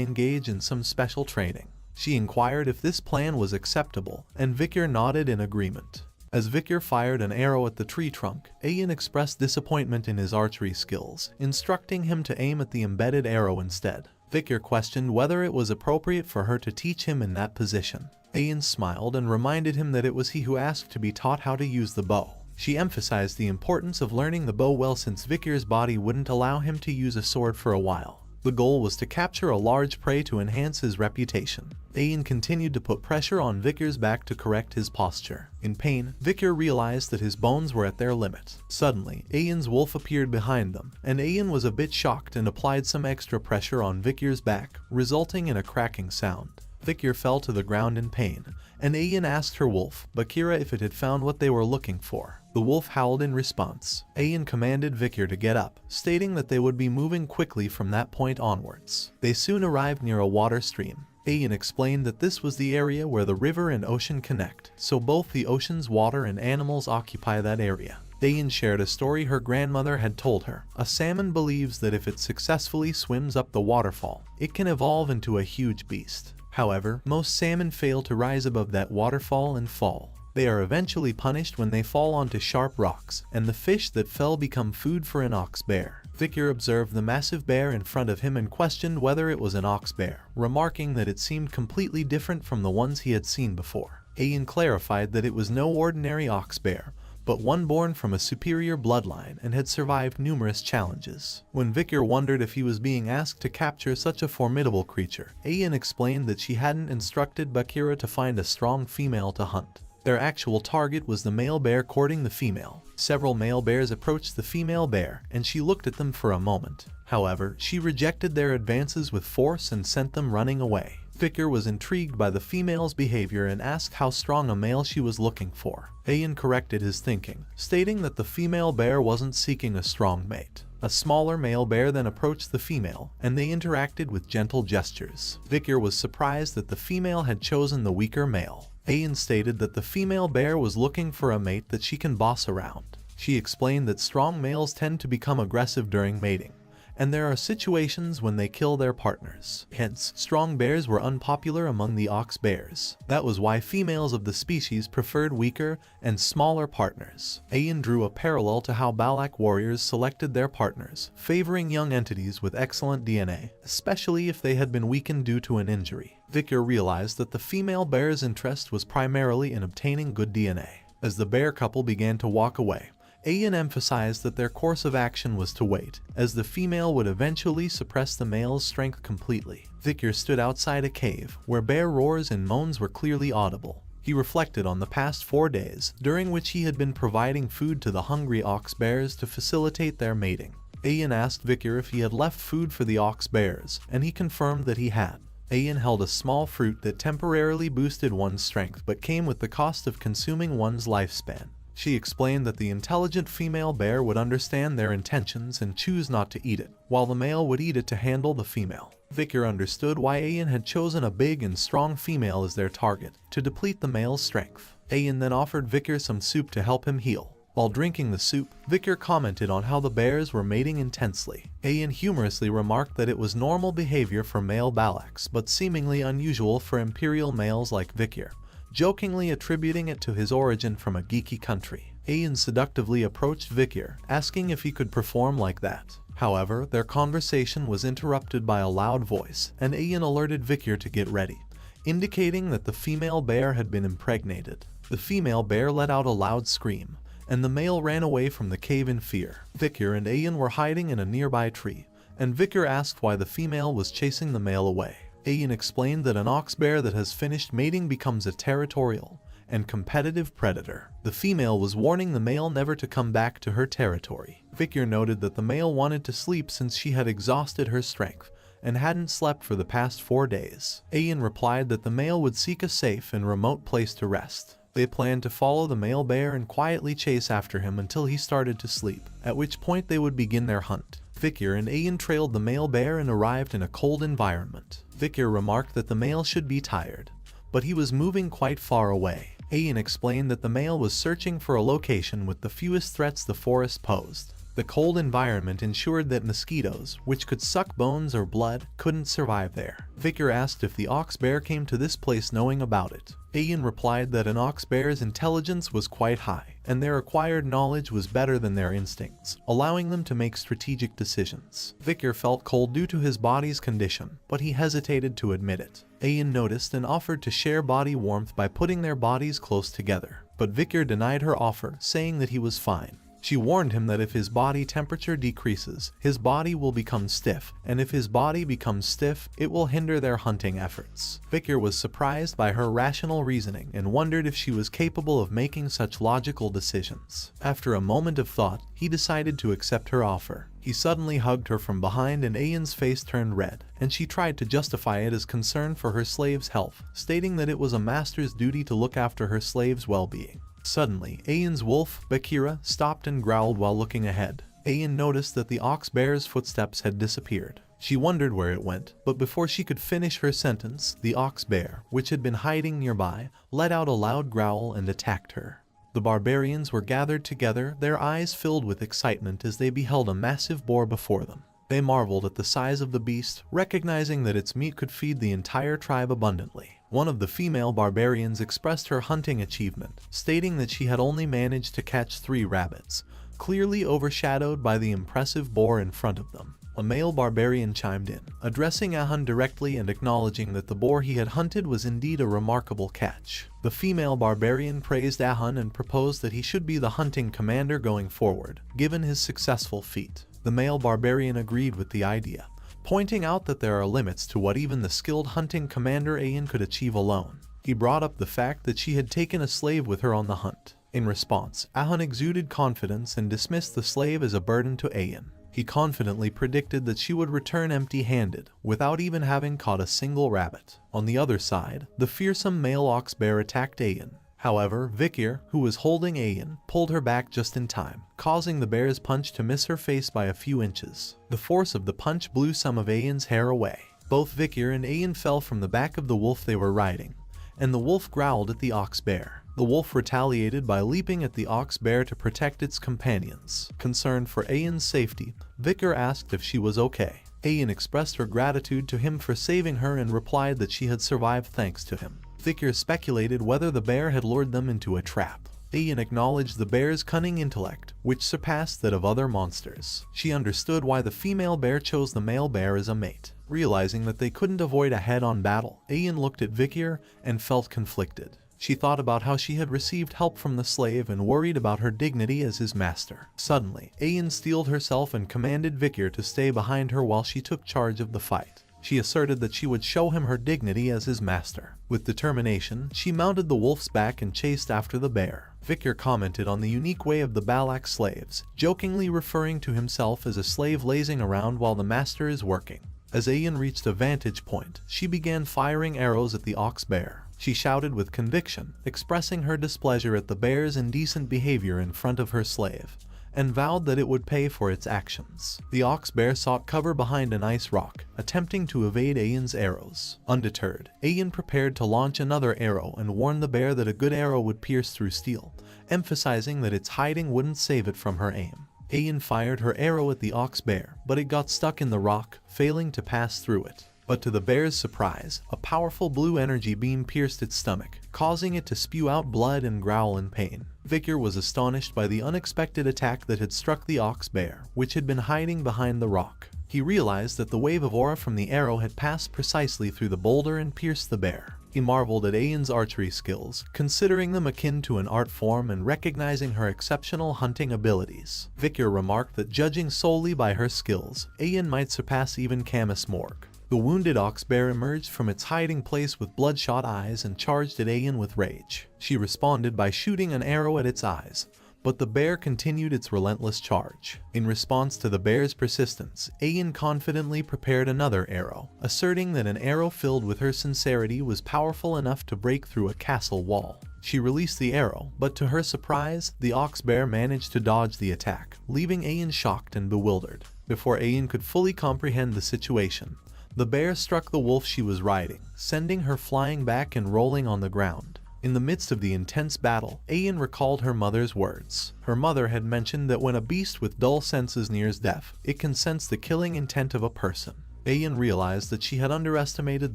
Speaker 1: engage in some special training. She inquired if this plan was acceptable, and Vikir nodded in agreement. As Vikir fired an arrow at the tree trunk, Ayan expressed disappointment in his archery skills, instructing him to aim at the embedded arrow instead. Vikir questioned whether it was appropriate for her to teach him in that position. Ayan smiled and reminded him that it was he who asked to be taught how to use the bow. She emphasized the importance of learning the bow well since Vikir's body wouldn't allow him to use a sword for a while. The goal was to capture a large prey to enhance his reputation. Ayan continued to put pressure on Vikir's back to correct his posture. In pain, Vikir realized that his bones were at their limit. Suddenly, Ayan's wolf appeared behind them, and Ayan was a bit shocked and applied some extra pressure on Vikir's back, resulting in a cracking sound. Vikir fell to the ground in pain, and Ayan asked her wolf, Bakira, if it had found what they were looking for. The wolf howled in response. Ayan commanded Vikir to get up, stating that they would be moving quickly from that point onwards. They soon arrived near a water stream. Ayan explained that this was the area where the river and ocean connect, so both the ocean's water and animals occupy that area. Ayan shared a story her grandmother had told her. A salmon believes that if it successfully swims up the waterfall, it can evolve into a huge beast. However, most salmon fail to rise above that waterfall and fall. They are eventually punished when they fall onto sharp rocks, and the fish that fell become food for an ox bear. Vikir observed the massive bear in front of him and questioned whether it was an ox bear, remarking that it seemed completely different from the ones he had seen before. Ayan clarified that it was no ordinary ox bear, but one born from a superior bloodline and had survived numerous challenges. When Vikir wondered if he was being asked to capture such a formidable creature, Ayan explained that she hadn't instructed Bakira to find a strong female to hunt. Their actual target was the male bear courting the female. Several male bears approached the female bear, and she looked at them for a moment. However, she rejected their advances with force and sent them running away. Vikir was intrigued by the female's behavior and asked how strong a male she was looking for. Ayan corrected his thinking, stating that the female bear wasn't seeking a strong mate. A smaller male bear then approached the female, and they interacted with gentle gestures. Vikir was surprised that the female had chosen the weaker male. Ayan stated that the female bear was looking for a mate that she can boss around. She explained that strong males tend to become aggressive during mating, and there are situations when they kill their partners. Hence, strong bears were unpopular among the ox bears. That was why females of the species preferred weaker and smaller partners. Ayan drew a parallel to how Balak warriors selected their partners, favoring young entities with excellent DNA, especially if they had been weakened due to an injury. Vikir realized that the female bear's interest was primarily in obtaining good DNA. As the bear couple began to walk away, Ayan emphasized that their course of action was to wait, as the female would eventually suppress the male's strength completely. Vikir stood outside a cave, where bear roars and moans were clearly audible. He reflected on the past 4 days, during which he had been providing food to the hungry ox bears to facilitate their mating. Ayan asked Vikir if he had left food for the ox bears, and he confirmed that he had. Ayan held a small fruit that temporarily boosted one's strength but came with the cost of consuming one's lifespan. She explained that the intelligent female bear would understand their intentions and choose not to eat it, while the male would eat it to handle the female. Vikir understood why Ayan had chosen a big and strong female as their target, to deplete the male's strength. Ayan then offered Vikir some soup to help him heal. While drinking the soup, Vikir commented on how the bears were mating intensely. Ayan humorously remarked that it was normal behavior for male Balaks, but seemingly unusual for imperial males like Vikir, jokingly attributing it to his origin from a geeky country. Ayan seductively approached Vikir, asking if he could perform like that. However, their conversation was interrupted by a loud voice, and Ayan alerted Vikir to get ready, indicating that the female bear had been impregnated. The female bear let out a loud scream, and the male ran away from the cave in fear. Vikir and Ayan were hiding in a nearby tree, and Vikir asked why the female was chasing the male away. Ayan explained that an ox bear that has finished mating becomes a territorial, and competitive predator. The female was warning the male never to come back to her territory. Victor noted that the male wanted to sleep since she had exhausted her strength and hadn't slept for the past 4 days. Ayan replied that the male would seek a safe and remote place to rest. They planned to follow the male bear and quietly chase after him until he started to sleep, at which point they would begin their hunt. Victor and Ayan trailed the male bear and arrived in a cold environment. Victor remarked that the male should be tired, but he was moving quite far away. Ayan explained that the male was searching for a location with the fewest threats the forest posed. The cold environment ensured that mosquitoes, which could suck bones or blood, couldn't survive there. Victor asked if the ox bear came to this place knowing about it. Ayan replied that an ox bear's intelligence was quite high, and their acquired knowledge was better than their instincts, allowing them to make strategic decisions. Victor felt cold due to his body's condition, but he hesitated to admit it. Ayan noticed and offered to share body warmth by putting their bodies close together, but Victor denied her offer, saying that he was fine. She warned him that if his body temperature decreases, his body will become stiff, and if his body becomes stiff, it will hinder their hunting efforts. Victor was surprised by her rational reasoning and wondered if she was capable of making such logical decisions. After a moment of thought, he decided to accept her offer. He suddenly hugged her from behind and Ayan's face turned red, and she tried to justify it as concern for her slave's health, stating that it was a master's duty to look after her slave's well-being. Suddenly, Ayan's wolf, Bakira, stopped and growled while looking ahead. Ayan noticed that the ox bear's footsteps had disappeared. She wondered where it went, but before she could finish her sentence, the ox bear, which had been hiding nearby, let out a loud growl and attacked her. The barbarians were gathered together, their eyes filled with excitement as they beheld a massive boar before them. They marveled at the size of the beast, recognizing that its meat could feed the entire tribe abundantly. One of the female barbarians expressed her hunting achievement, stating that she had only managed to catch 3 rabbits, clearly overshadowed by the impressive boar in front of them. A male barbarian chimed in, addressing Ahun directly and acknowledging that the boar he had hunted was indeed a remarkable catch. The female barbarian praised Ahun and proposed that he should be the hunting commander going forward, given his successful feat. The male barbarian agreed with the idea, pointing out that there are limits to what even the skilled hunting commander Ayan could achieve alone. He brought up the fact that she had taken a slave with her on the hunt. In response, Ahun exuded confidence and dismissed the slave as a burden to Ayan. He confidently predicted that she would return empty-handed, without even having caught a single rabbit. On the other side, the fearsome male ox bear attacked Ayan. However, Victor, who was holding Ayan, pulled her back just in time, causing the bear's punch to miss her face by a few inches. The force of the punch blew some of Ayan's hair away. Both Victor and Ayan fell from the back of the wolf they were riding, and the wolf growled at the ox bear. The wolf retaliated by leaping at the ox bear to protect its companions. Concerned for Ayan's safety, Victor asked if she was okay. Ayan expressed her gratitude to him for saving her and replied that she had survived thanks to him. Victor speculated whether the bear had lured them into a trap. Ayan acknowledged the bear's cunning intellect, which surpassed that of other monsters. She understood why the female bear chose the male bear as a mate. Realizing that they couldn't avoid a head-on battle, Ayan looked at Victor and felt conflicted. She thought about how she had received help from the slave and worried about her dignity as his master. Suddenly, Ayan steeled herself and commanded Victor to stay behind her while she took charge of the fight. She asserted that she would show him her dignity as his master. With determination, she mounted the wolf's back and chased after the bear. Victor commented on the unique way of the Balak slaves, jokingly referring to himself as a slave lazing around while the master is working. As Ayan reached a vantage point, she began firing arrows at the ox bear. She shouted with conviction, expressing her displeasure at the bear's indecent behavior in front of her slave, and vowed that it would pay for its actions. The ox bear sought cover behind an ice rock, attempting to evade Ayan's arrows. Undeterred, Ayan prepared to launch another arrow and warned the bear that a good arrow would pierce through steel, emphasizing that its hiding wouldn't save it from her aim. Ayan fired her arrow at the ox bear, but it got stuck in the rock, failing to pass through it. But to the bear's surprise, a powerful blue energy beam pierced its stomach, causing it to spew out blood and growl in pain. Victor was astonished by the unexpected attack that had struck the ox bear, which had been hiding behind the rock. He realized that the wave of aura from the arrow had passed precisely through the boulder and pierced the bear. He marveled at Ayan's archery skills, considering them akin to an art form and recognizing her exceptional hunting abilities. Victor remarked that judging solely by her skills, Ayan might surpass even Camus Morg. The wounded ox bear emerged from its hiding place with bloodshot eyes and charged at Ayan with rage. She responded by shooting an arrow at its eyes, but the bear continued its relentless charge. In response to the bear's persistence, Ayan confidently prepared another arrow, asserting that an arrow filled with her sincerity was powerful enough to break through a castle wall. She released the arrow, but to her surprise, the ox bear managed to dodge the attack, leaving Ayan shocked and bewildered. Before Ayan could fully comprehend the situation, the bear struck the wolf she was riding, sending her flying back and rolling on the ground. In the midst of the intense battle, Ayan recalled her mother's words. Her mother had mentioned that when a beast with dull senses nears death, it can sense the killing intent of a person. Ayan realized that she had underestimated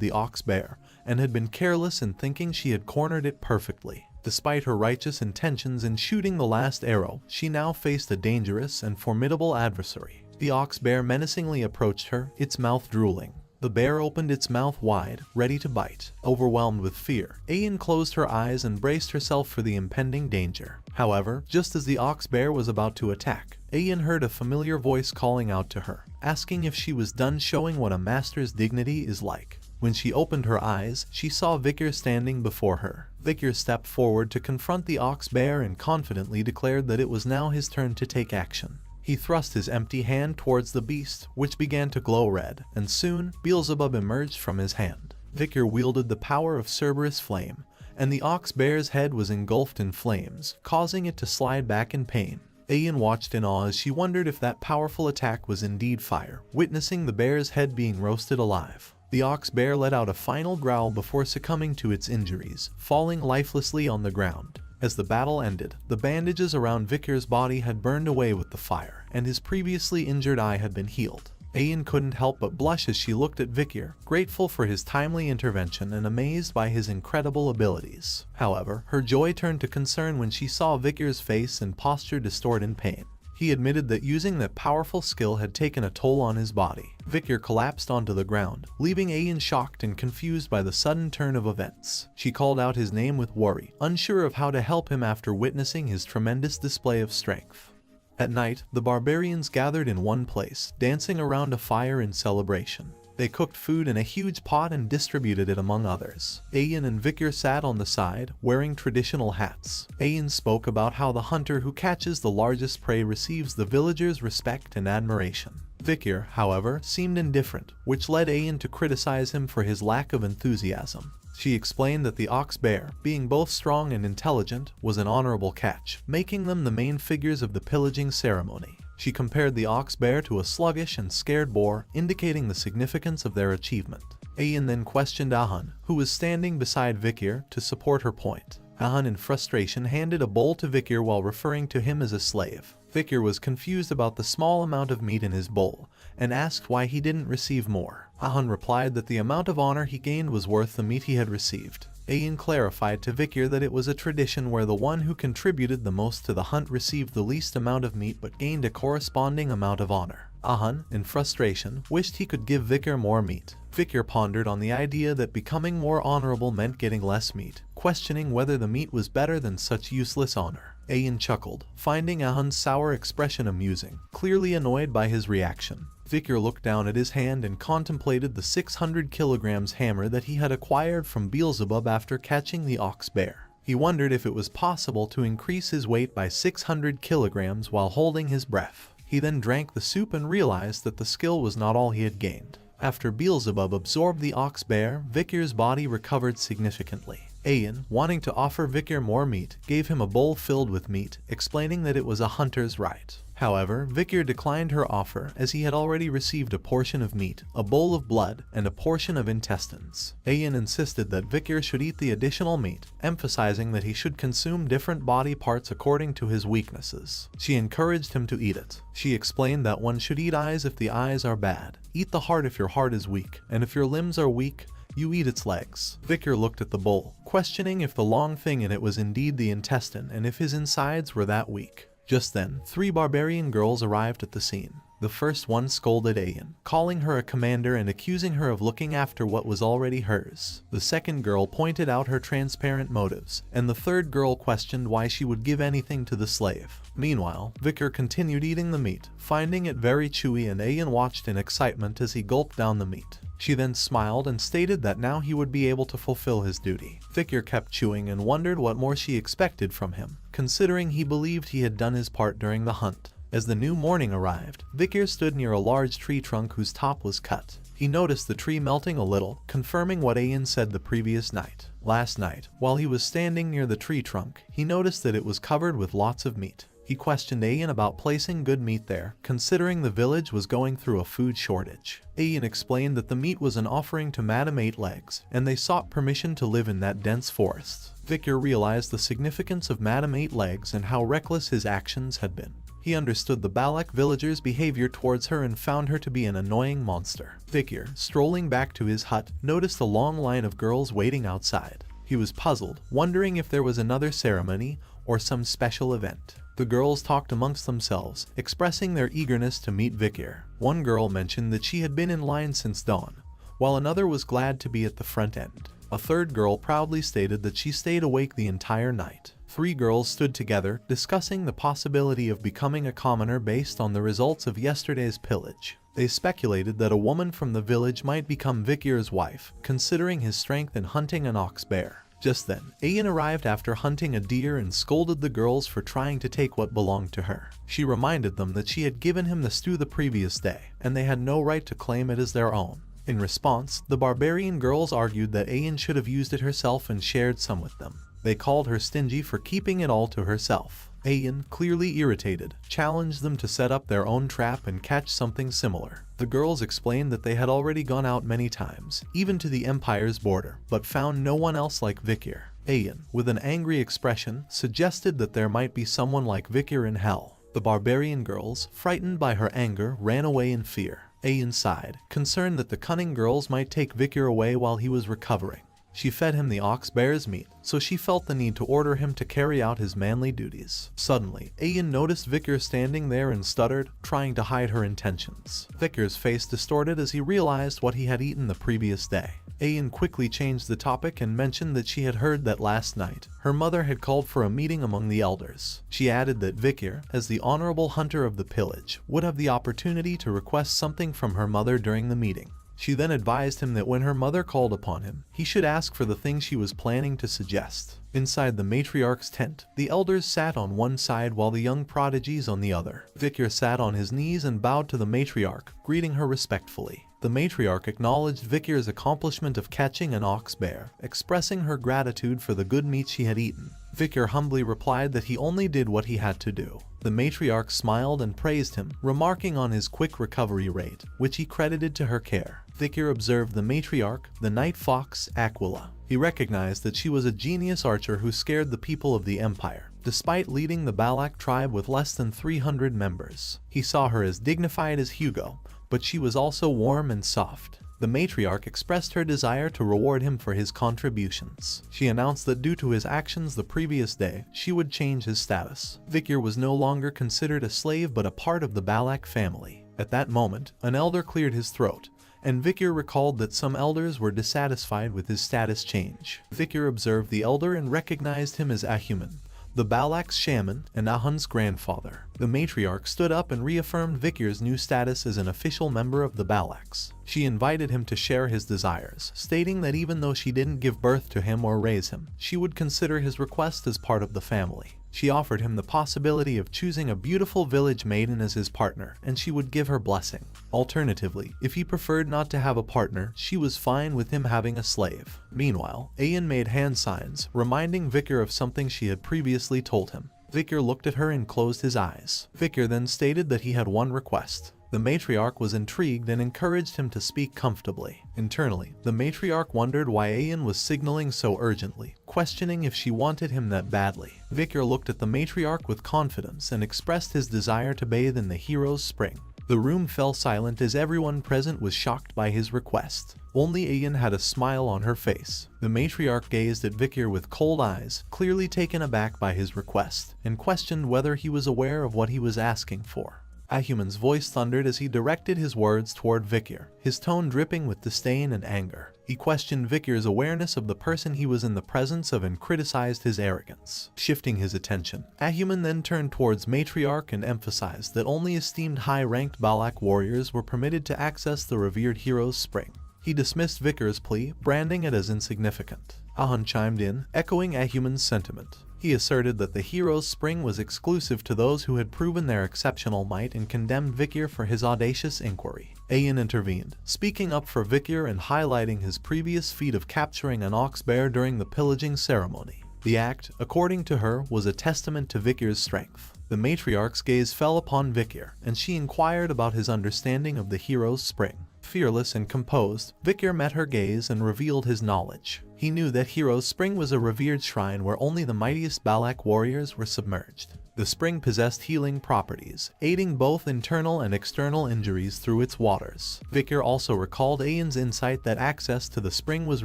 Speaker 1: the ox bear and had been careless in thinking she had cornered it perfectly. Despite her righteous intentions in shooting the last arrow, she now faced a dangerous and formidable adversary. The ox bear menacingly approached her, its mouth drooling. The bear opened its mouth wide, ready to bite. Overwhelmed with fear, Ayan closed her eyes and braced herself for the impending danger. However, just as the ox bear was about to attack, Ayan heard a familiar voice calling out to her, asking if she was done showing what a master's dignity is like. When she opened her eyes, she saw Vikir standing before her. Vikir stepped forward to confront the ox bear and confidently declared that it was now his turn to take action. He thrust his empty hand towards the beast, which began to glow red, and soon Beelzebub emerged from his hand. Vikir wielded the power of Cerberus flame, and the ox bear's head was engulfed in flames, causing it to slide back in pain. Ayan watched in awe as she wondered if that powerful attack was indeed fire, witnessing the bear's head being roasted alive. The ox bear let out a final growl before succumbing to its injuries, falling lifelessly on the ground. As the battle ended, the bandages around Vikir's body had burned away with the fire, and his previously injured eye had been healed. Ayan couldn't help but blush as she looked at Vikir, grateful for his timely intervention and amazed by his incredible abilities. However, her joy turned to concern when she saw Vikir's face and posture distort in pain. He admitted that using that powerful skill had taken a toll on his body. Vikir collapsed onto the ground, leaving Ayan shocked and confused by the sudden turn of events. She called out his name with worry, unsure of how to help him after witnessing his tremendous display of strength. At night, the barbarians gathered in one place, dancing around a fire in celebration. They cooked food in a huge pot and distributed it among others. Ayan and Vikir sat on the side, wearing traditional hats. Ayan spoke about how the hunter who catches the largest prey receives the villagers' respect and admiration. Vikir, however, seemed indifferent, which led Ayan to criticize him for his lack of enthusiasm. She explained that the ox bear, being both strong and intelligent, was an honorable catch, making them the main figures of the pillaging ceremony. She compared the ox bear to a sluggish and scared boar, indicating the significance of their achievement. Ayan then questioned Ahan, who was standing beside Vikir, to support her point. Ahan in frustration handed a bowl to Vikir while referring to him as a slave. Vikir was confused about the small amount of meat in his bowl, and asked why he didn't receive more. Ahan replied that the amount of honor he gained was worth the meat he had received. Ayan clarified to Vikir that it was a tradition where the one who contributed the most to the hunt received the least amount of meat but gained a corresponding amount of honor. Ahan, in frustration, wished he could give Vikir more meat. Vikir pondered on the idea that becoming more honorable meant getting less meat, questioning whether the meat was better than such useless honor. Ayan chuckled, finding Ahan's sour expression amusing, clearly annoyed by his reaction. Vikir looked down at his hand and contemplated the 600 kilograms hammer that he had acquired from Beelzebub after catching the ox bear. He wondered if it was possible to increase his weight by 600 kilograms while holding his breath. He then drank the soup and realized that the skill was not all he had gained. After Beelzebub absorbed the ox bear, Vikir's body recovered significantly. Ayan, wanting to offer Vikir more meat, gave him a bowl filled with meat, explaining that it was a hunter's right. However, Vikir declined her offer as he had already received a portion of meat, a bowl of blood, and a portion of intestines. Ayan insisted that Vikir should eat the additional meat, emphasizing that he should consume different body parts according to his weaknesses. She encouraged him to eat it. She explained that one should eat eyes if the eyes are bad, eat the heart if your heart is weak, and if your limbs are weak, you eat its legs. Vikir looked at the bowl, questioning if the long thing in it was indeed the intestine and if his insides were that weak. Just then, 3 barbarian girls arrived at the scene. The first one scolded Ayan, calling her a commander and accusing her of looking after what was already hers. The second girl pointed out her transparent motives, and the third girl questioned why she would give anything to the slave. Meanwhile, Vicar continued eating the meat, finding it very chewy, and Ayan watched in excitement as he gulped down the meat. She then smiled and stated that now he would be able to fulfill his duty. Vicar kept chewing and wondered what more she expected from him, considering he believed he had done his part during the hunt. As the new morning arrived, Vicar stood near a large tree trunk whose top was cut. He noticed the tree melting a little, confirming what Ayan said the previous night. Last night, while he was standing near the tree trunk, he noticed that it was covered with lots of meat. He questioned Ayan about placing good meat there, considering the village was going through a food shortage. Ayan explained that the meat was an offering to Madame Eight Legs, and they sought permission to live in that dense forest. Vicar realized the significance of Madame Eight Legs and how reckless his actions had been. He understood the Balak villagers' behavior towards her and found her to be an annoying monster. Vicar, strolling back to his hut, noticed a long line of girls waiting outside. He was puzzled, wondering if there was another ceremony or some special event. The girls talked amongst themselves, expressing their eagerness to meet Vicar. One girl mentioned that she had been in line since dawn, while another was glad to be at the front end. A third girl proudly stated that she stayed awake the entire night. 3 girls stood together, discussing the possibility of becoming a commoner based on the results of yesterday's pillage. They speculated that a woman from the village might become Vicar's wife, considering his strength in hunting an ox bear. Just then, Ayan arrived after hunting a deer and scolded the girls for trying to take what belonged to her. She reminded them that she had given him the stew the previous day, and they had no right to claim it as their own. In response, the barbarian girls argued that Ayan should have used it herself and shared some with them. They called her stingy for keeping it all to herself. Ayan, clearly irritated, challenged them to set up their own trap and catch something similar. The girls explained that they had already gone out many times, even to the Empire's border, but found no one else like Vicar. Ayan, with an angry expression, suggested that there might be someone like Vicar in hell. The barbarian girls, frightened by her anger, ran away in fear. Ayan sighed, concerned that the cunning girls might take Vicar away while he was recovering. She fed him the ox bear's meat, so she felt the need to order him to carry out his manly duties. Suddenly, Ayan noticed Vicar standing there and stuttered, trying to hide her intentions. Vicar's face distorted as he realized what he had eaten the previous day. Ayan quickly changed the topic and mentioned that she had heard that last night, her mother had called for a meeting among the elders. She added that Vicar, as the honorable hunter of the pillage, would have the opportunity to request something from her mother during the meeting. She then advised him that when her mother called upon him, he should ask for the thing she was planning to suggest. Inside the matriarch's tent, the elders sat on one side while the young prodigies on the other. Vicar sat on his knees and bowed to the matriarch, greeting her respectfully. The matriarch acknowledged Vicar's accomplishment of catching an ox bear, expressing her gratitude for the good meat she had eaten. Vicar humbly replied that he only did what he had to do. The matriarch smiled and praised him, remarking on his quick recovery rate, which he credited to her care. Vicar observed the matriarch, the night fox, Aquila. He recognized that she was a genius archer who scared the people of the Empire, despite leading the Balak tribe with less than 300 members. He saw her as dignified as Hugo, but she was also warm and soft. The matriarch expressed her desire to reward him for his contributions. She announced that due to his actions the previous day, she would change his status. Vicar was no longer considered a slave but a part of the Balak family. At that moment, an elder cleared his throat, and Vicar recalled that some elders were dissatisfied with his status change. Vicar observed the elder and recognized him as Ahuman, the Balak's shaman and Ahun's grandfather. The matriarch stood up and reaffirmed Vicar's new status as an official member of the Balaks. She invited him to share his desires, stating that even though she didn't give birth to him or raise him, she would consider his request as part of the family. She offered him the possibility of choosing a beautiful village maiden as his partner, and she would give her blessing. Alternatively, if he preferred not to have a partner, she was fine with him having a slave. Meanwhile, Ayan made hand signs, reminding Vicar of something she had previously told him. Vicar looked at her and closed his eyes. Vicar then stated that he had one request. The matriarch was intrigued and encouraged him to speak comfortably. Internally, the matriarch wondered why Ayan was signaling so urgently, questioning if she wanted him that badly. Vicar looked at the matriarch with confidence and expressed his desire to bathe in the hero's spring. The room fell silent as everyone present was shocked by his request. Only Ayan had a smile on her face. The matriarch gazed at Vicar with cold eyes, clearly taken aback by his request, and questioned whether he was aware of what he was asking for. Ahuman's voice thundered as he directed his words toward Vikir, his tone dripping with disdain and anger. He questioned Vikir's awareness of the person he was in the presence of and criticized his arrogance. Shifting his attention, Ahuman then turned towards Matriarch and emphasized that only esteemed high-ranked Balak warriors were permitted to access the revered hero's spring. He dismissed Vikir's plea, branding it as insignificant. Ahun chimed in, echoing Ahuman's sentiment. He asserted that the hero's spring was exclusive to those who had proven their exceptional might and condemned Vikir for his audacious inquiry. Ayin intervened, speaking up for Vikir and highlighting his previous feat of capturing an ox bear during the pillaging ceremony. The act, according to her, was a testament to Vikir's strength. The matriarch's gaze fell upon Vikir, and she inquired about his understanding of the hero's spring. Fearless and composed, Vikir met her gaze and revealed his knowledge. He knew that Hero's Spring was a revered shrine where only the mightiest Balak warriors were submerged. The spring possessed healing properties, aiding both internal and external injuries through its waters. Vikir also recalled Ayin's insight that access to the spring was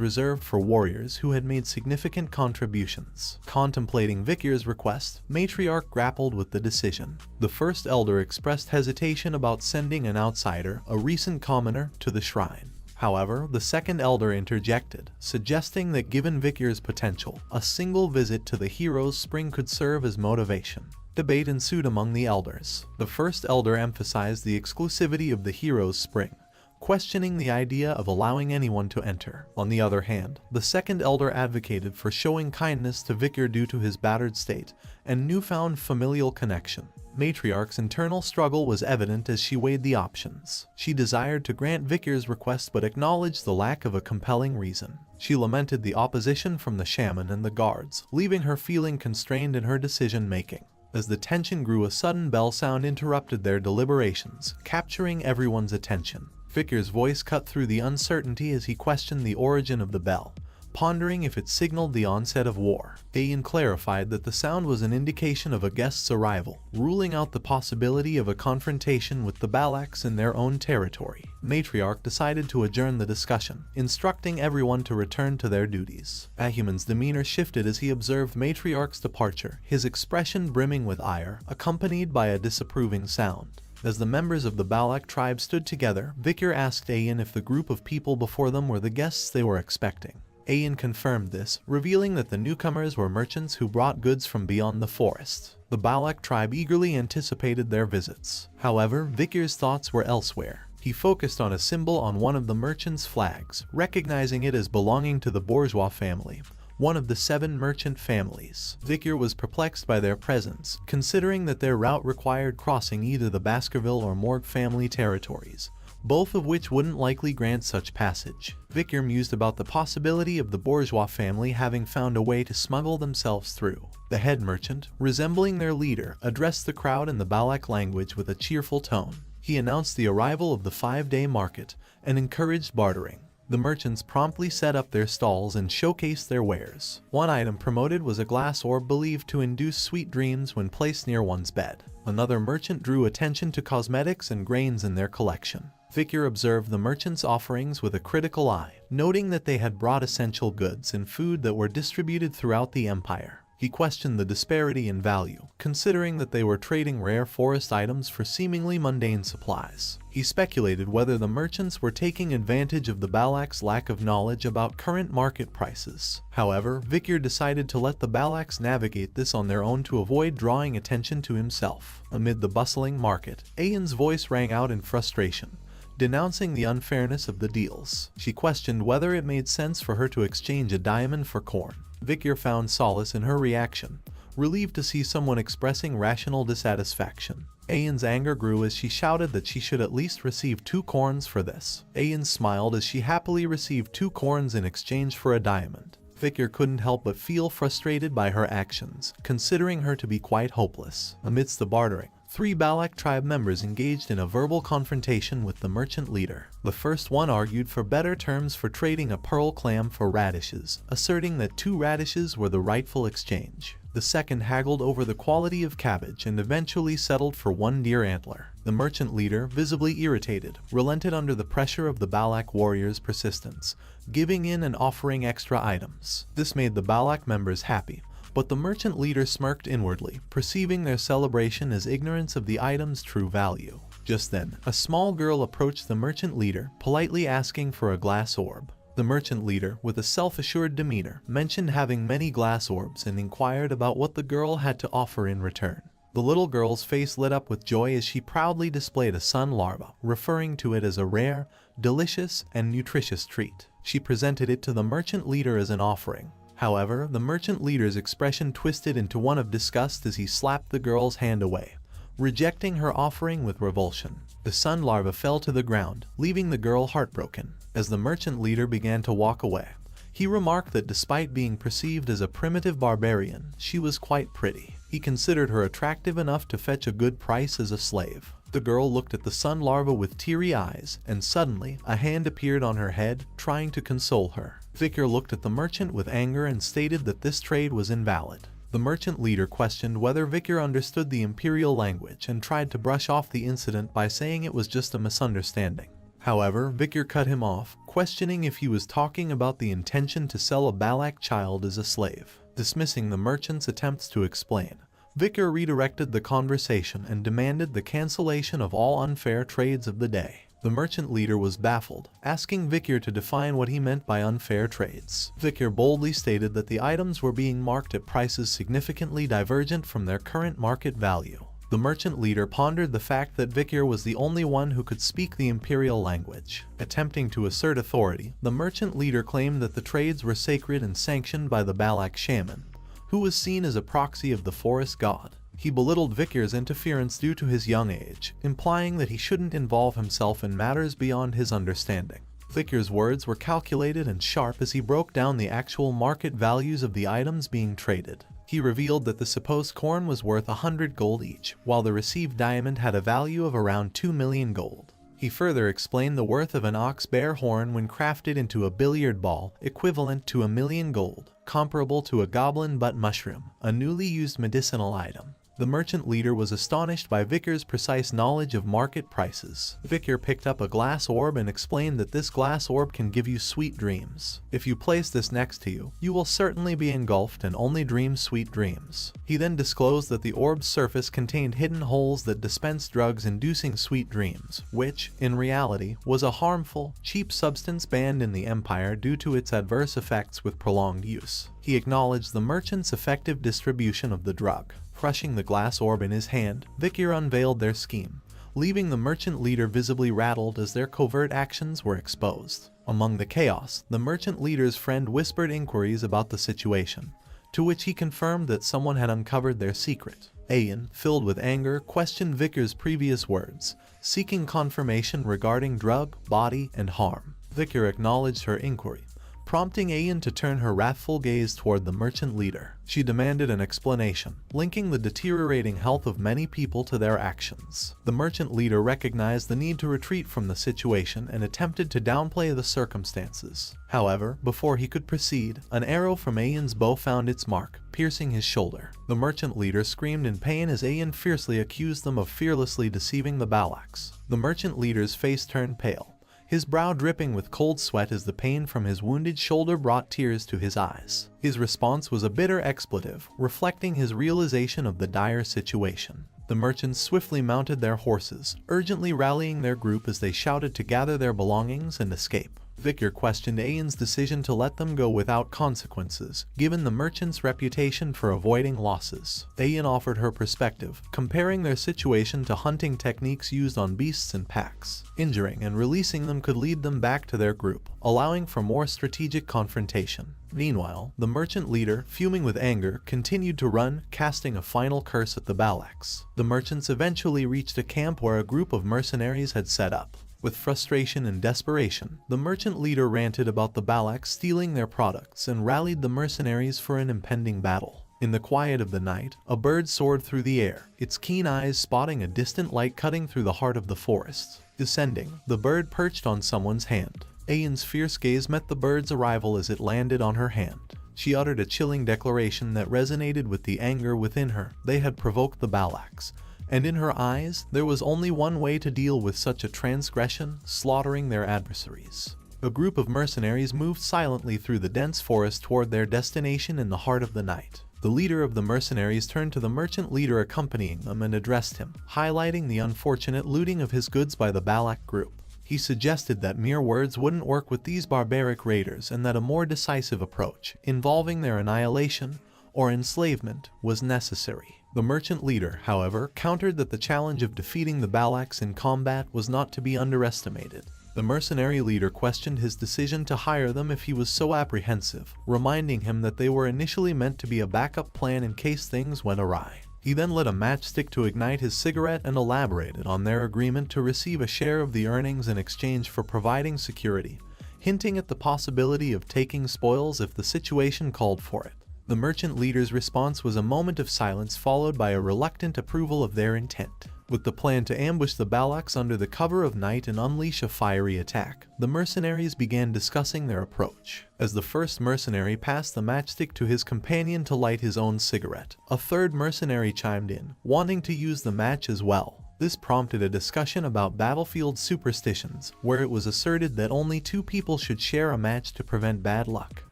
Speaker 1: reserved for warriors who had made significant contributions. Contemplating Vikir's request, Matriarch grappled with the decision. The first elder expressed hesitation about sending an outsider, a recent commoner, to the shrine. However, the second elder interjected, suggesting that given Vikir's potential, a single visit to the hero's spring could serve as motivation. Debate ensued among the elders. The first elder emphasized the exclusivity of the hero's spring, questioning the idea of allowing anyone to enter. On the other hand, the second elder advocated for showing kindness to Vikir due to his battered state and newfound familial connection. Matriarch's internal struggle was evident as she weighed the options. She desired to grant Vikir's request but acknowledged the lack of a compelling reason. She lamented the opposition from the shaman and the guards, leaving her feeling constrained in her decision-making. As the tension grew, a sudden bell sound interrupted their deliberations, capturing everyone's attention. Vikir's voice cut through the uncertainty as he questioned the origin of the bell, pondering if it signaled the onset of war. Ayin clarified that the sound was an indication of a guest's arrival, ruling out the possibility of a confrontation with the Balaks in their own territory. Matriarch decided to adjourn the discussion, instructing everyone to return to their duties. Ahuman's demeanor shifted as he observed Matriarch's departure, his expression brimming with ire, accompanied by a disapproving sound. As the members of the Balak tribe stood together, Vikir asked Ayin if the group of people before them were the guests they were expecting. Ayin confirmed this, revealing that the newcomers were merchants who brought goods from beyond the forest. The Balak tribe eagerly anticipated their visits. However, Vikir's thoughts were elsewhere. He focused on a symbol on one of the merchants' flags, recognizing it as belonging to the bourgeois family, one of the 7 merchant families. Vikir was perplexed by their presence, considering that their route required crossing either the Baskerville or Morgue family territories, both of which wouldn't likely grant such passage. Vikir mused about the possibility of the bourgeois family having found a way to smuggle themselves through. The head merchant, resembling their leader, addressed the crowd in the Balak language with a cheerful tone. He announced the arrival of the 5-day market and encouraged bartering. The merchants promptly set up their stalls and showcased their wares. One item promoted was a glass orb believed to induce sweet dreams when placed near one's bed. Another merchant drew attention to cosmetics and grains in their collection. Vikir observed the merchants' offerings with a critical eye, noting that they had brought essential goods and food that were distributed throughout the empire. He questioned the disparity in value, considering that they were trading rare forest items for seemingly mundane supplies. He speculated whether the merchants were taking advantage of the Balak's lack of knowledge about current market prices. However, Vikir decided to let the Balaks navigate this on their own to avoid drawing attention to himself. Amid the bustling market, Ayin's voice rang out in frustration, denouncing the unfairness of the deals. She questioned whether it made sense for her to exchange a diamond for corn. Vikir found solace in her reaction, relieved to see someone expressing rational dissatisfaction. Ayin's anger grew as she shouted that she should at least receive 2 corns for this. Ayin smiled as she happily received 2 corns in exchange for a diamond. Vikir couldn't help but feel frustrated by her actions, considering her to be quite hopeless. Amidst the bartering, 3 Balak tribe members engaged in a verbal confrontation with the merchant leader. The first one argued for better terms for trading a pearl clam for radishes, asserting that 2 radishes were the rightful exchange. The second haggled over the quality of cabbage and eventually settled for 1 deer antler. The merchant leader, visibly irritated, relented under the pressure of the Balak warriors' persistence, giving in and offering extra items. This made the Balak members happy, But the merchant leader smirked inwardly, perceiving their celebration as ignorance of the item's true value. Just then, a small girl approached the merchant leader, politely asking for a glass orb. The merchant leader, with a self-assured demeanor, mentioned having many glass orbs and inquired about what the girl had to offer in return. The little girl's face lit up with joy as she proudly displayed a sun larva, referring to it as a rare, delicious, and nutritious treat. She presented it to the merchant leader as an offering. However, the merchant leader's expression twisted into one of disgust as he slapped the girl's hand away, rejecting her offering with revulsion. The sun larva fell to the ground, leaving the girl heartbroken. As the merchant leader began to walk away, he remarked that despite being perceived as a primitive barbarian, she was quite pretty. He considered her attractive enough to fetch a good price as a slave. The girl looked at the sun larva with teary eyes, and suddenly, a hand appeared on her head, trying to console her. Vicar looked at the merchant with anger and stated that this trade was invalid. The merchant leader questioned whether Vicar understood the imperial language and tried to brush off the incident by saying it was just a misunderstanding. However, Vicar cut him off, questioning if he was talking about the intention to sell a Balak child as a slave. Dismissing the merchant's attempts to explain, Vicar redirected the conversation and demanded the cancellation of all unfair trades of the day. The merchant leader was baffled, asking Vicar to define what he meant by unfair trades. Vicar boldly stated that the items were being marked at prices significantly divergent from their current market value. The merchant leader pondered the fact that Vicar was the only one who could speak the imperial language. Attempting to assert authority, the merchant leader claimed that the trades were sacred and sanctioned by the Balak shaman, who was seen as a proxy of the forest god. He belittled Vicar's interference due to his young age, implying that he shouldn't involve himself in matters beyond his understanding. Vicar's words were calculated and sharp as he broke down the actual market values of the items being traded. He revealed that the supposed corn was worth 100 gold each, while the received diamond had a value of around 2 million gold. He further explained the worth of an ox bear horn when crafted into a billiard ball, equivalent to 1 million gold, comparable to a goblin butt mushroom, a newly used medicinal item. The merchant leader was astonished by Vicar's precise knowledge of market prices. Vicar picked up a glass orb and explained that this glass orb can give you sweet dreams. If you place this next to you, you will certainly be engulfed and only dream sweet dreams. He then disclosed that the orb's surface contained hidden holes that dispensed drugs inducing sweet dreams, which, in reality, was a harmful, cheap substance banned in the Empire due to its adverse effects with prolonged use. He acknowledged the merchant's effective distribution of the drug. Crushing the glass orb in his hand, Vicar unveiled their scheme, leaving the merchant leader visibly rattled as their covert actions were exposed. Among the chaos, the merchant leader's friend whispered inquiries about the situation, to which he confirmed that someone had uncovered their secret. Ayan, filled with anger, questioned Vicar's previous words, seeking confirmation regarding drug, body, and harm. Vicar acknowledged her inquiry, prompting Ayan to turn her wrathful gaze toward the merchant leader. She demanded an explanation, linking the deteriorating health of many people to their actions. The merchant leader recognized the need to retreat from the situation and attempted to downplay the circumstances. However, before he could proceed, an arrow from Ayan's bow found its mark, piercing his shoulder. The merchant leader screamed in pain as Ayan fiercely accused them of fearlessly deceiving the Balaks. The merchant leader's face turned pale, his brow dripping with cold sweat as the pain from his wounded shoulder brought tears to his eyes. His response was a bitter expletive, reflecting his realization of the dire situation. The merchants swiftly mounted their horses, urgently rallying their group as they shouted to gather their belongings and escape. Vicar questioned Ayan's decision to let them go without consequences, given the merchant's reputation for avoiding losses. Ayan offered her perspective, comparing their situation to hunting techniques used on beasts in packs. Injuring and releasing them could lead them back to their group, allowing for more strategic confrontation. Meanwhile, the merchant leader, fuming with anger, continued to run, casting a final curse at the Balaks. The merchants eventually reached a camp where a group of mercenaries had set up. With frustration and desperation, the merchant leader ranted about the Balaks stealing their products and rallied the mercenaries for an impending battle. In the quiet of the night, a bird soared through the air, its keen eyes spotting a distant light cutting through the heart of the forest. Descending, the bird perched on someone's hand. Ayan's fierce gaze met the bird's arrival as it landed on her hand. She uttered a chilling declaration that resonated with the anger within her. They had provoked the Balaks, and in her eyes, there was only one way to deal with such a transgression: slaughtering their adversaries. A group of mercenaries moved silently through the dense forest toward their destination in the heart of the night. The leader of the mercenaries turned to the merchant leader accompanying them and addressed him, highlighting the unfortunate looting of his goods by the Balak group. He suggested that mere words wouldn't work with these barbaric raiders and that a more decisive approach, involving their annihilation or enslavement, was necessary. The merchant leader, however, countered that the challenge of defeating the Balaks in combat was not to be underestimated. The mercenary leader questioned his decision to hire them if he was so apprehensive, reminding him that they were initially meant to be a backup plan in case things went awry. He then lit a matchstick to ignite his cigarette and elaborated on their agreement to receive a share of the earnings in exchange for providing security, hinting at the possibility of taking spoils if the situation called for it. The merchant leader's response was a moment of silence followed by a reluctant approval of their intent. With the plan to ambush the Balaks under the cover of night and unleash a fiery attack, the mercenaries began discussing their approach. As the first mercenary passed the matchstick to his companion to light his own cigarette, a third mercenary chimed in, wanting to use the match as well. This prompted a discussion about battlefield superstitions, where it was asserted that only 2 people should share a match to prevent bad luck.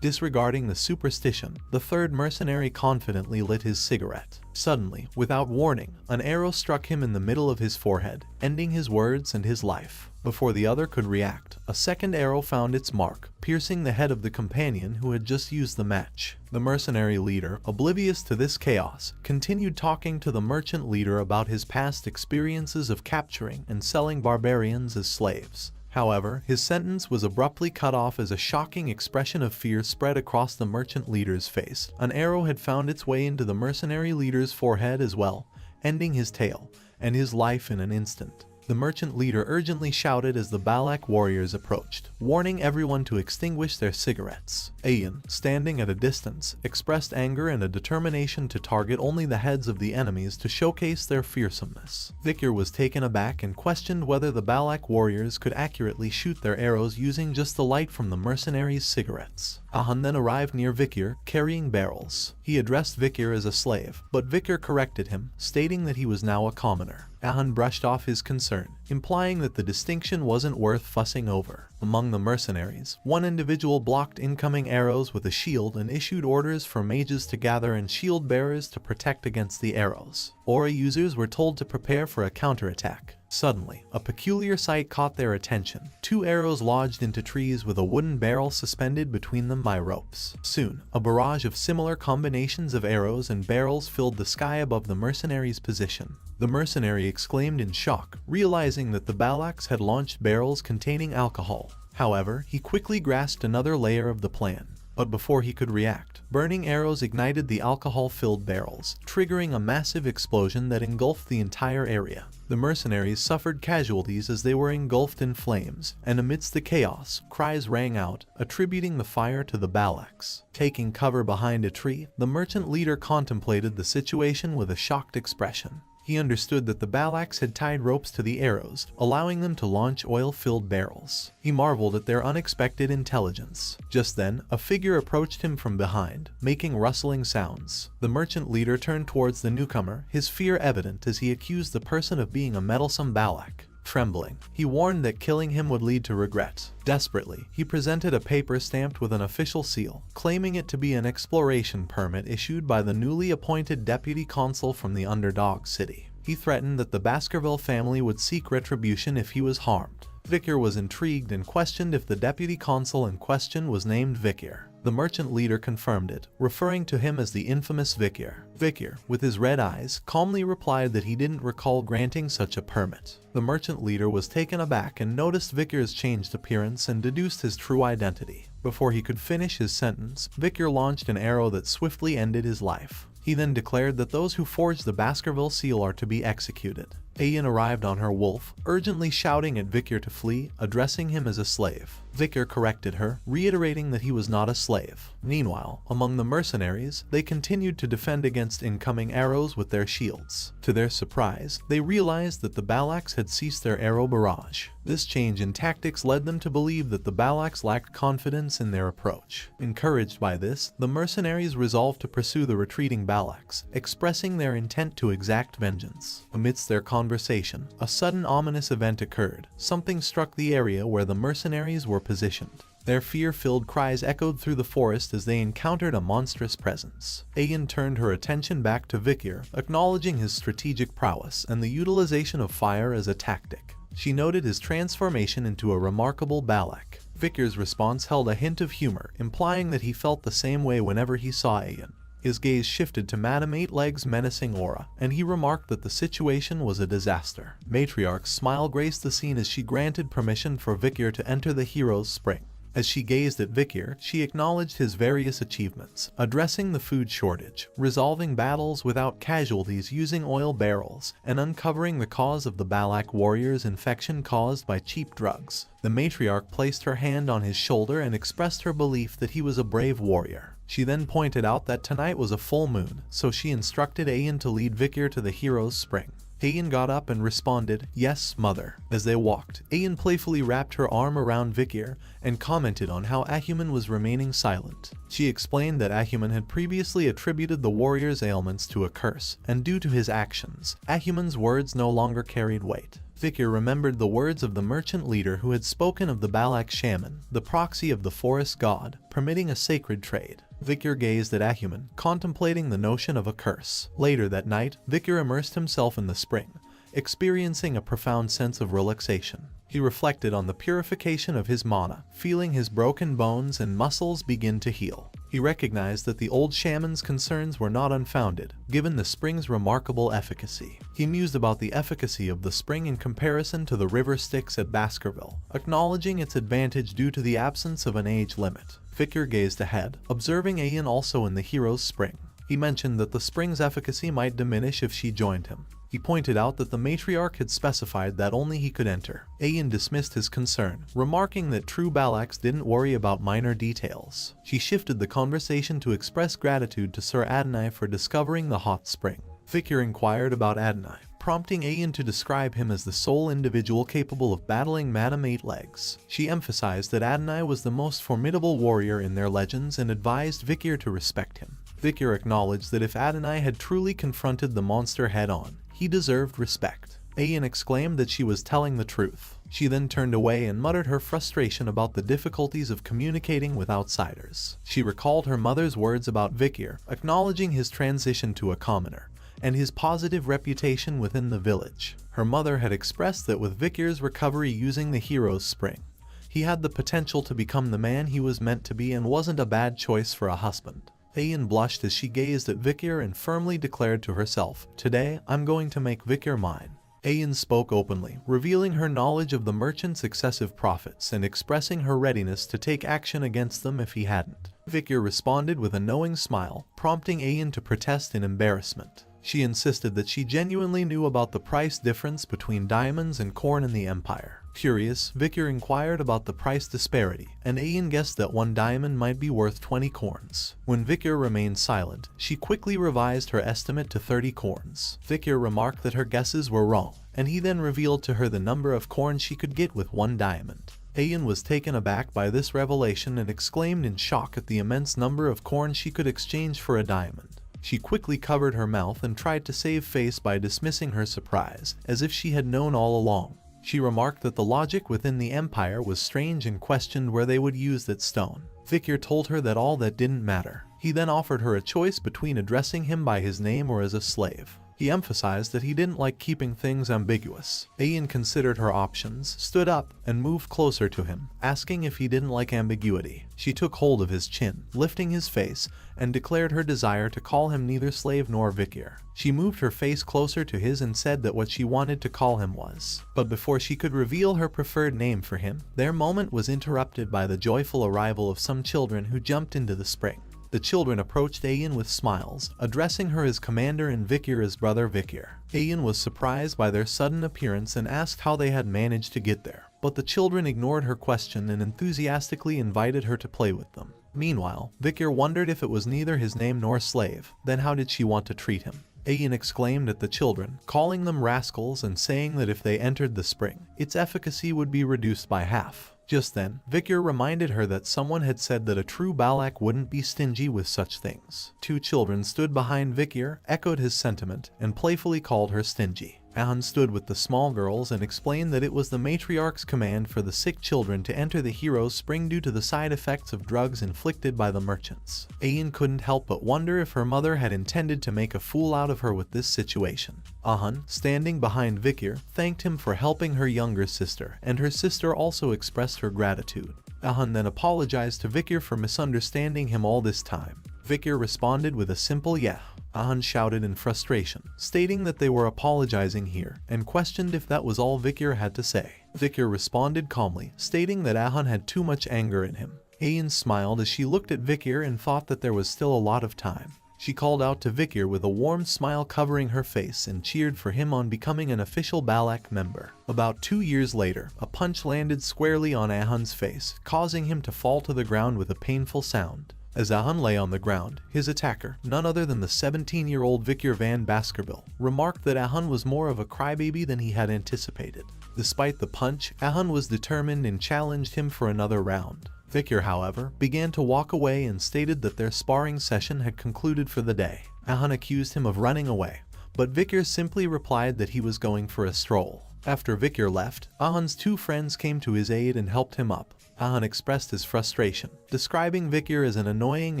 Speaker 1: Disregarding the superstition, the third mercenary confidently lit his cigarette. Suddenly, without warning, an arrow struck him in the middle of his forehead, ending his words and his life. Before the other could react, a second arrow found its mark, piercing the head of the companion who had just used the match. The mercenary leader, oblivious to this chaos, continued talking to the merchant leader about his past experiences of capturing and selling barbarians as slaves. However, his sentence was abruptly cut off as a shocking expression of fear spread across the merchant leader's face. An arrow had found its way into the mercenary leader's forehead as well, ending his tale and his life in an instant. The merchant leader urgently shouted as the Balak warriors approached, warning everyone to extinguish their cigarettes. Ayan, standing at a distance, expressed anger and a determination to target only the heads of the enemies to showcase their fearsomeness. Vikir was taken aback and questioned whether the Balak warriors could accurately shoot their arrows using just the light from the mercenaries' cigarettes. Ahan then arrived near Vikir, carrying barrels. He addressed Vikir as a slave, but Vikir corrected him, stating that he was now a commoner. Ahan brushed off his concern, implying that the distinction wasn't worth fussing over. Among the mercenaries, one individual blocked incoming arrows with a shield and issued orders for mages to gather and shield bearers to protect against the arrows. Aura users were told to prepare for a counterattack. Suddenly, a peculiar sight caught their attention. 2 arrows lodged into trees with a wooden barrel suspended between them by ropes. Soon, a barrage of similar combinations of arrows and barrels filled the sky above the mercenaries' position. The mercenary exclaimed in shock, realizing that the Balaks had launched barrels containing alcohol. However, he quickly grasped another layer of the plan. But before he could react, burning arrows ignited the alcohol-filled barrels, triggering a massive explosion that engulfed the entire area. The mercenaries suffered casualties as they were engulfed in flames, and amidst the chaos, cries rang out, attributing the fire to the Balaks. Taking cover behind a tree, the merchant leader contemplated the situation with a shocked expression. He understood that the Balaks had tied ropes to the arrows, allowing them to launch oil-filled barrels. He marveled at their unexpected intelligence. Just then, a figure approached him from behind, making rustling sounds. The merchant leader turned towards the newcomer, his fear evident as he accused the person of being a meddlesome Balak. Trembling, he warned that killing him would lead to regret. Desperately, he presented a paper stamped with an official seal, claiming it to be an exploration permit issued by the newly appointed deputy consul from the underdog city. He threatened that the Baskerville family would seek retribution if he was harmed. Vikir was intrigued and questioned if the deputy consul in question was named Vikir. The merchant leader confirmed it, referring to him as the infamous Vikir. Vikir, with his red eyes, calmly replied that he didn't recall granting such a permit. The merchant leader was taken aback and noticed Vikir's changed appearance and deduced his true identity. Before he could finish his sentence, Vikir launched an arrow that swiftly ended his life. He then declared that those who forged the Baskerville seal are to be executed. Ayan arrived on her wolf, urgently shouting at Vikir to flee, addressing him as a slave. Vikir corrected her, reiterating that he was not a slave. Meanwhile, among the mercenaries, they continued to defend against incoming arrows with their shields. To their surprise, they realized that the Balaks had ceased their arrow barrage. This change in tactics led them to believe that the Balaks lacked confidence in their approach. Encouraged by this, the mercenaries resolved to pursue the retreating Balaks, expressing their intent to exact vengeance. Amidst their conversation, a sudden ominous event occurred. Something struck the area where the mercenaries were positioned. Their fear-filled cries echoed through the forest as they encountered a monstrous presence. Ayan turned her attention back to Vikir, acknowledging his strategic prowess and the utilization of fire as a tactic. She noted his transformation into a remarkable Balak. Vikir's response held a hint of humor, implying that he felt the same way whenever he saw Ayan. His gaze shifted to Madame Eightleg's menacing aura, and he remarked that the situation was a disaster. Matriarch's smile graced the scene as she granted permission for Vikir to enter the hero's spring. As she gazed at Vikir, she acknowledged his various achievements, addressing the food shortage, resolving battles without casualties using oil barrels, and uncovering the cause of the Balak warrior's infection caused by cheap drugs. The matriarch placed her hand on his shoulder and expressed her belief that he was a brave warrior. She then pointed out that tonight was a full moon, so she instructed Ayan to lead Vikir to the hero's spring. Ayan got up and responded, "Yes, mother." As they walked, Ayan playfully wrapped her arm around Vikir and commented on how Ahuman was remaining silent. She explained that Ahuman had previously attributed the warrior's ailments to a curse, and due to his actions, Ahuman's words no longer carried weight. Vikir remembered the words of the merchant leader who had spoken of the Balak shaman, the proxy of the forest god, permitting a sacred trade. Vikir gazed at Ahuman, contemplating the notion of a curse. Later that night, Vikir immersed himself in the spring, experiencing a profound sense of relaxation. He reflected on the purification of his mana, feeling his broken bones and muscles begin to heal. He recognized that the old shaman's concerns were not unfounded, given the spring's remarkable efficacy. He mused about the efficacy of the spring in comparison to the river Styx at Baskerville, acknowledging its advantage due to the absence of an age limit. Vikir gazed ahead, observing Ayan also in the hero's spring. He mentioned that the spring's efficacy might diminish if she joined him. He pointed out that the matriarch had specified that only he could enter. Ayan dismissed his concern, remarking that true Balaks didn't worry about minor details. She shifted the conversation to express gratitude to Sir Adonai for discovering the hot spring. Vikir inquired about Adonai, prompting Ayan to describe him as the sole individual capable of battling Madame Eightlegs. She emphasized that Adonai was the most formidable warrior in their legends and advised Vikir to respect him. Vikir acknowledged that if Adonai had truly confronted the monster head-on, he deserved respect. Ayan exclaimed that she was telling the truth. She then turned away and muttered her frustration about the difficulties of communicating with outsiders. She recalled her mother's words about Vikir, acknowledging his transition to a commoner, and his positive reputation within the village. Her mother had expressed that with Vikir's recovery using the hero's spring, he had the potential to become the man he was meant to be and wasn't a bad choice for a husband. Ayan blushed as she gazed at Vikir and firmly declared to herself, "Today, I'm going to make Vikir mine." Ayan spoke openly, revealing her knowledge of the merchant's excessive profits and expressing her readiness to take action against them if he hadn't. Vikir responded with a knowing smile, prompting Ayan to protest in embarrassment. She insisted that she genuinely knew about the price difference between diamonds and corn in the empire. Curious, Vikir inquired about the price disparity, and Ayan guessed that 1 diamond might be worth 20 corns. When Vikir remained silent, she quickly revised her estimate to 30 corns. Vikir remarked that her guesses were wrong, and he then revealed to her the number of corns she could get with 1 diamond. Ayan was taken aback by this revelation and exclaimed in shock at the immense number of corn she could exchange for a diamond. She quickly covered her mouth and tried to save face by dismissing her surprise, as if she had known all along. She remarked that the logic within the empire was strange and questioned where they would use that stone. Vikir told her that all that didn't matter. He then offered her a choice between addressing him by his name or as a slave. He emphasized that he didn't like keeping things ambiguous. Ayan considered her options, stood up, and moved closer to him, asking if he didn't like ambiguity. She took hold of his chin, lifting his face, and declared her desire to call him neither slave nor Vikir. She moved her face closer to his and said that what she wanted to call him was. But before she could reveal her preferred name for him, their moment was interrupted by the joyful arrival of some children who jumped into the spring. The children approached Ayan with smiles, addressing her as commander and Vikir as brother Vikir. Ayan was surprised by their sudden appearance and asked how they had managed to get there. But the children ignored her question and enthusiastically invited her to play with them. Meanwhile, Vikir wondered if it was neither his name nor slave, then how did she want to treat him? Ayan exclaimed at the children, calling them rascals and saying that if they entered the spring, its efficacy would be reduced by half. Just then, Vikir reminded her that someone had said that a true Balak wouldn't be stingy with such things. 2 children stood behind Vikir, echoed his sentiment, and playfully called her stingy. Ahun stood with the small girls and explained that it was the matriarch's command for the sick children to enter the hero's spring due to the side effects of drugs inflicted by the merchants. Ahun couldn't help but wonder if her mother had intended to make a fool out of her with this situation. Ahun, standing behind Vikir, thanked him for helping her younger sister, and her sister also expressed her gratitude. Ahun then apologized to Vikir for misunderstanding him all this time. Vikir responded with a simple yeah. Ahun shouted in frustration, stating that they were apologizing here, and questioned if that was all Vikir had to say. Vikir responded calmly, stating that Ahun had too much anger in him. Ahun smiled as she looked at Vikir and thought that there was still a lot of time. She called out to Vikir with a warm smile covering her face and cheered for him on becoming an official Balak member. About 2 years later, a punch landed squarely on Ahun's face, causing him to fall to the ground with a painful sound. As Ahun lay on the ground, his attacker, none other than the 17-year-old Vikir van Baskerville, remarked that Ahun was more of a crybaby than he had anticipated. Despite the punch, Ahun was determined and challenged him for another round. Vikir, however, began to walk away and stated that their sparring session had concluded for the day. Ahun accused him of running away, but Vikir simply replied that he was going for a stroll. After Vikir left, Ahun's 2 friends came to his aid and helped him up. Ahun expressed his frustration, describing Vikir as an annoying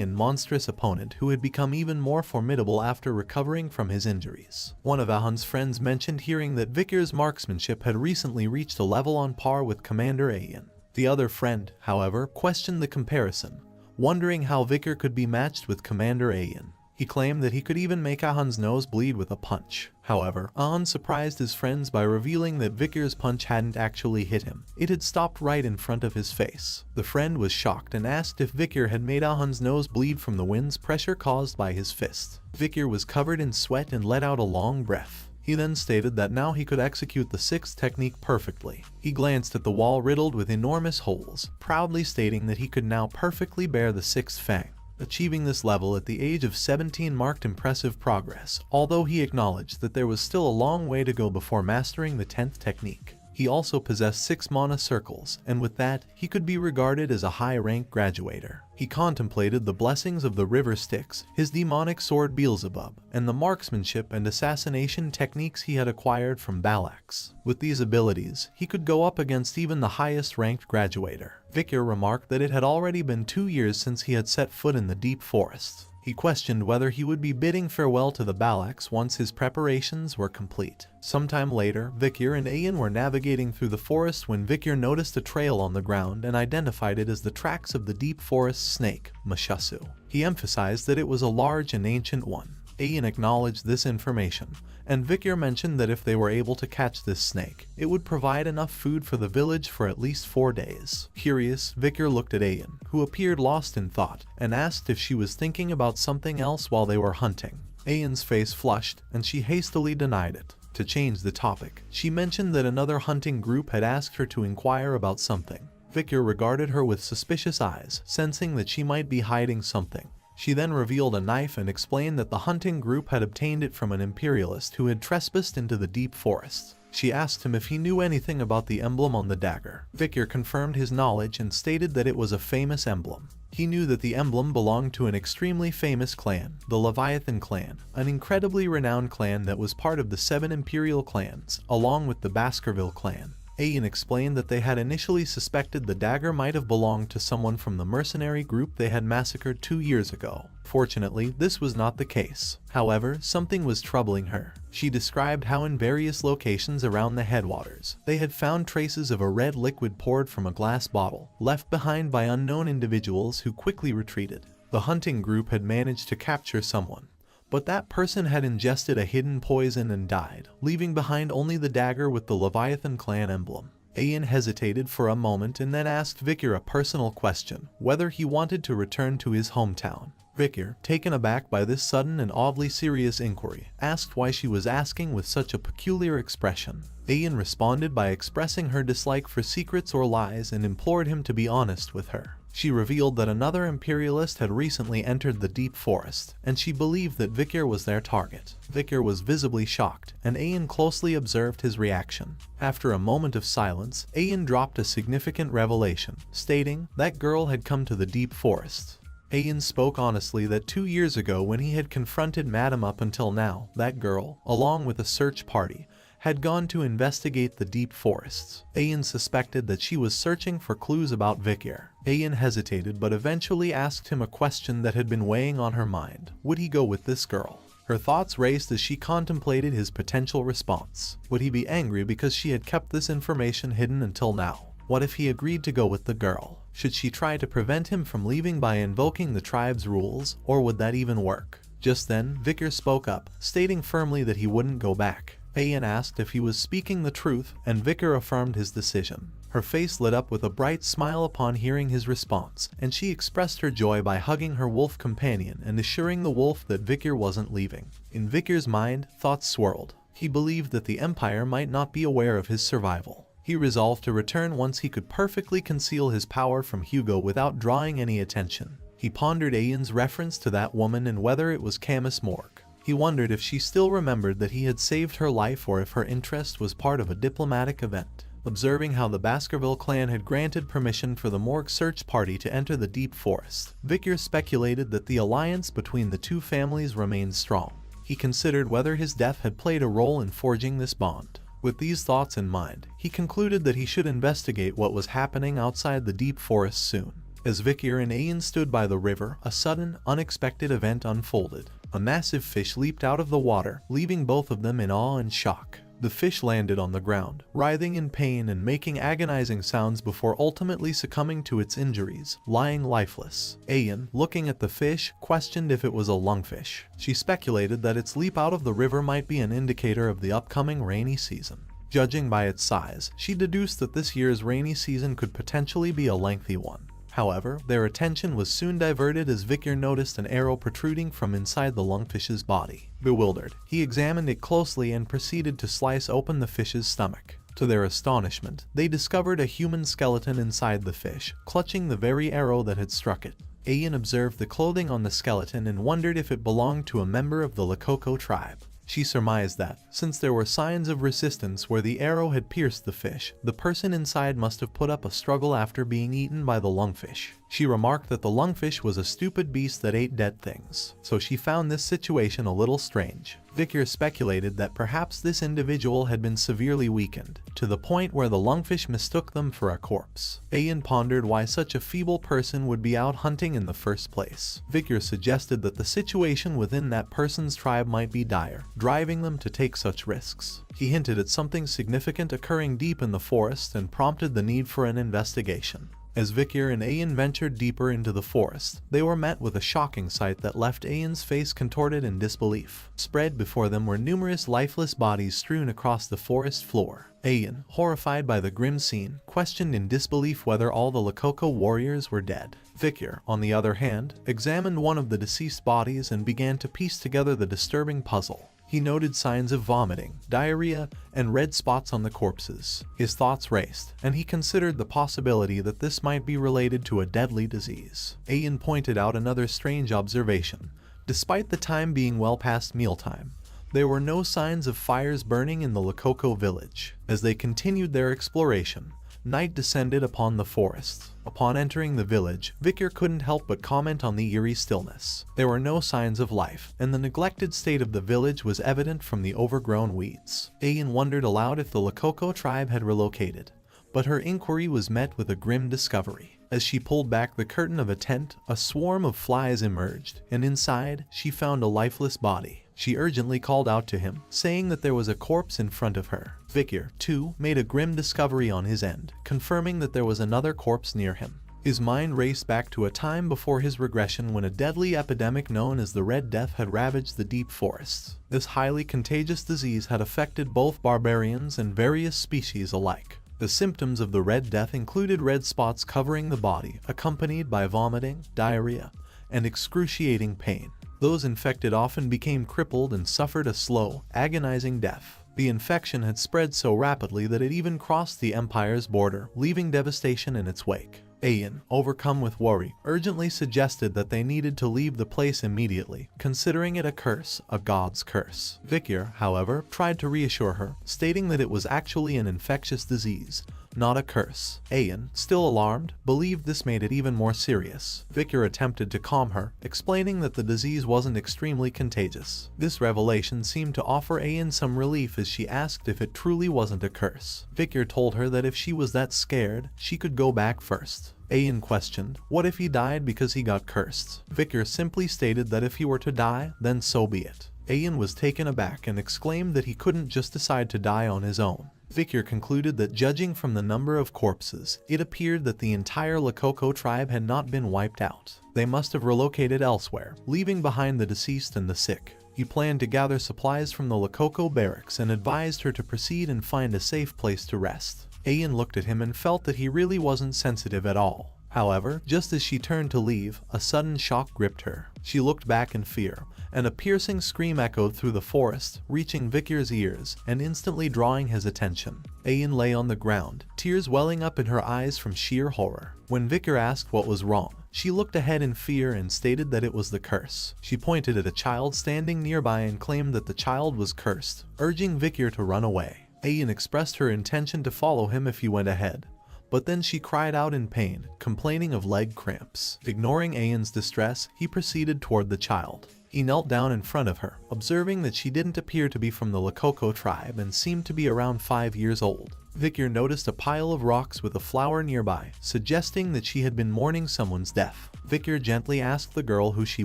Speaker 1: and monstrous opponent who had become even more formidable after recovering from his injuries. One of Ahun's friends mentioned hearing that Vikir's marksmanship had recently reached a level on par with Commander Ayan. The other friend, however, questioned the comparison, wondering how Vikir could be matched with Commander Ayan. He claimed that he could even make Ahun's nose bleed with a punch. However, Ahun surprised his friends by revealing that Vikir's punch hadn't actually hit him. It had stopped right in front of his face. The friend was shocked and asked if Vikir had made Ahun's nose bleed from the wind's pressure caused by his fist. Vikir was covered in sweat and let out a long breath. He then stated that now he could execute the 6th technique perfectly. He glanced at the wall riddled with enormous holes, proudly stating that he could now perfectly bear the 6th fang. Achieving this level at the age of 17 marked impressive progress, although he acknowledged that there was still a long way to go before mastering the 10th technique. He also possessed 6 mana circles, and with that, he could be regarded as a high-rank graduator. He contemplated the blessings of the River Styx, his demonic sword Beelzebub, and the marksmanship and assassination techniques he had acquired from Balax. With these abilities, he could go up against even the highest-ranked graduator. Vikir remarked that it had already been 2 years since he had set foot in the deep forest. He questioned whether he would be bidding farewell to the Balax once his preparations were complete. Sometime later, Vikir and Ayan were navigating through the forest when Vikir noticed a trail on the ground and identified it as the tracks of the deep forest snake, Mashasu. He emphasized that it was a large and ancient one. Ayan acknowledged this information, and Vikir mentioned that if they were able to catch this snake, it would provide enough food for the village for at least 4 days. Curious, Vikir looked at Ayan, who appeared lost in thought, and asked if she was thinking about something else while they were hunting. Ayan's face flushed, and she hastily denied it. To change the topic, she mentioned that another hunting group had asked her to inquire about something. Vikir regarded her with suspicious eyes, sensing that she might be hiding something. She then revealed a knife and explained that the hunting group had obtained it from an imperialist who had trespassed into the deep forest. She asked him if he knew anything about the emblem on the dagger. Vikir confirmed his knowledge and stated that it was a famous emblem. He knew that the emblem belonged to an extremely famous clan, the Leviathan clan, an incredibly renowned clan that was part of the 7 imperial clans, along with the Baskerville clan. Ayan explained that they had initially suspected the dagger might have belonged to someone from the mercenary group they had massacred 2 years ago. Fortunately, this was not the case. However, something was troubling her. She described how in various locations around the headwaters, they had found traces of a red liquid poured from a glass bottle, left behind by unknown individuals who quickly retreated. The hunting group had managed to capture someone, but that person had ingested a hidden poison and died, leaving behind only the dagger with the Leviathan clan emblem. Ayan hesitated for a moment and then asked Vikir a personal question, whether he wanted to return to his hometown. Vikir, taken aback by this sudden and oddly serious inquiry, asked why she was asking with such a peculiar expression. Ayan responded by expressing her dislike for secrets or lies and implored him to be honest with her. She revealed that another imperialist had recently entered the deep forest, and she believed that Vikir was their target. Vikir was visibly shocked, and Ayan closely observed his reaction. After a moment of silence, Ayan dropped a significant revelation, stating that girl had come to the deep forest. Ayan spoke honestly that 2 years ago when he had confronted Madam up until now, that girl, along with a search party, had gone to investigate the deep forests. Ayan suspected that she was searching for clues about Vikir. Ayan hesitated but eventually asked him a question that had been weighing on her mind. Would he go with this girl? Her thoughts raced as she contemplated his potential response. Would he be angry because she had kept this information hidden until now? What if he agreed to go with the girl? Should she try to prevent him from leaving by invoking the tribe's rules, or would that even work? Just then, Vikir spoke up, stating firmly that he wouldn't go back. Ayan asked if he was speaking the truth, and Vikir affirmed his decision. Her face lit up with a bright smile upon hearing his response, and she expressed her joy by hugging her wolf companion and assuring the wolf that Vikir wasn't leaving. In Vikir's mind, thoughts swirled. He believed that the Empire might not be aware of his survival. He resolved to return once he could perfectly conceal his power from Hugo without drawing any attention. He pondered Ayan's reference to that woman and whether it was Camus Morgue. He wondered if she still remembered that he had saved her life or if her interest was part of a diplomatic event. Observing how the Baskerville clan had granted permission for the Morgue search party to enter the deep forest, Vikir speculated that the alliance between the two families remained strong. He considered whether his death had played a role in forging this bond. With these thoughts in mind, he concluded that he should investigate what was happening outside the deep forest soon. As Vikir and Ayan stood by the river, a sudden, unexpected event unfolded. A massive fish leaped out of the water, leaving both of them in awe and shock. The fish landed on the ground, writhing in pain and making agonizing sounds before ultimately succumbing to its injuries, lying lifeless. Ayan, looking at the fish, questioned if it was a lungfish. She speculated that its leap out of the river might be an indicator of the upcoming rainy season. Judging by its size, she deduced that this year's rainy season could potentially be a lengthy one. However, their attention was soon diverted as Vikir noticed an arrow protruding from inside the lungfish's body. Bewildered, he examined it closely and proceeded to slice open the fish's stomach. To their astonishment, they discovered a human skeleton inside the fish, clutching the very arrow that had struck it. Ayan observed the clothing on the skeleton and wondered if it belonged to a member of the Lakoko tribe. She surmised that, since there were signs of resistance where the arrow had pierced the fish, the person inside must have put up a struggle after being eaten by the lungfish. She remarked that the lungfish was a stupid beast that ate dead things, so she found this situation a little strange. Vikir speculated that perhaps this individual had been severely weakened, to the point where the lungfish mistook them for a corpse. Ayan pondered why such a feeble person would be out hunting in the first place. Vikir suggested that the situation within that person's tribe might be dire, driving them to take such risks. He hinted at something significant occurring deep in the forest and prompted the need for an investigation. As Vikir and Ayan ventured deeper into the forest, they were met with a shocking sight that left Ayan's face contorted in disbelief. Spread before them were numerous lifeless bodies strewn across the forest floor. Ayan, horrified by the grim scene, questioned in disbelief whether all the Lakoko warriors were dead. Vikir, on the other hand, examined one of the deceased bodies and began to piece together the disturbing puzzle. He noted signs of vomiting, diarrhea, and red spots on the corpses. His thoughts raced, and he considered the possibility that this might be related to a deadly disease. Ayan pointed out another strange observation. Despite the time being well past mealtime, there were no signs of fires burning in the Lakoko village. As they continued their exploration, night descended upon the forest. Upon entering the village, Vikir couldn't help but comment on the eerie stillness. There were no signs of life, and the neglected state of the village was evident from the overgrown weeds. Ayan wondered aloud if the Lakoko tribe had relocated, but her inquiry was met with a grim discovery. As she pulled back the curtain of a tent, a swarm of flies emerged, and inside, she found a lifeless body. She urgently called out to him, saying that there was a corpse in front of her. Vikir, too, made a grim discovery on his end, confirming that there was another corpse near him. His mind raced back to a time before his regression when a deadly epidemic known as the Red Death had ravaged the deep forests. This highly contagious disease had affected both barbarians and various species alike. The symptoms of the Red Death included red spots covering the body, accompanied by vomiting, diarrhea, and excruciating pain. Those infected often became crippled and suffered a slow, agonizing death. The infection had spread so rapidly that it even crossed the Empire's border, leaving devastation in its wake. Ayan, overcome with worry, urgently suggested that they needed to leave the place immediately, considering it a curse, a god's curse. Vikir, however, tried to reassure her, stating that it was actually an infectious disease, not a curse. Ayan, still alarmed, believed this made it even more serious. Victor attempted to calm her, explaining that the disease wasn't extremely contagious. This revelation seemed to offer Ayan some relief as she asked if it truly wasn't a curse. Victor told her that if she was that scared, she could go back first. Ayan questioned, what if he died because he got cursed? Victor simply stated that if he were to die, then so be it. Ayan was taken aback and exclaimed that he couldn't just decide to die on his own. Victor concluded that judging from the number of corpses, it appeared that the entire Lakoko tribe had not been wiped out. They must have relocated elsewhere, leaving behind the deceased and the sick. He planned to gather supplies from the Lakoko barracks and advised her to proceed and find a safe place to rest. Ayan looked at him and felt that he really wasn't sensitive at all. However, just as she turned to leave, a sudden shock gripped her. She looked back in fear, and a piercing scream echoed through the forest, reaching Victor's ears and instantly drawing his attention. Ayan lay on the ground, tears welling up in her eyes from sheer horror. When Victor asked what was wrong, she looked ahead in fear and stated that it was the curse. She pointed at a child standing nearby and claimed that the child was cursed, urging Victor to run away. Ayan expressed her intention to follow him if he went ahead, but then she cried out in pain, complaining of leg cramps. Ignoring Ayan's distress, he proceeded toward the child. He knelt down in front of her, observing that she didn't appear to be from the Lakoko tribe and seemed to be around 5 years old. Victor noticed a pile of rocks with a flower nearby, suggesting that she had been mourning someone's death. Victor gently asked the girl who she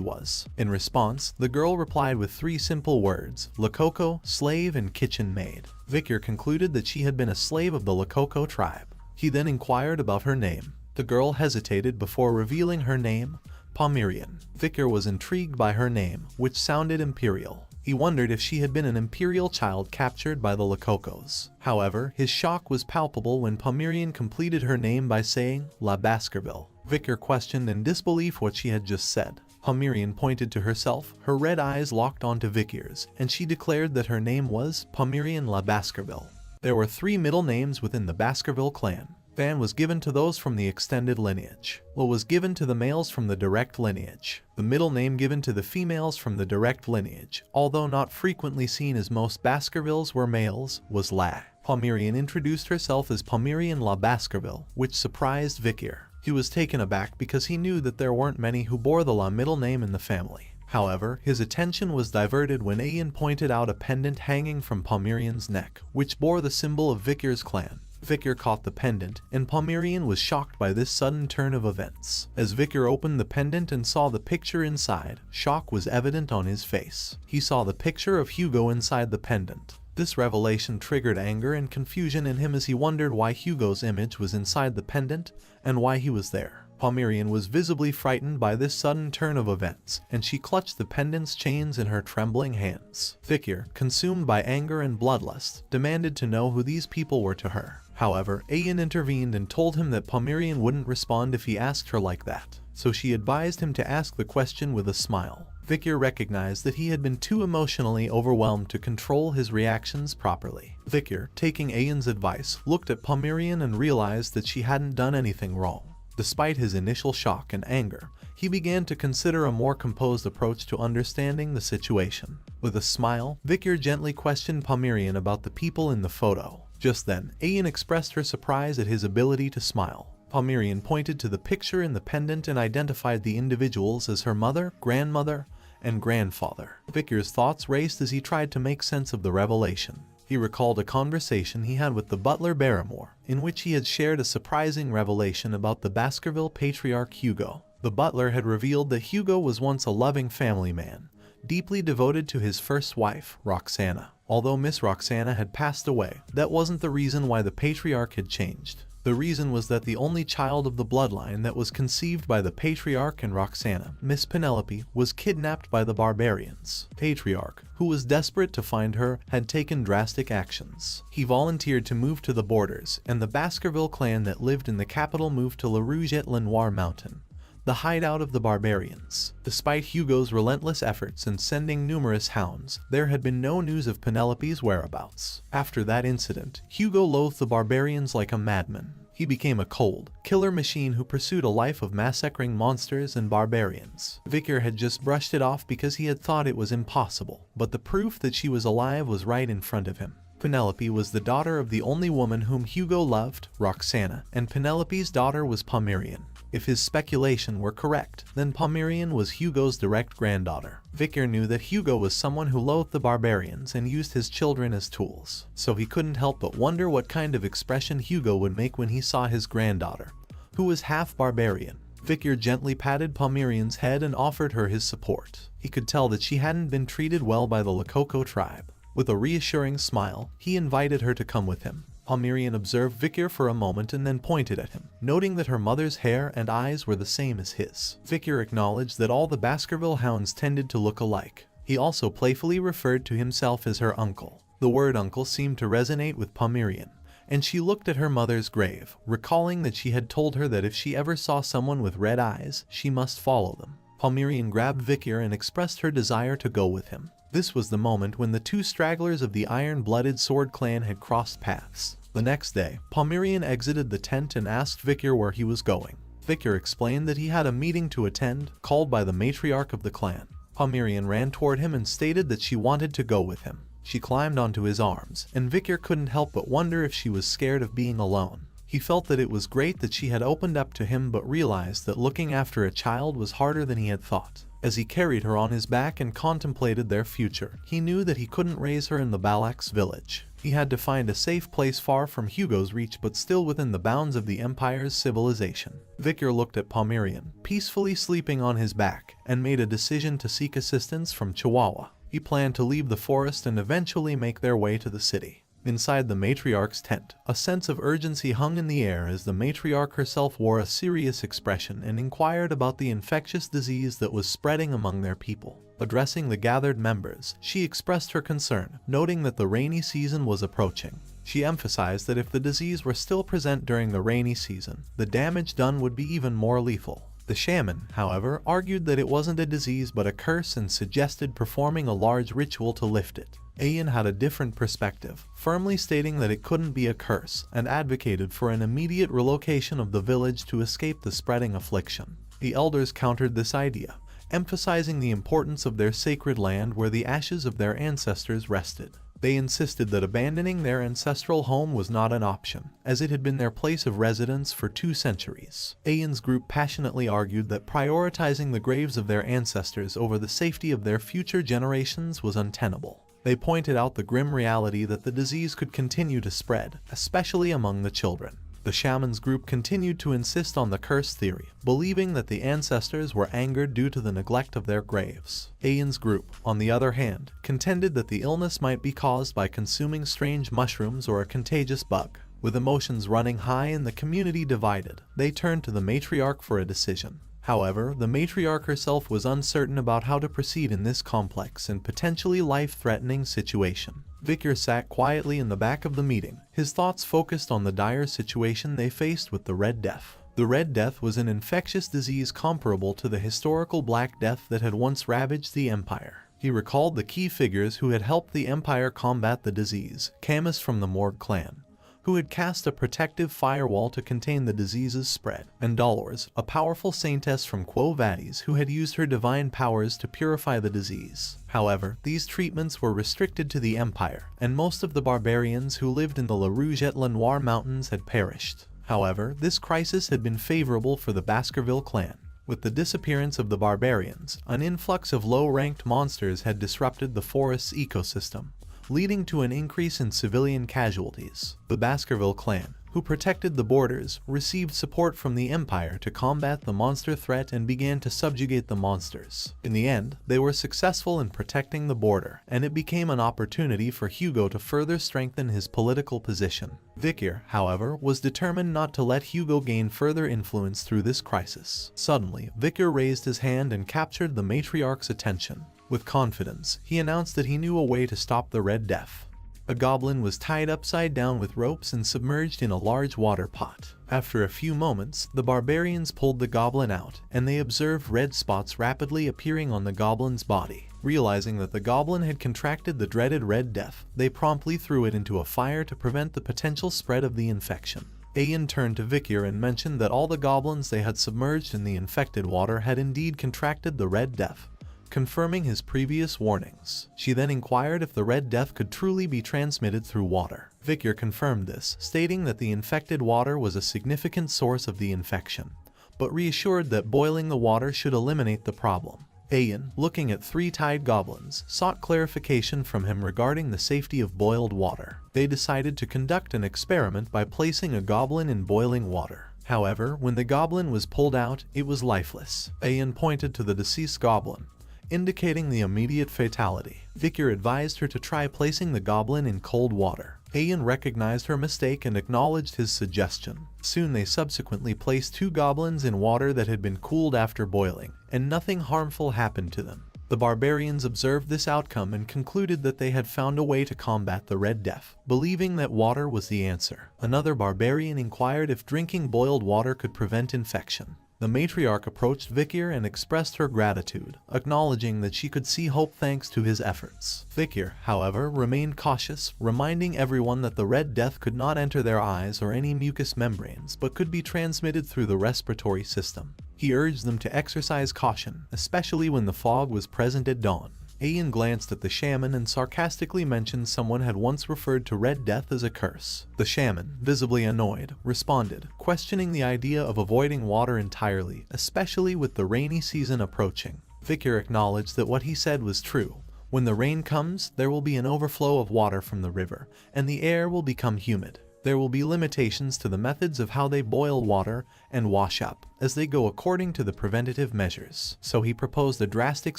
Speaker 1: was. In response, the girl replied with 3 simple words: Lakoko, slave, and kitchen maid. Victor concluded that she had been a slave of the Lakoko tribe. He then inquired about her name. The girl hesitated before revealing her name, Pomerian. Victor was intrigued by her name, which sounded imperial. He wondered if she had been an imperial child captured by the Lakokos. However, his shock was palpable when Pomerian completed her name by saying, La Baskerville. Victor questioned in disbelief what she had just said. Pomerian pointed to herself, her red eyes locked onto Victor's, and she declared that her name was Pomerian La Baskerville. There were 3 middle names within the Baskerville clan. Van was given to those from the extended lineage. La was given to the males from the direct lineage. The middle name given to the females from the direct lineage, although not frequently seen as most Baskervilles were males, was La. Pomerian introduced herself as Pomerian La Baskerville, which surprised Victor. He was taken aback because he knew that there weren't many who bore the La middle name in the family. However, his attention was diverted when Ayan pointed out a pendant hanging from Pomerian's neck, which bore the symbol of Victor's clan. Victor caught the pendant, and Pomerian was shocked by this sudden turn of events. As Victor opened the pendant and saw the picture inside, shock was evident on his face. He saw the picture of Hugo inside the pendant. This revelation triggered anger and confusion in him as he wondered why Hugo's image was inside the pendant and why he was there. Pomerian was visibly frightened by this sudden turn of events, and she clutched the pendant's chains in her trembling hands. Victor, consumed by anger and bloodlust, demanded to know who these people were to her. However, Ayan intervened and told him that Pomerian wouldn't respond if he asked her like that, so she advised him to ask the question with a smile. Victor recognized that he had been too emotionally overwhelmed to control his reactions properly. Victor, taking Ayan's advice, looked at Pomerian and realized that she hadn't done anything wrong. Despite his initial shock and anger, he began to consider a more composed approach to understanding the situation. With a smile, Victor gently questioned Pomerian about the people in the photo. Just then, Ayan expressed her surprise at his ability to smile. Pomerian pointed to the picture in the pendant and identified the individuals as her mother, grandmother, and grandfather. Victor's thoughts raced as he tried to make sense of the revelation. He recalled a conversation he had with the butler Barrymore, in which he had shared a surprising revelation about the Baskerville patriarch Hugo. The butler had revealed that Hugo was once a loving family man, deeply devoted to his first wife, Roxana. Although Miss Roxana had passed away, that wasn't the reason why the patriarch had changed. The reason was that the only child of the bloodline that was conceived by the patriarch and Roxana, Miss Penelope, was kidnapped by the barbarians. Patriarch, who was desperate to find her, had taken drastic actions. He volunteered to move to the borders, and the Baskerville clan that lived in the capital moved to La Rouge-et-Lenoir Mountain, the hideout of the barbarians. Despite Hugo's relentless efforts in sending numerous hounds, there had been no news of Penelope's whereabouts. After that incident, Hugo loathed the barbarians like a madman. He became a cold, killer machine who pursued a life of massacring monsters and barbarians. Victor had just brushed it off because he had thought it was impossible, but the proof that she was alive was right in front of him. Penelope was the daughter of the only woman whom Hugo loved, Roxana, and Penelope's daughter was Pomerian. If his speculation were correct, then Pomerian was Hugo's direct granddaughter. Vicar knew that Hugo was someone who loathed the barbarians and used his children as tools, so he couldn't help but wonder what kind of expression Hugo would make when he saw his granddaughter, who was half barbarian. Vicar gently patted Pomerian's head and offered her his support. He could tell that she hadn't been treated well by the Lakoko tribe. With a reassuring smile, he invited her to come with him. Pomerian observed Vicar for a moment and then pointed at him, noting that her mother's hair and eyes were the same as his. Vicar acknowledged that all the Baskerville hounds tended to look alike. He also playfully referred to himself as her uncle. The word uncle seemed to resonate with Pomerian, and she looked at her mother's grave, recalling that she had told her that if she ever saw someone with red eyes, she must follow them. Pomerian grabbed Vicar and expressed her desire to go with him. This was the moment when the two stragglers of the iron-blooded sword clan had crossed paths. The next day, Pomerian exited the tent and asked Vicar where he was going. Vicar explained that he had a meeting to attend, called by the matriarch of the clan. Pomerian ran toward him and stated that she wanted to go with him. She climbed onto his arms, and Vicar couldn't help but wonder if she was scared of being alone. He felt that it was great that she had opened up to him, but realized that looking after a child was harder than he had thought. As he carried her on his back and contemplated their future, he knew that he couldn't raise her in the Balak's village. He had to find a safe place far from Hugo's reach but still within the bounds of the Empire's civilization. Vicar looked at Pomerian, peacefully sleeping on his back, and made a decision to seek assistance from Chihuahua. He planned to leave the forest and eventually make their way to the city. Inside the matriarch's tent, a sense of urgency hung in the air as the matriarch herself wore a serious expression and inquired about the infectious disease that was spreading among their people. Addressing the gathered members, she expressed her concern, noting that the rainy season was approaching. She emphasized that if the disease were still present during the rainy season, the damage done would be even more lethal. The shaman, however, argued that it wasn't a disease but a curse and suggested performing a large ritual to lift it. Ayan had a different perspective, firmly stating that it couldn't be a curse, and advocated for an immediate relocation of the village to escape the spreading affliction. The elders countered this idea, emphasizing the importance of their sacred land where the ashes of their ancestors rested. They insisted that abandoning their ancestral home was not an option, as it had been their place of residence for 2 centuries. Ayan's group passionately argued that prioritizing the graves of their ancestors over the safety of their future generations was untenable. They pointed out the grim reality that the disease could continue to spread, especially among the children. The shaman's group continued to insist on the curse theory, believing that the ancestors were angered due to the neglect of their graves. Ayan's group, on the other hand, contended that the illness might be caused by consuming strange mushrooms or a contagious bug. With emotions running high and the community divided, they turned to the matriarch for a decision. However, the matriarch herself was uncertain about how to proceed in this complex and potentially life-threatening situation. Vicar sat quietly in the back of the meeting, his thoughts focused on the dire situation they faced with the Red Death. The Red Death was an infectious disease comparable to the historical Black Death that had once ravaged the Empire. He recalled the key figures who had helped the Empire combat the disease: Camus from the Morgue clan, who had cast a protective firewall to contain the disease's spread, and Dolores, a powerful saintess from Quo Vadis who had used her divine powers to purify the disease. However, these treatments were restricted to the Empire, and most of the barbarians who lived in the La Rouge-et-Lenoir mountains had perished. However, this crisis had been favorable for the Baskerville clan. With the disappearance of the barbarians, an influx of low-ranked monsters had disrupted the forest's ecosystem, leading to an increase in civilian casualties. The Baskerville clan, who protected the borders, received support from the Empire to combat the monster threat and began to subjugate the monsters. In the end, they were successful in protecting the border, and it became an opportunity for Hugo to further strengthen his political position. Vicar, however, was determined not to let Hugo gain further influence through this crisis. Suddenly, Vicar raised his hand and captured the matriarch's attention. With confidence, he announced that he knew a way to stop the Red Death. A goblin was tied upside down with ropes and submerged in a large water pot. After a few moments, the barbarians pulled the goblin out, and they observed red spots rapidly appearing on the goblin's body. Realizing that the goblin had contracted the dreaded Red Death, they promptly threw it into a fire to prevent the potential spread of the infection. Ayan turned to Vicar and mentioned that all the goblins they had submerged in the infected water had indeed contracted the Red Death, confirming his previous warnings. She then inquired if the Red Death could truly be transmitted through water. Victor confirmed this, stating that the infected water was a significant source of the infection, but reassured that boiling the water should eliminate the problem. Ayan, looking at three-tide goblins, sought clarification from him regarding the safety of boiled water. They decided to conduct an experiment by placing a goblin in boiling water. However, when the goblin was pulled out, it was lifeless. Ayan pointed to the deceased goblin, indicating the immediate fatality. Victor advised her to try placing the goblin in cold water. Ayan recognized her mistake and acknowledged his suggestion. Soon they subsequently placed 2 goblins in water that had been cooled after boiling, and nothing harmful happened to them. The barbarians observed this outcome and concluded that they had found a way to combat the Red Death, believing that water was the answer. Another barbarian inquired if drinking boiled water could prevent infection. The matriarch approached Victor and expressed her gratitude, acknowledging that she could see hope thanks to his efforts. Victor, however, remained cautious, reminding everyone that the Red Death could not enter their eyes or any mucous membranes, but could be transmitted through the respiratory system. He urged them to exercise caution, especially when the fog was present at dawn. Ayan glanced at the shaman and sarcastically mentioned someone had once referred to Red Death as a curse. The shaman, visibly annoyed, responded, questioning the idea of avoiding water entirely, especially with the rainy season approaching. Victor acknowledged that what he said was true. When the rain comes, there will be an overflow of water from the river, and the air will become humid. There will be limitations to the methods of how they boil water and wash up, as they go according to the preventative measures. So he proposed a drastic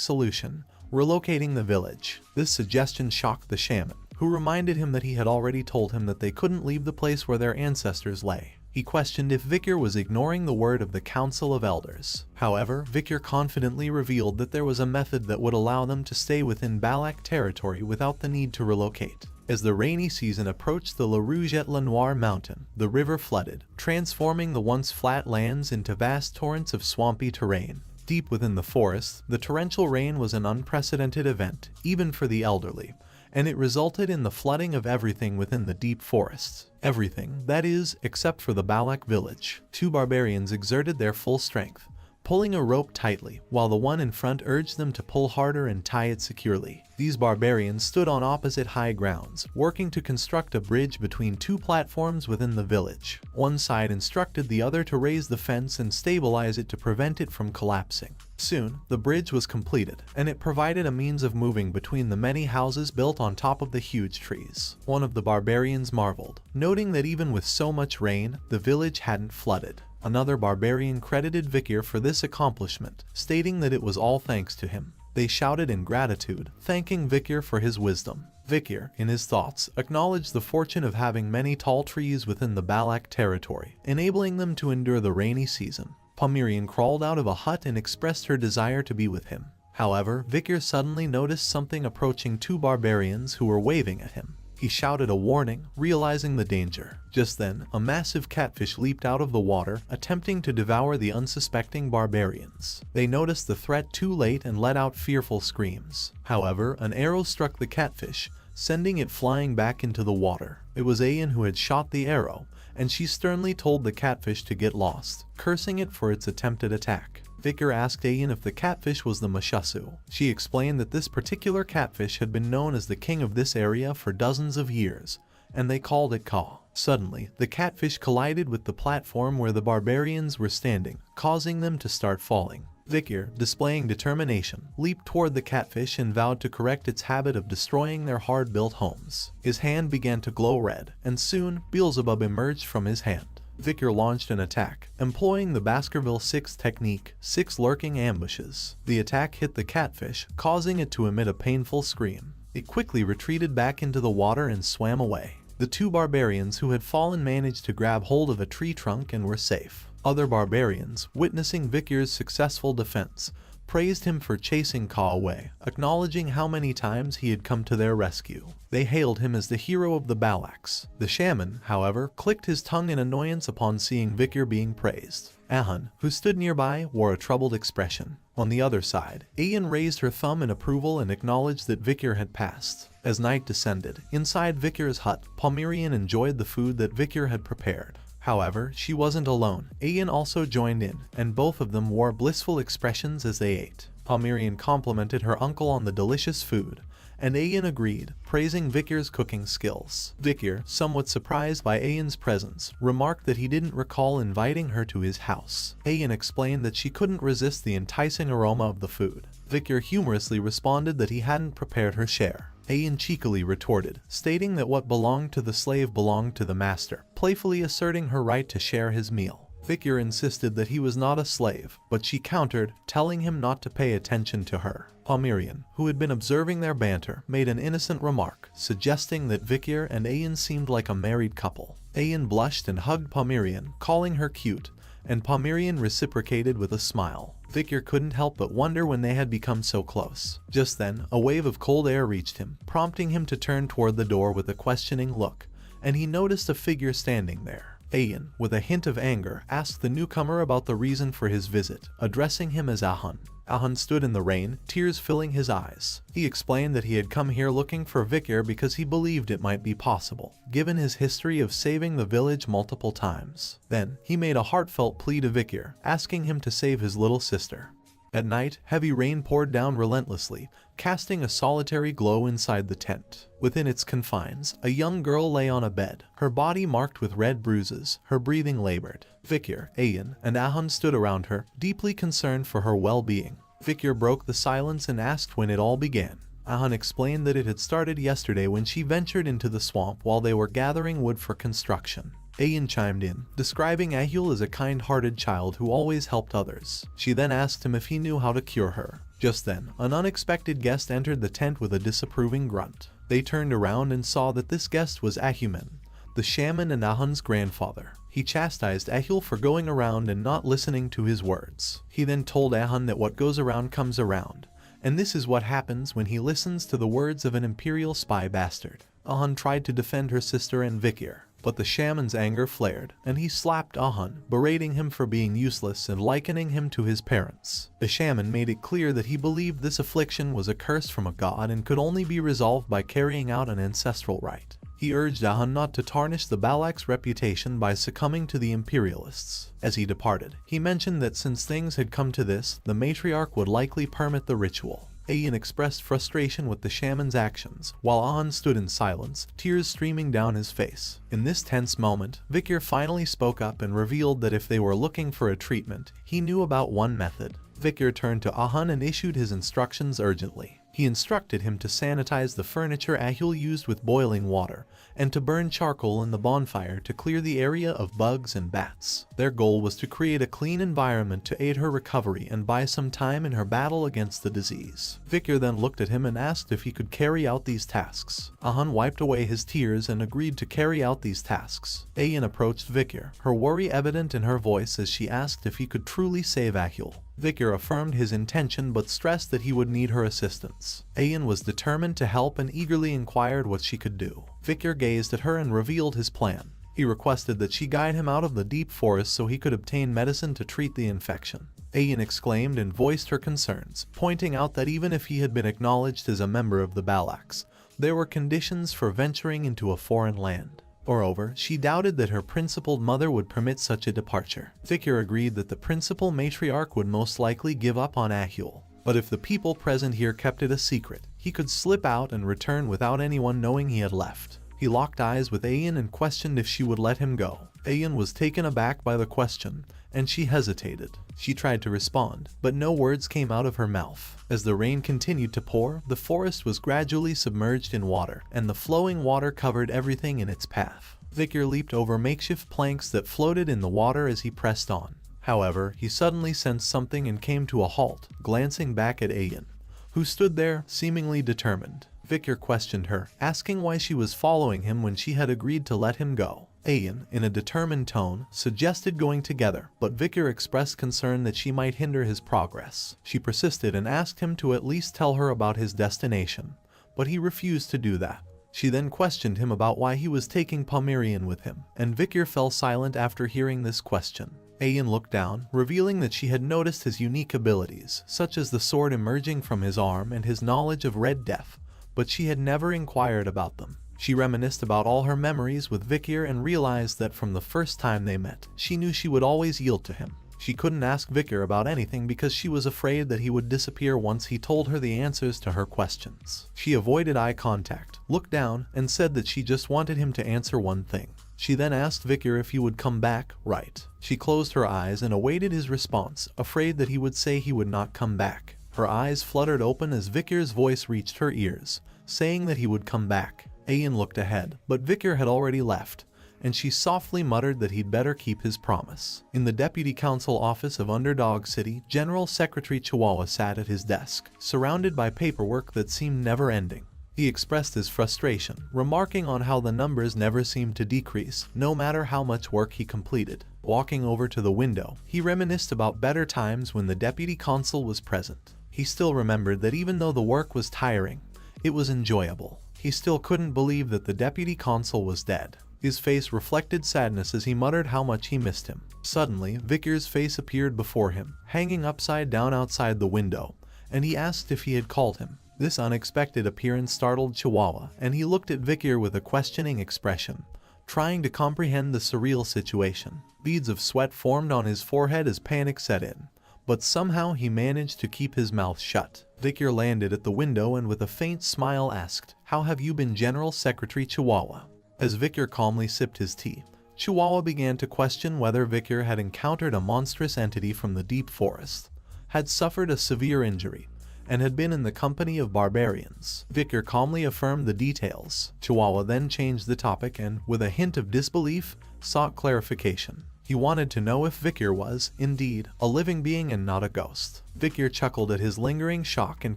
Speaker 1: solution, relocating the village. This suggestion shocked the shaman, who reminded him that he had already told him that they couldn't leave the place where their ancestors lay. He questioned if Victor was ignoring the word of the Council of Elders. However, Victor confidently revealed that there was a method that would allow them to stay within Balak territory without the need to relocate. As the rainy season approached the La Rouge-et-la-Noire mountain, the river flooded, transforming the once flat lands into vast torrents of swampy terrain. Deep within the forest, the torrential rain was an unprecedented event, even for the elderly, and it resulted in the flooding of everything within the deep forests. Everything, that is, except for the Balak village. 2 barbarians exerted their full strength, pulling a rope tightly, while the one in front urged them to pull harder and tie it securely. These barbarians stood on opposite high grounds, working to construct a bridge between 2 platforms within the village. One side instructed the other to raise the fence and stabilize it to prevent it from collapsing. Soon, the bridge was completed, and it provided a means of moving between the many houses built on top of the huge trees. One of the barbarians marveled, noting that even with so much rain, the village hadn't flooded. Another barbarian credited Victor for this accomplishment, stating that it was all thanks to him. They shouted in gratitude, thanking Victor for his wisdom. Victor, in his thoughts, acknowledged the fortune of having many tall trees within the Balak territory, enabling them to endure the rainy season. Pomerian crawled out of a hut and expressed her desire to be with him. However, Victor suddenly noticed something approaching 2 barbarians who were waving at him. He shouted a warning, realizing the danger. Just then, a massive catfish leaped out of the water, attempting to devour the unsuspecting barbarians. They noticed the threat too late and let out fearful screams. However, an arrow struck the catfish, sending it flying back into the water. It was Ayan who had shot the arrow, and she sternly told the catfish to get lost, cursing it for its attempted attack. Victor asked Ayan if the catfish was the Mashasu. She explained that this particular catfish had been known as the king of this area for dozens of years, and they called it Ka. Suddenly, the catfish collided with the platform where the barbarians were standing, causing them to start falling. Victor, displaying determination, leaped toward the catfish and vowed to correct its habit of destroying their hard-built homes. His hand began to glow red, and soon Beelzebub emerged from his hand. Victor launched an attack, employing the Baskerville 6 technique, 6 lurking ambushes. The attack hit the catfish, causing it to emit a painful scream. It quickly retreated back into the water and swam away. The 2 barbarians who had fallen managed to grab hold of a tree trunk and were safe. Other barbarians, witnessing Victor's successful defense, praised him for chasing Ka away, acknowledging how many times he had come to their rescue. They hailed him as the hero of the Balaks. The shaman, however, clicked his tongue in annoyance upon seeing Victor being praised. Ahan, who stood nearby, wore a troubled expression. On the other side, Ayan raised her thumb in approval and acknowledged that Victor had passed. As night descended, inside Victor's hut, Pomerian enjoyed the food that Victor had prepared. However, she wasn't alone. Ayan also joined in, and both of them wore blissful expressions as they ate. Palmyrean complimented her uncle on the delicious food, and Ayan agreed, praising Vikir's cooking skills. Vikir, somewhat surprised by Ayan's presence, remarked that he didn't recall inviting her to his house. Ayan explained that she couldn't resist the enticing aroma of the food. Vikir humorously responded that he hadn't prepared her share. Ayan cheekily retorted, stating that what belonged to the slave belonged to the master, playfully asserting her right to share his meal. Vikir insisted that he was not a slave, but she countered, telling him not to pay attention to her. Palmyrean, who had been observing their banter, made an innocent remark, suggesting that Vikir and Ayan seemed like a married couple. Ayan blushed and hugged Palmyrean, calling her cute, and Palmyrean reciprocated with a smile. Vikir couldn't help but wonder when they had become so close. Just then, a wave of cold air reached him, prompting him to turn toward the door with a questioning look, and he noticed a figure standing there. Ayan, with a hint of anger, asked the newcomer about the reason for his visit, addressing him as Ahun. Ahun stood in the rain, tears filling his eyes. He explained that he had come here looking for Vikir because he believed it might be possible, given his history of saving the village multiple times. Then, he made a heartfelt plea to Vikir, asking him to save his little sister. At night, heavy rain poured down relentlessly, casting a solitary glow inside the tent. Within its confines, a young girl lay on a bed, her body marked with red bruises, her breathing labored. Vikir, Ayan, and Ahun stood around her, deeply concerned for her well-being. Vikir broke the silence and asked when it all began. Ahun explained that it had started yesterday when she ventured into the swamp while they were gathering wood for construction. Ayan chimed in, describing Ahul as a kind-hearted child who always helped others. She then asked him if he knew how to cure her. Just then, an unexpected guest entered the tent with a disapproving grunt. They turned around and saw that this guest was Ahuman, the shaman and Ahun's grandfather. He chastised Ahul for going around and not listening to his words. He then told Ahun that what goes around comes around, and this is what happens when he listens to the words of an imperial spy bastard. Ahun tried to defend her sister and Vikir, but the shaman's anger flared, and he slapped Ahun, berating him for being useless and likening him to his parents. The shaman made it clear that he believed this affliction was a curse from a god and could only be resolved by carrying out an ancestral rite. He urged Ahun not to tarnish the Balak's reputation by succumbing to the imperialists. As he departed, he mentioned that since things had come to this, the matriarch would likely permit the ritual. Ayan expressed frustration with the shaman's actions, while Ahun stood in silence, tears streaming down his face. In this tense moment, Vikir finally spoke up and revealed that if they were looking for a treatment, he knew about one method. Vikir turned to Ahun and issued his instructions urgently. He instructed him to sanitize the furniture Ahul used with boiling water, and to burn charcoal in the bonfire to clear the area of bugs and bats. Their goal was to create a clean environment to aid her recovery and buy some time in her battle against the disease. Vikir then looked at him and asked if he could carry out these tasks. Ahun wiped away his tears and agreed to carry out these tasks. Ayan approached Vikir, her worry evident in her voice as she asked if he could truly save Ahul. Vikir affirmed his intention but stressed that he would need her assistance. Ayan was determined to help and eagerly inquired what she could do. Vikir gazed at her and revealed his plan. He requested that she guide him out of the deep forest so he could obtain medicine to treat the infection. Ayan exclaimed and voiced her concerns, pointing out that even if he had been acknowledged as a member of the Balaks, there were conditions for venturing into a foreign land. Moreover, she doubted that her principled mother would permit such a departure. Vikir agreed that the principal matriarch would most likely give up on Ahul, but if the people present here kept it a secret, he could slip out and return without anyone knowing he had left. He locked eyes with Ayan and questioned if she would let him go. Ayan was taken aback by the question, and she hesitated. She tried to respond, but no words came out of her mouth. As the rain continued to pour, the forest was gradually submerged in water, and the flowing water covered everything in its path. Vikir leaped over makeshift planks that floated in the water as he pressed on. However, he suddenly sensed something and came to a halt, glancing back at Ayan, who stood there, seemingly determined. Vikir questioned her, asking why she was following him when she had agreed to let him go. Ayan, in a determined tone, suggested going together, but Vikir expressed concern that she might hinder his progress. She persisted and asked him to at least tell her about his destination, but he refused to do that. She then questioned him about why he was taking Palmyrean with him, and Vikir fell silent after hearing this question. Ayan looked down, revealing that she had noticed his unique abilities, such as the sword emerging from his arm and his knowledge of Red Death, but she had never inquired about them. She reminisced about all her memories with Vikir and realized that from the first time they met, she knew she would always yield to him. She couldn't ask Vicar about anything because she was afraid that he would disappear once he told her the answers to her questions. She avoided eye contact, looked down, and said that she just wanted him to answer one thing. She then asked Vicar if he would come back, right? She closed her eyes and awaited his response, afraid that he would say he would not come back. Her eyes fluttered open as Vicar's voice reached her ears, saying that he would come back. Ayan looked ahead, but Vicar had already left, and she softly muttered that he'd better keep his promise. In the Deputy Council office of Underdog City, General Secretary Chihuahua sat at his desk, surrounded by paperwork that seemed never-ending. He expressed his frustration, remarking on how the numbers never seemed to decrease, no matter how much work he completed. Walking over to the window, he reminisced about better times when the Deputy Consul was present. He still remembered that even though the work was tiring, it was enjoyable. He still couldn't believe that the Deputy Consul was dead. His face reflected sadness as he muttered how much he missed him. Suddenly, Vicar's face appeared before him, hanging upside down outside the window, and he asked if he had called him. This unexpected appearance startled Chihuahua, and he looked at Vicar with a questioning expression, trying to comprehend the surreal situation. Beads of sweat formed on his forehead as panic set in, but somehow he managed to keep his mouth shut. Vicar landed at the window and with a faint smile asked, "How have you been, General Secretary Chihuahua?" As Vicar calmly sipped his tea, Chihuahua began to question whether Vicar had encountered a monstrous entity from the deep forest, had suffered a severe injury, and had been in the company of barbarians. Vicar calmly affirmed the details. Chihuahua then changed the topic and, with a hint of disbelief, sought clarification. He wanted to know if Vicar was, indeed, a living being and not a ghost. Vicar chuckled at his lingering shock and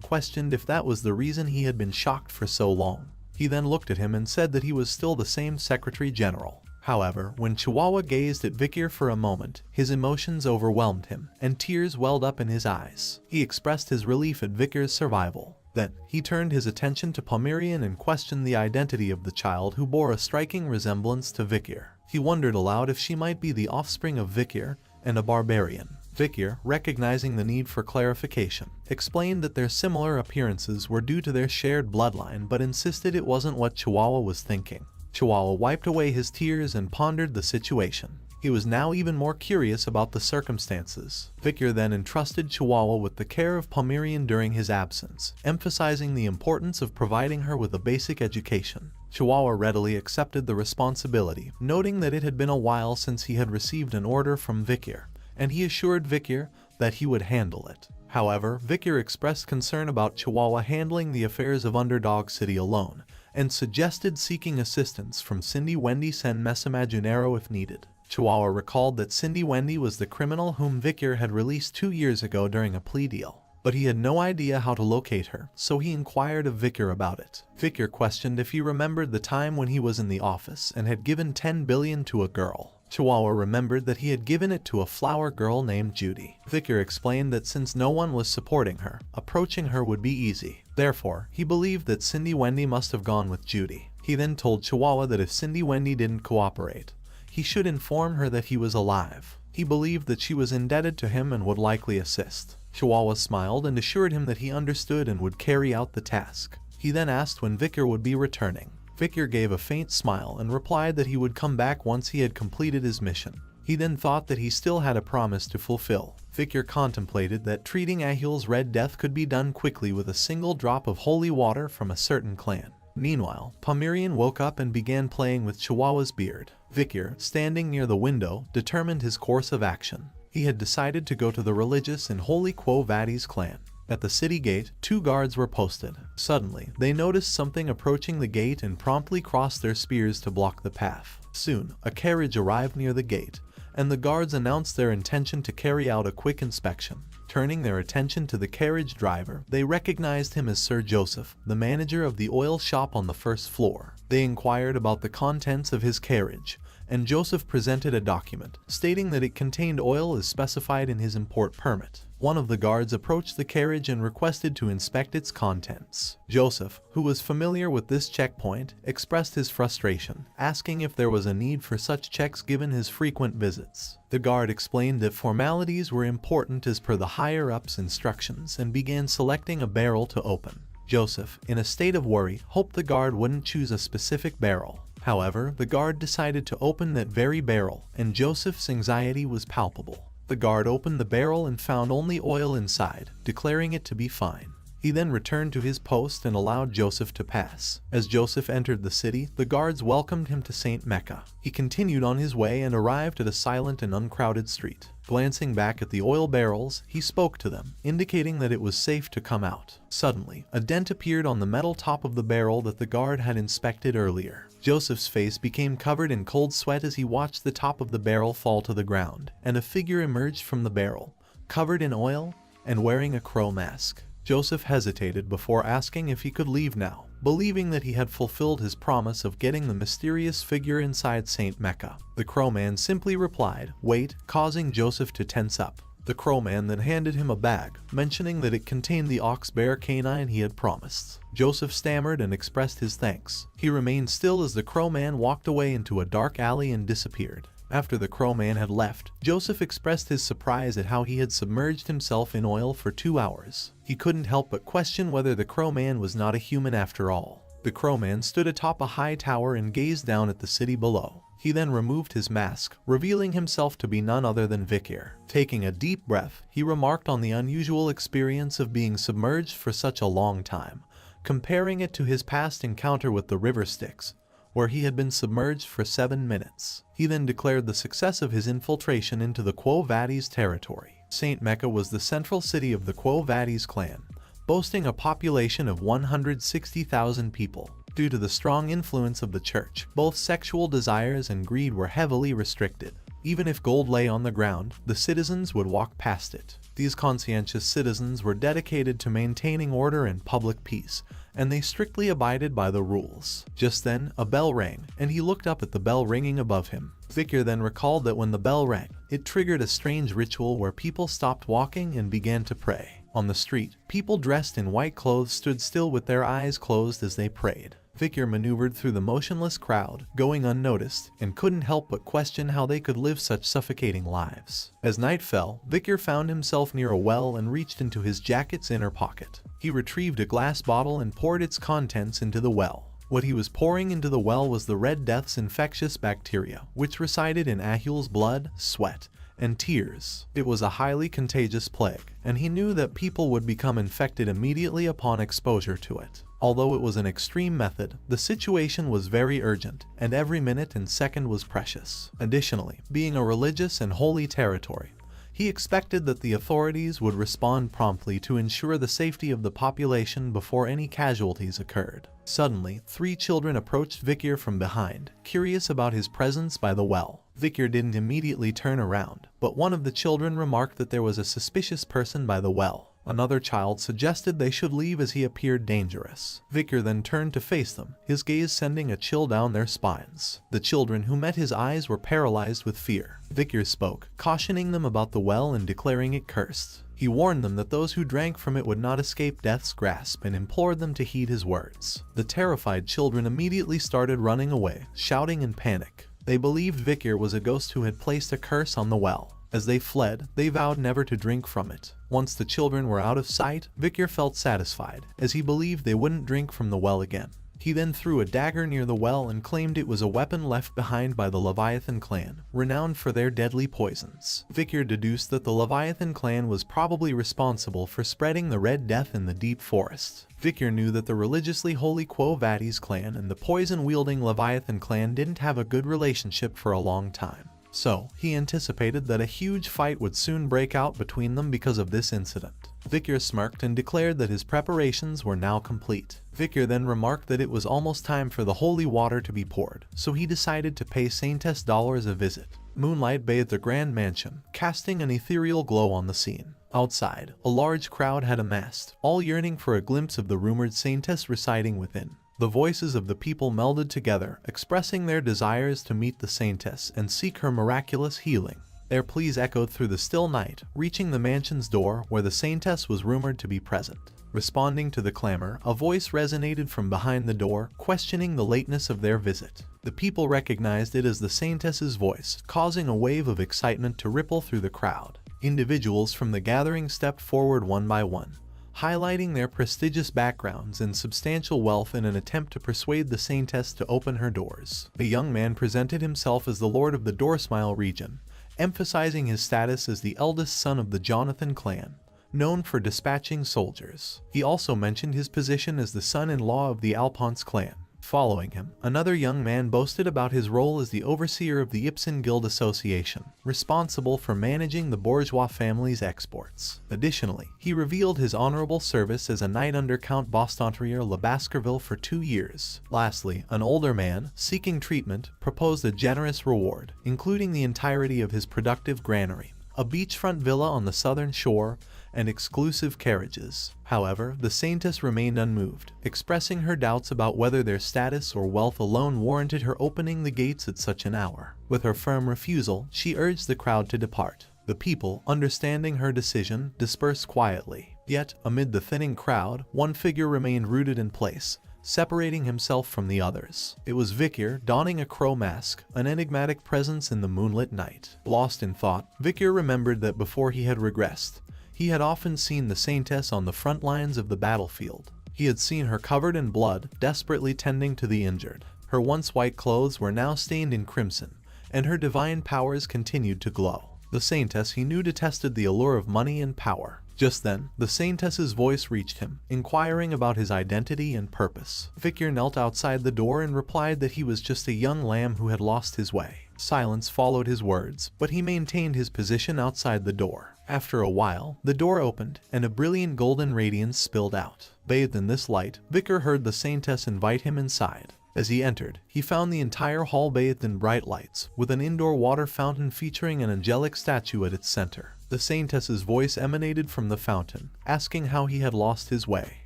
Speaker 1: questioned if that was the reason he had been shocked for so long. He then looked at him and said that he was still the same Secretary General. However, when Chihuahua gazed at Vicar for a moment, his emotions overwhelmed him, and tears welled up in his eyes. He expressed his relief at Vicar's survival. Then, he turned his attention to Pomerian and questioned the identity of the child who bore a striking resemblance to Vicar. He wondered aloud if she might be the offspring of Vicar and a barbarian. Vicar, recognizing the need for clarification, explained that their similar appearances were due to their shared bloodline but insisted it wasn't what Chihuahua was thinking. Chihuahua wiped away his tears and pondered the situation. He was now even more curious about the circumstances. Vicar then entrusted Chihuahua with the care of Pomerian during his absence, emphasizing the importance of providing her with a basic education. Chihuahua readily accepted the responsibility, noting that it had been a while since he had received an order from Vicar, and he assured Vicar that he would handle it. However, Vicar expressed concern about Chihuahua handling the affairs of Underdog City alone, and suggested seeking assistance from Cindy Wendy San Mesimaginero if needed. Chihuahua recalled that Cindy Wendy was the criminal whom Vicar had released 2 years ago during a plea deal, but he had no idea how to locate her, so he inquired of Vicar about it. Vicar questioned if he remembered the time when he was in the office and had given 10 billion to a girl. Chihuahua remembered that he had given it to a flower girl named Judy. Vicar explained that since no one was supporting her, approaching her would be easy. Therefore, he believed that Cindy Wendy must have gone with Judy. He then told Chihuahua that if Cindy Wendy didn't cooperate, he should inform her that he was alive. He believed that she was indebted to him and would likely assist. Chihuahua smiled and assured him that he understood and would carry out the task. He then asked when Vicar would be returning. Vicar gave a faint smile and replied that he would come back once he had completed his mission. He then thought that he still had a promise to fulfill. Vicar contemplated that treating Ahil's Red Death could be done quickly with a single drop of holy water from a certain clan. Meanwhile, Pomerian woke up and began playing with Chihuahua's beard. Vicar, standing near the window, determined his course of action. He had decided to go to the religious and holy Quo Vadis clan. At the city gate, 2 guards were posted. Suddenly, they noticed something approaching the gate and promptly crossed their spears to block the path. Soon, a carriage arrived near the gate, and the guards announced their intention to carry out a quick inspection. Turning their attention to the carriage driver, they recognized him as Sir Joseph, the manager of the oil shop on the first floor. They inquired about the contents of his carriage, and Joseph presented a document stating that it contained oil as specified in his import permit. One of the guards approached the carriage and requested to inspect its contents. Joseph, who was familiar with this checkpoint, expressed his frustration, asking if there was a need for such checks given his frequent visits. The guard explained that formalities were important as per the higher-ups' instructions and began selecting a barrel to open. Joseph, in a state of worry, hoped the guard wouldn't choose a specific barrel. However, the guard decided to open that very barrel, and Joseph's anxiety was palpable. The guard opened the barrel and found only oil inside, declaring it to be fine. He then returned to his post and allowed Joseph to pass. As Joseph entered the city, the guards welcomed him to St. Mecca. He continued on his way and arrived at a silent and uncrowded street. Glancing back at the oil barrels, he spoke to them, indicating that it was safe to come out. Suddenly, a dent appeared on the metal top of the barrel that the guard had inspected earlier. Joseph's face became covered in cold sweat as he watched the top of the barrel fall to the ground, and a figure emerged from the barrel, covered in oil and wearing a crow mask. Joseph hesitated before asking if he could leave now, believing that he had fulfilled his promise of getting the mysterious figure inside St. Mecca. The crowman simply replied, "Wait," causing Joseph to tense up. The crowman then handed him a bag, mentioning that it contained the ox-bear canine he had promised. Joseph stammered and expressed his thanks. He remained still as the crowman walked away into a dark alley and disappeared. After the crowman had left, Joseph expressed his surprise at how he had submerged himself in oil for 2 hours. He couldn't help but question whether the crowman was not a human after all. The crowman stood atop a high tower and gazed down at the city below. He then removed his mask, revealing himself to be none other than Vikir. Taking a deep breath, he remarked on the unusual experience of being submerged for such a long time, comparing it to his past encounter with the river Styx, where he had been submerged for 7 minutes. He then declared the success of his infiltration into the Quo Vadis territory. St. Mecca was the central city of the Quo Vadis clan, boasting a population of 160,000 people. Due to the strong influence of the church, both sexual desires and greed were heavily restricted. Even if gold lay on the ground, the citizens would walk past it. These conscientious citizens were dedicated to maintaining order and public peace, and they strictly abided by the rules. Just then, a bell rang, and he looked up at the bell ringing above him. Vikir then recalled that when the bell rang, it triggered a strange ritual where people stopped walking and began to pray. On the street, people dressed in white clothes stood still with their eyes closed as they prayed. Vikir maneuvered through the motionless crowd, going unnoticed, and couldn't help but question how they could live such suffocating lives. As night fell, Vikir found himself near a well and reached into his jacket's inner pocket. He retrieved a glass bottle and poured its contents into the well. What he was pouring into the well was the Red Death's infectious bacteria, which resided in Ahul's blood, sweat, and tears. It was a highly contagious plague, and he knew that people would become infected immediately upon exposure to it. Although it was an extreme method, the situation was very urgent, and every minute and second was precious. Additionally, being a religious and holy territory, he expected that the authorities would respond promptly to ensure the safety of the population before any casualties occurred. Suddenly, 3 children approached Vikir from behind, curious about his presence by the well. Vikir didn't immediately turn around, but one of the children remarked that there was a suspicious person by the well. Another child suggested they should leave as he appeared dangerous. Vikir then turned to face them, his gaze sending a chill down their spines. The children who met his eyes were paralyzed with fear. Vikir spoke, cautioning them about the well and declaring it cursed. He warned them that those who drank from it would not escape death's grasp and implored them to heed his words. The terrified children immediately started running away, shouting in panic. They believed Vikir was a ghost who had placed a curse on the well. As they fled, they vowed never to drink from it. Once the children were out of sight, Vikir felt satisfied, as he believed they wouldn't drink from the well again. He then threw a dagger near the well and claimed it was a weapon left behind by the Leviathan clan, renowned for their deadly poisons. Vikir deduced that the Leviathan clan was probably responsible for spreading the Red Death in the deep forest. Vikir knew that the religiously holy Quo Vadis clan and the poison-wielding Leviathan clan didn't have a good relationship for a long time. So, he anticipated that a huge fight would soon break out between them because of this incident. Vikir smirked and declared that his preparations were now complete. Vikir then remarked that it was almost time for the holy water to be poured, so he decided to pay Saintess Dollars a visit. Moonlight bathed the grand mansion, casting an ethereal glow on the scene. Outside, a large crowd had amassed, all yearning for a glimpse of the rumored Saintess residing within. The voices of the people melded together, expressing their desires to meet the Saintess and seek her miraculous healing. Their pleas echoed through the still night, reaching the mansion's door where the Saintess was rumored to be present. Responding to the clamor, a voice resonated from behind the door, questioning the lateness of their visit. The people recognized it as the Saintess's voice, causing a wave of excitement to ripple through the crowd. Individuals from the gathering stepped forward one by one, highlighting their prestigious backgrounds and substantial wealth in an attempt to persuade the Saintess to open her doors. A young man presented himself as the Lord of the Doorsmile region, emphasizing his status as the eldest son of the Jonathan clan, known for dispatching soldiers. He also mentioned his position as the son-in-law of the Alphonse clan. Following him, another young man boasted about his role as the overseer of the Ipsen Guild Association, responsible for managing the bourgeois family's exports. Additionally, he revealed his honorable service as a knight under Count Bastontrier Le Baskerville for 2 years. Lastly, an older man, seeking treatment, proposed a generous reward, including the entirety of his productive granary, a beachfront villa on the southern shore, and exclusive carriages. However, the Saintess remained unmoved, expressing her doubts about whether their status or wealth alone warranted her opening the gates at such an hour. With her firm refusal, she urged the crowd to depart. The people, understanding her decision, dispersed quietly. Yet, amid the thinning crowd, one figure remained rooted in place, separating himself from the others. It was Vikir, donning a crow mask, an enigmatic presence in the moonlit night. Lost in thought, Vikir remembered that before he had regressed, he had often seen the Saintess on the front lines of the battlefield. He had seen her covered in blood, desperately tending to the injured. Her once white clothes were now stained in crimson, and her divine powers continued to glow. The Saintess he knew detested the allure of money and power. Just then, the Saintess's voice reached him, inquiring about his identity and purpose. Vikir knelt outside the door and replied that he was just a young lamb who had lost his way. Silence followed his words, but he maintained his position outside the door. After a while, the door opened, and a brilliant golden radiance spilled out. Bathed in this light, Vikir heard the Saintess invite him inside. As he entered, he found the entire hall bathed in bright lights, with an indoor water fountain featuring an angelic statue at its center. The Saintess's voice emanated from the fountain, asking how he had lost his way.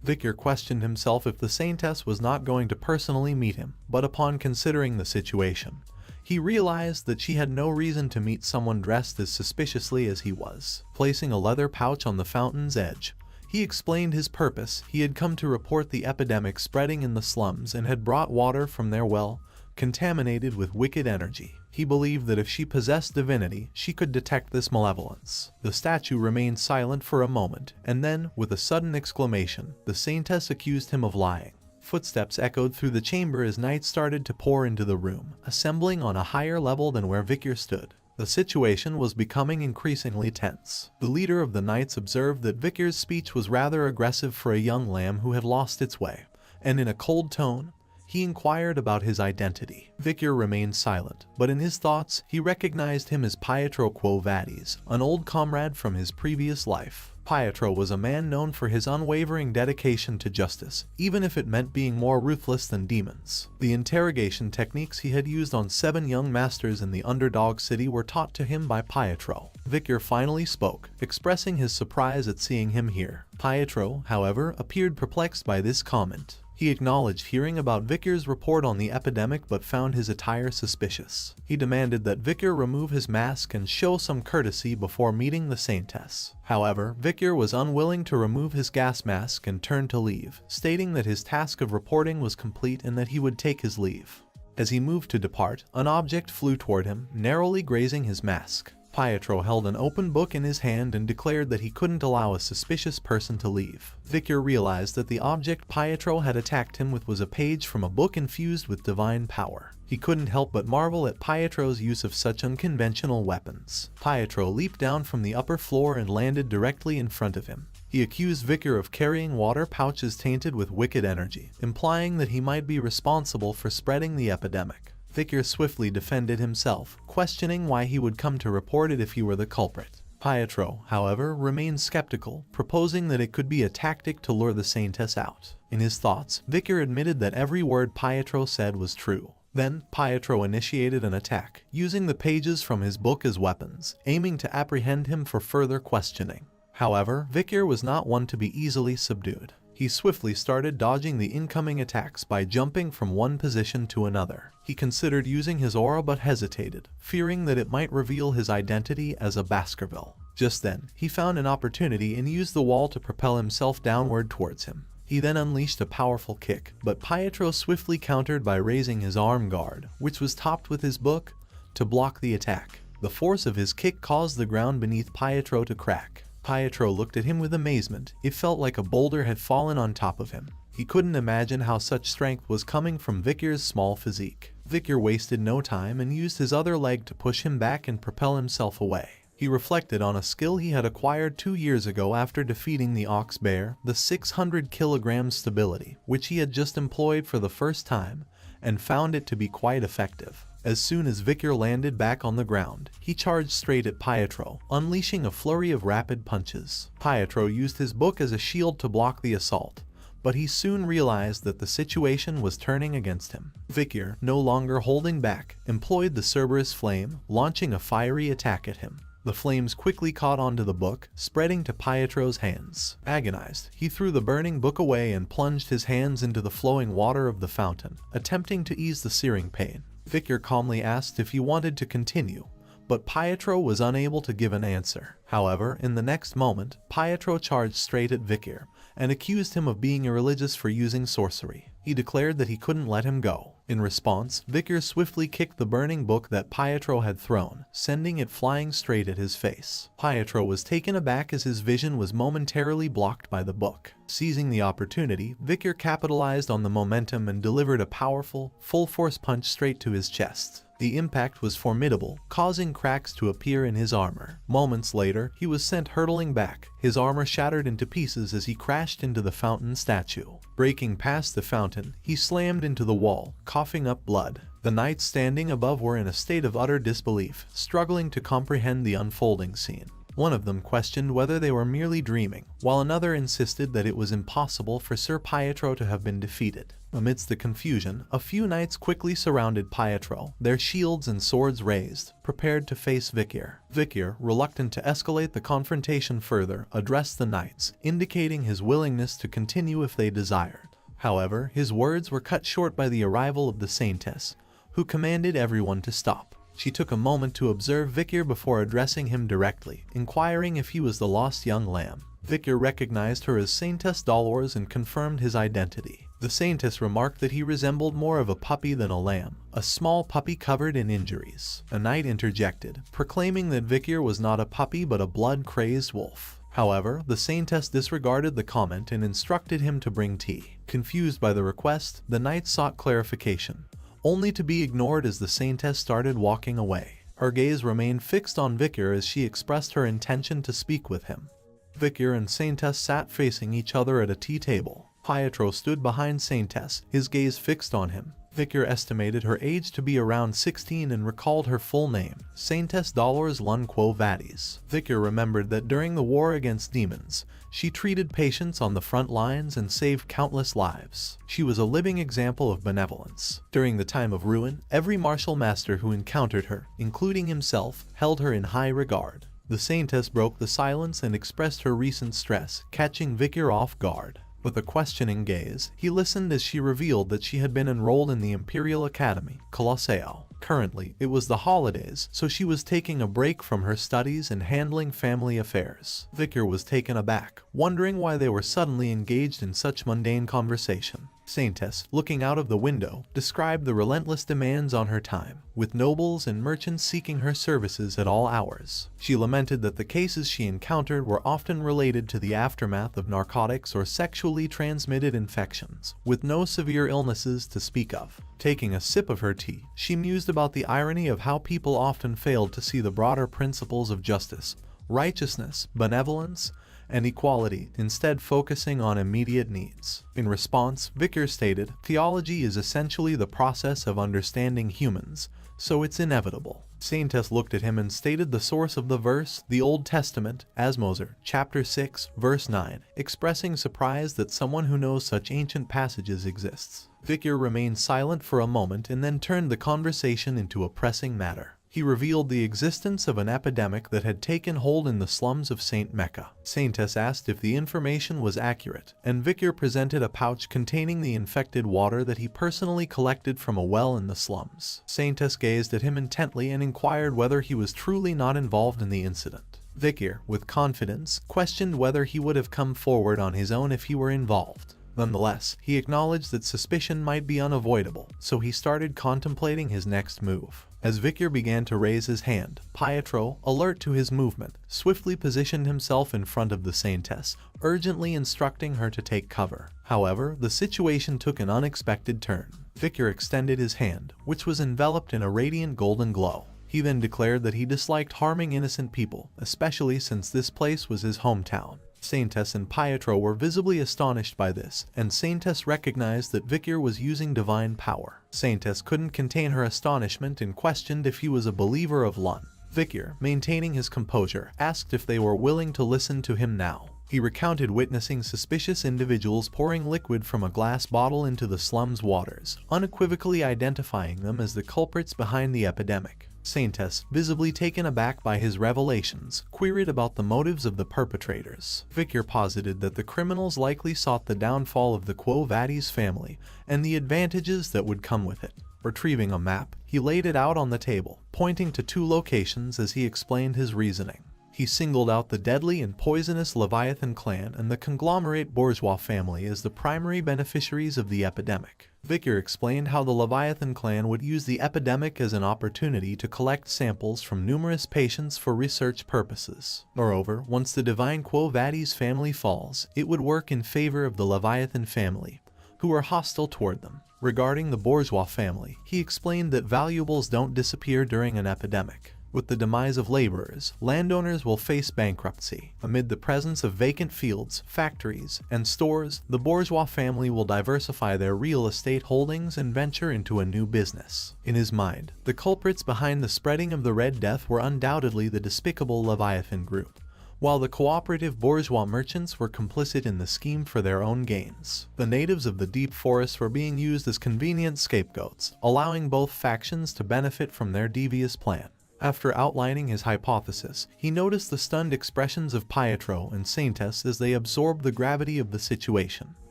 Speaker 1: Vikir questioned himself if the Saintess was not going to personally meet him, but upon considering the situation, he realized that she had no reason to meet someone dressed as suspiciously as he was. Placing a leather pouch on the fountain's edge, he explained his purpose. He had come to report the epidemic spreading in the slums and had brought water from their well, contaminated with wicked energy. He believed that if she possessed divinity, she could detect this malevolence. The statue remained silent for a moment, and then, with a sudden exclamation, the Saintess accused him of lying. Footsteps echoed through the chamber as night started to pour into the room, assembling on a higher level than where Vikir stood. The situation was becoming increasingly tense. The leader of the knights observed that Vikir's speech was rather aggressive for a young lamb who had lost its way, and in a cold tone, he inquired about his identity. Vikir remained silent, but in his thoughts, he recognized him as Pietro Quo Vadis, an old comrade from his previous life. Pietro was a man known for his unwavering dedication to justice, even if it meant being more ruthless than demons. The interrogation techniques he had used on 7 young masters in the underdog city were taught to him by Pietro. Vikir finally spoke, expressing his surprise at seeing him here. Pietro, however, appeared perplexed by this comment. He acknowledged hearing about Vikir's report on the epidemic but found his attire suspicious. He demanded that Vikir remove his mask and show some courtesy before meeting the Saintess. However, Vikir was unwilling to remove his gas mask and turned to leave, stating that his task of reporting was complete and that he would take his leave. As he moved to depart, an object flew toward him, narrowly grazing his mask. Pietro held an open book in his hand and declared that he couldn't allow a suspicious person to leave. Vikir realized that the object Pietro had attacked him with was a page from a book infused with divine power. He couldn't help but marvel at Pietro's use of such unconventional weapons. Pietro leaped down from the upper floor and landed directly in front of him. He accused Vikir of carrying water pouches tainted with wicked energy, implying that he might be responsible for spreading the epidemic. Vikir swiftly defended himself, questioning why he would come to report it if he were the culprit. Pietro, however, remained skeptical, proposing that it could be a tactic to lure the Saintess out. In his thoughts, Vikir admitted that every word Pietro said was true. Then, Pietro initiated an attack, using the pages from his book as weapons, aiming to apprehend him for further questioning. However, Vikir was not one to be easily subdued. He swiftly started dodging the incoming attacks by jumping from one position to another. He considered using his aura but hesitated, fearing that it might reveal his identity as a Baskerville. Just then, he found an opportunity and used the wall to propel himself downward towards him. He then unleashed a powerful kick, but Pietro swiftly countered by raising his arm guard, which was topped with his book, to block the attack. The force of his kick caused the ground beneath Pietro to crack. Pietro looked at him with amazement. It felt like a boulder had fallen on top of him. He couldn't imagine how such strength was coming from Vikir's small physique. Victor wasted no time and used his other leg to push him back and propel himself away. He reflected on a skill he had acquired 2 years ago after defeating the ox bear, the 600 kg stability, which he had just employed for the first time, and found it to be quite effective. As soon as Victor landed back on the ground, he charged straight at Pietro, unleashing a flurry of rapid punches. Pietro used his book as a shield to block the assault, but he soon realized that the situation was turning against him. Victor, no longer holding back, employed the Cerberus flame, launching a fiery attack at him. The flames quickly caught onto the book, spreading to Pietro's hands. Agonized, he threw the burning book away and plunged his hands into the flowing water of the fountain, attempting to ease the searing pain. Victor calmly asked if he wanted to continue, but Pietro was unable to give an answer. However, in the next moment, Pietro charged straight at Victor and accused him of being irreligious for using sorcery. He declared that he couldn't let him go. In response, Victor swiftly kicked the burning book that Pietro had thrown, sending it flying straight at his face. Pietro was taken aback as his vision was momentarily blocked by the book. Seizing the opportunity, Victor capitalized on the momentum and delivered a powerful, full-force punch straight to his chest. The impact was formidable, causing cracks to appear in his armor. Moments later, he was sent hurtling back, his armor shattered into pieces as he crashed into the fountain statue. Breaking past the fountain, he slammed into the wall, coughing up blood. The knights standing above were in a state of utter disbelief, struggling to comprehend the unfolding scene. One of them questioned whether they were merely dreaming, while another insisted that it was impossible for Sir Pietro to have been defeated. Amidst the confusion, a few knights quickly surrounded Pietro, their shields and swords raised, prepared to face Victor. Victor, reluctant to escalate the confrontation further, addressed the knights, indicating his willingness to continue if they desired. However, his words were cut short by the arrival of the Saintess, who commanded everyone to stop. She took a moment to observe Victor before addressing him directly, inquiring if he was the lost young lamb. Victor recognized her as Saintess Dolores and confirmed his identity. The Saintess remarked that he resembled more of a puppy than a lamb, a small puppy covered in injuries. A knight interjected, proclaiming that Victor was not a puppy but a blood-crazed wolf. However, the Saintess disregarded the comment and instructed him to bring tea. Confused by the request, the knight sought clarification, only to be ignored as the Saintess started walking away. Her gaze remained fixed on Victor as she expressed her intention to speak with him. Victor and Saintess sat facing each other at a tea table. Pietro stood behind Saintess, his gaze fixed on him. Victor estimated her age to be around 16 and recalled her full name, Saintess Dolores Lunquo Vadis. Victor remembered that during the war against demons, she treated patients on the front lines and saved countless lives. She was a living example of benevolence. During the time of ruin, every martial master who encountered her, including himself, held her in high regard. The Saintess broke the silence and expressed her recent stress, catching Victor off guard. With a questioning gaze, he listened as she revealed that she had been enrolled in the Imperial Academy, Colosseo. Currently, it was the holidays, so she was taking a break from her studies and handling family affairs. Victor was taken aback, wondering why they were suddenly engaged in such mundane conversation. Saintess, looking out of the window, described the relentless demands on her time, with nobles and merchants seeking her services at all hours. She lamented that the cases she encountered were often related to the aftermath of narcotics or sexually transmitted infections, with no severe illnesses to speak of. Taking a sip of her tea, she mused about the irony of how people often failed to see the broader principles of justice, righteousness, benevolence, and equality, instead focusing on immediate needs. In response, Victor stated, "Theology is essentially the process of understanding humans, so it's inevitable." Saintess looked at him and stated the source of the verse, the Old Testament, Asmoser, chapter 6, verse 9, expressing surprise that someone who knows such ancient passages exists. Victor remained silent for a moment and then turned the conversation into a pressing matter. He revealed the existence of an epidemic that had taken hold in the slums of St. Mecca. Saintess asked if the information was accurate, and Victor presented a pouch containing the infected water that he personally collected from a well in the slums. Saintess gazed at him intently and inquired whether he was truly not involved in the incident. Victor, with confidence, questioned whether he would have come forward on his own if he were involved. Nonetheless, he acknowledged that suspicion might be unavoidable, so he started contemplating his next move. As Victor began to raise his hand, Pietro, alert to his movement, swiftly positioned himself in front of the Saintess, urgently instructing her to take cover. However, the situation took an unexpected turn. Victor extended his hand, which was enveloped in a radiant golden glow. He then declared that he disliked harming innocent people, especially since this place was his hometown. Saintess and Pietro were visibly astonished by this, and Saintess recognized that Victor was using divine power. Saintess couldn't contain her astonishment and questioned if he was a believer of Lun. Victor, maintaining his composure, asked if they were willing to listen to him now. He recounted witnessing suspicious individuals pouring liquid from a glass bottle into the slum's waters, unequivocally identifying them as the culprits behind the epidemic. Saintess, visibly taken aback by his revelations, queried about the motives of the perpetrators. Victor posited that the criminals likely sought the downfall of the Quo Vadis family and the advantages that would come with it. Retrieving a map, he laid it out on the table, pointing to 2 locations as he explained his reasoning. He singled out the deadly and poisonous Leviathan clan and the conglomerate bourgeois family as the primary beneficiaries of the epidemic. Victor explained how the Leviathan clan would use the epidemic as an opportunity to collect samples from numerous patients for research purposes. Moreover, once the divine Quo Vadis family falls, it would work in favor of the Leviathan family, who are hostile toward them. Regarding the bourgeois family, he explained that valuables don't disappear during an epidemic. With the demise of laborers, landowners will face bankruptcy. Amid the presence of vacant fields, factories, and stores, the bourgeois family will diversify their real estate holdings and venture into a new business. In his mind, the culprits behind the spreading of the Red Death were undoubtedly the despicable Leviathan group, while the cooperative bourgeois merchants were complicit in the scheme for their own gains. The natives of the deep forests were being used as convenient scapegoats, allowing both factions to benefit from their devious plan. After outlining his hypothesis, he noticed the stunned expressions of Pietro and Saintess as they absorbed the gravity of the situation.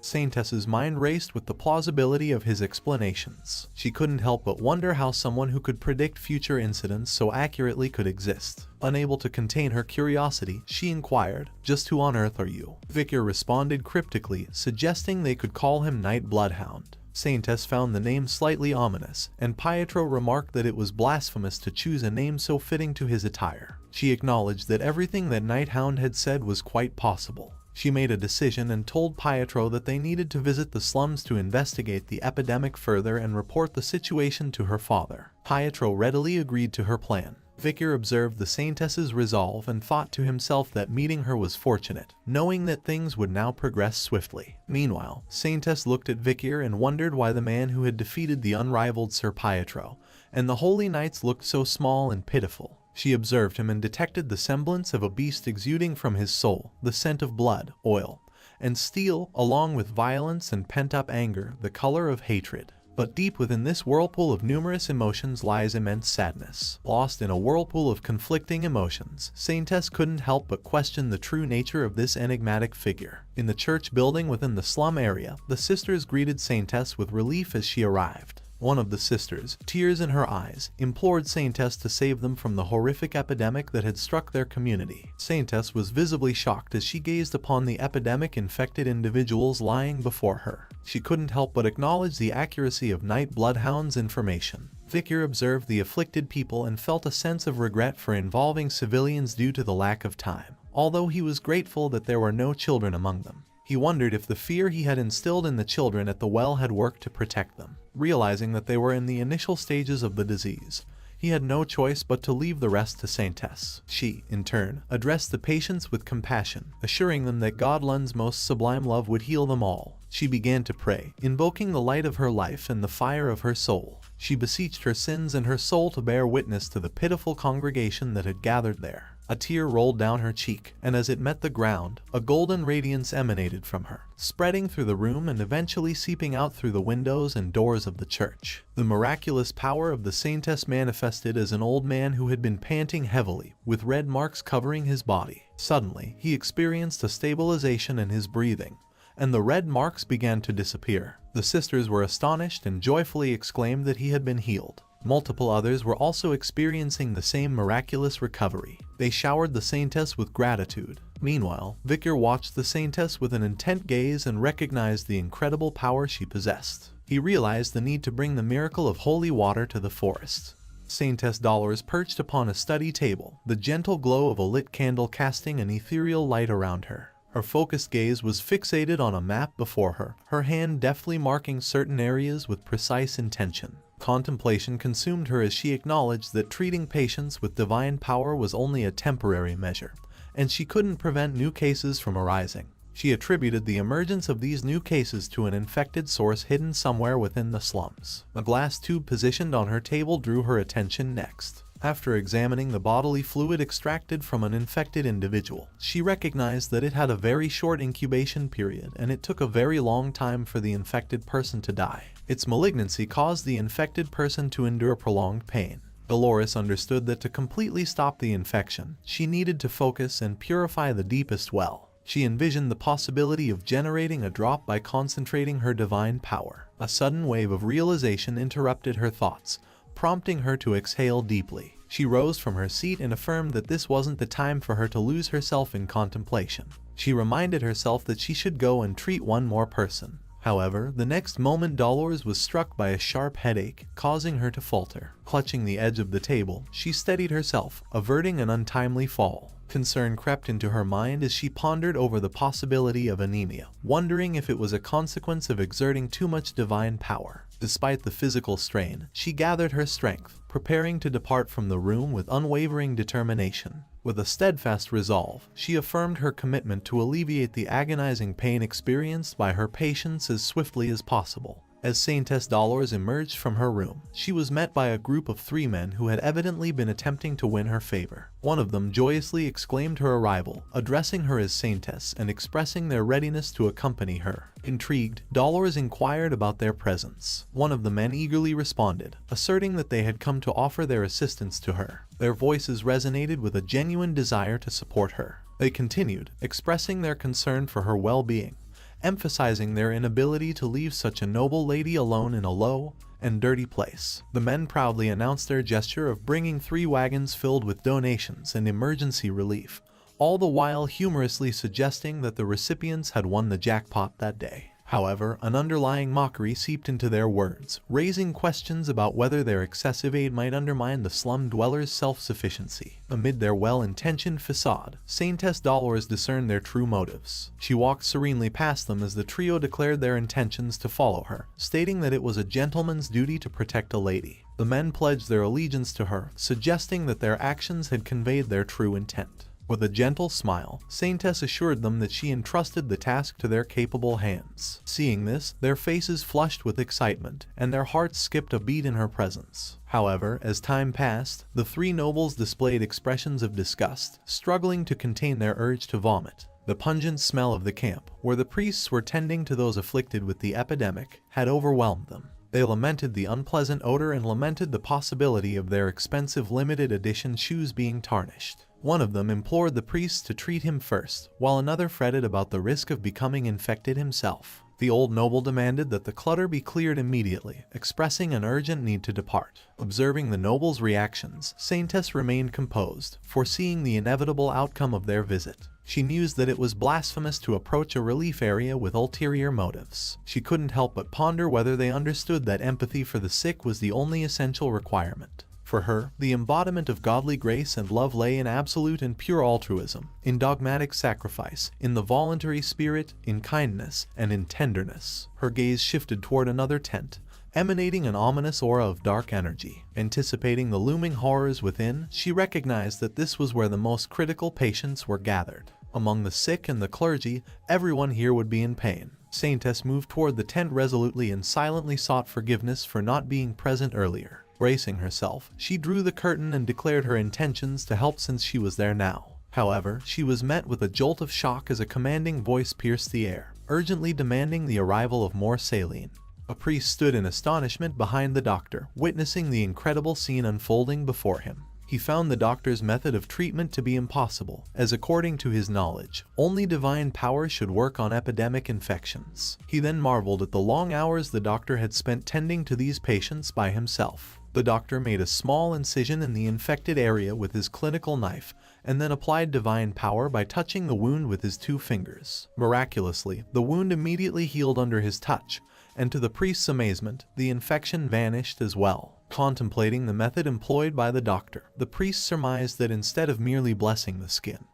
Speaker 1: Saintess's mind raced with the plausibility of his explanations. She couldn't help but wonder how someone who could predict future incidents so accurately could exist. Unable to contain her curiosity, she inquired, "Just who on earth are you?" Victor responded cryptically, suggesting they could call him Night Bloodhound. Saintess found the name slightly ominous, and Pietro remarked that it was blasphemous to choose a name so fitting to his attire. She acknowledged that everything that Night Hound had said was quite possible. She made a decision and told Pietro that they needed to visit the slums to investigate the epidemic further and report the situation to her father. Pietro readily agreed to her plan. Victor observed the Saintess's resolve and thought to himself that meeting her was fortunate, knowing that things would now progress swiftly. Meanwhile, Saintess looked at Victor and wondered why the man who had defeated the unrivaled Sir Pietro and the Holy Knights looked so small and pitiful. She observed him and detected the semblance of a beast exuding from his soul, the scent of blood, oil, and steel, along with violence and pent-up anger, the color of hatred. But deep within this whirlpool of numerous emotions lies immense sadness. Lost in a whirlpool of conflicting emotions, Saintess couldn't help but question the true nature of this enigmatic figure. In the church building within the slum area, the sisters greeted Saintess with relief as she arrived. One of the sisters, tears in her eyes, implored Saintess to save them from the horrific epidemic that had struck their community. Saintess was visibly shocked as she gazed upon the epidemic-infected individuals lying before her. She couldn't help but acknowledge the accuracy of Night Bloodhound's information. Victor observed the afflicted people and felt a sense of regret for involving civilians due to the lack of time, although he was grateful that there were no children among them. He wondered if the fear he had instilled in the children at the well had worked to protect them. Realizing that they were in the initial stages of the disease, he had no choice but to leave the rest to Saintess. She, in turn, addressed the patients with compassion, assuring them that God Lun's most sublime love would heal them all. She began to pray, invoking the light of her life and the fire of her soul. She beseeched her sins and her soul to bear witness to the pitiful congregation that had gathered there. A tear rolled down her cheek, and as it met the ground, a golden radiance emanated from her, spreading through the room and eventually seeping out through the windows and doors of the church. The miraculous power of the Saintess manifested as an old man who had been panting heavily, with red marks covering his body. Suddenly, he experienced a stabilization in his breathing, and the red marks began to disappear. The sisters were astonished and joyfully exclaimed that he had been healed. Multiple others were also experiencing the same miraculous recovery. They showered the Saintess with gratitude. Meanwhile, Victor watched the Saintess with an intent gaze and recognized the incredible power she possessed. He realized the need to bring the miracle of holy water to the forest. Saintess Dollars perched upon a study table, the gentle glow of a lit candle casting an ethereal light around her. Her focused gaze was fixated on a map before her hand deftly marking certain areas with precise intention. Contemplation consumed her as she acknowledged that treating patients with divine power was only a temporary measure, and she couldn't prevent new cases from arising. She attributed the emergence of these new cases to an infected source hidden somewhere within the slums. A glass tube positioned on her table drew her attention next. After examining the bodily fluid extracted from an infected individual, she recognized that it had a very short incubation period and it took a very long time for the infected person to die. Its malignancy caused the infected person to endure prolonged pain. Dolores understood that to completely stop the infection, she needed to focus and purify the deepest well. She envisioned the possibility of generating a drop by concentrating her divine power. A sudden wave of realization interrupted her thoughts, prompting her to exhale deeply. She rose from her seat and affirmed that this wasn't the time for her to lose herself in contemplation. She reminded herself that she should go and treat one more person. However, the next moment Dolores was struck by a sharp headache, causing her to falter. Clutching the edge of the table, she steadied herself, averting an untimely fall. Concern crept into her mind as she pondered over the possibility of anemia, wondering if it was a consequence of exerting too much divine power. Despite the physical strain, she gathered her strength, preparing to depart from the room with unwavering determination. With a steadfast resolve, she affirmed her commitment to alleviate the agonizing pain experienced by her patients as swiftly as possible. As Saintess Dolores emerged from her room, she was met by a group of 3 men who had evidently been attempting to win her favor. One of them joyously exclaimed her arrival, addressing her as Saintess and expressing their readiness to accompany her. Intrigued, Dolores inquired about their presence. One of the men eagerly responded, asserting that they had come to offer their assistance to her. Their voices resonated with a genuine desire to support her. They continued, expressing their concern for her well-being, emphasizing their inability to leave such a noble lady alone in a low and dirty place. The men proudly announced their gesture of bringing 3 wagons filled with donations and emergency relief, all the while humorously suggesting that the recipients had won the jackpot that day. However, an underlying mockery seeped into their words, raising questions about whether their excessive aid might undermine the slum dwellers' self-sufficiency. Amid their well-intentioned facade, Saintess Dolores discerned their true motives. She walked serenely past them as the trio declared their intentions to follow her, stating that it was a gentleman's duty to protect a lady. The men pledged their allegiance to her, suggesting that their actions had conveyed their true intent. With a gentle smile, Saintess assured them that she entrusted the task to their capable hands. Seeing this, their faces flushed with excitement, and their hearts skipped a beat in her presence. However, as time passed, the 3 nobles displayed expressions of disgust, struggling to contain their urge to vomit. The pungent smell of the camp, where the priests were tending to those afflicted with the epidemic, had overwhelmed them. They lamented the unpleasant odor and lamented the possibility of their expensive limited edition shoes being tarnished. One of them implored the priests to treat him first, while another fretted about the risk of becoming infected himself. The old noble demanded that the clutter be cleared immediately, expressing an urgent need to depart. Observing the noble's reactions, Saintess remained composed, foreseeing the inevitable outcome of their visit. She mused that it was blasphemous to approach a relief area with ulterior motives. She couldn't help but ponder whether they understood that empathy for the sick was the only essential requirement. For her, the embodiment of godly grace and love lay in absolute and pure altruism, in dogmatic sacrifice, in the voluntary spirit, in kindness, and in tenderness. Her gaze shifted toward another tent, emanating an ominous aura of dark energy. Anticipating the looming horrors within, she recognized that this was where the most critical patients were gathered. Among the sick and the clergy, everyone here would be in pain. Saintess moved toward the tent resolutely and silently sought forgiveness for not being present earlier. Bracing herself, she drew the curtain and declared her intentions to help since she was there now. However, she was met with a jolt of shock as a commanding voice pierced the air, urgently demanding the arrival of more saline. A priest stood in astonishment behind the doctor, witnessing the incredible scene unfolding before him. He found the doctor's method of treatment to be impossible, as according to his knowledge, only divine power should work on epidemic infections. He then marveled at the long hours the doctor had spent tending to these patients by himself. The doctor made a small incision in the infected area with his clinical knife, and then applied divine power by touching the wound with his 2 fingers. Miraculously, the wound immediately healed under his touch, and to the priest's amazement, the infection vanished as well. Contemplating the method employed by the doctor, the priest surmised that instead of merely blessing the skin,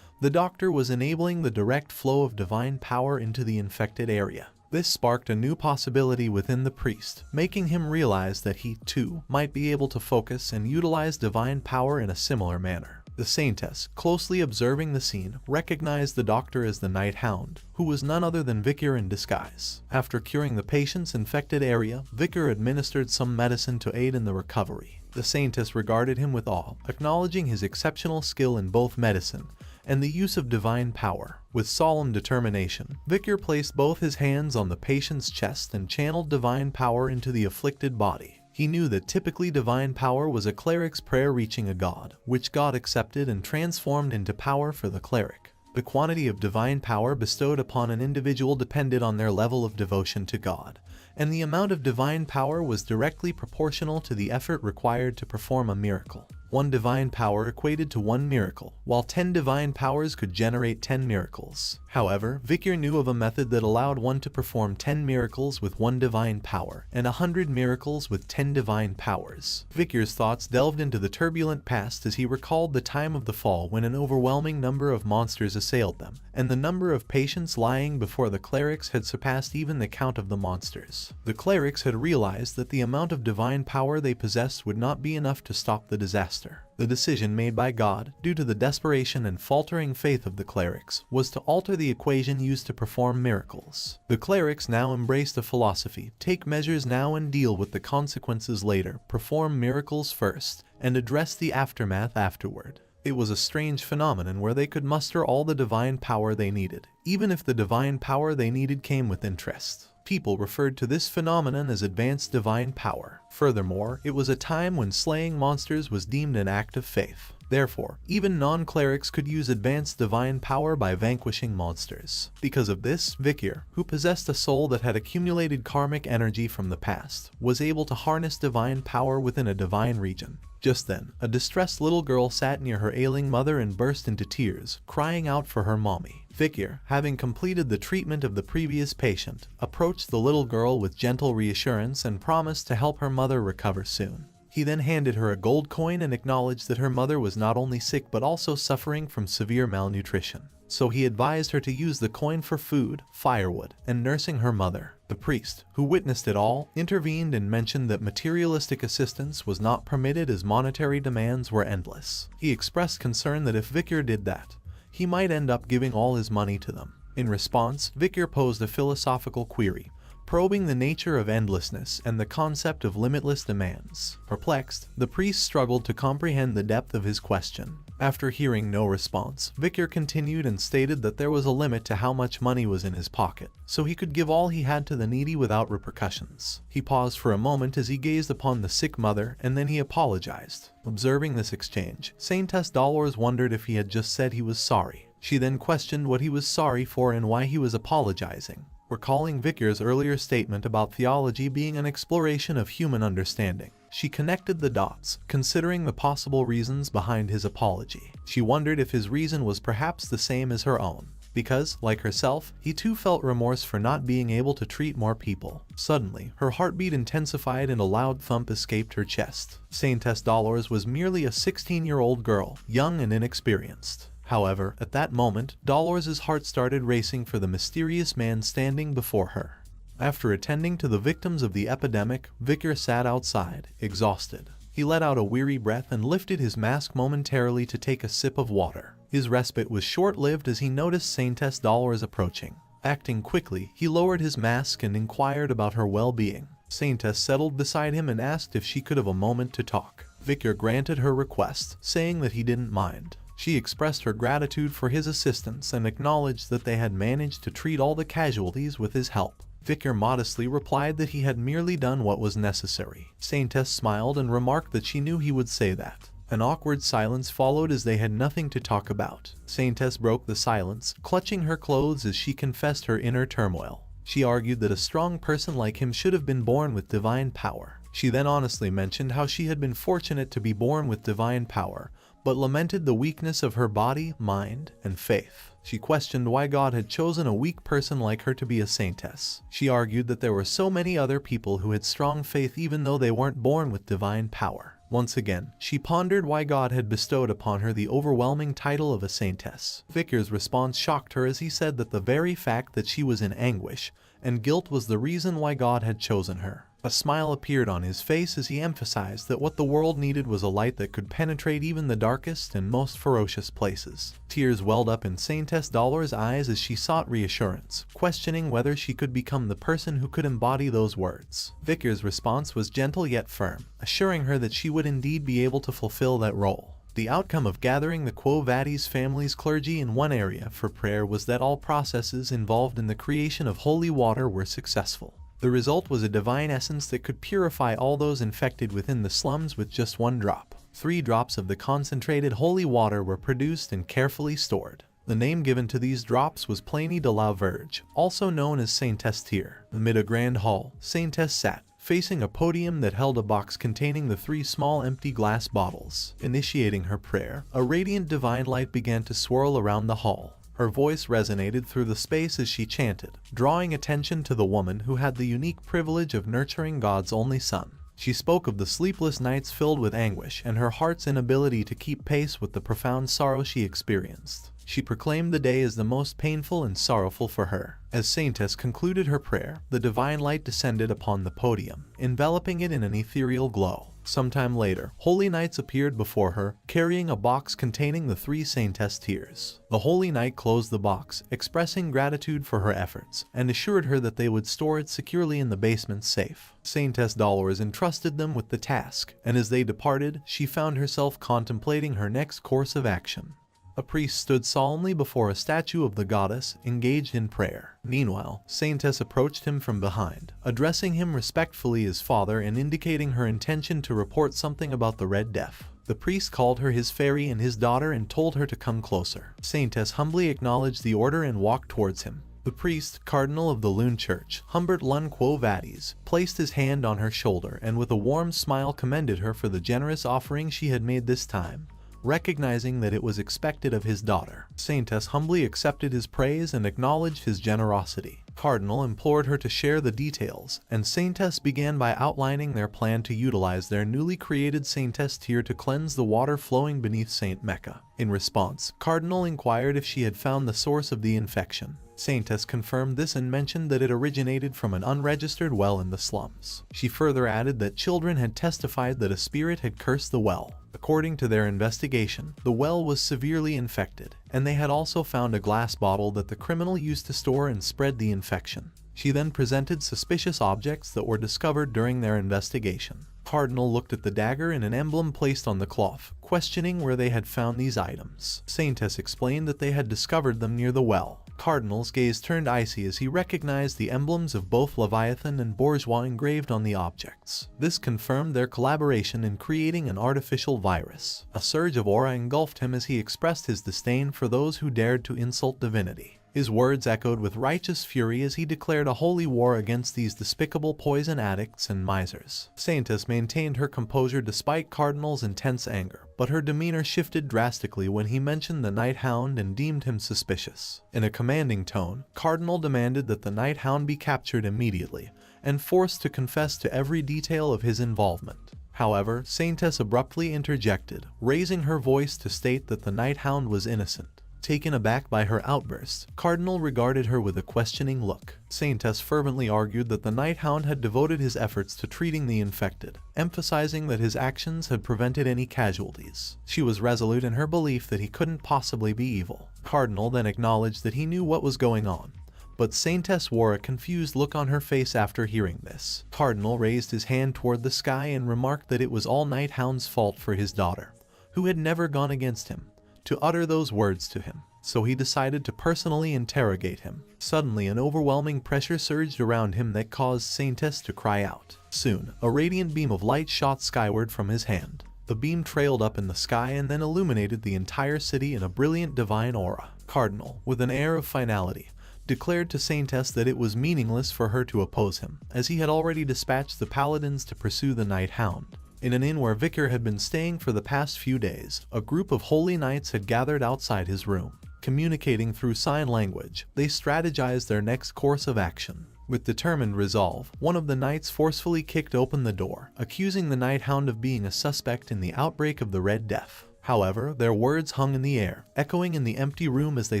Speaker 1: The doctor was enabling the direct flow of divine power into the infected area. This sparked a new possibility within the priest, making him realize that he, too, might be able to focus and utilize divine power in a similar manner. The saintess, closely observing the scene, recognized the doctor as the Night Hound, who was none other than Vicar in disguise. After curing the patient's infected area, Vicar administered some medicine to aid in the recovery. The saintess regarded him with awe, acknowledging his exceptional skill in both medicine and the use of divine power. With solemn determination, Vicar placed both his hands on the patient's chest and channeled divine power into the afflicted body. He knew that typically divine power was a cleric's prayer reaching a god, which God accepted and transformed into power for the cleric. The quantity of divine power bestowed upon an individual depended on their level of devotion to God, and the amount of divine power was directly proportional to the effort required to perform a miracle. 1 divine power equated to 1 miracle, while 10 divine powers could generate 10 miracles. However, Vicar knew of a method that allowed one to perform 10 miracles with 1 divine power, and 100 miracles with 10 divine powers. Vicar's thoughts delved into the turbulent past as he recalled the time of the fall when an overwhelming number of monsters assailed them, and the number of patients lying before the clerics had surpassed even the count of the monsters. The clerics had realized that the amount of divine power they possessed would not be enough to stop the disaster. The decision made by God, due to the desperation and faltering faith of the clerics, was to alter the equation used to perform miracles. The clerics now embraced the philosophy, take measures now and deal with the consequences later, perform miracles first, and address the aftermath afterward. It was a strange phenomenon where they could muster all the divine power they needed, even if the divine power they needed came with interest. People referred to this phenomenon as advanced divine power. Furthermore, it was a time when slaying monsters was deemed an act of faith. Therefore, even non-clerics could use advanced divine power by vanquishing monsters. Because of this, Vicar, who possessed a soul that had accumulated karmic energy from the past, was able to harness divine power within a divine region. Just then, a distressed little girl sat near her ailing mother and burst into tears, crying out for her mommy. Vicar, having completed the treatment of the previous patient, approached the little girl with gentle reassurance and promised to help her mother recover soon. He then handed her a gold coin and acknowledged that her mother was not only sick but also suffering from severe malnutrition. So he advised her to use the coin for food, firewood, and nursing her mother. The priest, who witnessed it all, intervened and mentioned that materialistic assistance was not permitted as monetary demands were endless. He expressed concern that if Vicar did that, he might end up giving all his money to them. In response, Vicar posed a philosophical query, probing the nature of endlessness and the concept of limitless demands. Perplexed, the priest struggled to comprehend the depth of his question. After hearing no response, Vicar continued and stated that there was a limit to how much money was in his pocket, so he could give all he had to the needy without repercussions. He paused for a moment as he gazed upon the sick mother, and then he apologized. Observing this exchange, Saintess Dolores wondered if he had just said he was sorry. She then questioned what he was sorry for and why he was apologizing, recalling Vicar's earlier statement about theology being an exploration of human understanding. She connected the dots, considering the possible reasons behind his apology. She wondered if his reason was perhaps the same as her own, because, like herself, he too felt remorse for not being able to treat more people. Suddenly, her heartbeat intensified and a loud thump escaped her chest. Saintess Dolores was merely a 16-year-old girl, young and inexperienced. However, at that moment, Dolores' heart started racing for the mysterious man standing before her. After attending to the victims of the epidemic, Vicar sat outside, exhausted. He let out a weary breath and lifted his mask momentarily to take a sip of water. His respite was short-lived as he noticed Saintess Dolores approaching. Acting quickly, he lowered his mask and inquired about her well-being. Saintess settled beside him and asked if she could have a moment to talk. Vicar granted her request, saying that he didn't mind. She expressed her gratitude for his assistance and acknowledged that they had managed to treat all the casualties with his help. Vicar modestly replied that he had merely done what was necessary. Saintess smiled and remarked that she knew he would say that. An awkward silence followed as they had nothing to talk about. Saintess broke the silence, clutching her clothes as she confessed her inner turmoil. She argued that a strong person like him should have been born with divine power. She then honestly mentioned how she had been fortunate to be born with divine power, but lamented the weakness of her body, mind, and faith. She questioned why God had chosen a weak person like her to be a saintess. She argued that there were so many other people who had strong faith even though they weren't born with divine power. Once again, she pondered why God had bestowed upon her the overwhelming title of a saintess. Vicar's response shocked her as he said that the very fact that she was in anguish and guilt was the reason why God had chosen her. A smile appeared on his face as he emphasized that what the world needed was a light that could penetrate even the darkest and most ferocious places. Tears welled up in Saintess Dollar's eyes as she sought reassurance, questioning whether she could become the person who could embody those words. Vicar's response was gentle yet firm, assuring her that she would indeed be able to fulfill that role. The outcome of gathering the Quo Vadis family's clergy in one area for prayer was that all processes involved in the creation of holy water were successful. The result was a divine essence that could purify all those infected within the slums with just one drop. 3 drops of the concentrated holy water were produced and carefully stored. The name given to these drops was Pliny de la Verge, also known as Saintess Tyr. Amid a grand hall, Saintess sat, facing a podium that held a box containing the 3 small empty glass bottles. Initiating her prayer, a radiant divine light began to swirl around the hall. Her voice resonated through the space as she chanted, drawing attention to the woman who had the unique privilege of nurturing God's only son. She spoke of the sleepless nights filled with anguish and her heart's inability to keep pace with the profound sorrow she experienced. She proclaimed the day as the most painful and sorrowful for her. As Saintess concluded her prayer, the divine light descended upon the podium, enveloping it in an ethereal glow. Sometime later, holy knights appeared before her, carrying a box containing the 3 Saintess tears. The holy knight closed the box, expressing gratitude for her efforts, and assured her that they would store it securely in the basement's safe. Saintess Dolores entrusted them with the task, and as they departed, she found herself contemplating her next course of action. A priest stood solemnly before a statue of the goddess, engaged in prayer. Meanwhile, Saintess approached him from behind, addressing him respectfully as father and indicating her intention to report something about the Red Death. The priest called her his fairy and his daughter and told her to come closer. Saintess humbly acknowledged the order and walked towards him. The priest, cardinal of the Loon Church, Humbert Lun Quo Vadis, placed his hand on her shoulder and with a warm smile commended her for the generous offering she had made this time, recognizing that it was expected of his daughter. Saintess humbly accepted his praise and acknowledged his generosity. Cardinal implored her to share the details, and Saintess began by outlining their plan to utilize their newly created Saintess Tyr to cleanse the water flowing beneath Saint Mecca. In response, Cardinal inquired if she had found the source of the infection. Saintess confirmed this and mentioned that it originated from an unregistered well in the slums. She further added that children had testified that a spirit had cursed the well. According to their investigation, the well was severely infected, and they had also found a glass bottle that the criminal used to store and spread the infection. She then presented suspicious objects that were discovered during their investigation. Cardinal looked at the dagger and an emblem placed on the cloth, questioning where they had found these items. Saintess explained that they had discovered them near the well. Cardinal's gaze turned icy as he recognized the emblems of both Leviathan and Bourgeois engraved on the objects. This confirmed their collaboration in creating an artificial virus. A surge of aura engulfed him as he expressed his disdain for those who dared to insult divinity. His words echoed with righteous fury as he declared a holy war against these despicable poison addicts and misers. Saintess maintained her composure despite Cardinal's intense anger, but her demeanor shifted drastically when he mentioned the Night Hound and deemed him suspicious. In a commanding tone, Cardinal demanded that the Night Hound be captured immediately and forced to confess to every detail of his involvement. However, Saintess abruptly interjected, raising her voice to state that the Night Hound was innocent. Taken aback by her outburst, Cardinal regarded her with a questioning look. Saintess fervently argued that the Night Hound had devoted his efforts to treating the infected, emphasizing that his actions had prevented any casualties. She was resolute in her belief that he couldn't possibly be evil. Cardinal then acknowledged that he knew what was going on, but Saintess wore a confused look on her face after hearing this. Cardinal raised his hand toward the sky and remarked that it was all Night Hound's fault for his daughter, who had never gone against him, to utter those words to him. So he decided to personally interrogate him. Suddenly, an overwhelming pressure surged around him that caused Saintess to cry out. Soon, a radiant beam of light shot skyward from his hand. The beam trailed up in the sky and then illuminated the entire city in a brilliant divine aura. Cardinal, with an air of finality, declared to Saintess that it was meaningless for her to oppose him, as he had already dispatched the paladins to pursue the Night Hound. In an inn where Vicar had been staying for the past few days, a group of holy knights had gathered outside his room. Communicating through sign language, they strategized their next course of action. With determined resolve, one of the knights forcefully kicked open the door, accusing the Night Hound of being a suspect in the outbreak of the Red Death. However, their words hung in the air, echoing in the empty room as they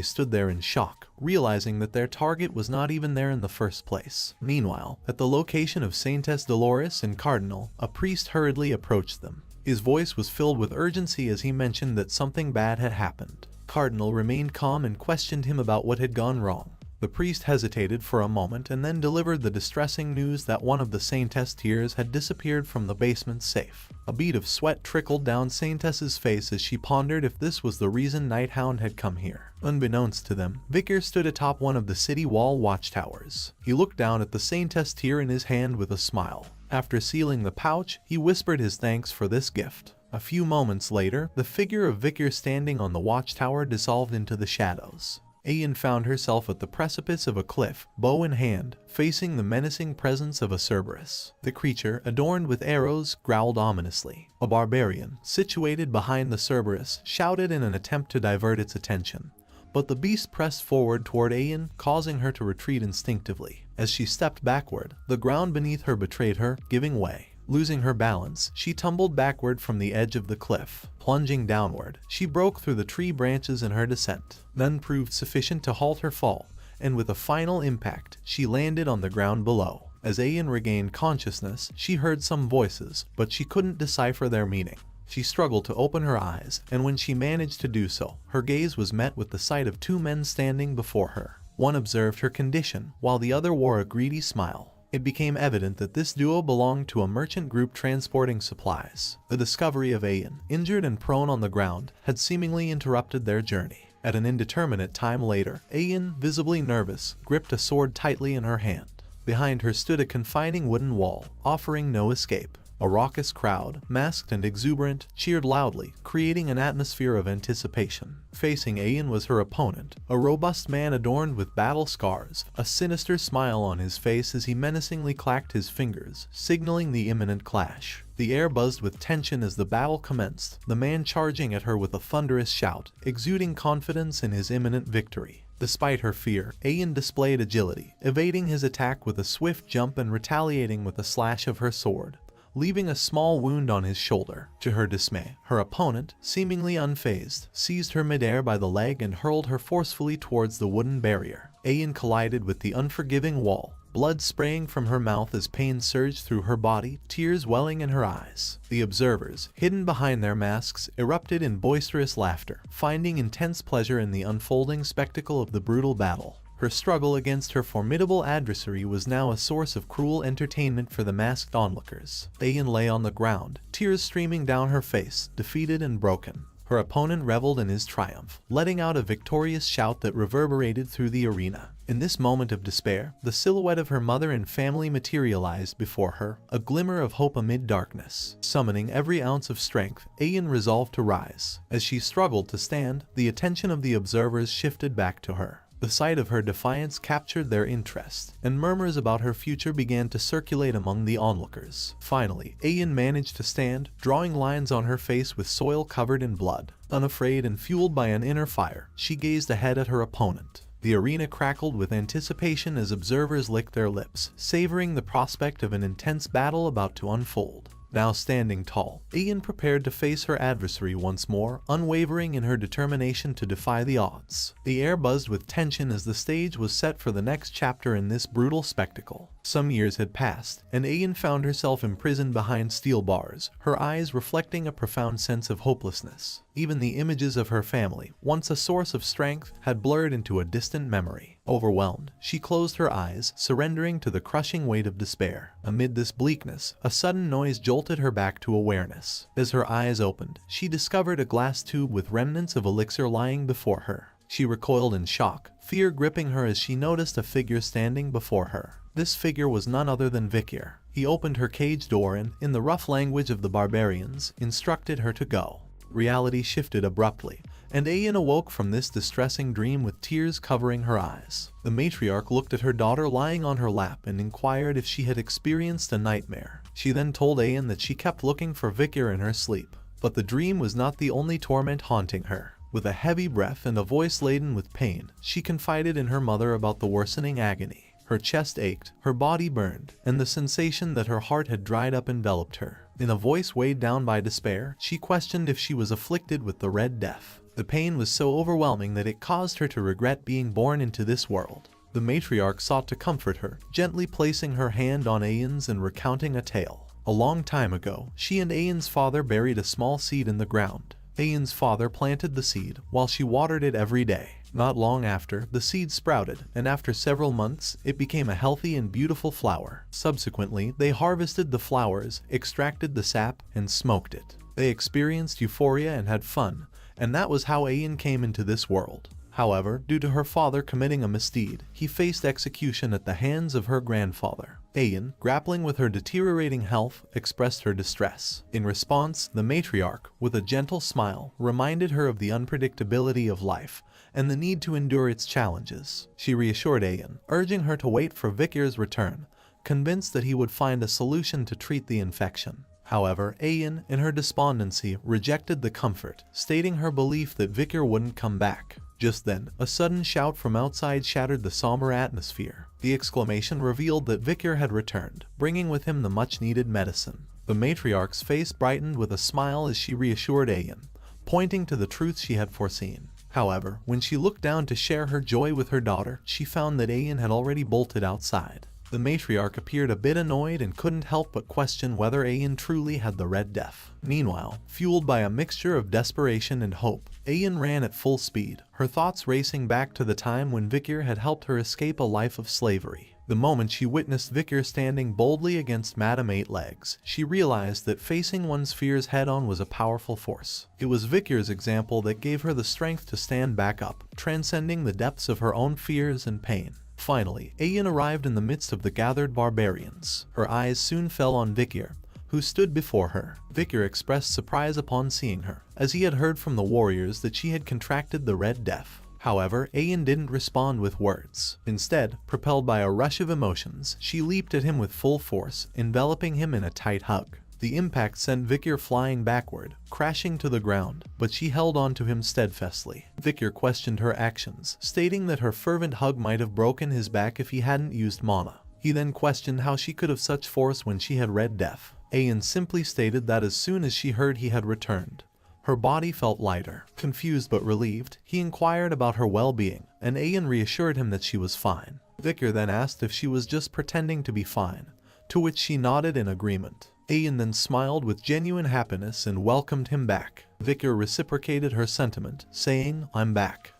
Speaker 1: stood there in shock, realizing that their target was not even there in the first place. Meanwhile, at the location of Saintess Dolores and Cardinal, a priest hurriedly approached them. His voice was filled with urgency as he mentioned that something bad had happened. Cardinal remained calm and questioned him about what had gone wrong. The priest hesitated for a moment and then delivered the distressing news that one of the Saintess tears had disappeared from the basement safe. A bead of sweat trickled down Saintess's face as she pondered if this was the reason Night Hound had come here. Unbeknownst to them, Vicar stood atop one of the city wall watchtowers. He looked down at the Saintess tear in his hand with a smile. After sealing the pouch, he whispered his thanks for this gift. A few moments later, the figure of Vicar standing on the watchtower dissolved into the shadows. Ayan found herself at the precipice of a cliff, bow in hand, facing the menacing presence of a Cerberus. The creature, adorned with arrows, growled ominously. A barbarian, situated behind the Cerberus, shouted in an attempt to divert its attention. But the beast pressed forward toward Ayan, causing her to retreat instinctively. As she stepped backward, the ground beneath her betrayed her, giving way. Losing her balance, she tumbled backward from the edge of the cliff. Plunging downward, she broke through the tree branches in her descent. None proved sufficient to halt her fall, and with a final impact, she landed on the ground below. As Ayan regained consciousness, she heard some voices, but she couldn't decipher their meaning. She struggled to open her eyes, and when she managed to do so, her gaze was met with the sight of two men standing before her. One observed her condition, while the other wore a greedy smile. It became evident that this duo belonged to a merchant group transporting supplies. The discovery of Ayan, injured and prone on the ground, had seemingly interrupted their journey. At an indeterminate time later, Ayan, visibly nervous, gripped a sword tightly in her hand. Behind her stood a confining wooden wall, offering no escape. A raucous crowd, masked and exuberant, cheered loudly, creating an atmosphere of anticipation. Facing Ayan was her opponent, a robust man adorned with battle scars, a sinister smile on his face as he menacingly clacked his fingers, signaling the imminent clash. The air buzzed with tension as the battle commenced, the man charging at her with a thunderous shout, exuding confidence in his imminent victory. Despite her fear, Ayan displayed agility, evading his attack with a swift jump and retaliating with a slash of her sword, leaving a small wound on his shoulder. To her dismay, her opponent, seemingly unfazed, seized her midair by the leg and hurled her forcefully towards the wooden barrier. Ayan collided with the unforgiving wall, blood spraying from her mouth as pain surged through her body, tears welling in her eyes. The observers, hidden behind their masks, erupted in boisterous laughter, finding intense pleasure in the unfolding spectacle of the brutal battle. Her struggle against her formidable adversary was now a source of cruel entertainment for the masked onlookers. Ayan lay on the ground, tears streaming down her face, defeated and broken. Her opponent reveled in his triumph, letting out a victorious shout that reverberated through the arena. In this moment of despair, the silhouette of her mother and family materialized before her, a glimmer of hope amid darkness. Summoning every ounce of strength, Ayan resolved to rise. As she struggled to stand, the attention of the observers shifted back to her. The sight of her defiance captured their interest, and murmurs about her future began to circulate among the onlookers. Finally, Ayan managed to stand, drawing lines on her face with soil covered in blood. Unafraid and fueled by an inner fire, she gazed ahead at her opponent. The arena crackled with anticipation as observers licked their lips, savoring the prospect of an intense battle about to unfold. Now standing tall, Ayan prepared to face her adversary once more, unwavering in her determination to defy the odds. The air buzzed with tension as the stage was set for the next chapter in this brutal spectacle. Some years had passed, and Ayan found herself imprisoned behind steel bars, her eyes reflecting a profound sense of hopelessness. Even the images of her family, once a source of strength, had blurred into a distant memory. Overwhelmed, she closed her eyes, surrendering to the crushing weight of despair. Amid this bleakness, a sudden noise jolted her back to awareness. As her eyes opened, she discovered a glass tube with remnants of elixir lying before her. She recoiled in shock, fear gripping her as she noticed a figure standing before her. This figure was none other than Vicar. He opened her cage door and, in the rough language of the barbarians, instructed her to go. Reality shifted abruptly, and Ayan awoke from this distressing dream with tears covering her eyes. The matriarch looked at her daughter lying on her lap and inquired if she had experienced a nightmare. She then told Ayan that she kept looking for Vicar in her sleep. But the dream was not the only torment haunting her. With a heavy breath and a voice laden with pain, she confided in her mother about the worsening agony. Her chest ached, her body burned, and the sensation that her heart had dried up enveloped her. In a voice weighed down by despair, she questioned if she was afflicted with the Red Death. The pain was so overwhelming that it caused her to regret being born into this world. The matriarch sought to comfort her, gently placing her hand on Ayan's and recounting a tale. A long time ago, she and Ayan's father buried a small seed in the ground. Ayan's father planted the seed, while she watered it every day. Not long after, the seed sprouted, and after several months, it became a healthy and beautiful flower. Subsequently, they harvested the flowers, extracted the sap, and smoked it. They experienced euphoria and had fun, and that was how Ayan came into this world. However, due to her father committing a misdeed, he faced execution at the hands of her grandfather. Ayan, grappling with her deteriorating health, expressed her distress. In response, the matriarch, with a gentle smile, reminded her of the unpredictability of life and the need to endure its challenges. She reassured Ayan, urging her to wait for Vikir's return, convinced that he would find a solution to treat the infection. However, Ayan, in her despondency, rejected the comfort, stating her belief that Vikir wouldn't come back. Just then, a sudden shout from outside shattered the somber atmosphere. The exclamation revealed that Vikir had returned, bringing with him the much-needed medicine. The matriarch's face brightened with a smile as she reassured Ayan, pointing to the truth she had foreseen. However, when she looked down to share her joy with her daughter, she found that Ayan had already bolted outside. The matriarch appeared a bit annoyed and couldn't help but question whether Ayan truly had the Red Death. Meanwhile, fueled by a mixture of desperation and hope, Ayan ran at full speed, her thoughts racing back to the time when Vikir had helped her escape a life of slavery. The moment she witnessed Vikir standing boldly against Madame Eight Legs, she realized that facing one's fears head-on was a powerful force. It was Vikir's example that gave her the strength to stand back up, transcending the depths of her own fears and pain. Finally, Ayan arrived in the midst of the gathered barbarians. Her eyes soon fell on Vikir, who stood before her. Vikir expressed surprise upon seeing her, as he had heard from the warriors that she had contracted the Red Death. However, Ayan didn't respond with words. Instead, propelled by a rush of emotions, she leaped at him with full force, enveloping him in a tight hug. The impact sent Vikir flying backward, crashing to the ground, but she held on to him steadfastly. Vikir questioned her actions, stating that her fervent hug might have broken his back if he hadn't used mana. He then questioned how she could have such force when she had Red Death. Ayan simply stated that as soon as she heard he had returned, her body felt lighter. Confused but relieved, he inquired about her well-being, and Ayan reassured him that she was fine. Vikir then asked if she was just pretending to be fine, to which she nodded in agreement. Ayan then smiled with genuine happiness and welcomed him back. Vikir reciprocated her sentiment, saying, "I'm back."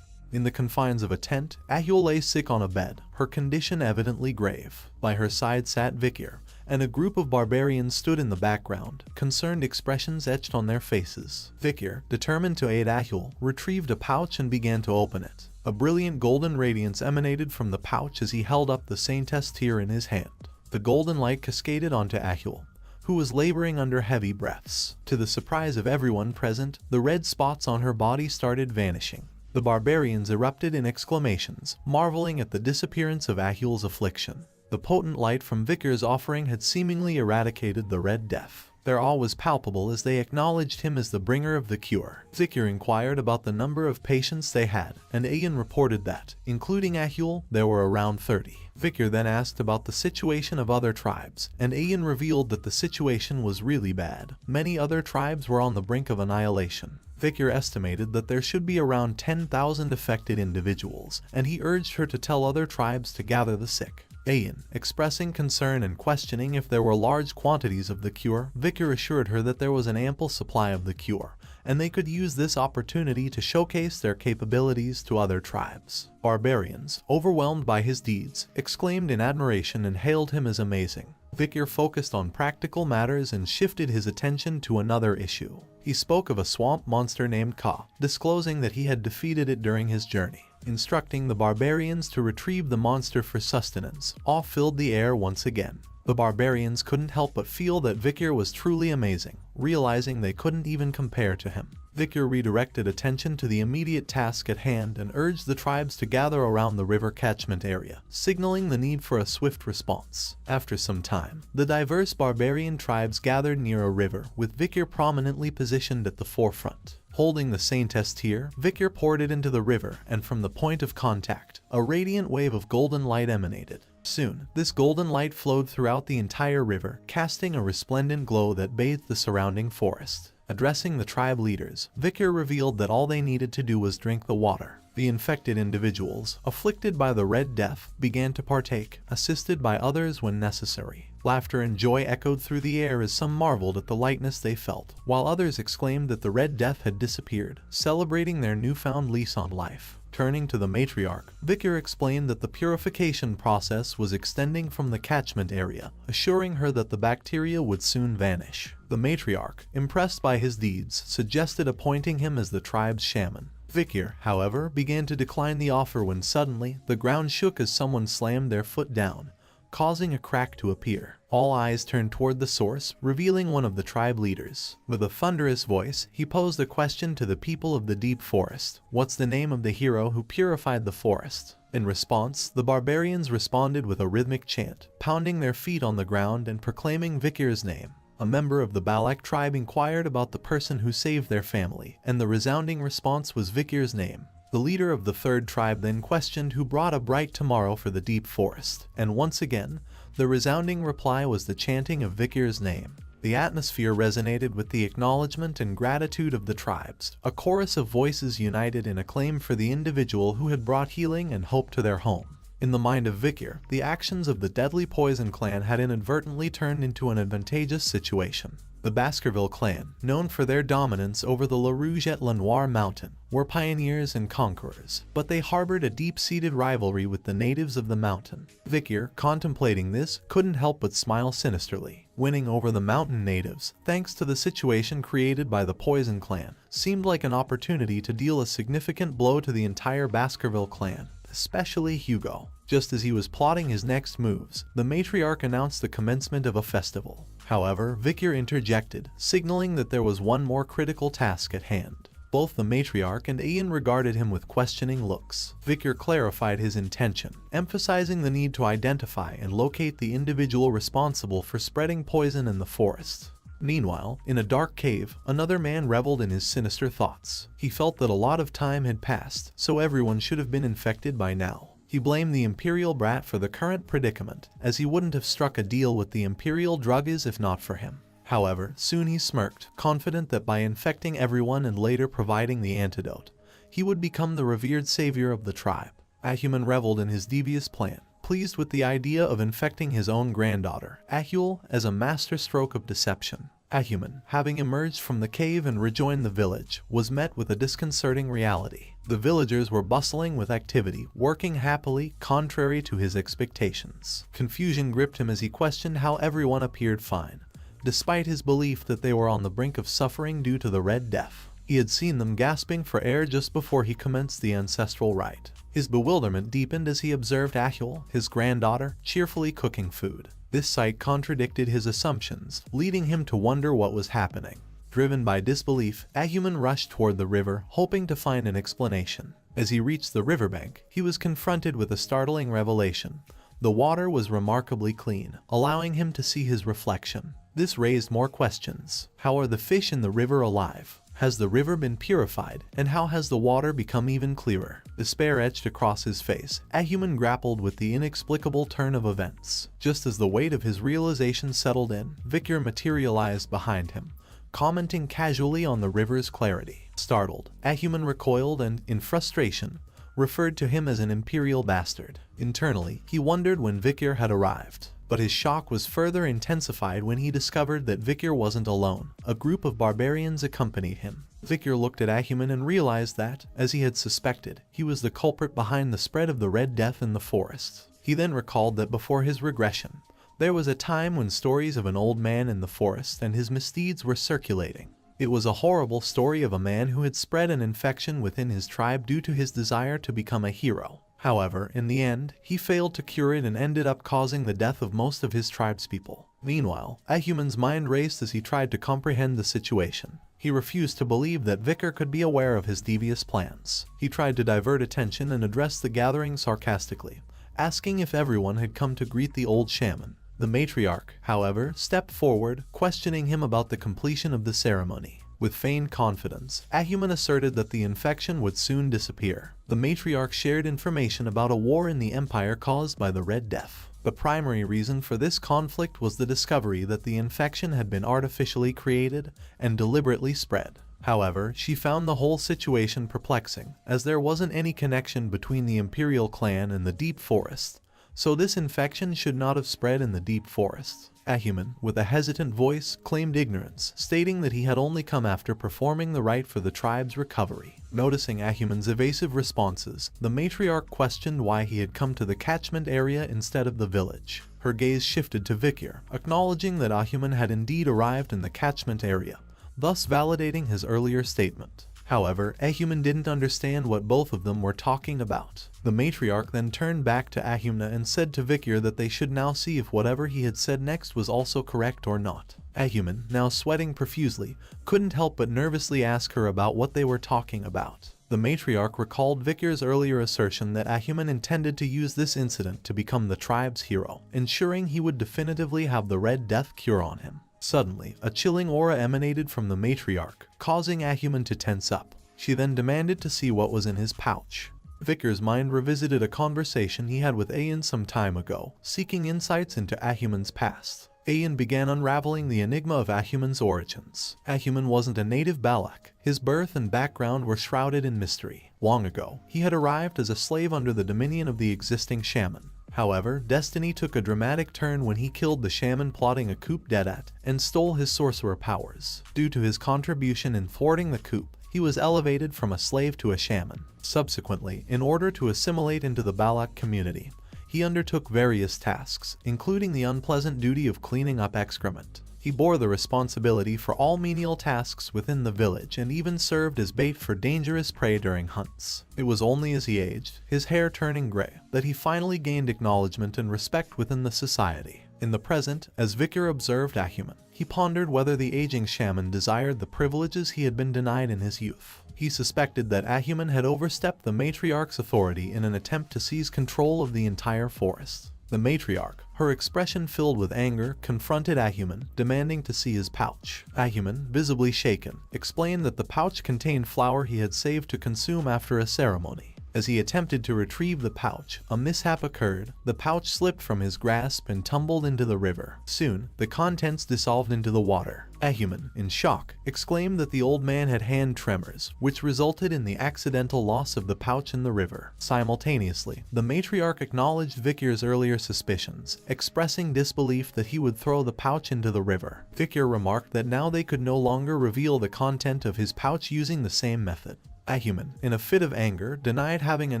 Speaker 1: In the confines of a tent, Ahyul lay sick on a bed, her condition evidently grave. By her side sat Vikir, and a group of barbarians stood in the background, concerned expressions etched on their faces. Vikir, determined to aid Ahyul, retrieved a pouch and began to open it. A brilliant golden radiance emanated from the pouch as he held up the Saintess tear in his hand. The golden light cascaded onto Ahyul, who was laboring under heavy breaths. To the surprise of everyone present, the red spots on her body started vanishing. The barbarians erupted in exclamations, marveling at the disappearance of Ahyul's affliction. The potent light from Vikir's offering had seemingly eradicated the Red Death. Their awe was palpable as they acknowledged him as the bringer of the cure. Vikir inquired about the number of patients they had, and Ayan reported that, including Ahyul, there were around 30. Vikir then asked about the situation of other tribes, and Ayan revealed that the situation was really bad. Many other tribes were on the brink of annihilation. Vikir estimated that there should be around 10,000 affected individuals, and he urged her to tell other tribes to gather the sick. Ayan, expressing concern and questioning if there were large quantities of the cure, Vikir assured her that there was an ample supply of the cure, and they could use this opportunity to showcase their capabilities to other tribes. Barbarians, overwhelmed by his deeds, exclaimed in admiration and hailed him as amazing. Vikir focused on practical matters and shifted his attention to another issue. He spoke of a swamp monster named Ka, disclosing that he had defeated it during his journey. Instructing the barbarians to retrieve the monster for sustenance, awe filled the air once again. The barbarians couldn't help but feel that Vikir was truly amazing, realizing they couldn't even compare to him. Vikir redirected attention to the immediate task at hand and urged the tribes to gather around the river catchment area, signaling the need for a swift response. After some time, the diverse barbarian tribes gathered near a river, with Vikir prominently positioned at the forefront. Holding the Saintess tear, Vikir poured it into the river, and from the point of contact, a radiant wave of golden light emanated. Soon, this golden light flowed throughout the entire river, casting a resplendent glow that bathed the surrounding forest. Addressing the tribe leaders, Vikir revealed that all they needed to do was drink the water. The infected individuals, afflicted by the Red Death, began to partake, assisted by others when necessary. Laughter and joy echoed through the air as some marveled at the lightness they felt, while others exclaimed that the Red Death had disappeared, celebrating their newfound lease on life. Turning to the matriarch, Vikir explained that the purification process was extending from the catchment area, assuring her that the bacteria would soon vanish. The matriarch, impressed by his deeds, suggested appointing him as the tribe's shaman. Vikir, however, began to decline the offer when suddenly, the ground shook as someone slammed their foot down, causing a crack to appear. All eyes turned toward the source, revealing one of the tribe leaders. With a thunderous voice, he posed a question to the people of the deep forest. What's the name of the hero who purified the forest? In response, the barbarians responded with a rhythmic chant, pounding their feet on the ground and proclaiming Vikir's name. A member of the Balak tribe inquired about the person who saved their family, and the resounding response was Vikir's name. The leader of the third tribe then questioned who brought a bright tomorrow for the deep forest, and once again, the resounding reply was the chanting of Vikir's name. The atmosphere resonated with the acknowledgement and gratitude of the tribes. A chorus of voices united in acclaim for the individual who had brought healing and hope to their home. In the mind of Vikir, the actions of the deadly Poison clan had inadvertently turned into an advantageous situation. The Baskerville clan, known for their dominance over the La Rouge et La Noire mountain, were pioneers and conquerors, but they harbored a deep-seated rivalry with the natives of the mountain. Vikir, contemplating this, couldn't help but smile sinisterly. Winning over the mountain natives, thanks to the situation created by the Poison clan, seemed like an opportunity to deal a significant blow to the entire Baskerville clan, especially Hugo. Just as he was plotting his next moves, the matriarch announced the commencement of a festival. However, Vikir interjected, signaling that there was one more critical task at hand. Both the matriarch and Ian regarded him with questioning looks. Vikir clarified his intention, emphasizing the need to identify and locate the individual responsible for spreading poison in the forest. Meanwhile, in a dark cave, another man reveled in his sinister thoughts. He felt that a lot of time had passed, so everyone should have been infected by now. He blamed the Imperial Brat for the current predicament, as he wouldn't have struck a deal with the Imperial Druggies if not for him. However, soon he smirked, confident that by infecting everyone and later providing the antidote, he would become the revered savior of the tribe. Ahuman reveled in his devious plan, pleased with the idea of infecting his own granddaughter, Ahul, as a masterstroke of deception. Ahuman, having emerged from the cave and rejoined the village, was met with a disconcerting reality. The villagers were bustling with activity, working happily, contrary to his expectations. Confusion gripped him as he questioned how everyone appeared fine, despite his belief that they were on the brink of suffering due to the Red Death. He had seen them gasping for air just before he commenced the ancestral rite. His bewilderment deepened as he observed Ahul, his granddaughter, cheerfully cooking food. This sight contradicted his assumptions, leading him to wonder what was happening. Driven by disbelief, Ahuman rushed toward the river, hoping to find an explanation. As he reached the riverbank, he was confronted with a startling revelation. The water was remarkably clean, allowing him to see his reflection. This raised more questions. How are the fish in the river alive? Has the river been purified, and how has the water become even clearer? Despair etched across his face. Ahuman grappled with the inexplicable turn of events. Just as the weight of his realization settled in, Vikir materialized behind him, commenting casually on the river's clarity. Startled, Ahuman recoiled and, in frustration, referred to him as an imperial bastard. Internally, he wondered when Vikir had arrived. But his shock was further intensified when he discovered that Vikir wasn't alone. A group of barbarians accompanied him. Vikir looked at Ahuman and realized that, as he had suspected, he was the culprit behind the spread of the Red Death in the forest. He then recalled that before his regression, there was a time when stories of an old man in the forest and his misdeeds were circulating. It was a horrible story of a man who had spread an infection within his tribe due to his desire to become a hero. However, in the end, he failed to cure it and ended up causing the death of most of his tribespeople. Meanwhile, Ahuman's mind raced as he tried to comprehend the situation. He refused to believe that Vikir could be aware of his devious plans. He tried to divert attention and address the gathering sarcastically, asking if everyone had come to greet the old shaman. The matriarch, however, stepped forward, questioning him about the completion of the ceremony. With feigned confidence, Ahuman asserted that the infection would soon disappear. The matriarch shared information about a war in the empire caused by the Red Death. The primary reason for this conflict was the discovery that the infection had been artificially created and deliberately spread. However, she found the whole situation perplexing, as there wasn't any connection between the Imperial clan and the Deep Forest, so this infection should not have spread in the Deep Forest. Ahuman, with a hesitant voice, claimed ignorance, stating that he had only come after performing the rite for the tribe's recovery. Noticing Ahuman's evasive responses, the matriarch questioned why he had come to the catchment area instead of the village. Her gaze shifted to Vikir, acknowledging that Ahuman had indeed arrived in the catchment area, thus validating his earlier statement. However, Ahuman didn't understand what both of them were talking about. The matriarch then turned back to Ahumna and said to Vikir that they should now see if whatever he had said next was also correct or not. Ahuman, now sweating profusely, couldn't help but nervously ask her about what they were talking about. The matriarch recalled Vikir's earlier assertion that Ahuman intended to use this incident to become the tribe's hero, ensuring he would definitively have the Red Death cure on him. Suddenly, a chilling aura emanated from the matriarch, causing Ahuman to tense up. She then demanded to see what was in his pouch. Vikir's mind revisited a conversation he had with Ayan some time ago, seeking insights into Ahuman's past. Ayan began unraveling the enigma of Ahuman's origins. Ahuman wasn't a native Balak. His birth and background were shrouded in mystery. Long ago, he had arrived as a slave under the dominion of the existing shaman. However, destiny took a dramatic turn when he killed the shaman plotting a coup d'etat and stole his sorcerer powers. Due to his contribution in thwarting the coup, he was elevated from a slave to a shaman. Subsequently, in order to assimilate into the Balak community, he undertook various tasks, including the unpleasant duty of cleaning up excrement. He bore the responsibility for all menial tasks within the village and even served as bait for dangerous prey during hunts. It was only as he aged, his hair turning gray, that he finally gained acknowledgement and respect within the society. In the present, as Vikir observed Ahuman, he pondered whether the aging shaman desired the privileges he had been denied in his youth. He suspected that Ahuman had overstepped the matriarch's authority in an attempt to seize control of the entire forest. The matriarch, her expression filled with anger, confronted Ahuman, demanding to see his pouch. Ahuman, visibly shaken, explained that the pouch contained flour he had saved to consume after a ceremony. As he attempted to retrieve the pouch, a mishap occurred. The pouch slipped from his grasp and tumbled into the river. Soon, the contents dissolved into the water. Ahuman, in shock, exclaimed that the old man had hand tremors, which resulted in the accidental loss of the pouch in the river. Simultaneously, the matriarch acknowledged Vikir's earlier suspicions, expressing disbelief that he would throw the pouch into the river. Vikir remarked that now they could no longer reveal the content of his pouch using the same method. Ahuman, in a fit of anger, denied having an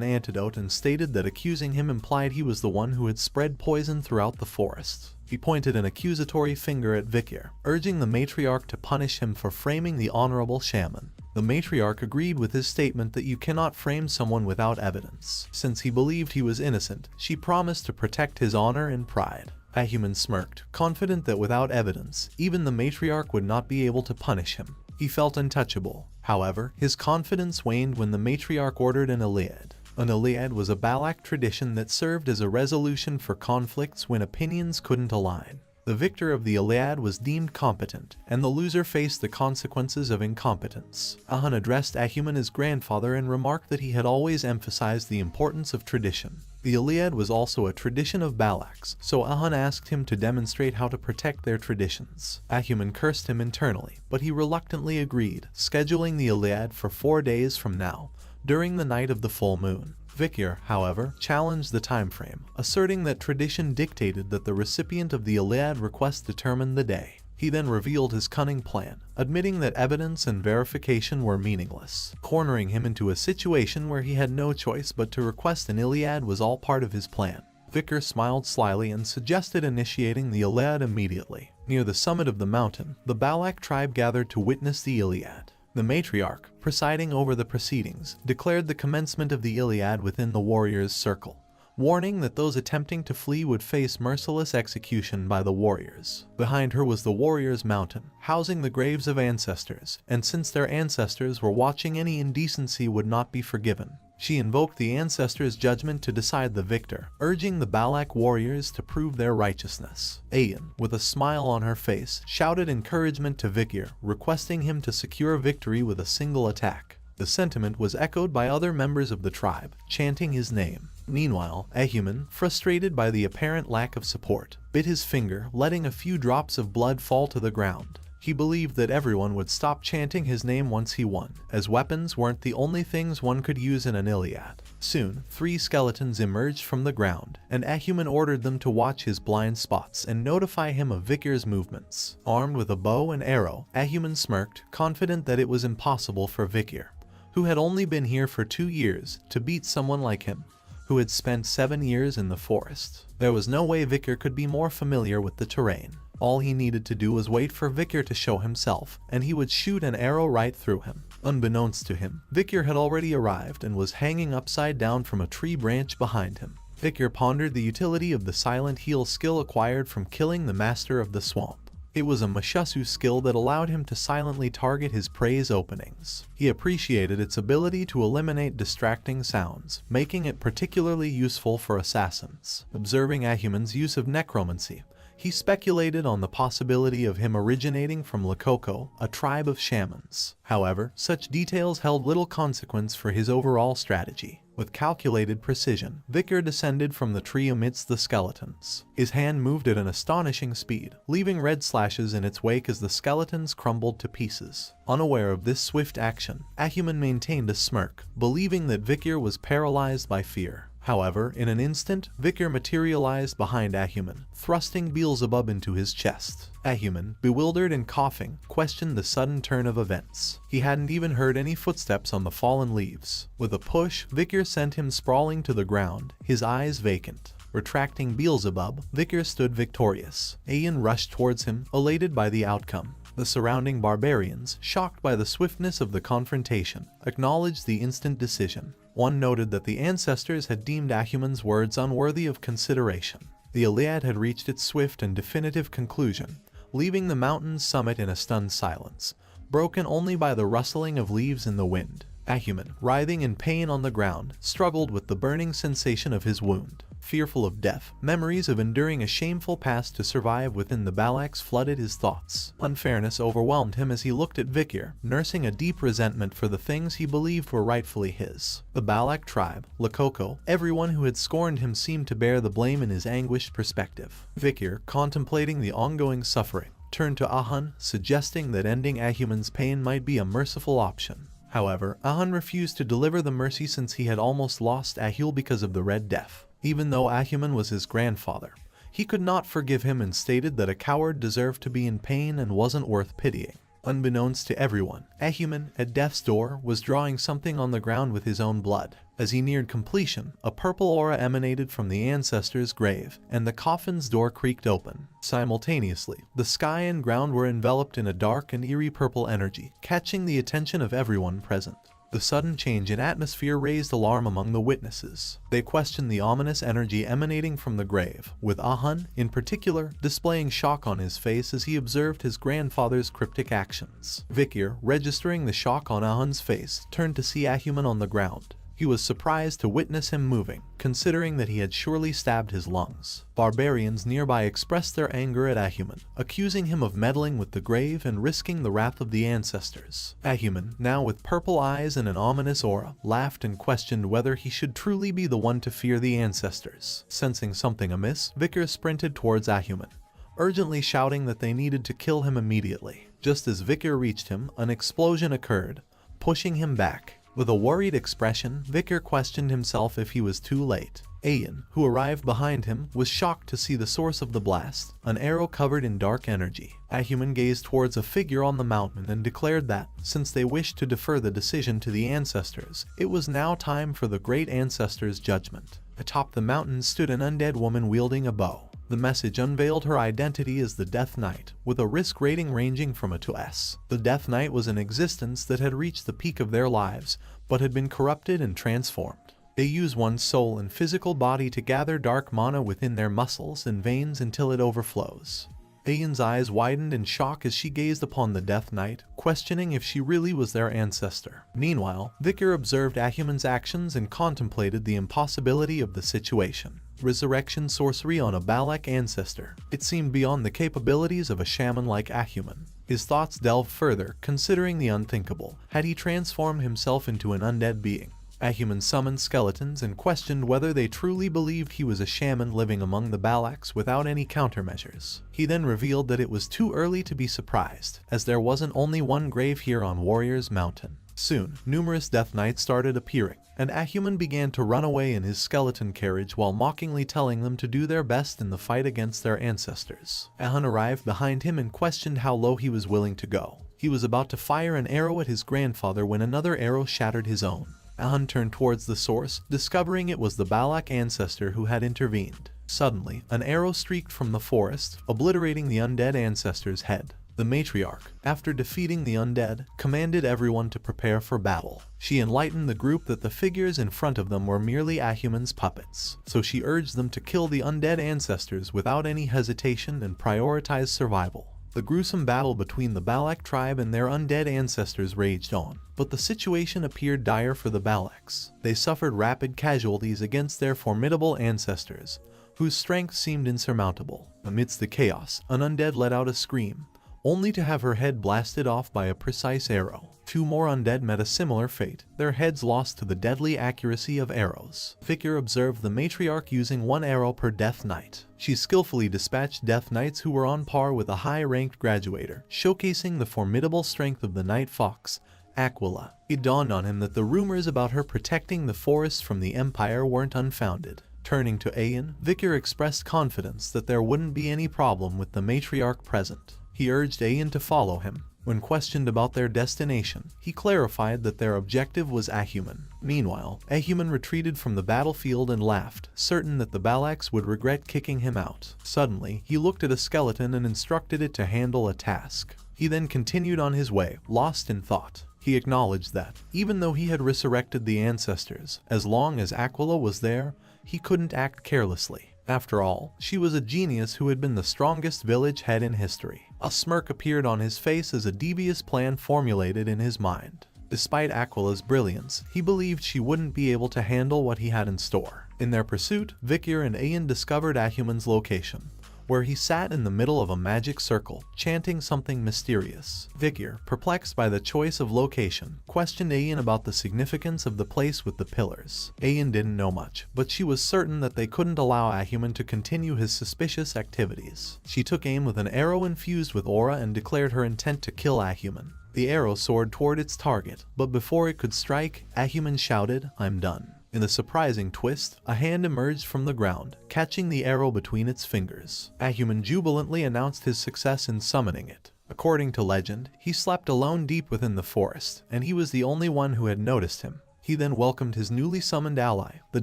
Speaker 1: antidote and stated that accusing him implied he was the one who had spread poison throughout the forest. He pointed an accusatory finger at Vikir, urging the matriarch to punish him for framing the honorable shaman. The matriarch agreed with his statement that you cannot frame someone without evidence. Since he believed he was innocent, she promised to protect his honor and pride. Ahuman smirked, confident that without evidence, even the matriarch would not be able to punish him. He felt untouchable. However, his confidence waned when the matriarch ordered an Iliad. An Iliad was a Balak tradition that served as a resolution for conflicts when opinions couldn't align. The victor of the Iliad was deemed competent, and the loser faced the consequences of incompetence. Ahun addressed Ahuman as grandfather and remarked that he had always emphasized the importance of tradition. The Iliad was also a tradition of Balak's, so Ahun asked him to demonstrate how to protect their traditions. Ahuman cursed him internally, but he reluctantly agreed, scheduling the Iliad for 4 days from now, during the night of the full moon. Vikir, however, challenged the time frame, asserting that tradition dictated that the recipient of the Iliad request determine the day. He then revealed his cunning plan, admitting that evidence and verification were meaningless. Cornering him into a situation where he had no choice but to request an Iliad was all part of his plan. Vikir smiled slyly and suggested initiating the Iliad immediately. Near the summit of the mountain, the Balak tribe gathered to witness the Iliad. The matriarch, presiding over the proceedings, declared the commencement of the Iliad within the warriors' circle, warning that those attempting to flee would face merciless execution by the warriors. Behind her was the warriors' mountain, housing the graves of ancestors, and since their ancestors were watching, any indecency would not be forgiven. She invoked the ancestors' judgment to decide the victor, urging the Balak warriors to prove their righteousness. Ayan, with a smile on her face, shouted encouragement to Vikir, requesting him to secure victory with a single attack. The sentiment was echoed by other members of the tribe, chanting his name. Meanwhile, Ahuman, frustrated by the apparent lack of support, bit his finger, letting a few drops of blood fall to the ground. He believed that everyone would stop chanting his name once he won, as weapons weren't the only things one could use in an Iliad. Soon, 3 skeletons emerged from the ground, and Ahuman ordered them to watch his blind spots and notify him of Vikir's movements. Armed with a bow and arrow, Ahuman smirked, confident that it was impossible for Vikir, who had only been here for 2 years, to beat someone like him, who had spent 7 years in the forest. There was no way Vikir could be more familiar with the terrain. All he needed to do was wait for Vikir to show himself, and he would shoot an arrow right through him. Unbeknownst to him, Vikir had already arrived and was hanging upside down from a tree branch behind him. Vikir pondered the utility of the silent heal skill acquired from killing the master of the swamp. It was a Mushasu skill that allowed him to silently target his prey's openings. He appreciated its ability to eliminate distracting sounds, making it particularly useful for assassins. Observing Ahuman's use of necromancy, he speculated on the possibility of him originating from Lakoko, a tribe of shamans. However, such details held little consequence for his overall strategy. With calculated precision, Vikir descended from the tree amidst the skeletons. His hand moved at an astonishing speed, leaving red slashes in its wake as the skeletons crumbled to pieces. Unaware of this swift action, Ahuman maintained a smirk, believing that Vikir was paralyzed by fear. However, in an instant, Vikir materialized behind Ahuman, thrusting Beelzebub into his chest. Ahuman, bewildered and coughing, questioned the sudden turn of events. He hadn't even heard any footsteps on the fallen leaves. With a push, Vikir sent him sprawling to the ground, his eyes vacant. Retracting Beelzebub, Vikir stood victorious. Ayan rushed towards him, elated by the outcome. The surrounding barbarians, shocked by the swiftness of the confrontation, acknowledged the instant decision. One noted that the ancestors had deemed Ahuman's words unworthy of consideration. The Iliad had reached its swift and definitive conclusion, leaving the mountain's summit in a stunned silence, broken only by the rustling of leaves in the wind. Ahuman, writhing in pain on the ground, struggled with the burning sensation of his wound. Fearful of death, memories of enduring a shameful past to survive within the Balax flooded his thoughts. Unfairness overwhelmed him as he looked at Vikir, nursing a deep resentment for the things he believed were rightfully his. The Balak tribe, Lakoko, everyone who had scorned him seemed to bear the blame in his anguished perspective. Vikir, contemplating the ongoing suffering, turned to Ahun, suggesting that ending Ahuman's pain might be a merciful option. However, Ahun refused to deliver the mercy since he had almost lost Ahul because of the Red Death. Even though Ahuman was his grandfather, he could not forgive him and stated that a coward deserved to be in pain and wasn't worth pitying. Unbeknownst to everyone, Ahuman, at death's door, was drawing something on the ground with his own blood. As he neared completion, a purple aura emanated from the ancestor's grave, and the coffin's door creaked open. Simultaneously, the sky and ground were enveloped in a dark and eerie purple energy, catching the attention of everyone present. The sudden change in atmosphere raised alarm among the witnesses. They questioned the ominous energy emanating from the grave, with Ahun, in particular, displaying shock on his face as he observed his grandfather's cryptic actions. Vikir, registering the shock on Ahun's face, turned to see Ahuman on the ground. He was surprised to witness him moving, considering that he had surely stabbed his lungs. Barbarians nearby expressed their anger at Ahuman, accusing him of meddling with the grave and risking the wrath of the ancestors. Ahuman, now with purple eyes and an ominous aura, laughed and questioned whether he should truly be the one to fear the ancestors. Sensing something amiss, Vikir sprinted towards Ahuman, urgently shouting that they needed to kill him immediately. Just as Vikir reached him, an explosion occurred, pushing him back. With a worried expression, Vikir questioned himself if he was too late. Ayan, who arrived behind him, was shocked to see the source of the blast, an arrow covered in dark energy. Ahuman gazed towards a figure on the mountain and declared that, since they wished to defer the decision to the ancestors, it was now time for the great ancestors' judgment. Atop the mountain stood an undead woman wielding a bow. The message unveiled her identity as the Death Knight, with a risk rating ranging from A to S. The Death Knight was an existence that had reached the peak of their lives, but had been corrupted and transformed. They use one's soul and physical body to gather dark mana within their muscles and veins until it overflows. Ayan's eyes widened in shock as she gazed upon the Death Knight, questioning if she really was their ancestor. Meanwhile, Vikir observed Ahuman's actions and contemplated the impossibility of the situation. Resurrection sorcery on a Balak ancestor. It seemed beyond the capabilities of a shaman like Ahuman. His thoughts delved further, considering the unthinkable. Had he transformed himself into an undead being? Ahuman summoned skeletons and questioned whether they truly believed he was a shaman living among the Balacs without any countermeasures. He then revealed that it was too early to be surprised, as there wasn't only one grave here on Warriors Mountain. Soon, numerous Death Knights started appearing, and Ahuman began to run away in his skeleton carriage while mockingly telling them to do their best in the fight against their ancestors. Ahun arrived behind him and questioned how low he was willing to go. He was about to fire an arrow at his grandfather when another arrow shattered his own. Ahun turned towards the source, discovering it was the Balak ancestor who had intervened. Suddenly, an arrow streaked from the forest, obliterating the undead ancestor's head. The matriarch, after defeating the undead, commanded everyone to prepare for battle. She enlightened the group that the figures in front of them were merely Ahuman's puppets, so she urged them to kill the undead ancestors without any hesitation and prioritize survival. The gruesome battle between the Balak tribe and their undead ancestors raged on, but the situation appeared dire for the Balaks. They suffered rapid casualties against their formidable ancestors, whose strength seemed insurmountable. Amidst the chaos, an undead let out a scream, only to have her head blasted off by a precise arrow. Two more undead met a similar fate, their heads lost to the deadly accuracy of arrows. Vikir observed the matriarch using one arrow per Death Knight. She skillfully dispatched Death Knights who were on par with a high-ranked graduator, showcasing the formidable strength of the Night Fox, Aquila. It dawned on him that the rumors about her protecting the forests from the Empire weren't unfounded. Turning to Ayan, Vikir expressed confidence that there wouldn't be any problem with the matriarch present. He urged Ayan to follow him. When questioned about their destination, he clarified that their objective was Ahuman. Meanwhile, Ahuman retreated from the battlefield and laughed, certain that the Balaks would regret kicking him out. Suddenly, he looked at a skeleton and instructed it to handle a task. He then continued on his way, lost in thought. He acknowledged that, even though he had resurrected the ancestors, as long as Aquila was there, he couldn't act carelessly. After all, she was a genius who had been the strongest village head in history. A smirk appeared on his face as a devious plan formulated in his mind. Despite Aquila's brilliance, he believed she wouldn't be able to handle what he had in store. In their pursuit, Vikir and Ayan discovered Ahuman's location, where he sat in the middle of a magic circle, chanting something mysterious. Vikir, perplexed by the choice of location, questioned Ayan about the significance of the place with the pillars. Ayan didn't know much, but she was certain that they couldn't allow Ahuman to continue his suspicious activities. She took aim with an arrow infused with aura and declared her intent to kill Ahuman. The arrow soared toward its target, but before it could strike, Ahuman shouted, "I'm done." In a surprising twist, a hand emerged from the ground, catching the arrow between its fingers. Ahuman jubilantly announced his success in summoning it. According to legend, he slept alone deep within the forest, and he was the only one who had noticed him. He then welcomed his newly summoned ally, the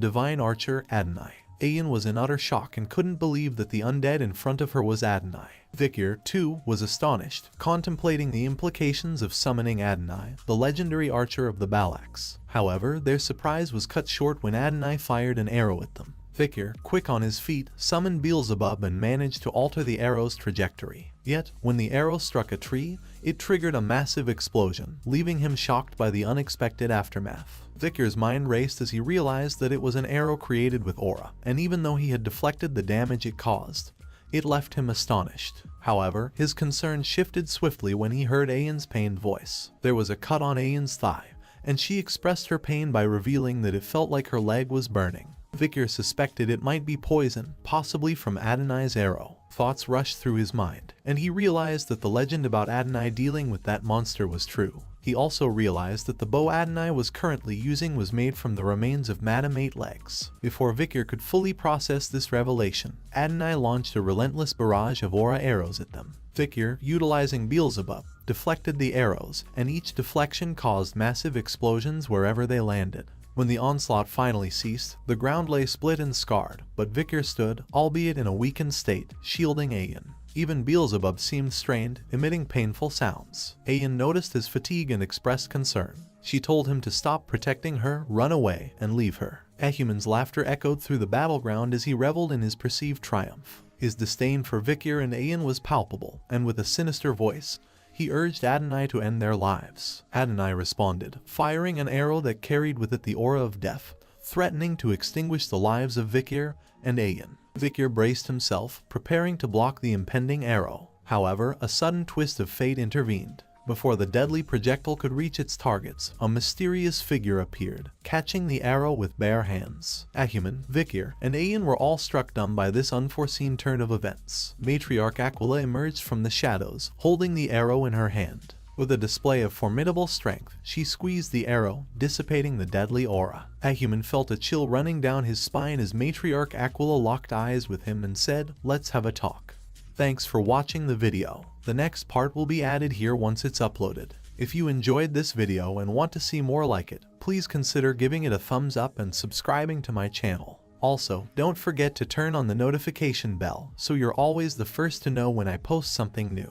Speaker 1: divine archer Adonai. Ayan was in utter shock and couldn't believe that the undead in front of her was Adonai. Vikir, too, was astonished, contemplating the implications of summoning Adonai, the legendary archer of the Balaks. However, their surprise was cut short when Adonai fired an arrow at them. Vikir, quick on his feet, summoned Beelzebub and managed to alter the arrow's trajectory. Yet, when the arrow struck a tree, it triggered a massive explosion, leaving him shocked by the unexpected aftermath. Vikir's mind raced as he realized that it was an arrow created with aura, and even though he had deflected the damage it caused, it left him astonished. However, his concern shifted swiftly when he heard Ayan's pained voice. There was a cut on Ayan's thigh, and she expressed her pain by revealing that it felt like her leg was burning. Vikir suspected it might be poison, possibly from Adonai's arrow. Thoughts rushed through his mind, and he realized that the legend about Adonai dealing with that monster was true. He also realized that the bow Adonai was currently using was made from the remains of Madam Eight Legs. Before Vikir could fully process this revelation, Adonai launched a relentless barrage of aura arrows at them. Vikir, utilizing Beelzebub, deflected the arrows, and each deflection caused massive explosions wherever they landed. When the onslaught finally ceased, the ground lay split and scarred, but Vikir stood, albeit in a weakened state, shielding Ayan. Even Beelzebub seemed strained, emitting painful sounds. Ayan noticed his fatigue and expressed concern. She told him to stop protecting her, run away, and leave her. Ahuman's laughter echoed through the battleground as he reveled in his perceived triumph. His disdain for Vikir and Ayan was palpable, and with a sinister voice, he urged Adonai to end their lives. Adonai responded, firing an arrow that carried with it the aura of death, threatening to extinguish the lives of Vikir and Ayan. Vikir braced himself, preparing to block the impending arrow. However, a sudden twist of fate intervened. Before the deadly projectile could reach its targets, a mysterious figure appeared, catching the arrow with bare hands. Acumen, Vikir, and Ayan were all struck dumb by this unforeseen turn of events. Matriarch Aquila emerged from the shadows, holding the arrow in her hand. With a display of formidable strength, she squeezed the arrow, dissipating the deadly aura. Acumen felt a chill running down his spine as Matriarch Aquila locked eyes with him and said, "Let's have a talk." Thanks for watching the video. The next part will be added here once it's uploaded. If you enjoyed this video and want to see more like it, please consider giving it a thumbs up and subscribing to my channel. Also, don't forget to turn on the notification bell so you're always the first to know when I post something new.